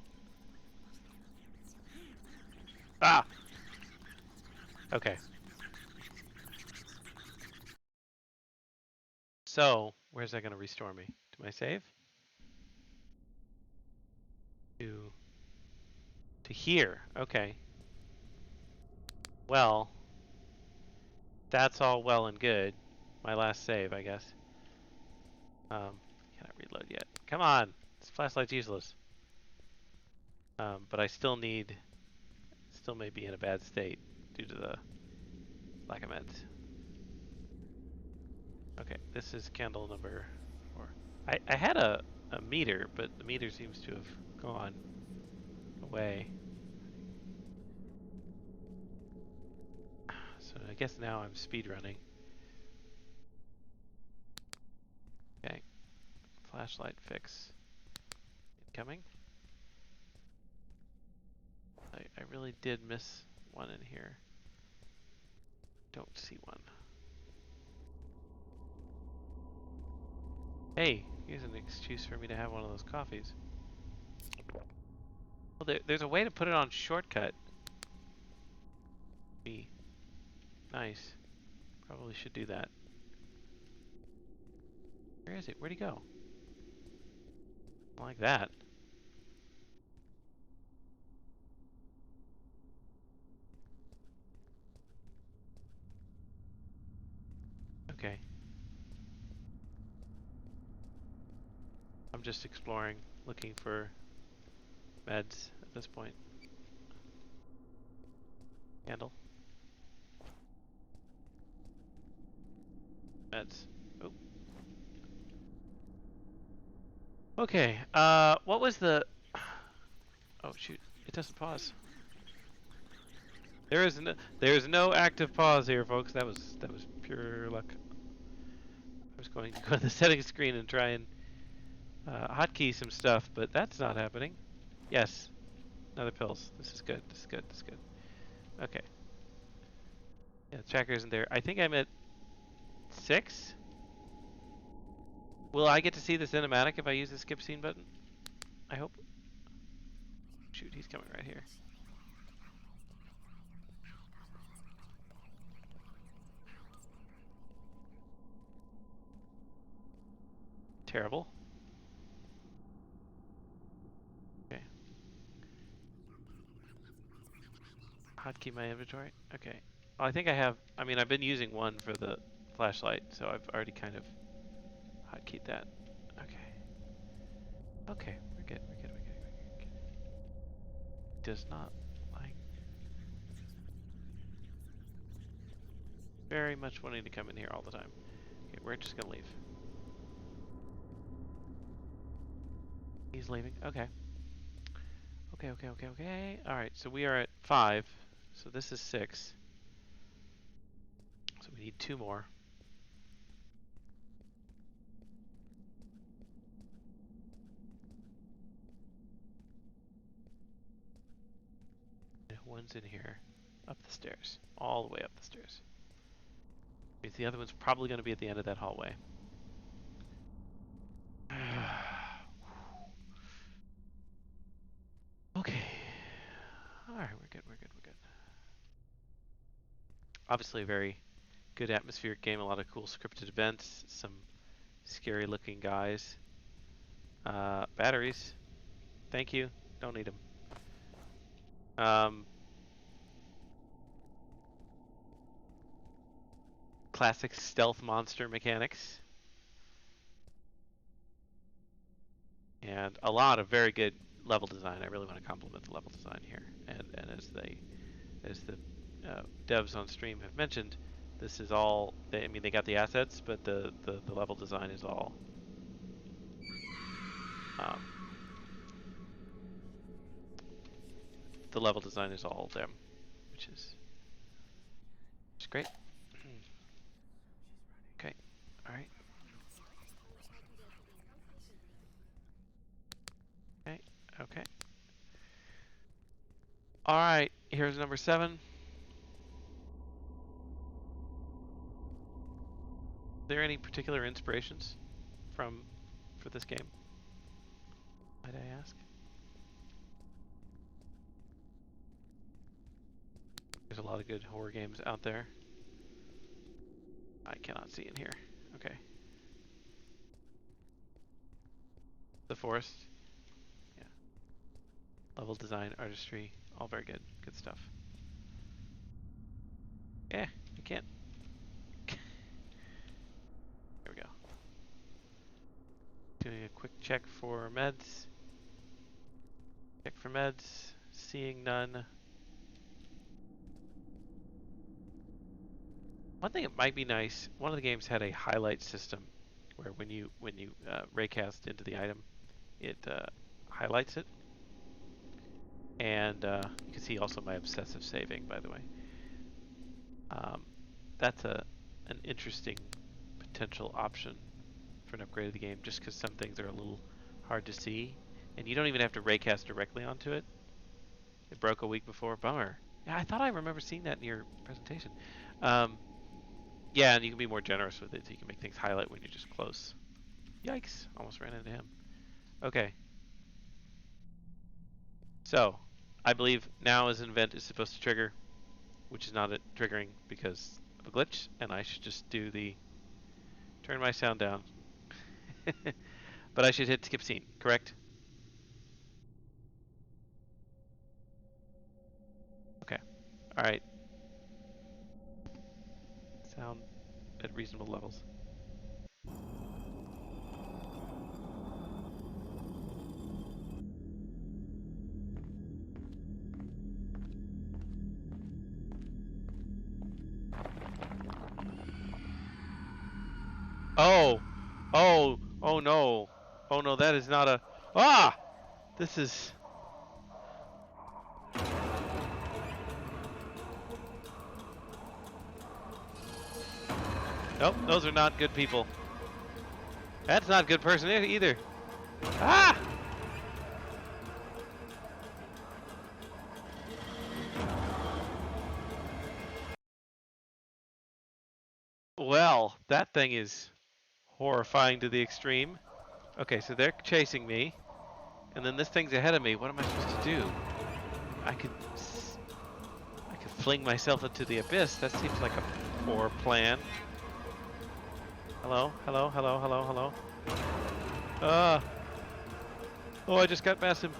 Speaker 1: Ah! Okay. So, where's that going to restore me? To my save? To... To here. Okay. Well, that's all well and good. My last save, I guess. Cannot reload yet. Come on! This flashlight's useless. But I still need... Still may be in a bad state due to the lack of meds. Okay, this is candle number 4. I had a meter, but the meter seems to have gone away. So I guess now I'm speedrunning. Okay, flashlight fix incoming. I really did miss one in here. Don't see one. Hey, here's an excuse for me to have one of those coffees. Well, there's a way to put it on shortcut. Be nice. Probably should do that. Where is it? Where'd he go? Like that. Okay. I'm just exploring, looking for meds at this point. Handle. Meds. Oh. Okay. What was the... Oh, shoot. It doesn't pause. There is no active pause here, folks. That was pure luck. I was going to go to the settings screen and try and hotkey some stuff, but that's not happening. Yes, another pills. This is good. This is good. This is good. Okay. Yeah, the tracker isn't there. I think I'm at 6. Will I get to see the cinematic if I use the skip scene button? I hope. Shoot, he's coming right here. Terrible. Okay. Hotkey my inventory. Okay. Well, I think I have. I mean, I've been using one for the flashlight, so I've already kind of hotkeyed that. Okay. Okay, we're good. We're good. We're good. We're good. Does not like very much wanting to come in here all the time. Okay, we're just gonna leave. He's leaving. Okay. Okay. Okay. Okay. Okay. All right. So we are at 5. So this is 6. So we need 2 more. And one's in here, up the stairs, all the way up the stairs. Means the other one's probably going to be at the end of that hallway. Okay. All right, we're good. We're good. We're good. Obviously, a very good atmospheric game. A lot of cool scripted events. Some scary-looking guys. Batteries. Thank you. Don't need them. Classic stealth monster mechanics. And a lot of very good level design. I really want to compliment the level design here. And as the devs on stream have mentioned, this is all. I mean, they got the assets, but the level design is all. Um, the level design is all them, which is great. Okay, all right. Okay, okay. All right. Here's number 7. Are there any particular inspirations for this game? Might I ask? There's a lot of good horror games out there. I cannot see in here. Okay. The Forest. Yeah. Level design, artistry, all very good. Good stuff. Yeah, I can't. Here we go. Doing a quick check for meds. Check for meds. Seeing none. One thing it might be nice. One of the games had a highlight system, where when you raycast into the item, it highlights it. And you can see also my obsessive saving, by the way. That's an interesting potential option for an upgrade of the game, just because some things are a little hard to see, and you don't even have to raycast directly onto it. It broke a week before. Bummer. Yeah, I thought I remember seeing that in your presentation. Yeah, and you can be more generous with it, so you can make things highlight when you're just close. Yikes! Almost ran into him. Okay. So, I believe now as an event is supposed to trigger, which is not triggering because of a glitch, and I should just do the turn my sound down. But I should hit skip scene, correct? Okay. All right. Sound at reasonable levels. Oh, oh no, oh no, that is not a. Ah, this is. Nope, those are not good people. That's not a good person either. Ah! Well, that thing is horrifying to the extreme. Okay, so they're chasing me, and then this thing's ahead of me. What am I supposed to do? I could, I could fling myself into the abyss. That seems like a poor plan. Hello, hello, hello, hello, hello. Ah! Oh, I just got past him.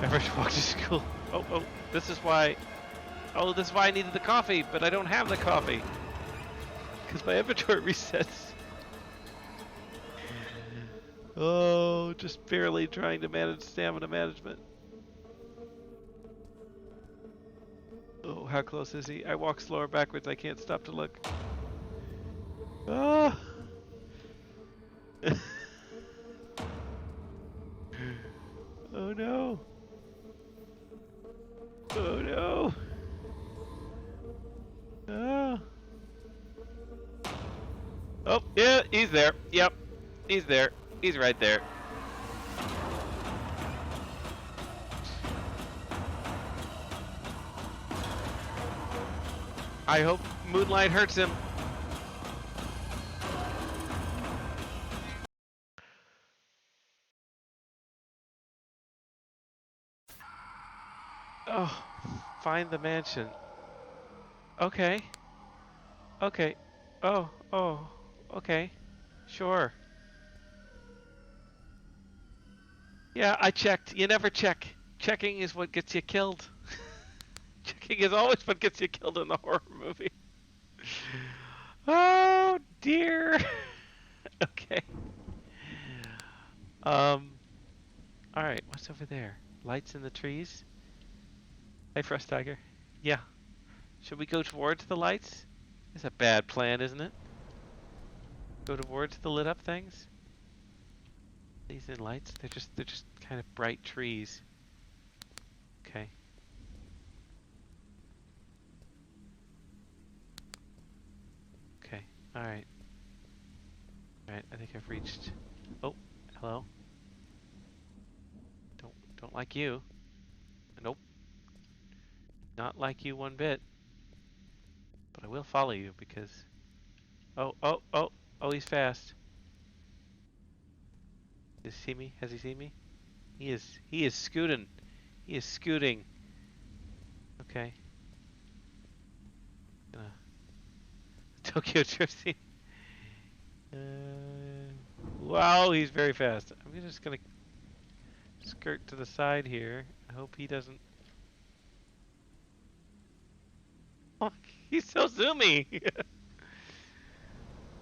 Speaker 1: Never walked to school. Oh, oh, this is why. Oh, this is why I needed the coffee, but I don't have the coffee. Because my inventory resets. Oh, just barely trying to manage stamina management. Oh, how close is he? I walk slower backwards. I can't stop to look. Ah! Oh no! Oh no! Ah! Oh, yeah, he's there. Yep, he's there. He's right there. I hope moonlight hurts him. Oh, find the mansion. Okay. Okay. Oh, oh, okay. Sure. Yeah, I checked. You never check. Checking is what gets you killed. Checking is always what gets you killed in the horror movie. Oh dear. Okay. Um. All right. What's over there? Lights in the trees. Hey, Frost Tiger. Yeah. Should we go towards the lights? It's a bad plan, isn't it? Go towards the lit up things. These in lights. They're just kind of bright trees. Okay. Okay. All right. All right. I think I've reached. Oh, hello. Don't like you. Nope. Not like you one bit. But I will follow you because. Oh, oh, oh, oh, he's fast. Does he see me? Has he seen me? He is scooting. He is scooting. Okay. Gonna Tokyo Drifting. Wow, he's very fast. I'm just gonna skirt to the side here. I hope he doesn't. Oh, he's so zoomy.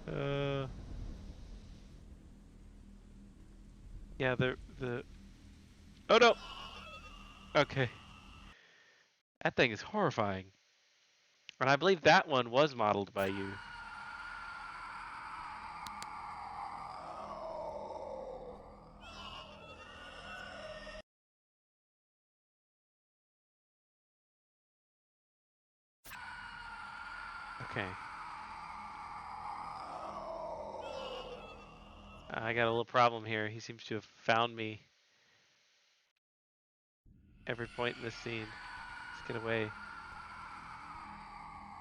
Speaker 1: uh, yeah, the. Oh no. Okay. That thing is horrifying. And I believe that one was modeled by you. Okay. I got a little problem here. He seems to have found me every point in this scene. Let's get away.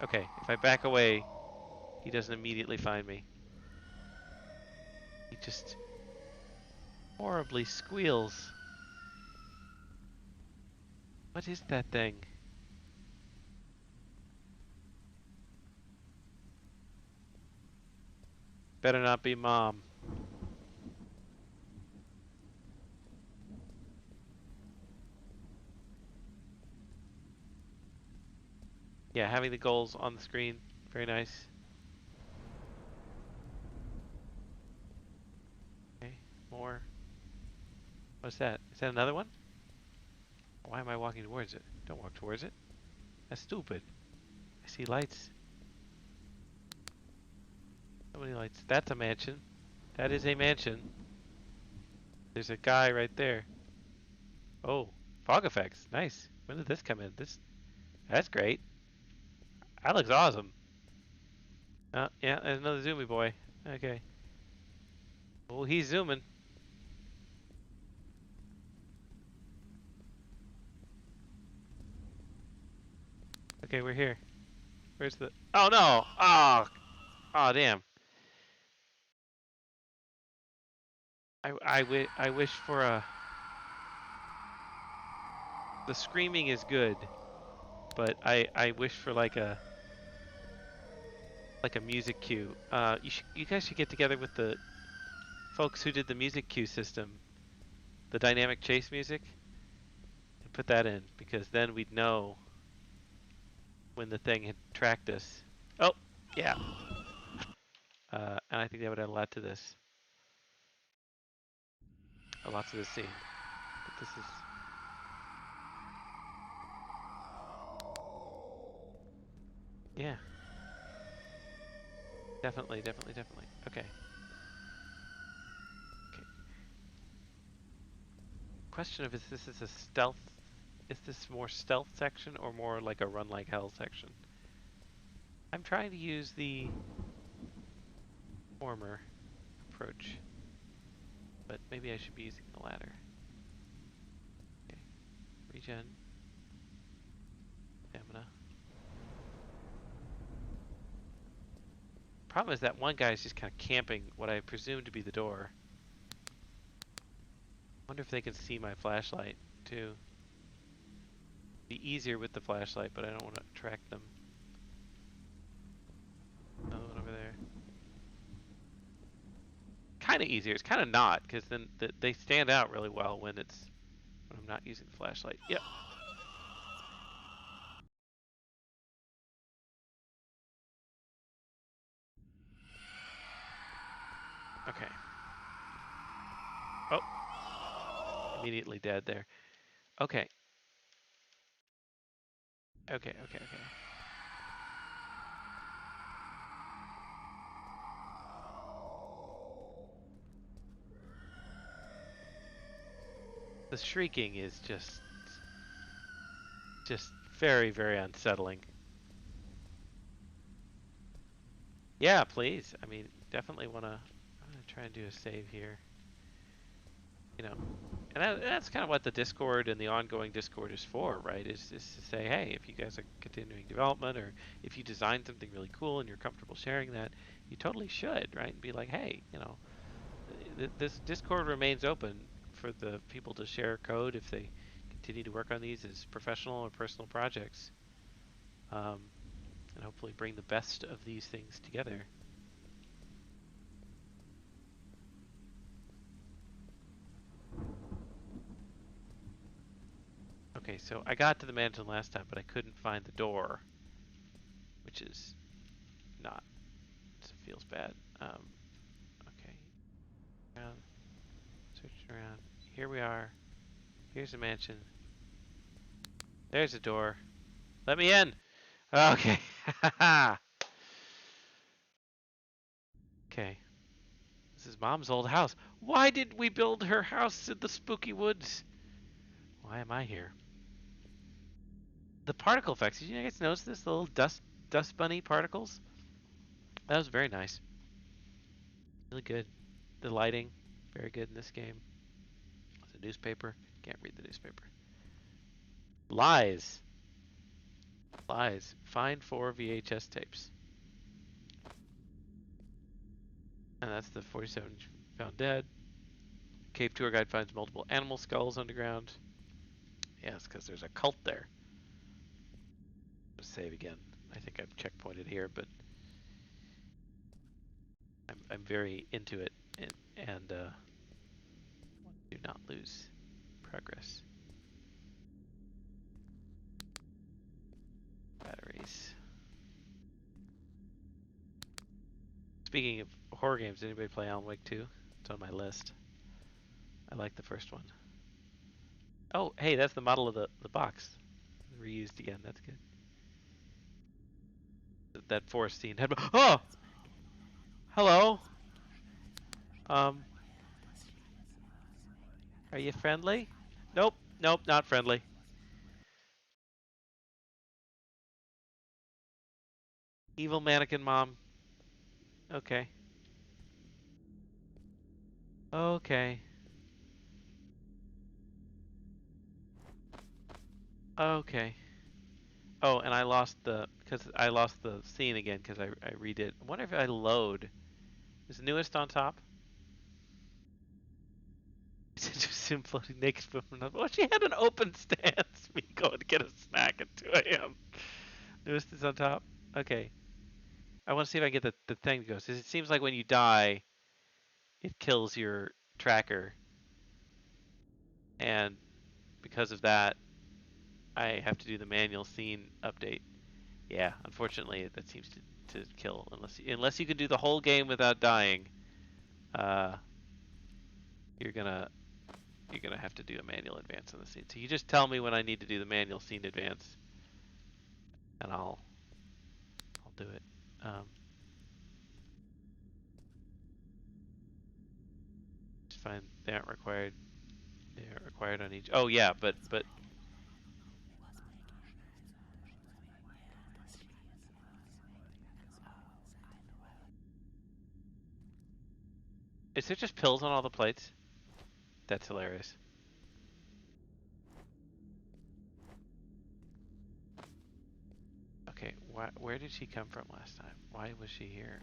Speaker 1: Okay, if I back away, he doesn't immediately find me. He just horribly squeals. What is that thing? Better not be Mom. Yeah, having the goals on the screen, very nice. Okay, more. What's that? Is that another one? Why am I walking towards it? Don't walk towards it. That's stupid. I see lights. So many lights. That's a mansion. That is a mansion. There's a guy right there. Oh, fog effects. Nice. When did this come in? That's great. That looks awesome. Yeah, there's another zoomy boy. Okay. Oh, he's zooming. Okay, we're here. Where's the? Oh no! Oh, damn. I wish for a. The screaming is good, but I wish for like a music cue. You guys should get together with the folks who did the music cue system, the dynamic chase music, and put that in because then we'd know when the thing had tracked us. Oh, yeah. And I think that would add a lot to this scene. But this is, yeah, definitely, definitely, definitely. Okay. Okay. Question of is this a stealth? Is this more stealth section or more like a run like hell section? I'm trying to use the former approach, but maybe I should be using the latter. Okay. Regen. Stamina. Problem is that one guy is just kind of camping what I presume to be the door. Wonder if they can see my flashlight too. Be easier with the flashlight, but I don't want to track them. Another one over there. Kind of easier. It's kind of not, because then they stand out really well when I'm not using the flashlight. Yep. Okay. Oh, immediately dead there. Okay. Okay. Okay. Okay. The shrieking is just very, very unsettling. Yeah, please. I mean, definitely I'm gonna try and do a save here. You know, and that's kind of what the Discord and the ongoing Discord is for, right? Is to say, hey, if you guys are continuing development, or if you design something really cool and you're comfortable sharing that, you totally should, right? And be like, hey, this Discord remains open for the people to share code if they continue to work on these as professional or personal projects, um, and hopefully bring the best of these things together. Okay, so I got to the mansion last time, but I couldn't find the door, which is not. It feels bad. Okay, around, searching around. Here we are. Here's the mansion. There's a door. Let me in. Okay. Okay. This is Mom's old house. Why did we build her house in the spooky woods? Why am I here? The particle effects. Did you guys notice this? The little dust bunny particles? That was very nice. Really good. The lighting, very good in this game. It's a newspaper. Can't read the newspaper. Lies. Lies. Find 4 VHS tapes. And that's the 47 Found dead. Cave tour guide finds multiple animal skulls underground. Yes, because there's a cult there. Let's save again. I think I've checkpointed here, but I'm very into it and do not lose progress. Batteries. Speaking of horror games, did anybody play Alan Wake 2? It's on my list. I like the first one. Oh, hey, that's the model of the box. Reused again. That's good. That forest scene had. Oh, hello. Um, are you friendly? Nope, nope, not friendly. Evil mannequin mom. Okay. Okay. Okay. Oh, and I lost the scene again because I redid. I wonder if I load. Is the newest on top? Just him floating naked from another. Oh, she had an open stance. Me going to get a snack at 2 a.m. Newest is on top. Okay. I want to see if I can get the thing to go. It seems like when you die, it kills your tracker, and because of that, I have to do the manual scene update. Yeah, unfortunately, that seems to kill unless you can do the whole game without dying. Uh, you're gonna have to do a manual advance on the scene. So you just tell me when I need to do the manual scene advance, and I'll do it. Um, just find they aren't required. They aren't required on each. Oh yeah, but is there just pills on all the plates? That's hilarious. Okay, where did she come from last time? Why was she here?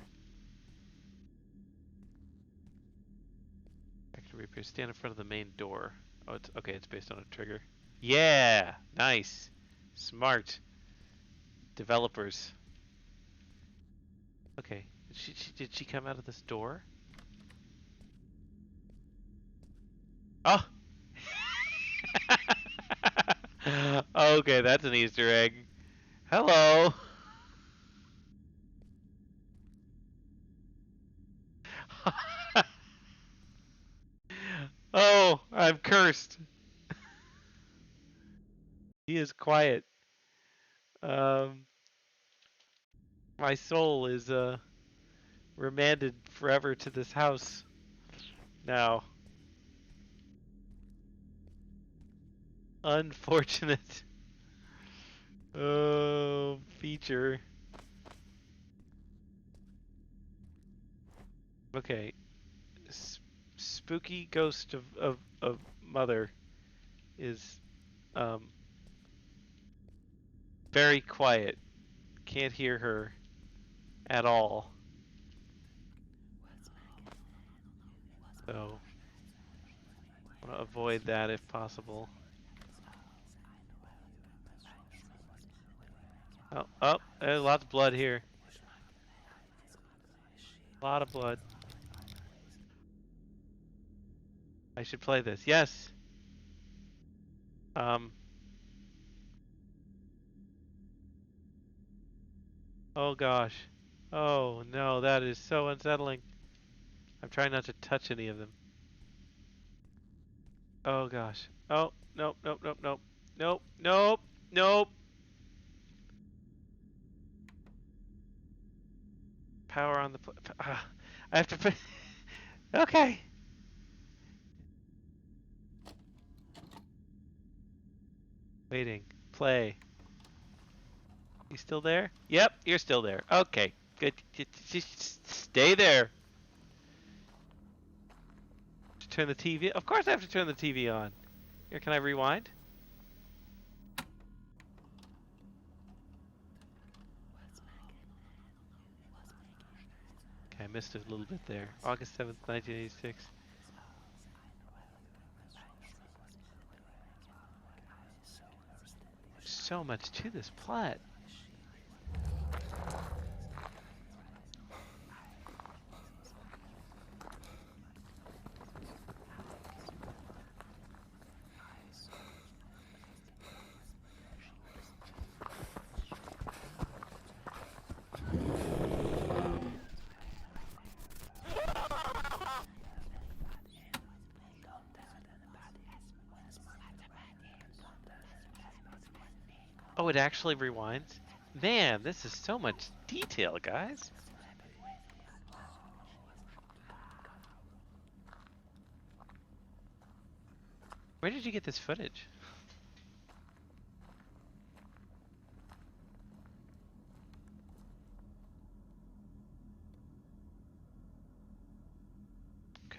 Speaker 1: Factory repair. Stand in front of the main door. Oh, it's okay. It's based on a trigger. Yeah, nice, smart developers. Okay, did she come out of this door? Oh. Okay, that's an Easter egg. Hello. Oh, I'm cursed. He is quiet. Um, my soul is remanded forever to this house now. Unfortunate. Oh, feature. Okay. Spooky ghost of mother is um very quiet. Can't hear her at all. So I want to avoid that if possible. Oh, oh, there's lots of blood here. A lot of blood. I should play this. Yes. Um. Oh gosh. Oh no, that is so unsettling. I'm trying not to touch any of them. Oh gosh. Oh, nope, nope, nope, nope. Nope, nope, nope. Power on the. I have to put. Okay. Waiting. Play. You still there? Yep, you're still there. Okay. Good. Just stay there. To turn the TV. Of course I have to turn the TV on. Here, can I rewind? Okay, missed a little bit there. August 7th, 1986. So much to this plot. Oh, it actually rewinds? Man, this is so much detail, guys. Where did you get this footage? Okay,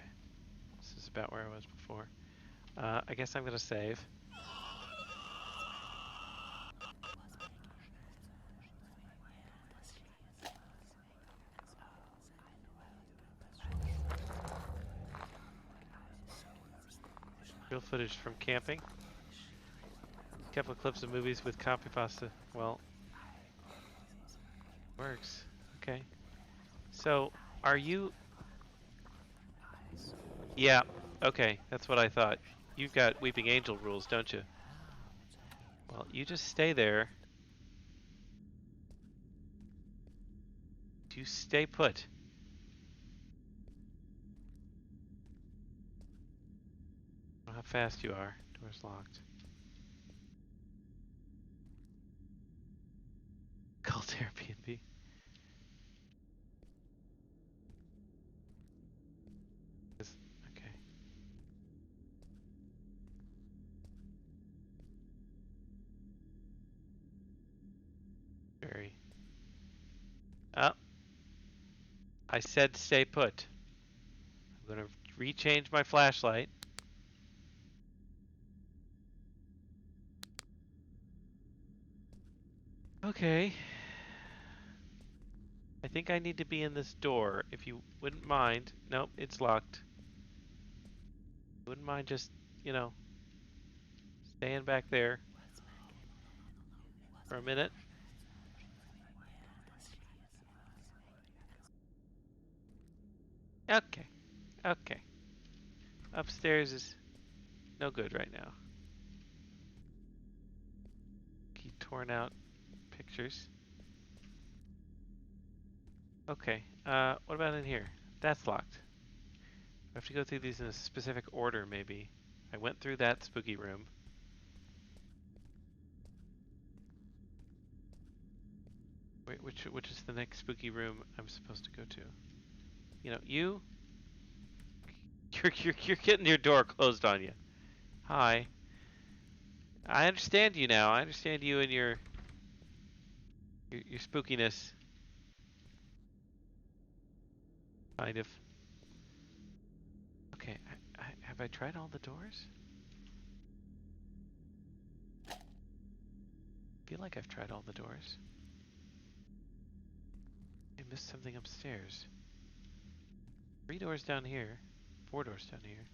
Speaker 1: this is about where I was before. I guess I'm gonna save. Real footage from camping. A couple of clips of movies with copy pasta. Well, works. Okay. So, are you... Yeah, okay, that's what I thought. You've got Weeping Angel rules, don't you? Well, you just stay there. You stay put. I don't know how fast you are. Door's locked. Cult Airbnb. Okay. Very. Oh, I said stay put. I'm gonna rechange my flashlight. Okay. I think I need to be in this door, if you wouldn't mind. Nope, it's locked. Wouldn't mind just, you know, staying back there for a minute. Okay, okay. Upstairs is no good right now. Keep torn out pictures. Okay, what about in here? That's locked. I have to go through these in a specific order, maybe. I went through that spooky room. Wait, which is the next spooky room I'm supposed to go to? You know, you're getting your door closed on you. Hi. I understand you now. I understand you and your spookiness. Kind of. Okay, have I tried all the doors? I feel like I've tried all the doors. I missed something upstairs. 3 doors down here. 4 doors down here.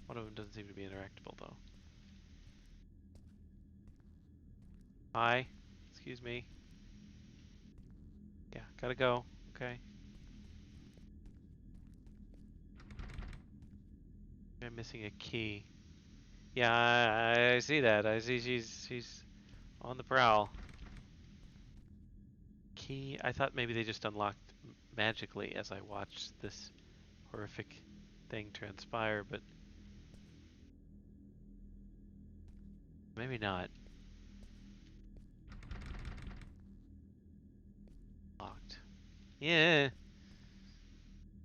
Speaker 1: One of them doesn't seem to be interactable, though. Hi. Excuse me. Yeah, gotta go. Okay. I'm missing a key. Yeah, I see that. I see she's on the prowl. Key. I thought maybe they just unlocked magically as I watched this horrific thing transpire, but maybe not. Locked. Yeah.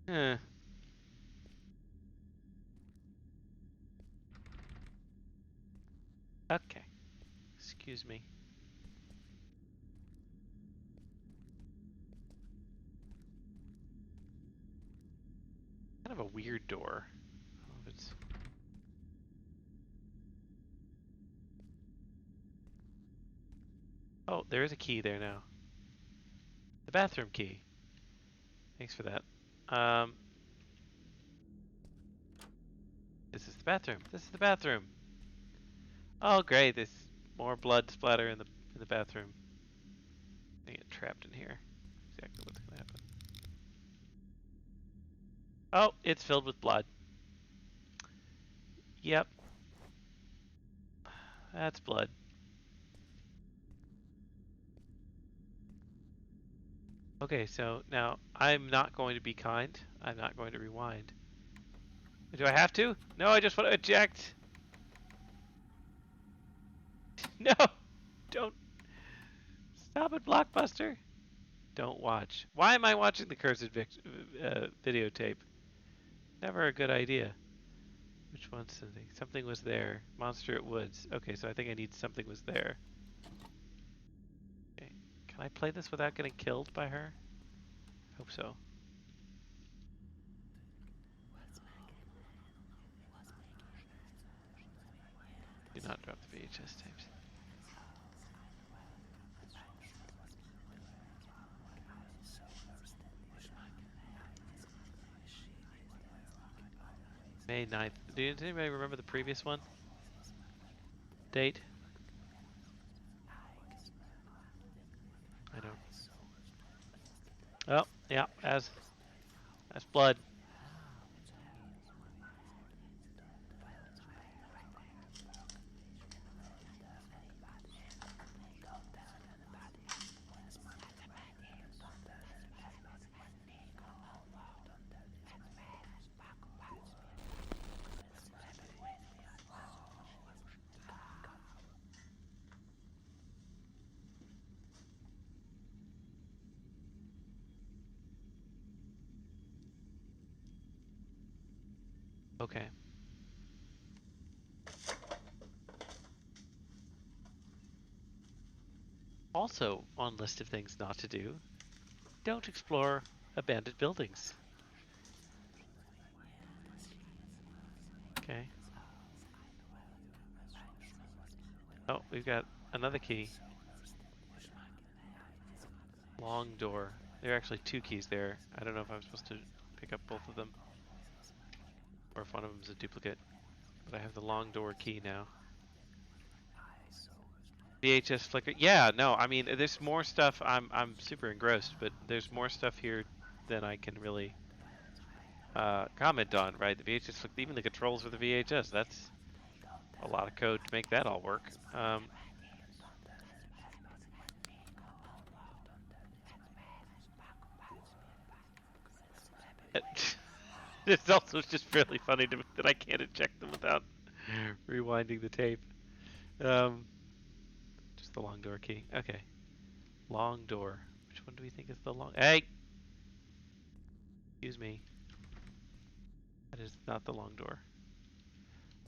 Speaker 1: Huh. Okay. Excuse me. Kind of a weird door. I don't know if it's... Oh, there is a key there now. The bathroom key. Thanks for that. Um, this is the bathroom. This is the bathroom. Oh, great! There's more blood splatter in the bathroom. I get trapped in here. Exactly what's gonna happen. Oh, it's filled with blood. Yep, that's blood. Okay, so now I'm not going to be kind. I'm not going to rewind. Do I have to? No, I just want to eject. No, don't stop it, Blockbuster. Don't watch. Why am I watching the cursed videotape? Never a good idea. Which one's something? Something was there. Monster at Woods. Okay, so I think I need something was there. Okay. Can I play this without getting killed by her? Hope so. Do not drop the VHS tapes. May 9th. Does anybody remember the previous one? Date? I don't. Oh, yeah, as blood. Okay. Also, on list of things not to do, don't explore abandoned buildings. Okay. Oh, we've got another key. Long door. There are actually two keys there. I don't know if I'm supposed to pick up both of them, or if one of them is a duplicate. But I have the long door key now. VHS flicker. Yeah, no, I mean, there's more stuff. I'm super engrossed, but there's more stuff here than I can really comment on, right? The VHS flicker, even the controls for the VHS. That's a lot of code to make that all work. It's also just fairly funny to me that I can't eject them without rewinding the tape. Um, just the long door key. Okay. Long door. Which one do we think is the long? Hey! Excuse me. That is not the long door.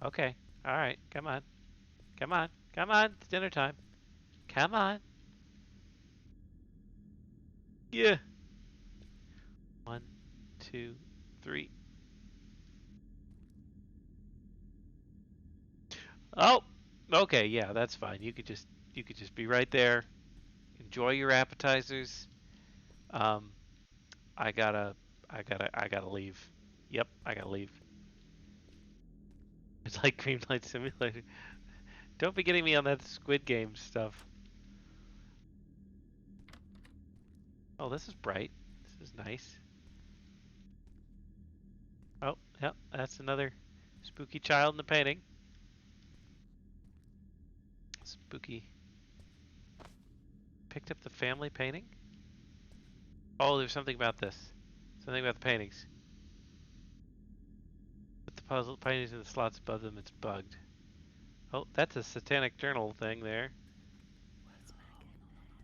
Speaker 1: Okay. Alright. Come on. Come on. Come on. It's dinner time. Come on. Yeah. One, two, three. Oh! Okay, yeah, that's fine. You could just be right there. Enjoy your appetizers. Um, I gotta leave. Yep, I gotta leave. It's like Green Light Simulator. Don't be getting me on that Squid Game stuff. Oh, this is bright. This is nice. Oh, yep, that's another spooky child in the painting. Spooky. Picked up the family painting? Oh, there's something about this. Something about the paintings. Put the puzzle paintings in the slots above them, it's bugged. Oh, that's a satanic journal thing there.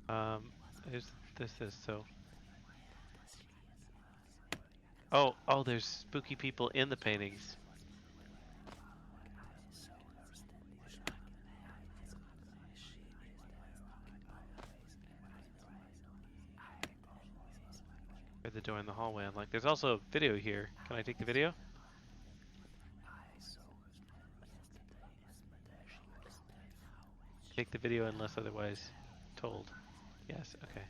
Speaker 1: There's this so. Oh, there's spooky people in the paintings. Or the door in the hallway. I'm like, there's also a video here. Can I take the video? Take the video unless otherwise told. Yes, okay.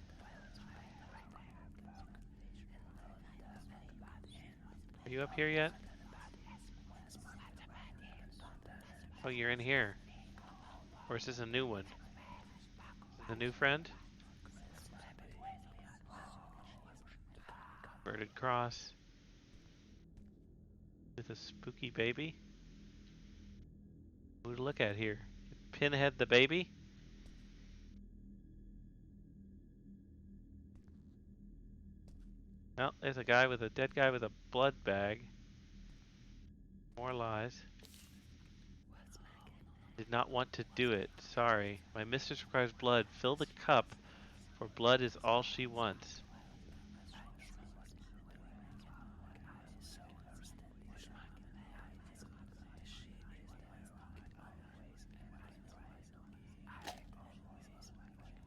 Speaker 1: you up here yet? Oh, you're in here. Or is this a new one? Is this a new friend? Inverted cross. With a spooky baby? Who to look at here? Pinhead the baby? Well, there's a guy with a dead guy with a blood bag. More lies. Did not want to do it. Sorry. My mistress requires blood. Fill the cup, for blood is all she wants.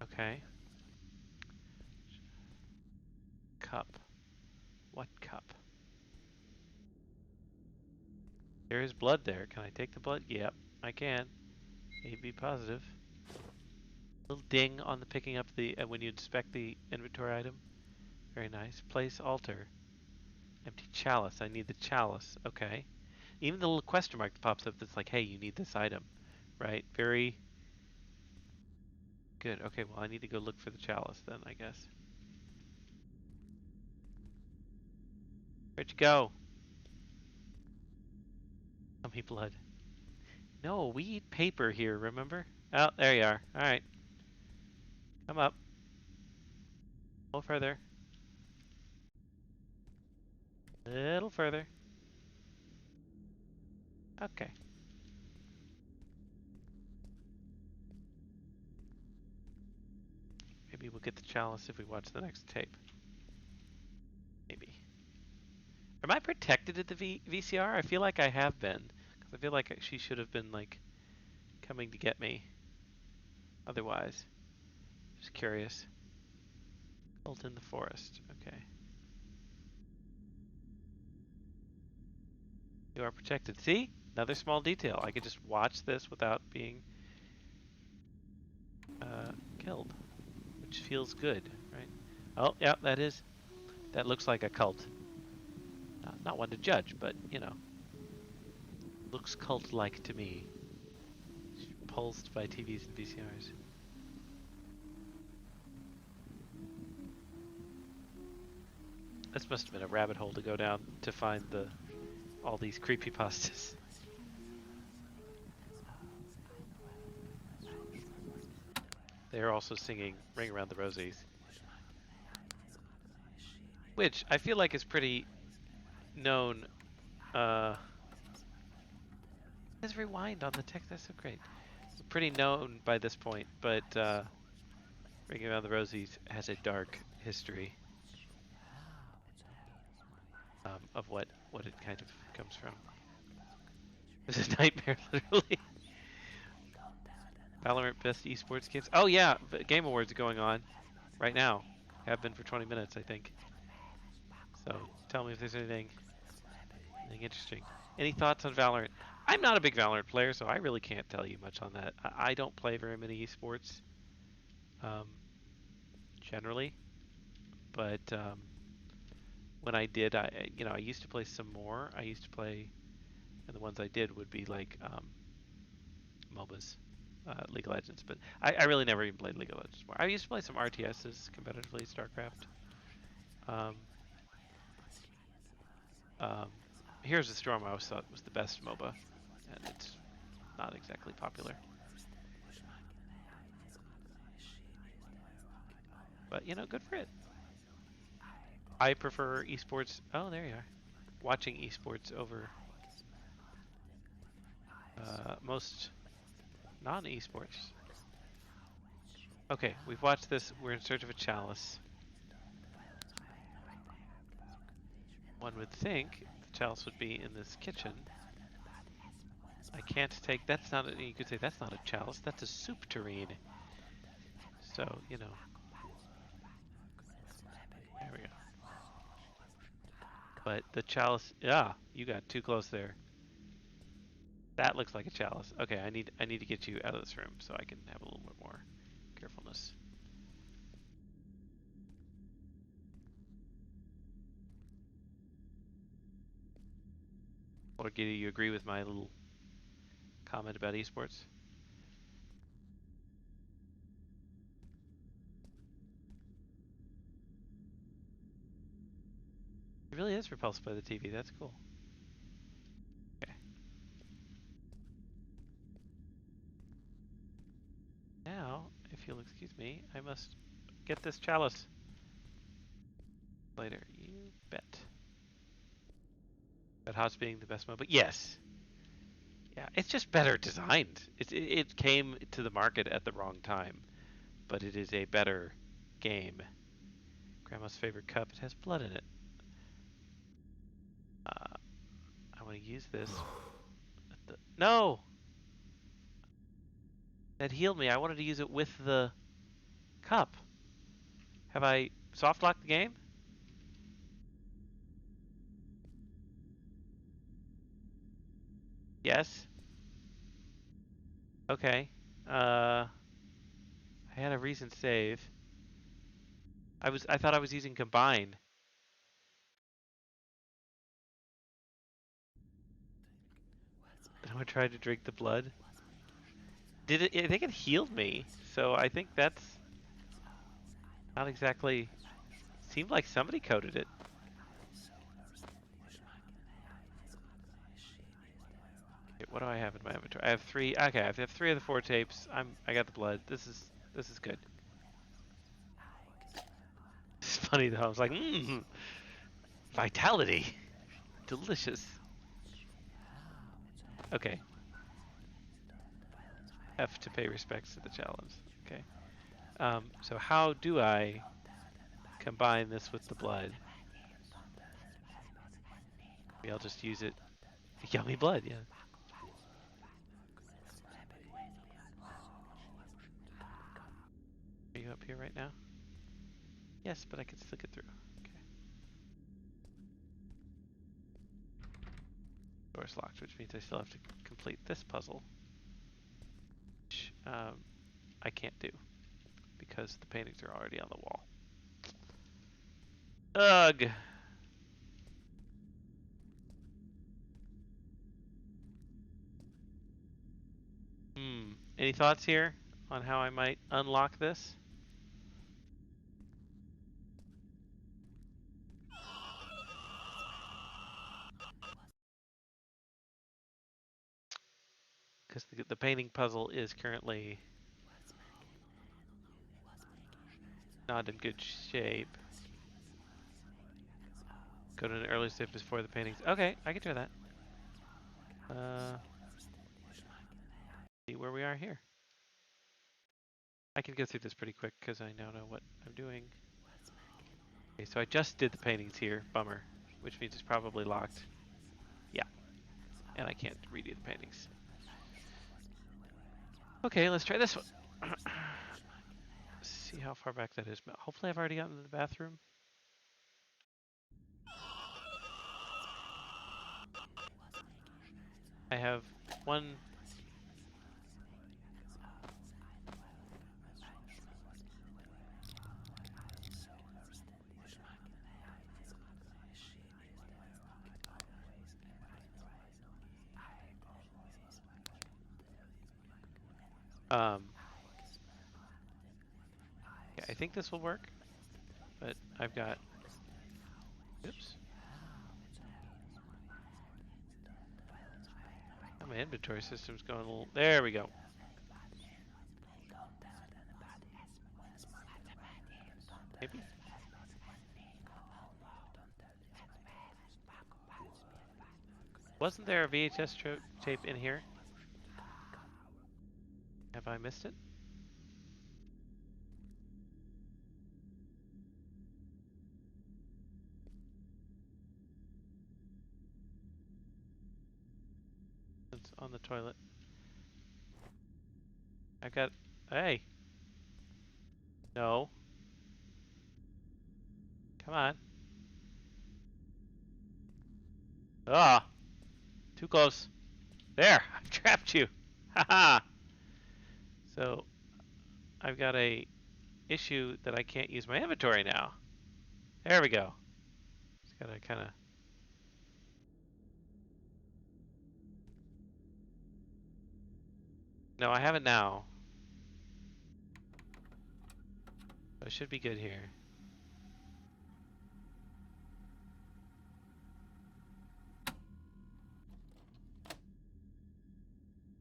Speaker 1: Okay. Cup. What cup? There is blood there. Can I take the blood? Yep, I can. AB positive. Little ding on the picking up the when you inspect the inventory item. Very nice. Place altar. Empty chalice. I need the chalice. Okay. Even the little question mark that pops up that's like, hey, you need this item. Right? Very good. Okay, well, I need to go look for the chalice then, I guess. Where'd you go? Tell me blood. No, we eat paper here, remember? Oh, there you are. Alright. Come up. A little further. A little further. Okay. Maybe we'll get the chalice if we watch the next tape. Maybe. Am I protected at the VCR? I feel like I have been. Because I feel like she should have been, like, coming to get me. Otherwise. Just curious. Cult in the forest. Okay. You are protected. See? Another small detail. I could just watch this without being killed. Which feels good, right? Oh, yeah, that looks like a cult. Not one to judge, but, you know. Looks cult-like to me. Pulsed by TVs and VCRs. This must have been a rabbit hole to go down to find all these creepypastas. They're also singing Ring Around the Rosies. Which I feel like is pretty known. Let's rewind on the text, that's so great. Pretty known by this point, but Ring Around the Rosies has a dark history of what it kind of comes from. This is a nightmare, literally. Valorant Best Esports Games. Oh yeah, Game Awards are going on right now. Have been for 20 minutes, I think. So tell me if there's anything interesting. Any thoughts on Valorant? I'm not a big Valorant player, so I really can't tell you much on that. I don't play very many esports, generally. But when I did, I used to play some more. I used to play, and the ones I did would be like MOBAs, League of Legends. But I really never even played League of Legends more. I used to play some RTSs competitively, StarCraft. Um, um, Here's the Storm I always thought was the best MOBA, and it's not exactly popular. But, good for it. I prefer esports. Oh, there you are. Watching esports over most non-esports. Okay, we've watched this. We're in search of a chalice. One would think the chalice would be in this kitchen. I can't take. That's not. You could say that's not a chalice. That's a soup tureen. So There we go. But the chalice. Yeah, you got too close there. That looks like a chalice. Okay, I need to get you out of this room so I can have a little bit more carefulness. Or do you agree with my little comment about esports? It really is repulsed by the TV. That's cool. Okay. Now, if you'll excuse me, I must get this chalice. Later, you bet. About Hots being the best mode, but yes. Yeah, it's just better designed. It came to the market at the wrong time, but it is a better game. Grandma's favorite cup. It has blood in it. I want to use this. No! That healed me. I wanted to use it with the cup. Have I soft locked the game? Yes. Okay. I had a recent save. I thought I was using combine. And I tried to drink the blood. Did it? I think it healed me. So I think that's not exactly. Seemed like somebody coded it. Okay, what do I have in my inventory? I have three. Okay, I have three of the four tapes. I got the blood. This is good. It's funny though. I was like, vitality, delicious. Okay. F to pay respects to the challenge. Okay. So how do I combine this with the blood? Maybe I'll just use it. Yummy blood, yeah. Are you up here right now? Yes, but I can still get through. Okay. Door's locked, which means I still have to complete this puzzle. Which I can't do because the paintings are already on the wall. Ugh! Any thoughts here on how I might unlock this? Because the painting puzzle is currently not in good shape. Go to an early step before the paintings. Okay, I can try that. See where we are here. I can go through this pretty quick because I now know what I'm doing. Okay, so I just did the paintings here. Bummer. Which means it's probably locked. Yeah. And I can't redo the paintings. Okay, let's try this one. See how far back that is. Hopefully I've already gotten to the bathroom. I have one. Yeah, I think this will work, but I've got. Oops. Oh, my inventory system's going a little. There we go. Maybe. Wasn't there a VHS tape in here? Have I missed it? It's on the toilet. I got. Hey. No. Come on. Ah. Too close. There. I trapped you. Haha. So I've got a issue that I can't use my inventory now. There we go. Just gotta kind of. No, I have it now. I should be good here.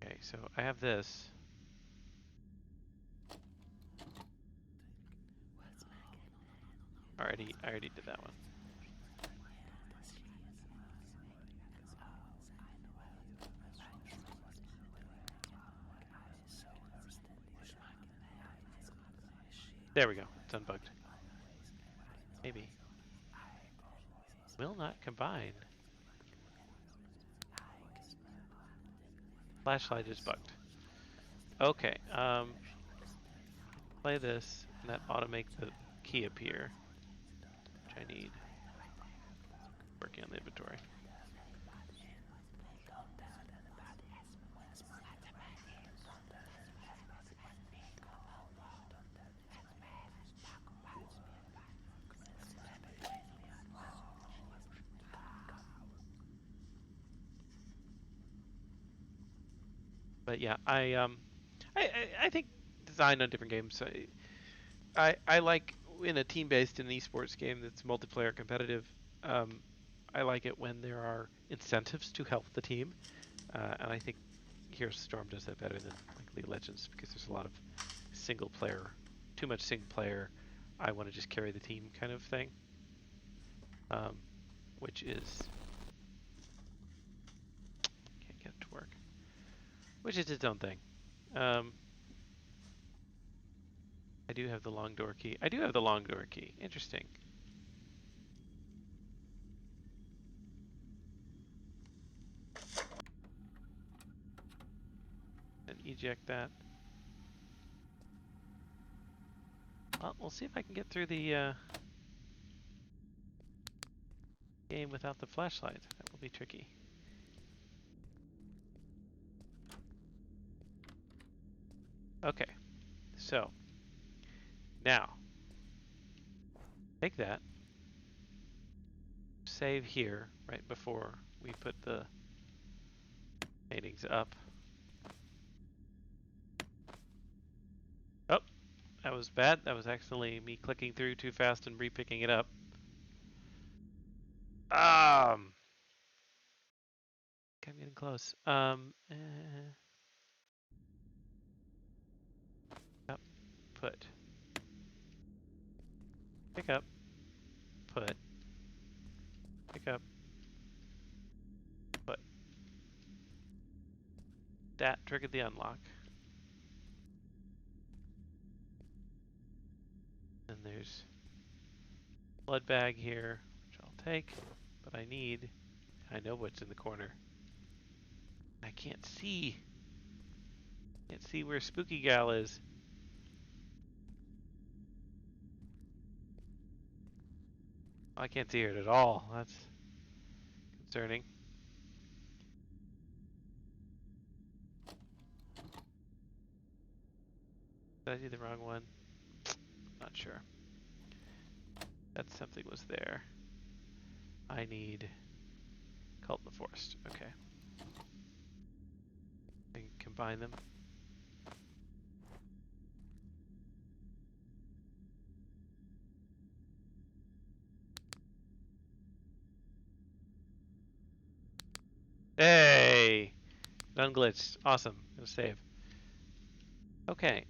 Speaker 1: Okay, so I have this. I already did that one. There we go. It's unbugged. Maybe. Will not combine. Flashlight is bugged. Okay, play this, and that ought to make the key appear, which I need. Working on the inventory. But yeah, I think design on different games. I like in a team-based in an esports game that's multiplayer competitive. Um, I like it when there are incentives to help the team, and I think Heroes of the Storm does that better than like League of Legends because there's a lot of single player, too much single player. I want to just carry the team kind of thing, um, which is can't get it to work, which is its own thing. Um, I do have the long door key. I do have the long door key. Interesting. And eject that. Well, we'll see if I can get through the game without the flashlight. That will be tricky. Okay, so now take that, save here right before we put the paintings up. Oh, that was bad. That was accidentally me clicking through too fast and re-picking it up. I'm getting close. Up, put, pick up, put, pick up, put. That triggered the unlock. And there's blood bag here, which I'll take, but I know what's in the corner. I can't see. Can't see where Spooky Gal is. I can't see her at all. That's concerning. Did I see the wrong one? Not sure. That something was there. I need Cult in the Forest. Okay. I can combine them. Hey! Unglitched. Awesome. Gonna save. Okay.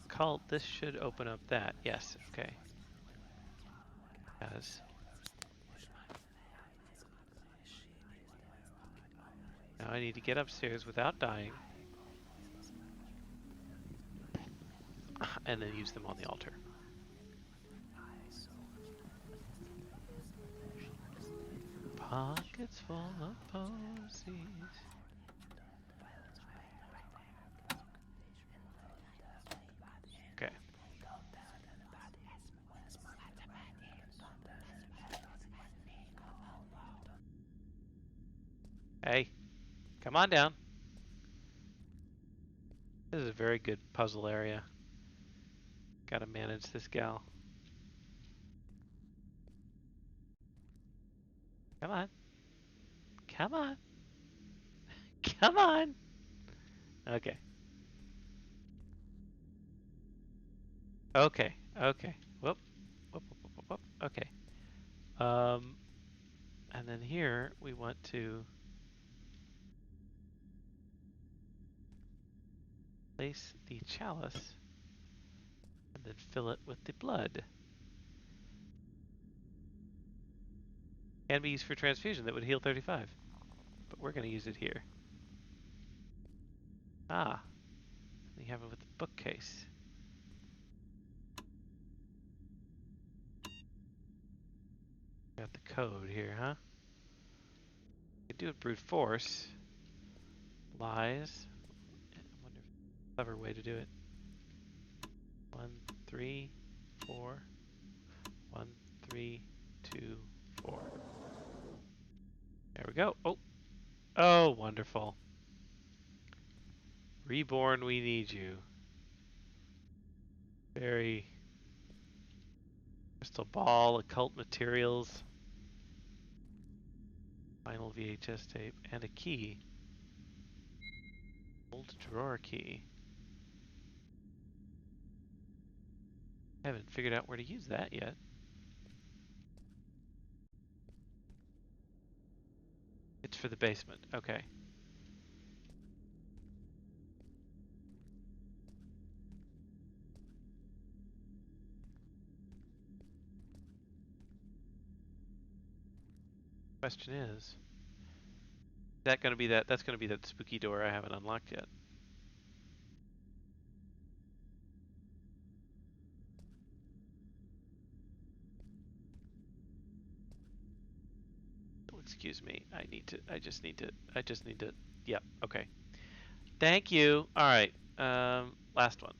Speaker 1: Cult, this should open up that. Yes, okay. Yes. Now I need to get upstairs without dying. And then use them on the altar. Pockets full of posies. Okay. Hey, come on down. This is a very good puzzle area. Gotta manage this gal. Come on. Come on. Come on. Okay. Okay. Okay. Whoop. Whoop, whoop, whoop, whoop, whoop. Okay. Um, and then here we want to place the chalice and then fill it with the blood. Can be used for transfusion that would heal 35. But we're going to use it here. Ah, you have it with the bookcase. Got the code here, huh? Could do it brute force. Lies. I wonder if there's a clever way to do it. 1, 3, 4. 1, 3, 2, 4. There we go. Oh, oh, wonderful. Reborn, we need you. Very crystal ball, occult materials, final VHS tape, and a key. Old drawer key. I haven't figured out where to use that yet. It's for the basement. Okay. Question is that going to be that? That's going to be that spooky door I haven't unlocked yet. Oh, excuse me. I just need to. Yep. Okay. Thank you. All right. Last one.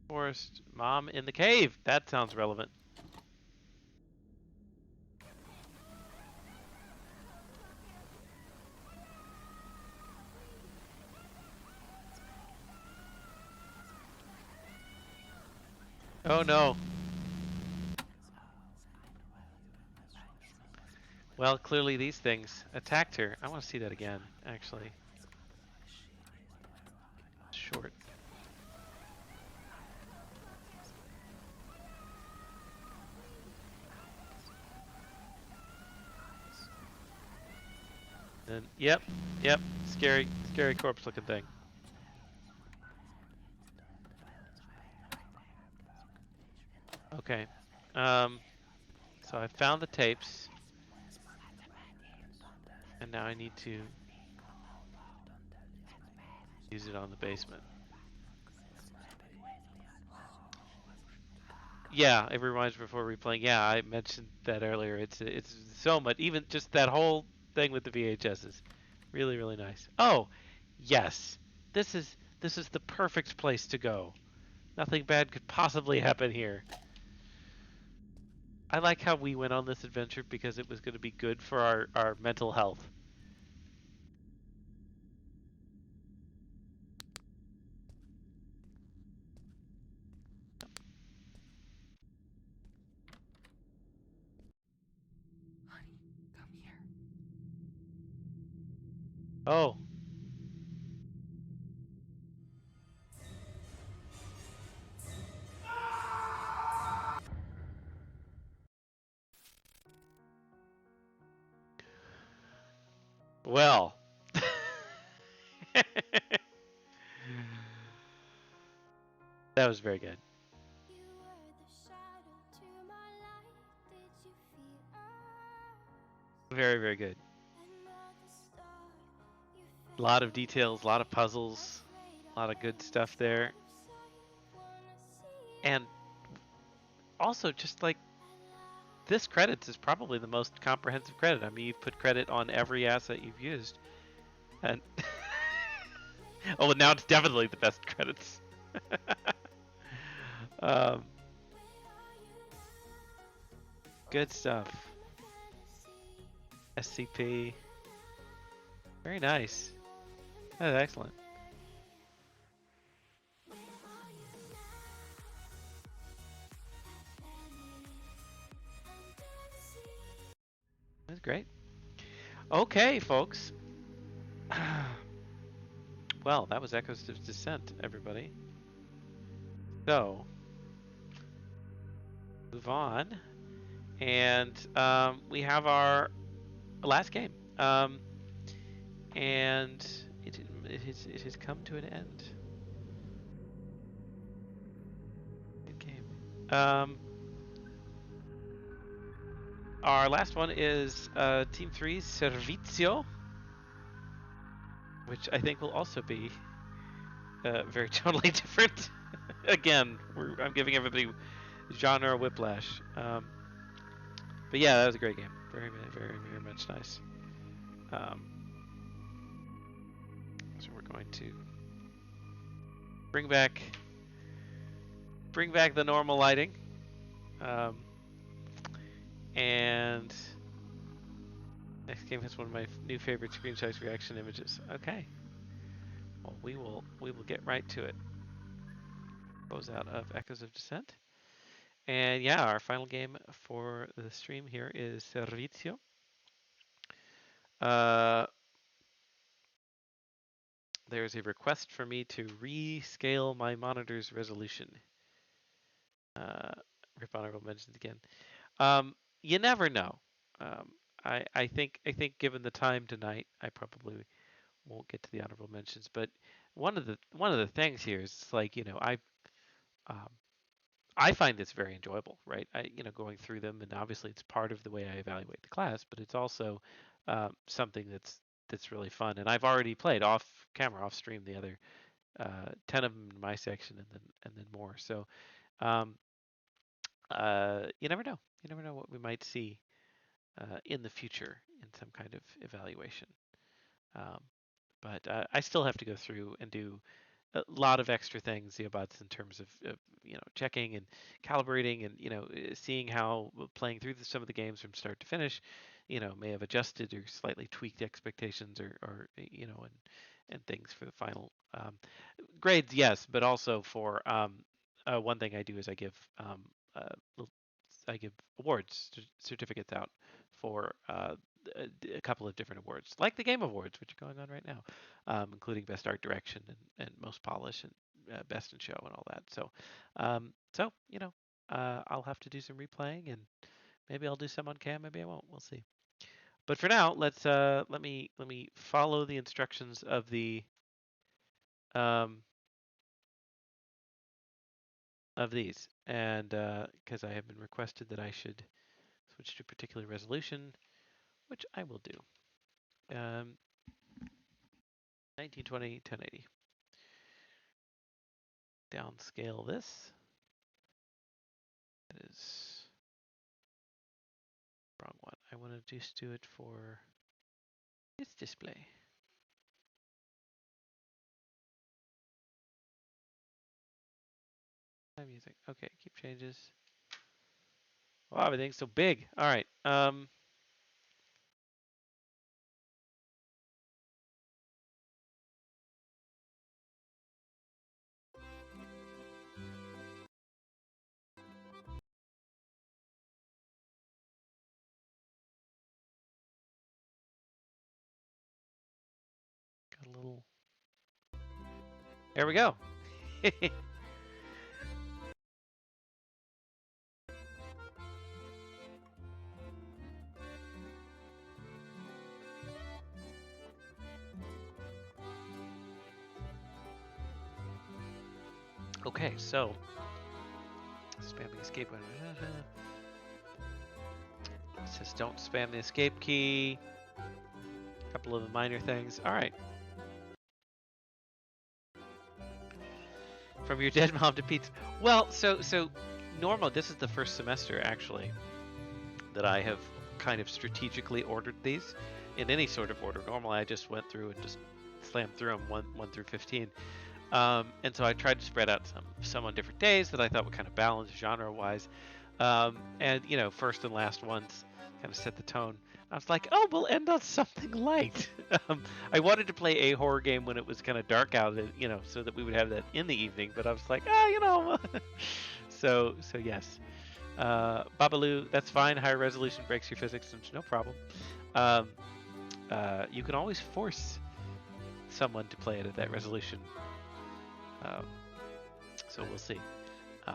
Speaker 1: Forest. Mom in the cave. That sounds relevant. Oh no. Well, clearly these things attacked her. I want to see that again, actually. Short. Then, yep. Scary corpse looking thing. Okay. So I found the tapes. And now I need to use it on the basement. Yeah, it reminds me before replaying. Yeah, I mentioned that earlier. It's so much. Even just that whole thing with the VHS is really really nice. Oh, yes. This is the perfect place to go. Nothing bad could possibly happen here. I like how we went on this adventure because it was going to be good for our mental health.
Speaker 3: Honey, come here.
Speaker 1: Oh. Well. That was very good. Very, very good. A lot of details, a lot of puzzles, a lot of good stuff there. And also, just like this credits is probably the most comprehensive credit. I mean, you've put credit on every asset you've used. And oh, well, now it's definitely the best credits. um, good stuff. SCP. Very nice. That's excellent. great. Okay, folks. Well, that was Echoes of Dissent, everybody. So, move on. And we have our last game. And it has come to an end. Good game. Our last one is Team 3's Servizio, which I think will also be very totally different. Again, I'm giving everybody genre whiplash. But yeah, that was a great game. Very, very, very much nice. So we're going to bring back the normal lighting, and next game is one of my new favorite screenshot reaction images. Okay, well we will get right to it. Goes out of Echoes of Dissent, and yeah, our final game for the stream here is Servizio. There's a request for me to rescale my monitor's resolution. Rip honorable mentions again. You never know. I think given the time tonight, I probably won't get to the honorable mentions. But one of the things here is like um, I find this very enjoyable, right? Going through them, and obviously it's part of the way I evaluate the class, but it's also something that's really fun. And I've already played off camera, off stream, the other 10 of them in my section, and then more. So you never know. You never know what we might see in the future in some kind of evaluation. Um, but I still have to go through and do a lot of extra things, Theobots, in terms of checking and calibrating and seeing how playing through some of the games from start to finish, may have adjusted or slightly tweaked expectations or and things for the final grades. Yes, but also for one thing I do is uh, I give awards certificates out for a couple of different awards, like the Game Awards, which are going on right now, including Best Art Direction and Most Polish and Best in Show and all that. So, I'll have to do some replaying, and maybe I'll do some on cam, maybe I won't. We'll see. But for now, let me follow the instructions of the of these, and because I have been requested that I should switch to a particular resolution, which I will do. 1920, 1080. Downscale this. That is wrong one. I want to just do it for this display. Music. Okay, keep changes. Wow, everything's so big. All right. Got a little. There we go. Okay, so spamming escape button. It says don't spam the escape key. A couple of the minor things. All right. From your dead mom to pizza. Well, so normal. This is the first semester actually that I have kind of strategically ordered these in any sort of order. Normally, I just went through and just slammed through them 1 through 15. And so I tried to spread out some on different days that I thought would kind of balance genre-wise. And first and last ones kind of set the tone. I was like, oh, we'll end on something light. I wanted to play a horror game when it was kind of dark out, so that we would have that in the evening. But I was like, so yes. Babalu, that's fine. Higher resolution breaks your physics, no problem. Um, you can always force someone to play it at that resolution. Um, so we'll see.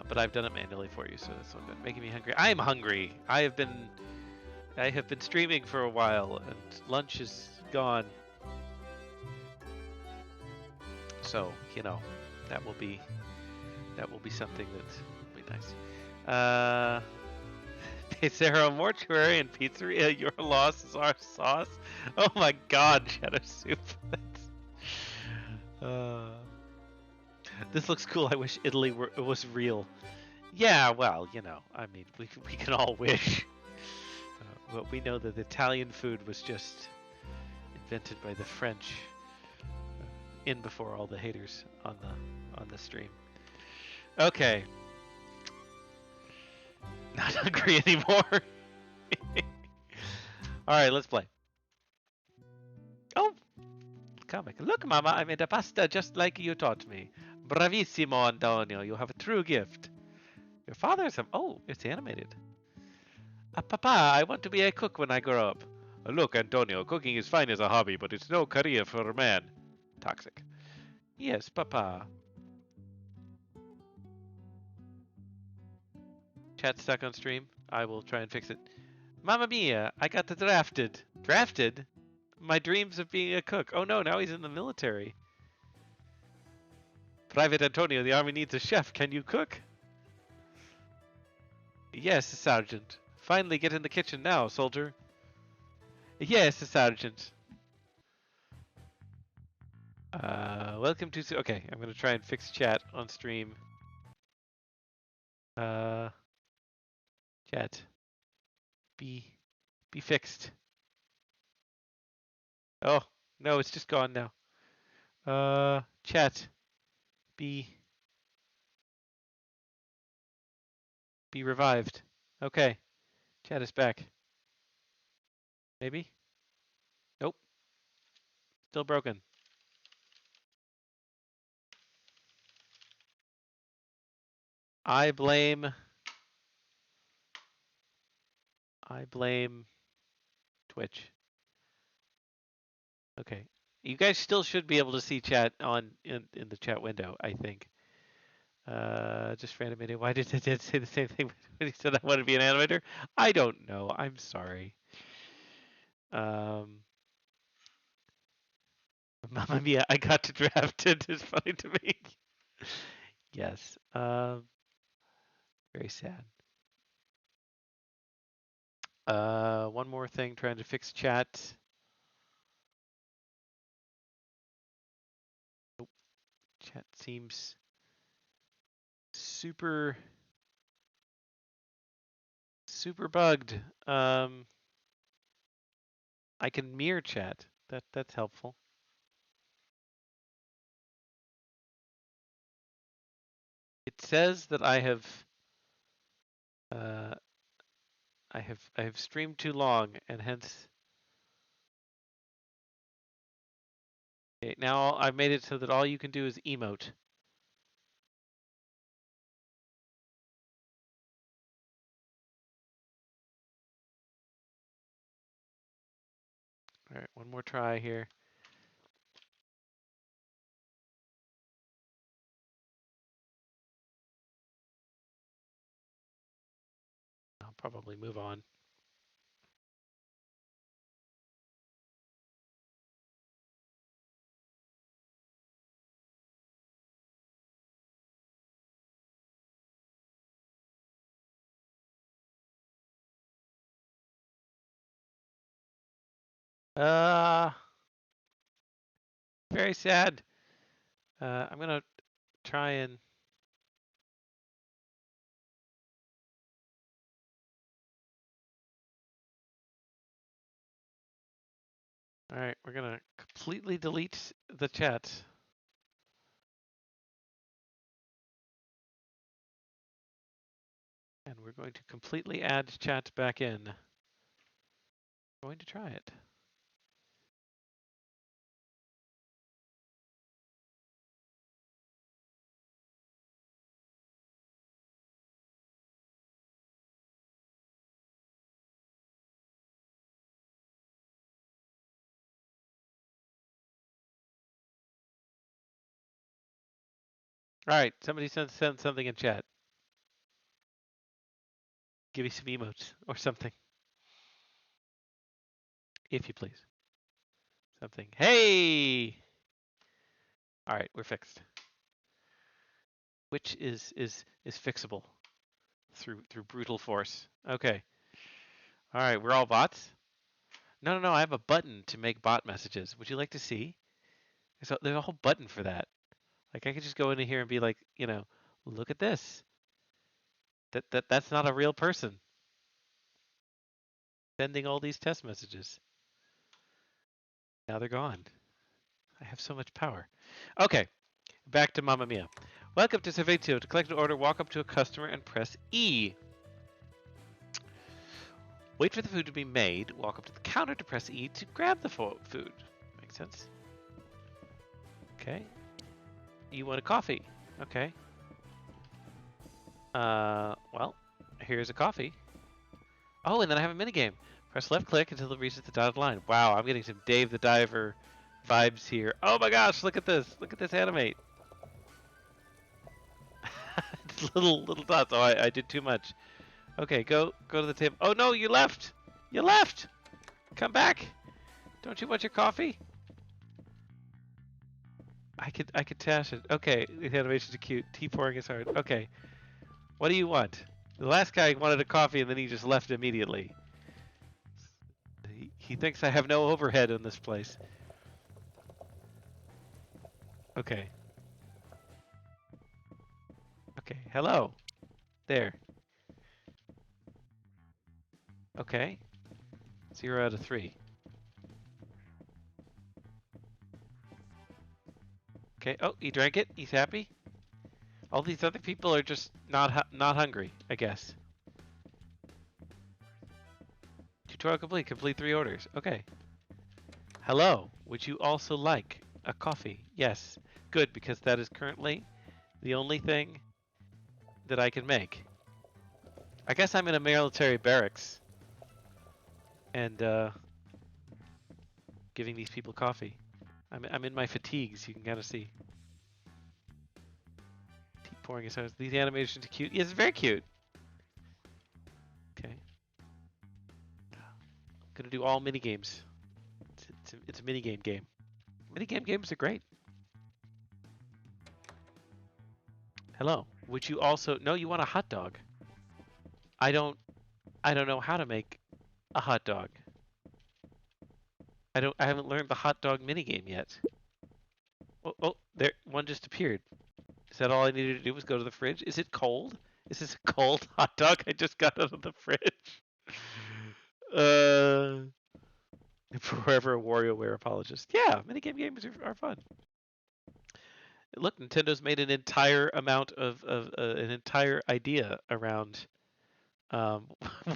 Speaker 1: But I've done it manually for you, so that's all good. Making me hungry. I am hungry. I have been streaming for a while, and lunch is gone. So that will be something that will be nice. Pizzeria Mortuary and Pizzeria, your loss is our sauce. Oh my God, Shadow Soup. This looks cool. I wish Italy was real. Yeah, well, I mean, we can all wish. But we know that Italian food was just invented by the French in before all the haters on the stream. Okay. Not hungry anymore. All right, let's play. Oh, comic. Look, Mama, I made a pasta just like you taught me. Bravissimo, Antonio. You have a true gift. Your father is oh, it's animated. Papa, I want to be a cook when I grow up. Look, Antonio, cooking is fine as a hobby, but it's no career for a man. Toxic. Yes, Papa. Chat stuck on stream. I will try and fix it. Mamma mia, I got drafted. Drafted? My dreams of being a cook. Oh no, now he's in the military. Private Antonio, the army needs a chef. Can you cook? Yes, Sergeant. Finally get in the kitchen now, soldier. Yes, Sergeant. Welcome to... Okay, I'm going to try and fix chat on stream. Chat. Be fixed. Oh, no, it's just gone now. Chat. Be revived. Okay. Chat is back. Maybe? Nope. Still broken. I blame Twitch. Okay. You guys still should be able to see chat in the chat window, I think. Just for animating. Why did it say the same thing when he said I want to be an animator? I don't know. I'm sorry. Mamma mia, I got drafted. It's funny to me. Yes. Very sad. One more thing, trying to fix chat. Nope. Chat seems super bugged. I can mirror chat. That's helpful. It says that I have streamed too long and hence. Okay, now I've made it so that all you can do is emote. All right, one more try here. I'll probably move on. Very sad. I'm gonna try and. All right, we're gonna completely delete the chat. And we're going to completely add chat back in. I'm going to try it. All right, somebody send something in chat. Give me some emotes or something, if you please. Something. Hey! All right, we're fixed. Which is fixable through brutal force. Okay. All right, we're all bots. No. I have a button to make bot messages. Would you like to see? There's a whole button for that. Like I could just go into here and be like, look at this. That's not a real person sending all these test messages. Now they're gone. I have so much power. Okay, back to Mamma Mia. Welcome to Servetio. To collect an order, walk up to a customer and press E. Wait for the food to be made. Walk up to the counter to press E to grab the food. Makes sense. Okay. You want a coffee? Okay. Well, here's a coffee. Oh, and then I have a minigame. Press left click until it reaches the dotted line. Wow, I'm getting some Dave the Diver vibes here. Oh my gosh, look at this. Look at this animate. It's little dots. Oh, I did too much. Okay, go to the table. Oh no, you left. You left. Come back. Don't you want your coffee? I could tash it. Okay, the animations are cute. Tea pouring is hard. Okay. What do you want? The last guy wanted a coffee and then he just left immediately. He thinks I have no overhead in this place. Okay. Okay. Hello. There. Okay. 0 out of 3. Okay. Oh, he drank it. He's happy. All these other people are just not hungry, I guess. Tutorial complete. Complete 3 orders. Okay. Hello. Would you also like a coffee? Yes. Good, because that is currently the only thing that I can make. I guess I'm in a military barracks and giving these people coffee. I'm in my fatigues. You can kind of see. Tea pouring his house. These animations are cute. Yes, it's very cute. Okay. Gonna do all mini games. It's a mini game. Mini games are great. Hello. Would you also? No, you want a hot dog. I don't know how to make a hot dog. I haven't learned the hot dog mini game yet. Oh, there one just appeared. Is that all I needed to do was go to the fridge? Is it cold? Is this a cold hot dog I just got out of the fridge? Uh, forever a WarioWare apologist. Yeah, minigame games are fun. Look, Nintendo's made an entire amount of an entire idea around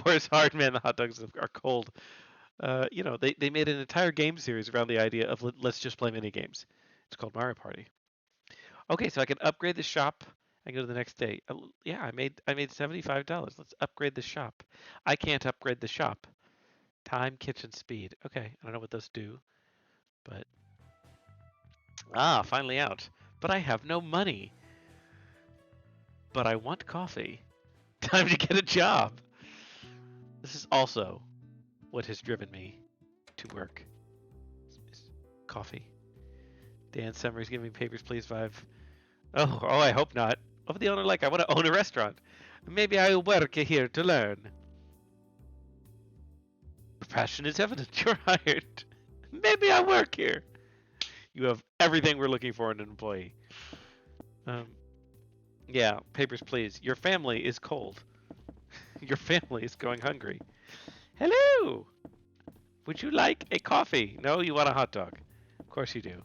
Speaker 1: where's hard man the hot dogs are cold. They made an entire game series around the idea of let's just play mini games. It's called Mario Party. Okay, so I can upgrade the shop and go to the next day. Yeah, I made $75. Let's upgrade the shop. I can't upgrade the shop. Time, kitchen, speed. Okay, I don't know what those do, but finally out. But I have no money. But I want coffee. Time to get a job. This is also what has driven me to work. Coffee. Dan Summers giving Papers, Please vibe. Oh, I hope not. Of the owner like I want to own a restaurant. Maybe I will work here to learn. Passion is evident. You're hired. Maybe I work here. You have everything we're looking for in an employee. Yeah, Papers, Please. Your family is cold. Your family is going hungry. Hello. Would you like a coffee? No, you want a hot dog. Of course you do.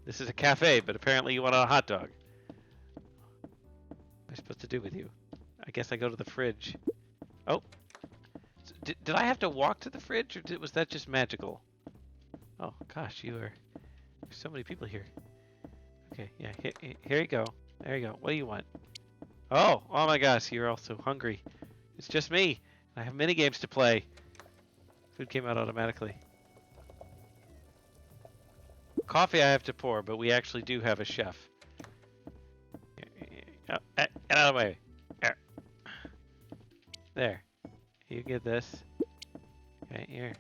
Speaker 1: This is a cafe, but apparently you want a hot dog. What am I supposed to do with you? I guess I go to the fridge. Oh. Did I have to walk to the fridge, or was that just magical? Oh, gosh, there's so many people here. Okay, yeah, here you go. There you go. What do you want? Oh my gosh, you're also hungry. It's just me. I have mini games to play. Food came out automatically. Coffee I have to pour, but we actually do have a chef. Oh, get out of the way. There. You get this. Okay, here.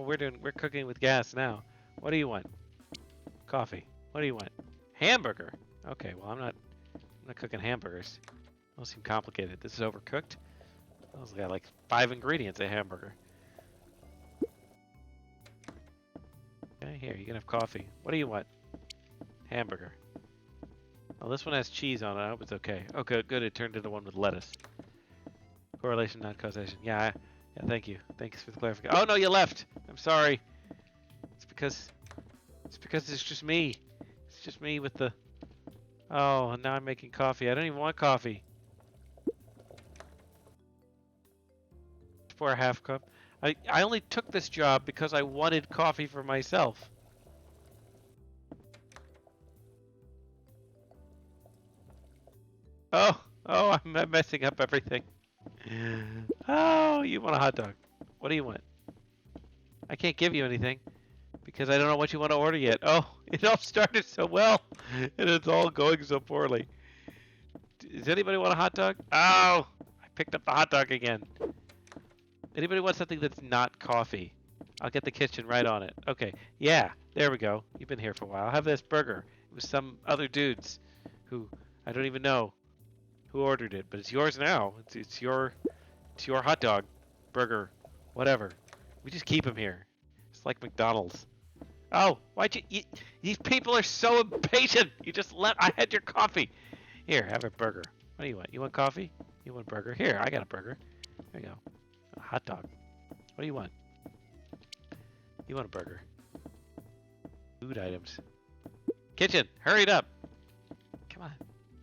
Speaker 1: We're cooking with gas now. What do you want? Coffee. What do you want? Hamburger. Okay, well I'm not cooking hamburgers. Those seem complicated. This is overcooked. Those got like 5 ingredients a hamburger. Okay, here, you can have coffee. What do you want? Hamburger. Well, this one has cheese on it. I hope it's okay. Okay, good. It turned into one with lettuce. Correlation, not causation. Yeah, thank you. Thanks for the clarification. Oh no, you left. I'm sorry. It's because it's just me. It's just me with the. Oh, and now I'm making coffee. I don't even want coffee. For a half cup. I only took this job because I wanted coffee for myself. Oh, I'm messing up everything. Oh, you want a hot dog. What do you want? I can't give you anything because I don't know what you want to order yet. Oh, it all started so well and it's all going so poorly. Does anybody want a hot dog? Oh, I picked up the hot dog again. Anybody want something that's not coffee? I'll get the kitchen right on it. Okay, yeah, there we go. You've been here for a while. I'll have this burger. It was some other dudes who I don't even know who ordered it, but it's yours now. It's your hot dog, burger, whatever. We just keep them here. It's like McDonald's. Oh, why'd you these people are so impatient. You just I had your coffee. Here, have a burger. What do you want? You want coffee? You want a burger? Here, I got a burger. There you go. A hot dog. What do you want? You want a burger? Food items. Kitchen, hurry it up. Come on.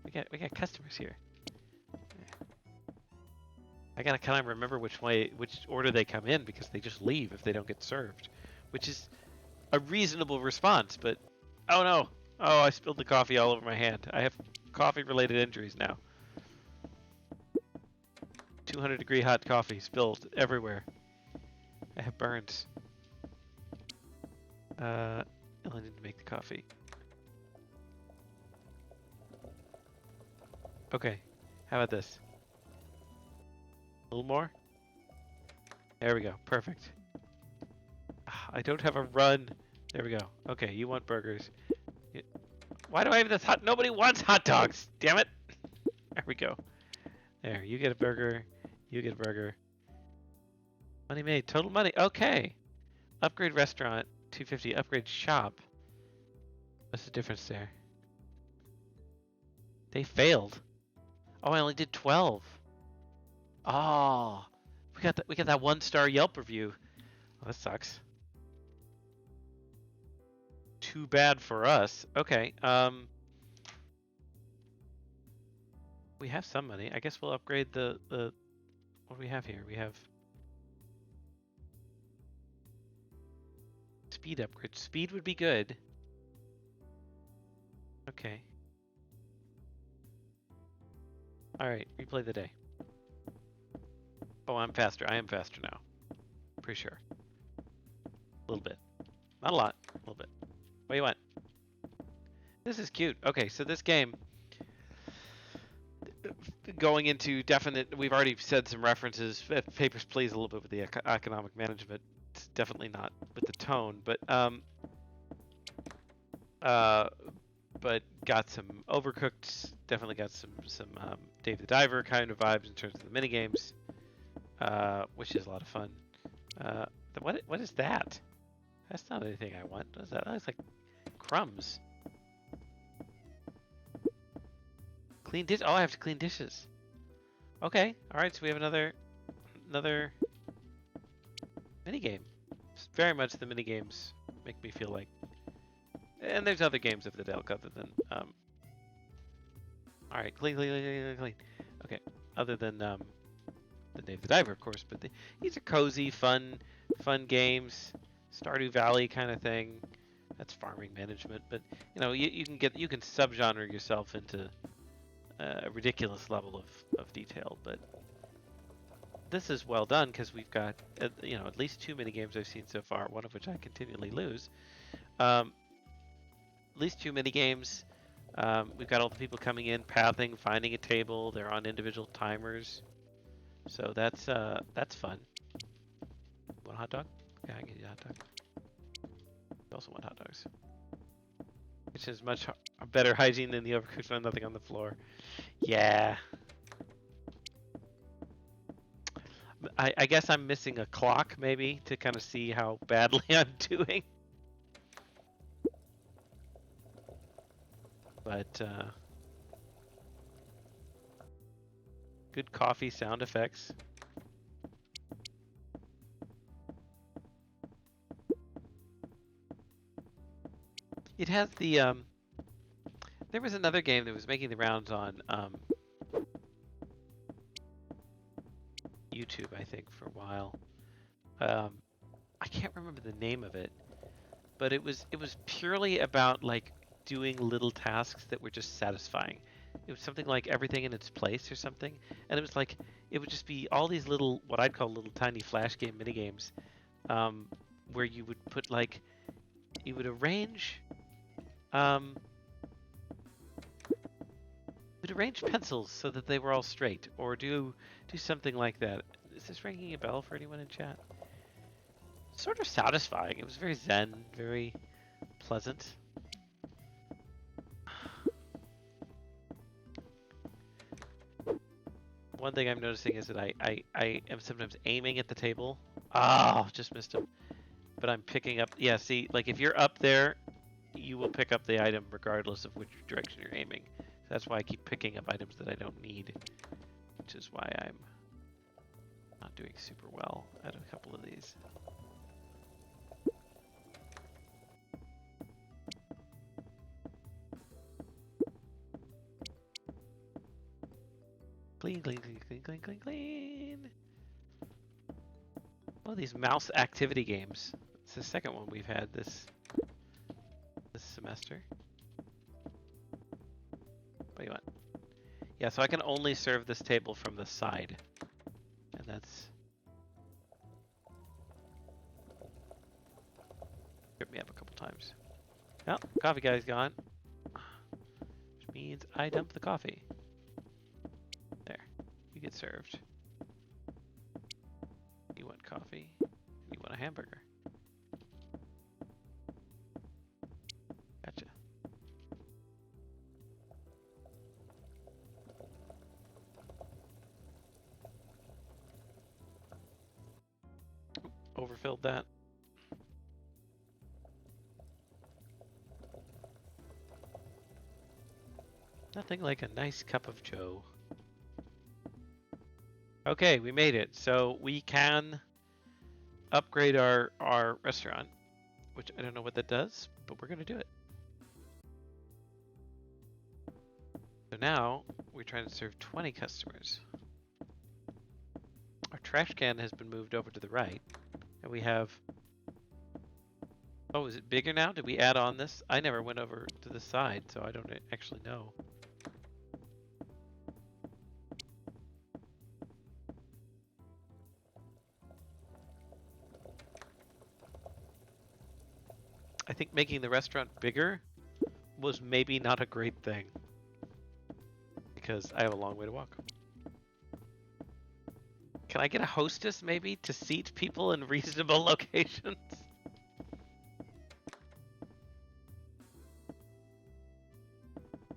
Speaker 1: We got customers here. I gotta kind of remember which order they come in because they just leave if they don't get served, which is a reasonable response. But oh no! Oh, I spilled the coffee all over my hand. I have coffee-related injuries now. 200-degree hot coffee spilled everywhere. I have burns. I need to make the coffee. Okay, how about this? A little more? There we go, perfect. I don't have a run. There we go. Okay, you want burgers. Why do I have this hot? Nobody wants hot dogs, damn it. There we go. There, you get a burger. You get a burger. Money made, total money. Okay. Upgrade restaurant, 250. Upgrade shop. What's the difference there? They failed. Oh, I only did 12. Oh, we got that 1-star Yelp review. Oh, that sucks. Too bad for us. Okay. We have some money. I guess we'll upgrade the what do we have here? We have speed upgrade. Speed would be good. Okay. All right, replay the day. Oh, I'm faster. I am faster now. Pretty sure. A little bit. Not a lot. A little bit. What do you want? This is cute. Okay, so this game, going into definite, we've already said some references. Papers, Please, a little bit with the economic management. It's definitely not with the tone, but got some Overcooked. Definitely got some Dave the Diver kind of vibes in terms of the mini games, which is a lot of fun. What is that? That's not anything I want. What is that? That looks like crumbs. Clean dish. Oh, I have to clean dishes. Okay. All right. So we have another mini game. Very much the mini games make me feel like. And there's other games of the ilk other than. All right. Clean. Okay. Other than the Dave the Diver, of course, but these are cozy, fun games. Stardew Valley kind of thing. That's farming management, but you know you can subgenre yourself into a ridiculous level of detail. But this is well done because we've got at least 2 mini games I've seen so far, one of which I continually lose. At least 2 mini games. We've got all the people coming in, pathing, finding a table. They're on individual timers, so that's fun. Want a hot dog? Yeah, I can get you a hot dog. I also want hot dogs. Which is much better hygiene than the overcooked one, nothing on the floor. Yeah. I guess I'm missing a clock, maybe, to kind of see how badly I'm doing. But, good coffee sound effects. It has the, there was another game that was making the rounds on, YouTube, I think, for a while. I can't remember the name of it, but it was purely about like doing little tasks that were just satisfying. It was something like everything in its place or something, and it was like it would just be all these little what I'd call little tiny flash game mini games, where you would put like you would arrange um, pencils so that they were all straight, or do something like that. Is this ringing a bell for anyone in chat? Sort of satisfying. It was very zen, very pleasant. One thing I'm noticing is that I am sometimes aiming at the table. Ah, just missed him. But I'm picking up. Yeah, see, like if you're up there, you will pick up the item regardless of which direction you're aiming. That's why I keep picking up items that I don't need, which is why I'm not doing super well at a couple of these. Clean, clean, clean, clean, clean, clean, clean. Well, these mouse activity games. It's the second one we've had this semester. What do you want? Yeah, so I can only serve this table from the side. And that's... tripped me up a couple times. Oh, coffee guy's gone. Which means I dump the coffee. There. You get served. You want coffee? You want a hamburger? Gotcha. Overfilled that. Nothing like a nice cup of joe. Okay, we made it. So we can upgrade our restaurant, which I don't know what that does, but we're going to do it. So now we're trying to serve 20 customers. Our trash can has been moved over to the right, and we have... Oh, is it bigger now? Did we add on this? I never went over to the side, so I don't actually know. I think making the restaurant bigger was maybe not a great thing, because I have a long way to walk. Can I get a hostess maybe to seat people in reasonable locations?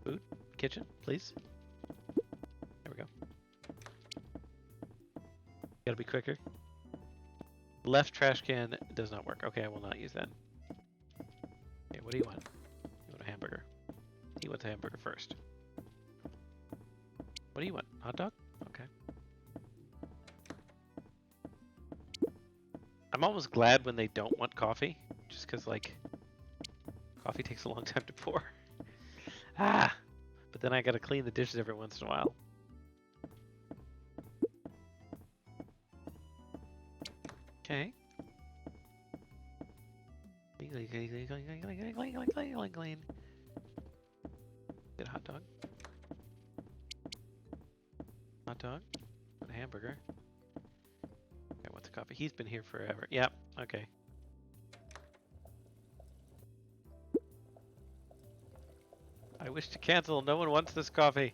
Speaker 1: Food? Kitchen, please? There we go. Gotta be quicker. Left trash can does not work. Okay, I will not use that. Okay, what do you want? You want a hamburger? He wants a hamburger first. What do you want? Hot dog? Okay. I'm almost glad when they don't want coffee, just because, like, coffee takes a long time to pour. Ah! But then I gotta clean the dishes every once in a while. Okay. Clean, clean, clean, clean, clean, clean, clean, clean, clean, clean, clean. Get a hot dog. Hot dog. A hamburger. Okay, what's the coffee? He's been here forever. Yep, okay. I wish to cancel. No one wants this coffee.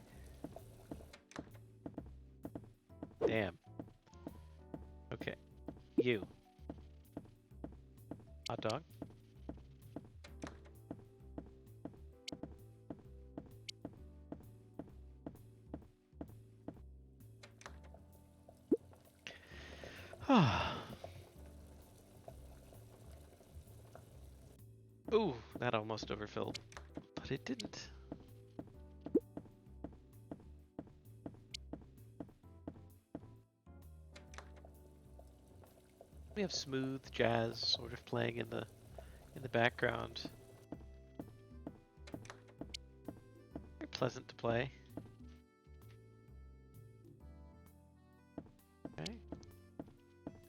Speaker 1: Damn. Okay. You. Hot dog. Ooh, that almost overfilled. But it didn't. We have smooth jazz sort of playing in the background. Very pleasant to play. Okay.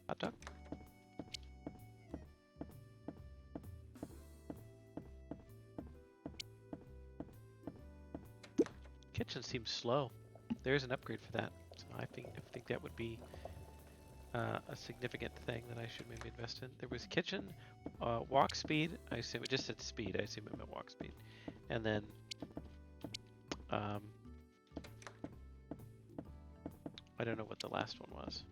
Speaker 1: Hot dog. Kitchen seems slow. There's an upgrade for that. So I think that would be a significant thing that I should maybe invest in. There was kitchen, walk speed. I assume it just said speed. I assume it meant walk speed. And then I don't know what the last one was.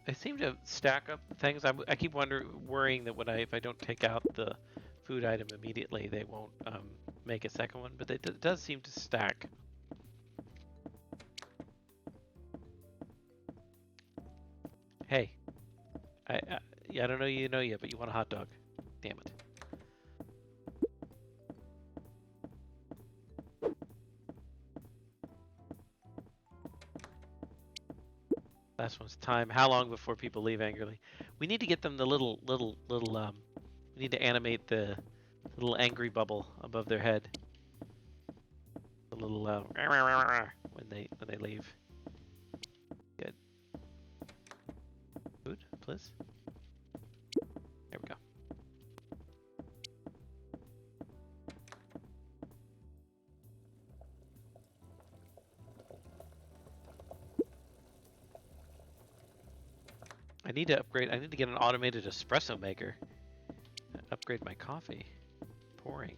Speaker 1: I seem to stack up things. I keep worrying that if I don't take out the food item immediately, they won't make a second one. But it does seem to stack. Hey, yeah, I don't know you know yet, but you want a hot dog. Damn it. Last one's time. How long before people leave angrily? We need to get them the little we need to animate the little angry bubble above their head. The little when they leave. Good. Food, please. There we go. I need to upgrade. I need to get an automated espresso maker. Upgrade my coffee. Pouring.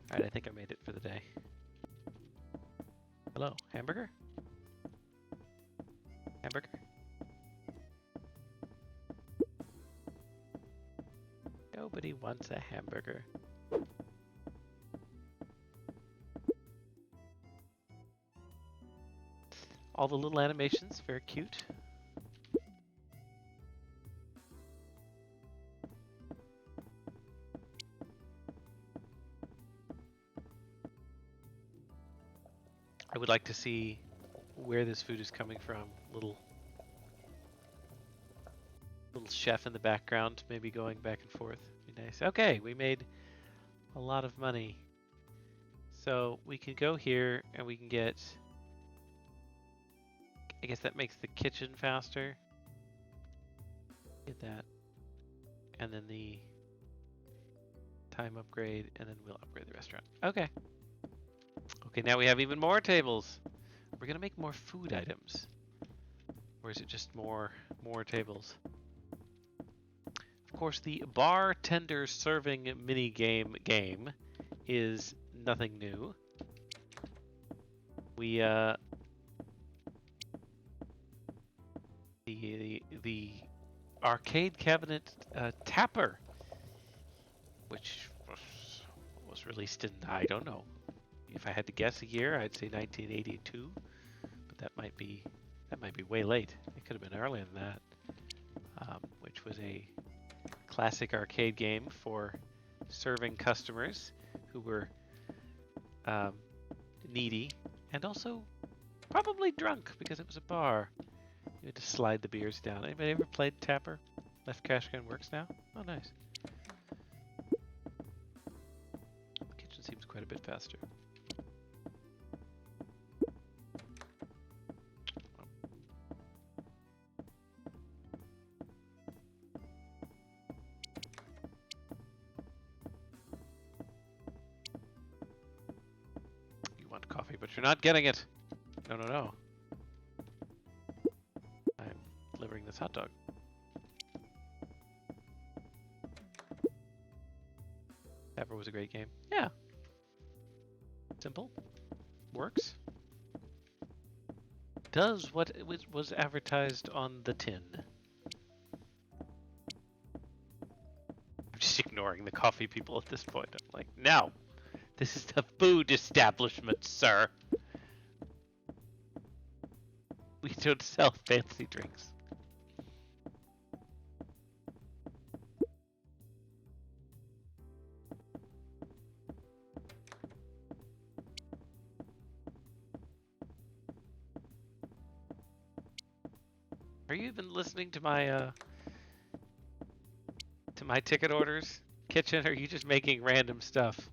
Speaker 1: Alright, I think I made it for the day. Hello, hamburger? Hamburger? Nobody wants a hamburger. All the little animations, very cute. I would like to see where this food is coming from. Little chef in the background, maybe going back and forth. Be nice. Okay, we made a lot of money. So we can go here and we can get. I guess that makes the kitchen faster. Get that, and then the time upgrade, and then we'll upgrade the restaurant. Okay. Okay, now we have even more tables. We're gonna make more food items. Or is it just more tables? Of course, the bartender serving mini game is nothing new. We the arcade cabinet tapper, which was released in, I don't know. If I had to guess a year, I'd say 1982, but that might be way late. It could have been earlier than that. Which was a classic arcade game for serving customers who were needy and also probably drunk because it was a bar. You had to slide the beers down. Anybody ever played Tapper? Left Cash Gun works now? Oh, nice. The kitchen seems quite a bit faster.
Speaker 2: but you're not getting it. No, no, no. I'm delivering this hot dog. Pepper was a great game. Yeah. Simple. Works. Does what was advertised on the tin. I'm just ignoring the coffee people at this point. I'm like, no. This is the food establishment, sir. We don't sell fancy drinks. Are you even listening to my ticket orders, Kitchen? Or are you just making random stuff?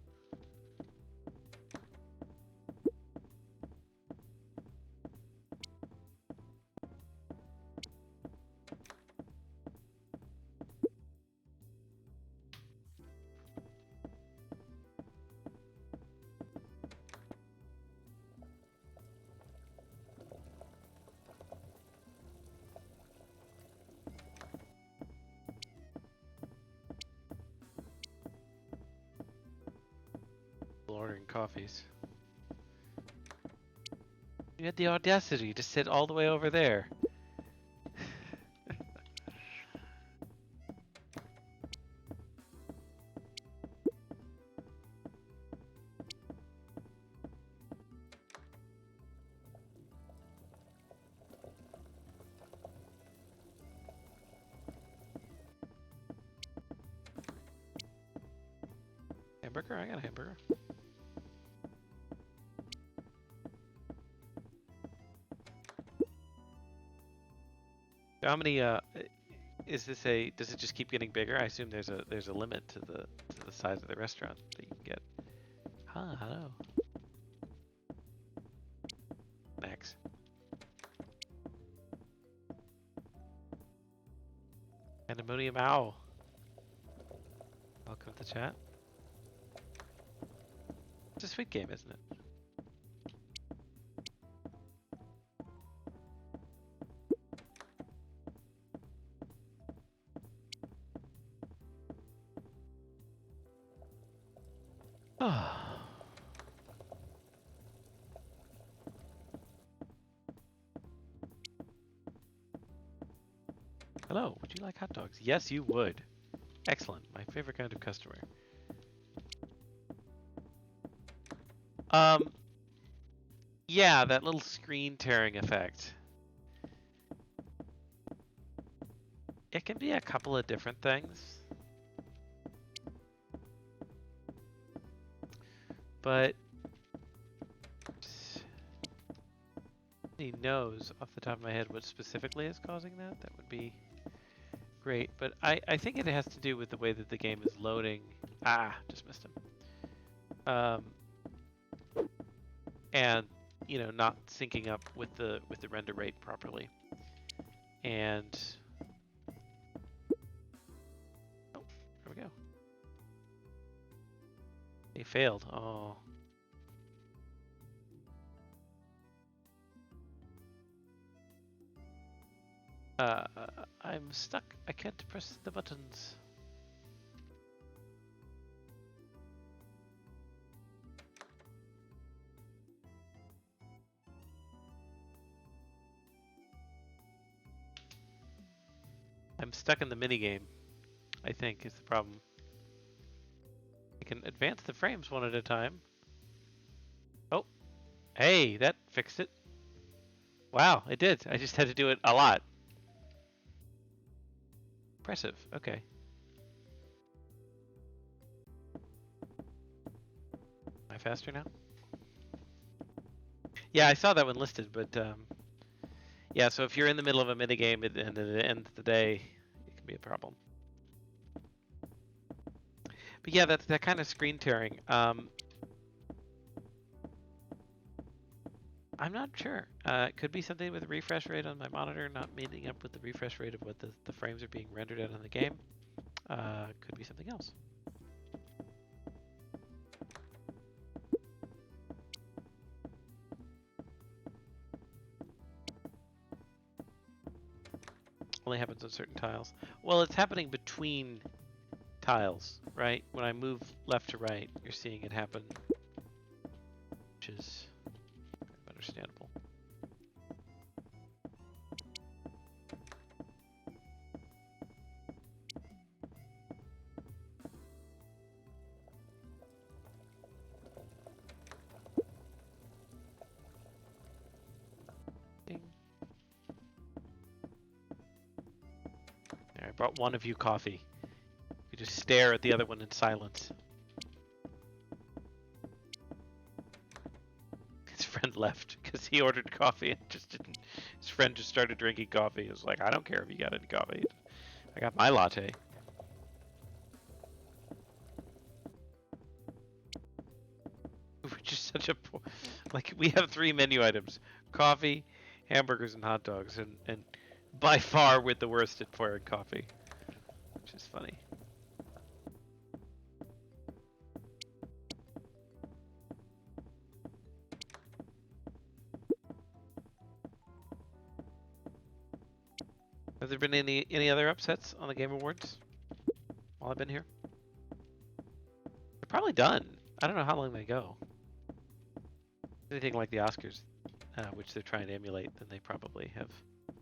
Speaker 2: Ordering coffees. You had the audacity to sit all the way over there. Hamburger? I got a hamburger. How many is this a does it just keep getting bigger? I assume there's a limit to the size of the restaurant that you can get. Huh, hello. Max. Pandemonium Owl. Welcome to chat. It's a sweet game, isn't it? Hello, would you like hot dogs? Yes, you would. Excellent, my favorite kind of customer. Yeah, that little screen tearing effect. It can be a couple of different things. But he knows off the top of my head what specifically is causing that. That would be great. But I think it has to do with the way that the game is loading. Ah, just missed him. And you know, not syncing up with the render rate properly. And oh, there we go. They failed. Oh. I'm stuck. I can't press the buttons. I'm stuck in the minigame, I think, is the problem. I can advance the frames one at a time. Oh, hey, that fixed it. Wow, it did. I just had to do it a lot. Impressive, okay. Am I faster now? Yeah, I saw that one listed, but yeah, so if you're in the middle of a minigame and at the end of the day, it can be a problem. But yeah, that's that kind of screen tearing. I'm not sure. It could be something with the refresh rate on my monitor not meeting up with the refresh rate of what the frames are being rendered out on the game. Could be something else.
Speaker 1: Only happens on certain tiles. Well, it's happening between tiles, right? When I move left to right, you're seeing it happen, which is understandable. Ding. There, I brought one of you coffee. You just stare at the other one in silence. His friend left because he ordered coffee and just didn't. His friend just started drinking coffee. He was like, I don't care if you got any coffee. I got my latte. We're just such a like we have 3 menu items: coffee, hamburgers, and hot dogs, and by far we're the worst at pouring coffee, which is funny. Have there been any other upsets on the Game Awards while I've been here? They're probably done. I don't know how long they go. Anything like the Oscars, which they're trying to emulate, then they probably have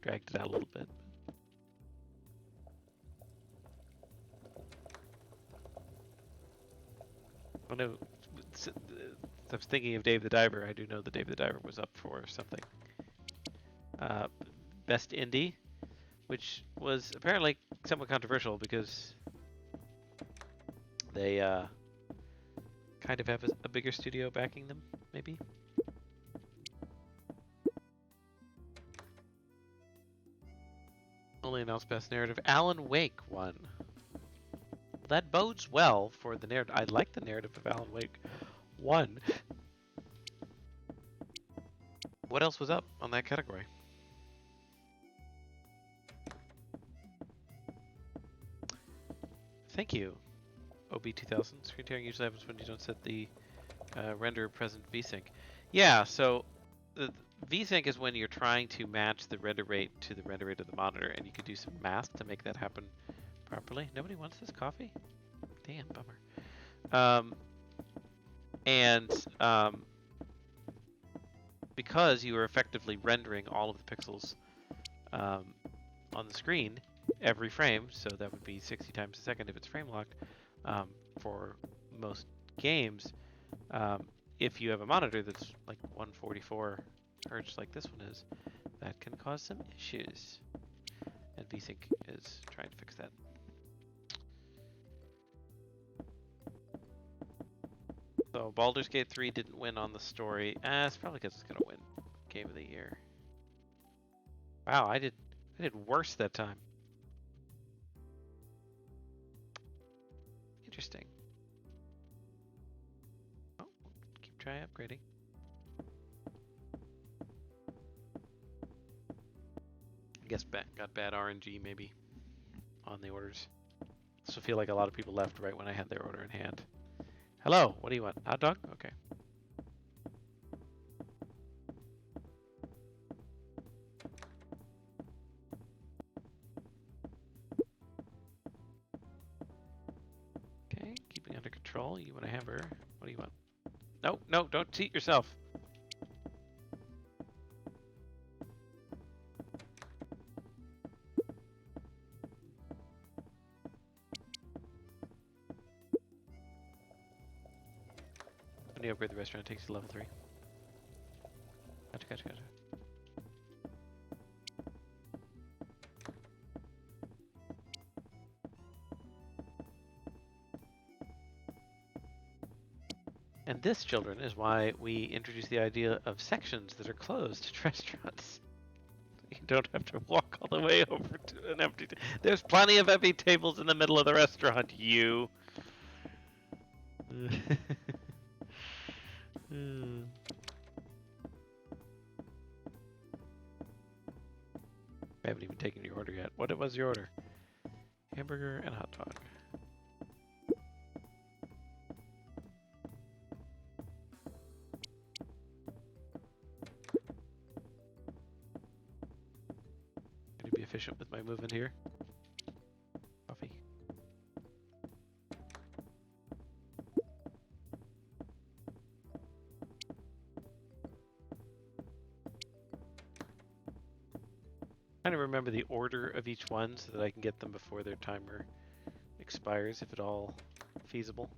Speaker 1: dragged it out a little bit. Oh no, I was thinking of Dave the Diver. I do know that Dave the Diver was up for something. Best Indie, which was apparently somewhat controversial because they kind of have a bigger studio backing them, maybe. Only announced best narrative. Alan Wake won. That bodes well for the narrative. I like the narrative of Alan Wake 1. What else was up on that category? Thank you, OB2000. Screen tearing usually happens when you don't set the render present VSync. Yeah, so the VSync is when you're trying to match the render rate to the render rate of the monitor, and you could do some math to make that happen properly. Nobody wants this coffee? Damn, bummer. Because you are effectively rendering all of the pixels on the screen every frame, so that would be 60 times a second if it's frame locked for most games. If you have a monitor that's like 144 hertz like this one is, that can cause some issues. And VSync is trying to fix that. So Baldur's Gate 3 didn't win on the story. It's probably because it's gonna win Game of the Year. Wow, I did worse that time. Interesting. Oh, keep trying upgrading. I guess got bad RNG maybe on the orders. So I feel like a lot of people left right when I had their order in hand. Hello, what do you want? Hot dog? Okay. Okay, keeping under control. You want a hamburger? What do you want? No, no, don't seat yourself. When you upgrade the restaurant, it takes you to level 3. Gotcha. And this, children, is why we introduce the idea of sections that are closed to restaurants. You don't have to walk all the way over to an empty There's plenty of empty tables in the middle of the restaurant, you. I haven't even taken your order yet. What was your order? Hamburger and hot dog. Going to be a efficient with my movement here. Coffee. Trying to remember the order of each one so that I can get them before their timer expires, if at all feasible.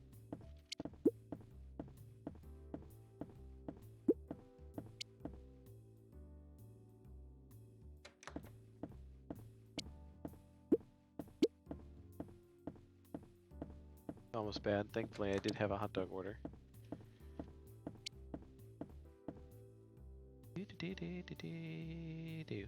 Speaker 1: Almost bad. Thankfully, I did have a hot dog order. Do.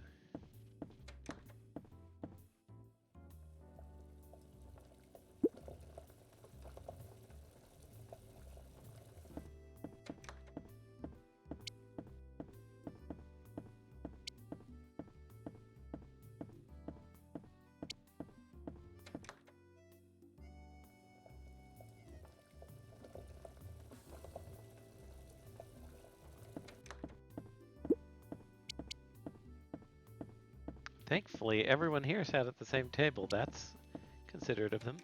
Speaker 1: Thankfully, everyone here sat at the same table. That's considerate of them.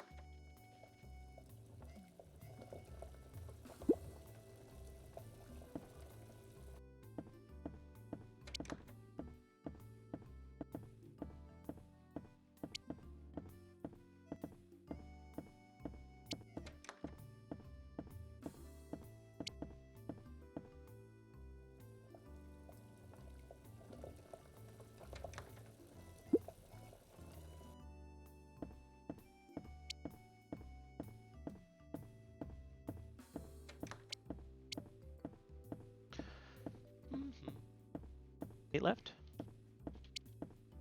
Speaker 1: Eight left.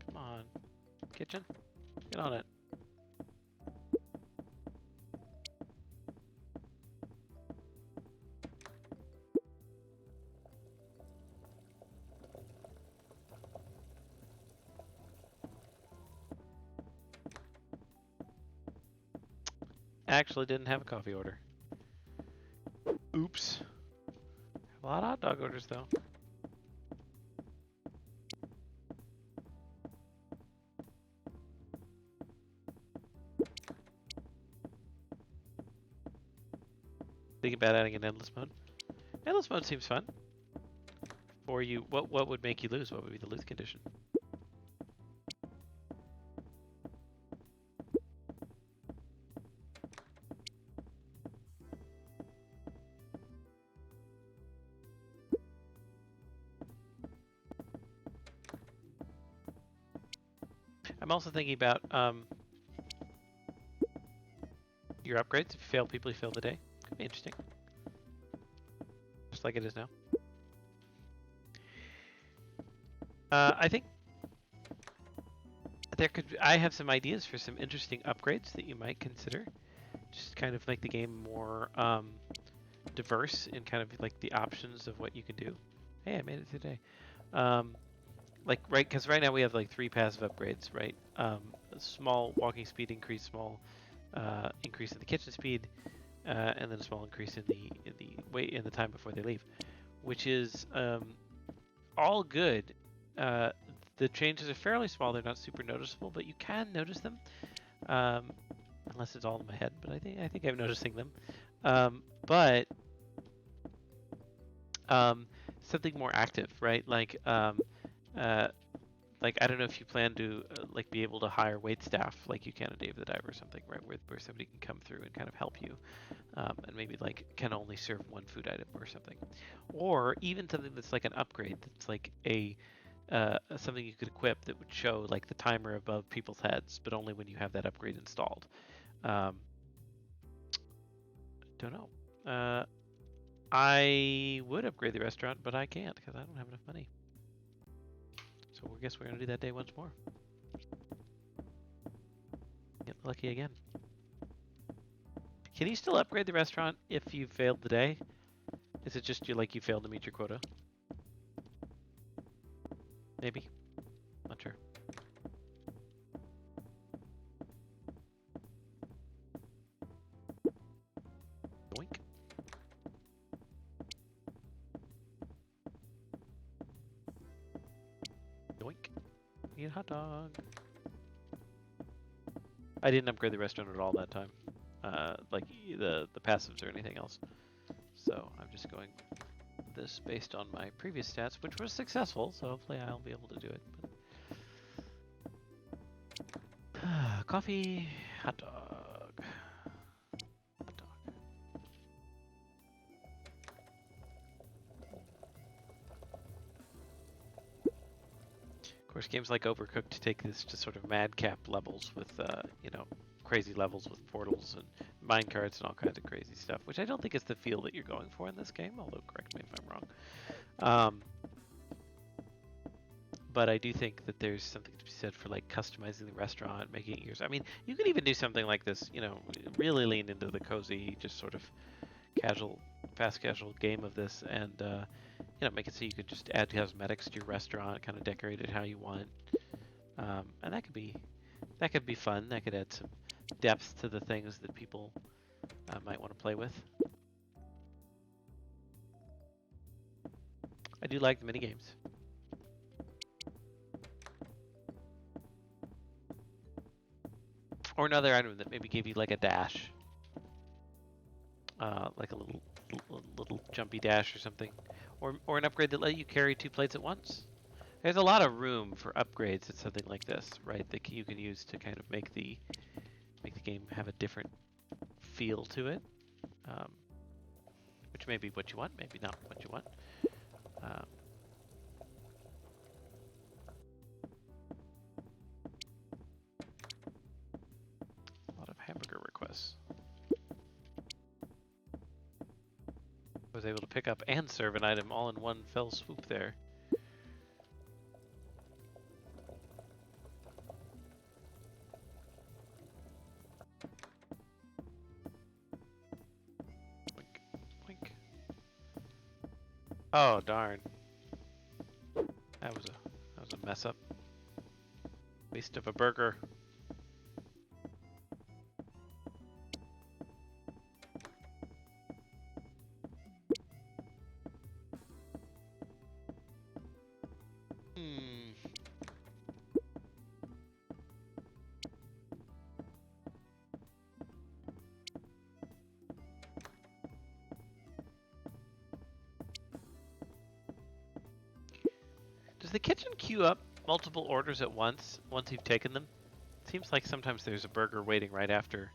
Speaker 1: Come on, kitchen, get on it. Actually didn't have a coffee order. Oops. A lot of hot dog orders though. Think about adding an endless mode. Endless mode seems fun. For you, what would make you lose? What would be the lose condition? I'm also thinking about your upgrades. If you fail people, you fail the day. Could be interesting. Just like it is now. I think there could. I have some ideas for some interesting upgrades that you might consider. Just kind of make the game more diverse in kind of like the options of what you can do. Hey, I made it today. Like right, because right now we have like 3 passive upgrades, right? A small walking speed increase, small increase in the kitchen speed, and then a small increase in the time before they leave, which is all good. The changes are fairly small; they're not super noticeable, but you can notice them, unless it's all in my head. But I think I'm noticing them. But something more active, right? Like I don't know if you plan to like be able to hire wait staff like you can in Dave the Diver or something, right? Where somebody can come through and kind of help you, and maybe like can only serve one food item or something, or even something that's like an upgrade that's like a something you could equip that would show like the timer above people's heads, but only when you have that upgrade installed. Don't know. I would upgrade the restaurant, but I can't because I don't have enough money. So I guess we're going to do that day once more. Get lucky again. Can you still upgrade the restaurant if you failed the day? Is it just you failed to meet your quota? Maybe. Not sure. Doink. Doink. Need a hot dog.
Speaker 2: I didn't upgrade the restaurant at all that time, like the passives or anything else. So I'm just going this based on my previous stats, which was successful. So hopefully I'll be able to do it. But coffee, hot dog, hot dog. Of course, games like Overcooked take this to sort of madcap levels with, crazy levels with portals and minecarts and all kinds of crazy stuff, which I don't think is the feel that you're going for in this game, although correct me if I'm wrong. But I do think that there's something to be said for like customizing the restaurant, making it yours. I mean, you could even do something like this, really lean into the cozy, just sort of casual, fast casual game of this, and make it so you could just add cosmetics to your restaurant, kind of decorate it how you want, and that could be fun. That could add some depth to the things that people might want to play with. I do like the mini games. Or another item that maybe gave you like a dash, like a little jumpy dash or something, or an upgrade that let you carry 2 plates at once. There's a lot of room for upgrades at something like this, right? That you can use to kind of make the game have a different feel to it, which may be what you want, maybe not what you want. A lot of hamburger requests. I was able to pick up and serve an item all in one fell swoop there. Oh darn! That was a mess up. Waste of a burger. Does the kitchen queue up multiple orders at once you've taken them? Seems like sometimes there's a burger waiting right after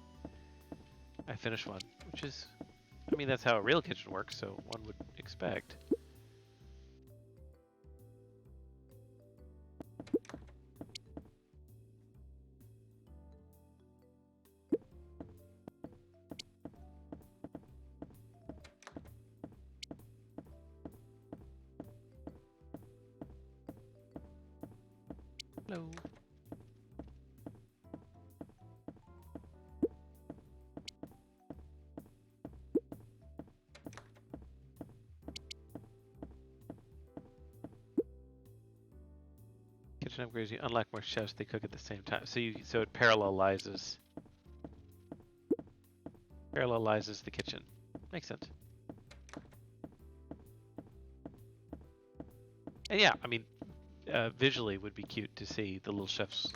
Speaker 2: I finish one, which is, I mean, that's how a real kitchen works, so one would expect. Hello. Kitchen upgrades, you unlock more chefs, they cook at the same time. So it parallelizes the kitchen. Makes sense. And yeah, I mean, visually would be cute to see the little chefs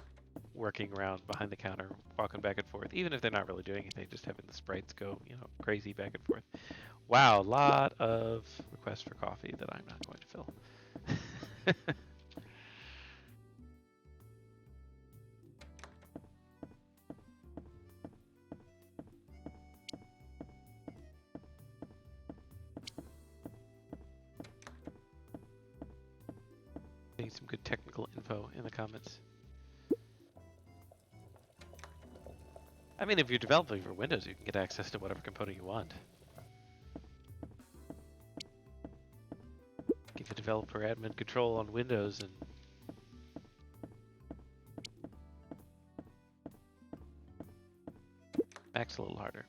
Speaker 2: working around behind the counter, walking back and forth, even if they're not really doing anything, just having the sprites go, crazy back and forth. Wow, a lot of requests for coffee that I'm not going to fill. Getting some good technical info in the comments. I mean, if you're developing for Windows, you can get access to whatever component you want. Give a developer admin control on Windows and Mac's a little harder.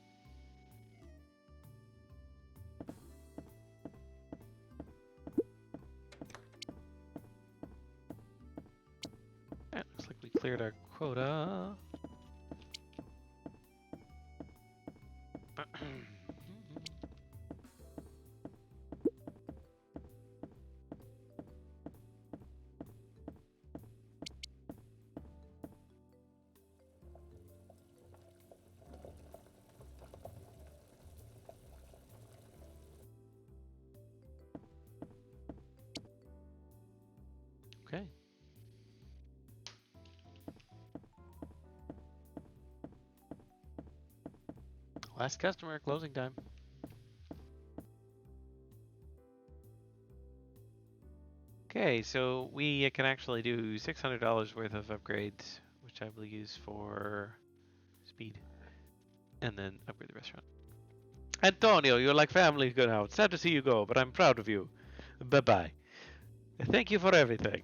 Speaker 2: Alright, looks like we cleared our quota.
Speaker 1: Okay. Last customer, closing time. Okay, so we can actually do $600 worth of upgrades, which I will use for speed, and then upgrade the restaurant. Antonio, you're like family good now. It's sad to see you go, but I'm proud of you. Bye-bye. Thank you for everything.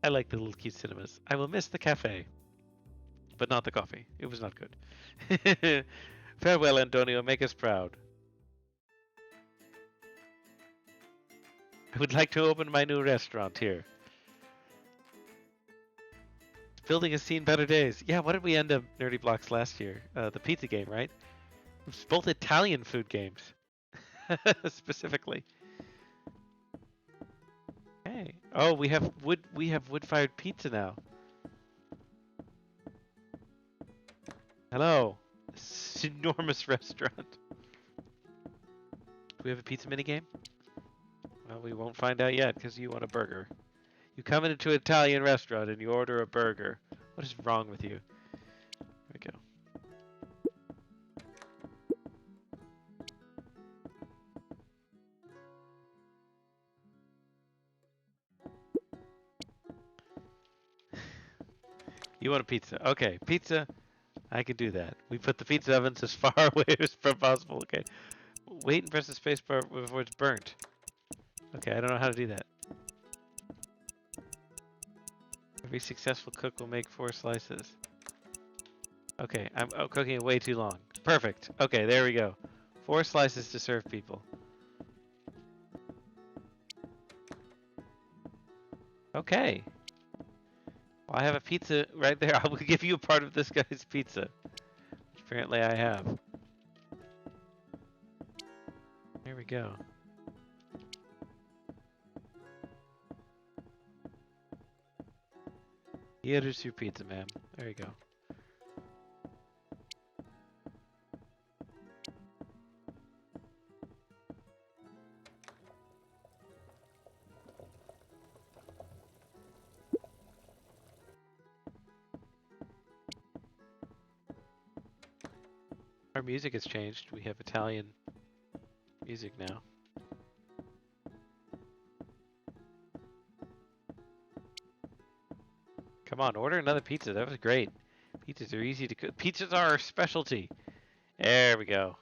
Speaker 1: I like the little cute cinemas. I will miss the cafe, but not the coffee. It was not good. Farewell, Antonio. Make us proud. I would like to open my new restaurant here. Building has seen better days. Yeah, what did we end up Nerdy Blocks last year? The pizza game, right? It was both Italian food games, specifically. Hey. Oh, we have wood. We have wood-fired pizza now. Hello. This enormous restaurant. Do we have a pizza minigame? Well, we won't find out yet because you want a burger. You come into an Italian restaurant and you order a burger. What is wrong with you? There we go. You want a pizza? Okay, pizza. I can do that. We put the pizza ovens as far away as possible. Okay. Wait and press the space bar before it's burnt. Okay, I don't know how to do that. Every successful cook will make 4 slices. Okay, I'm cooking it way too long. Perfect. Okay, there we go. 4 slices to serve people. Okay. Well, I have a pizza right there. I will give you a part of this guy's pizza. Which apparently I have. There we go. Here is your pizza, ma'am. There you go. Our music has changed. We have Italian music now. Come on, order another pizza. That was great. Pizzas are easy to cook. Pizzas are our specialty. There we go.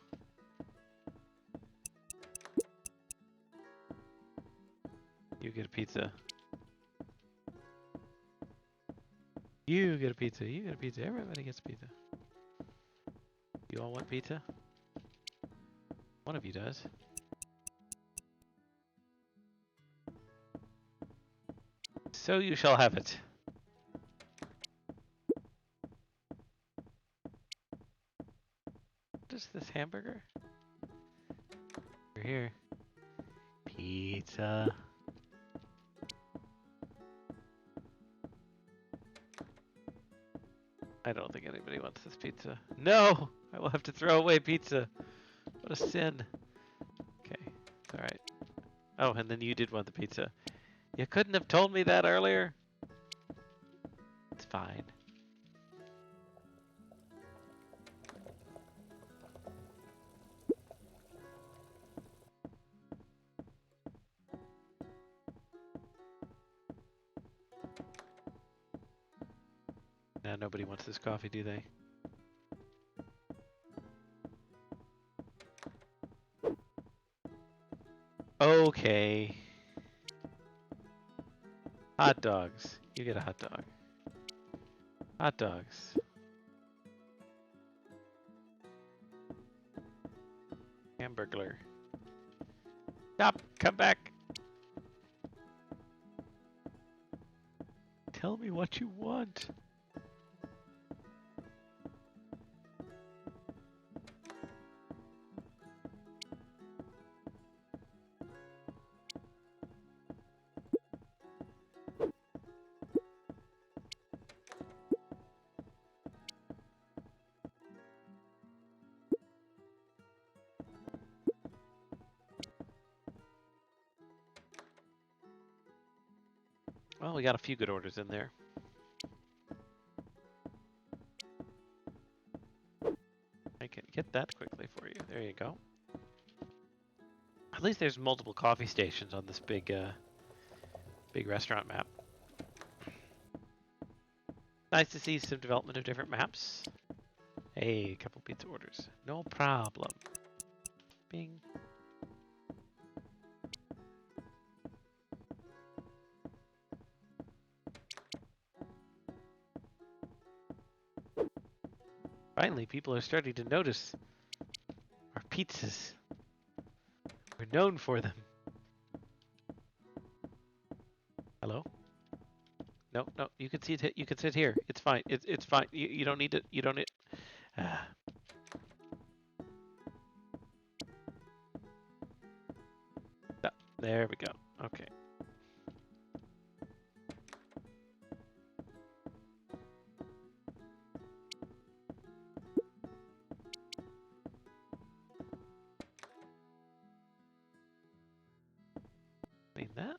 Speaker 1: You get a pizza. You get a pizza. You get a pizza. Everybody gets pizza. You all want pizza? One of you does. So you shall have it. What is this hamburger? You're here. Pizza. I don't think anybody wants this pizza. No! I will have to throw away pizza. What a sin. Okay, it's alright. Oh, and then you did want the pizza. You couldn't have told me that earlier? It's fine. Now nobody wants this coffee, do they? Okay. Hot dogs. You get a hot dog. Hot dogs. Hamburglar. Stop! Come back! Tell me what you want. Well, we got a few good orders in there. I can get that quickly for you. There you go. At least there's multiple coffee stations on this big restaurant map. Nice to see some development of different maps. Hey, a couple pizza orders. No problem. Bing. Finally, people are starting to notice our pizzas. We're known for them. Hello? No, no, you can sit. You can sit here. It's fine. It's fine. You don't need to. You don't need. Ah. There we go. Okay. Clean that.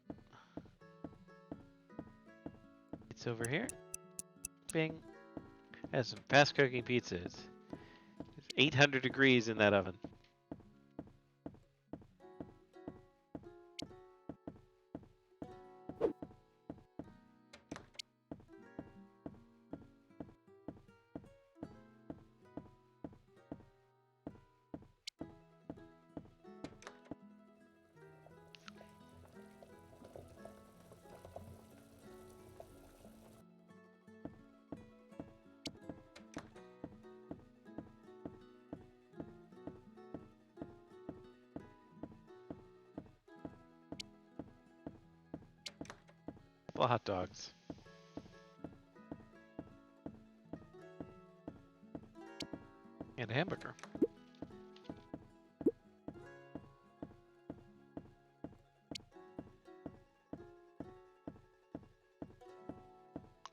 Speaker 1: It's over here. Bing. Has some fast cooking pizzas. It's 800 degrees in that oven. Well, hot dogs. And a hamburger.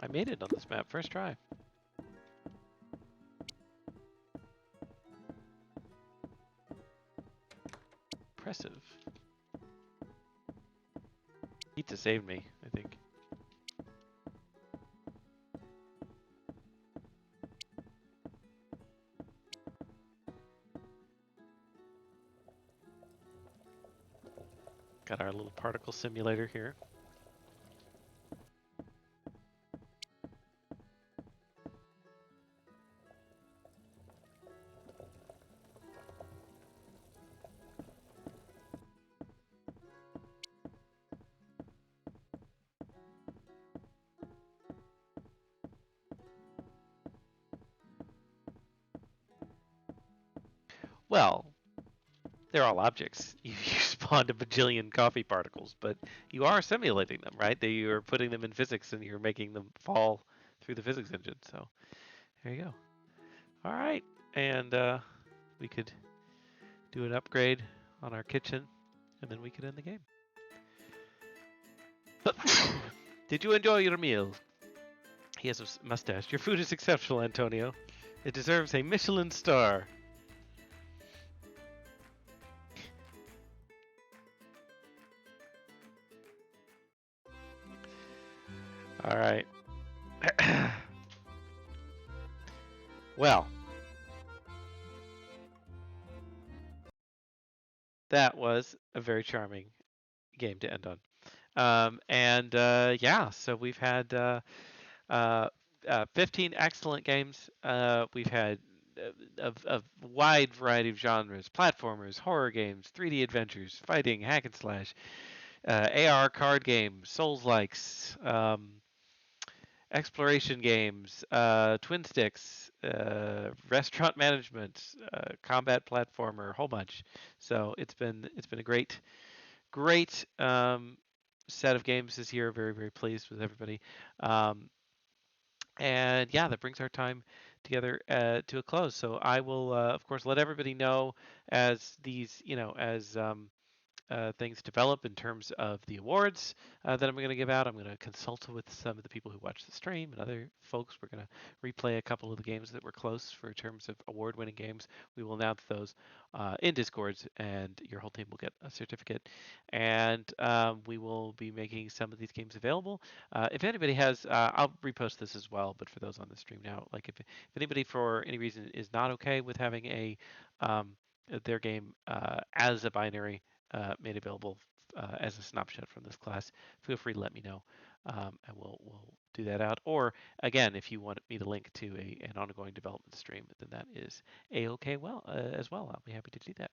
Speaker 1: I made it on this map first try. Impressive. Pizza saved me, I think. Got our little particle simulator here. Well, they're all objects. You spawned a bajillion coffee particles, but you are simulating them, right? You're putting them in physics and you're making them fall through the physics engine. So there you go. All right, and we could do an upgrade on our kitchen, and then we could end the game. Did you enjoy your meal? He has a mustache. Your food is exceptional, Antonio. It deserves a Michelin star. All right. Well, that was a very charming game to end on. Yeah, so we've had 15 excellent games. We've had a wide variety of genres: platformers, horror games, 3D adventures, fighting, hack and slash, AR card games, Souls likes, exploration games, twin sticks, restaurant management, combat platformer, a whole bunch. So it's been a great set of games this year. Very very pleased with everybody. Um, and yeah, that brings our time together to a close. So I will, of course, let everybody know as these, things develop in terms of the awards that I'm going to give out. I'm going to consult with some of the people who watch the stream and other folks. We're going to replay a couple of the games that were close for terms of award-winning games. We will announce those in Discords, and your whole team will get a certificate. And we will be making some of these games available. If anybody has, I'll repost this as well. But for those on the stream now, like if anybody for any reason is not okay with having um, their game as a binary made available as a snapshot from this class, feel free to let me know, and we'll do that out. Or again, if you want me to link to an ongoing development stream, then that is a-okay well as well. I'll be happy to do that.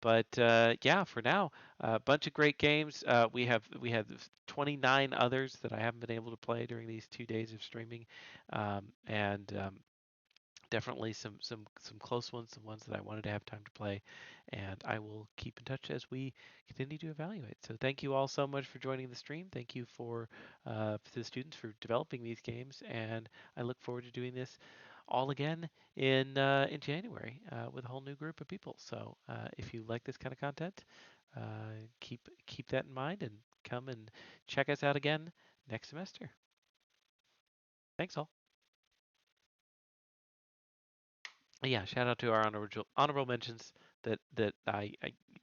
Speaker 1: But yeah, for now, a bunch of great games. We have 29 others that I haven't been able to play during these 2 days of streaming, and definitely some close ones, some ones that I wanted to have time to play, and I will keep in touch as we continue to evaluate. So thank you all so much for joining the stream. Thank you for the students for developing these games, and I look forward to doing this all again in January with a whole new group of people. So if you like this kind of content, keep that in mind and come and check us out again next semester. Thanks all. Yeah, shout out to our honorable mentions that I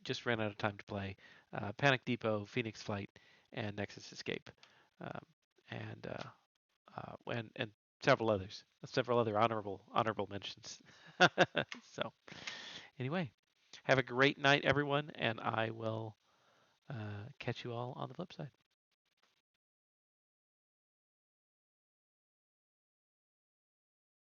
Speaker 1: just ran out of time to play. Panic Depot, Phoenix Flight, and Nexus Escape, um, and and several other honorable mentions. So anyway, have a great night, everyone, and I will catch you all on the flip side.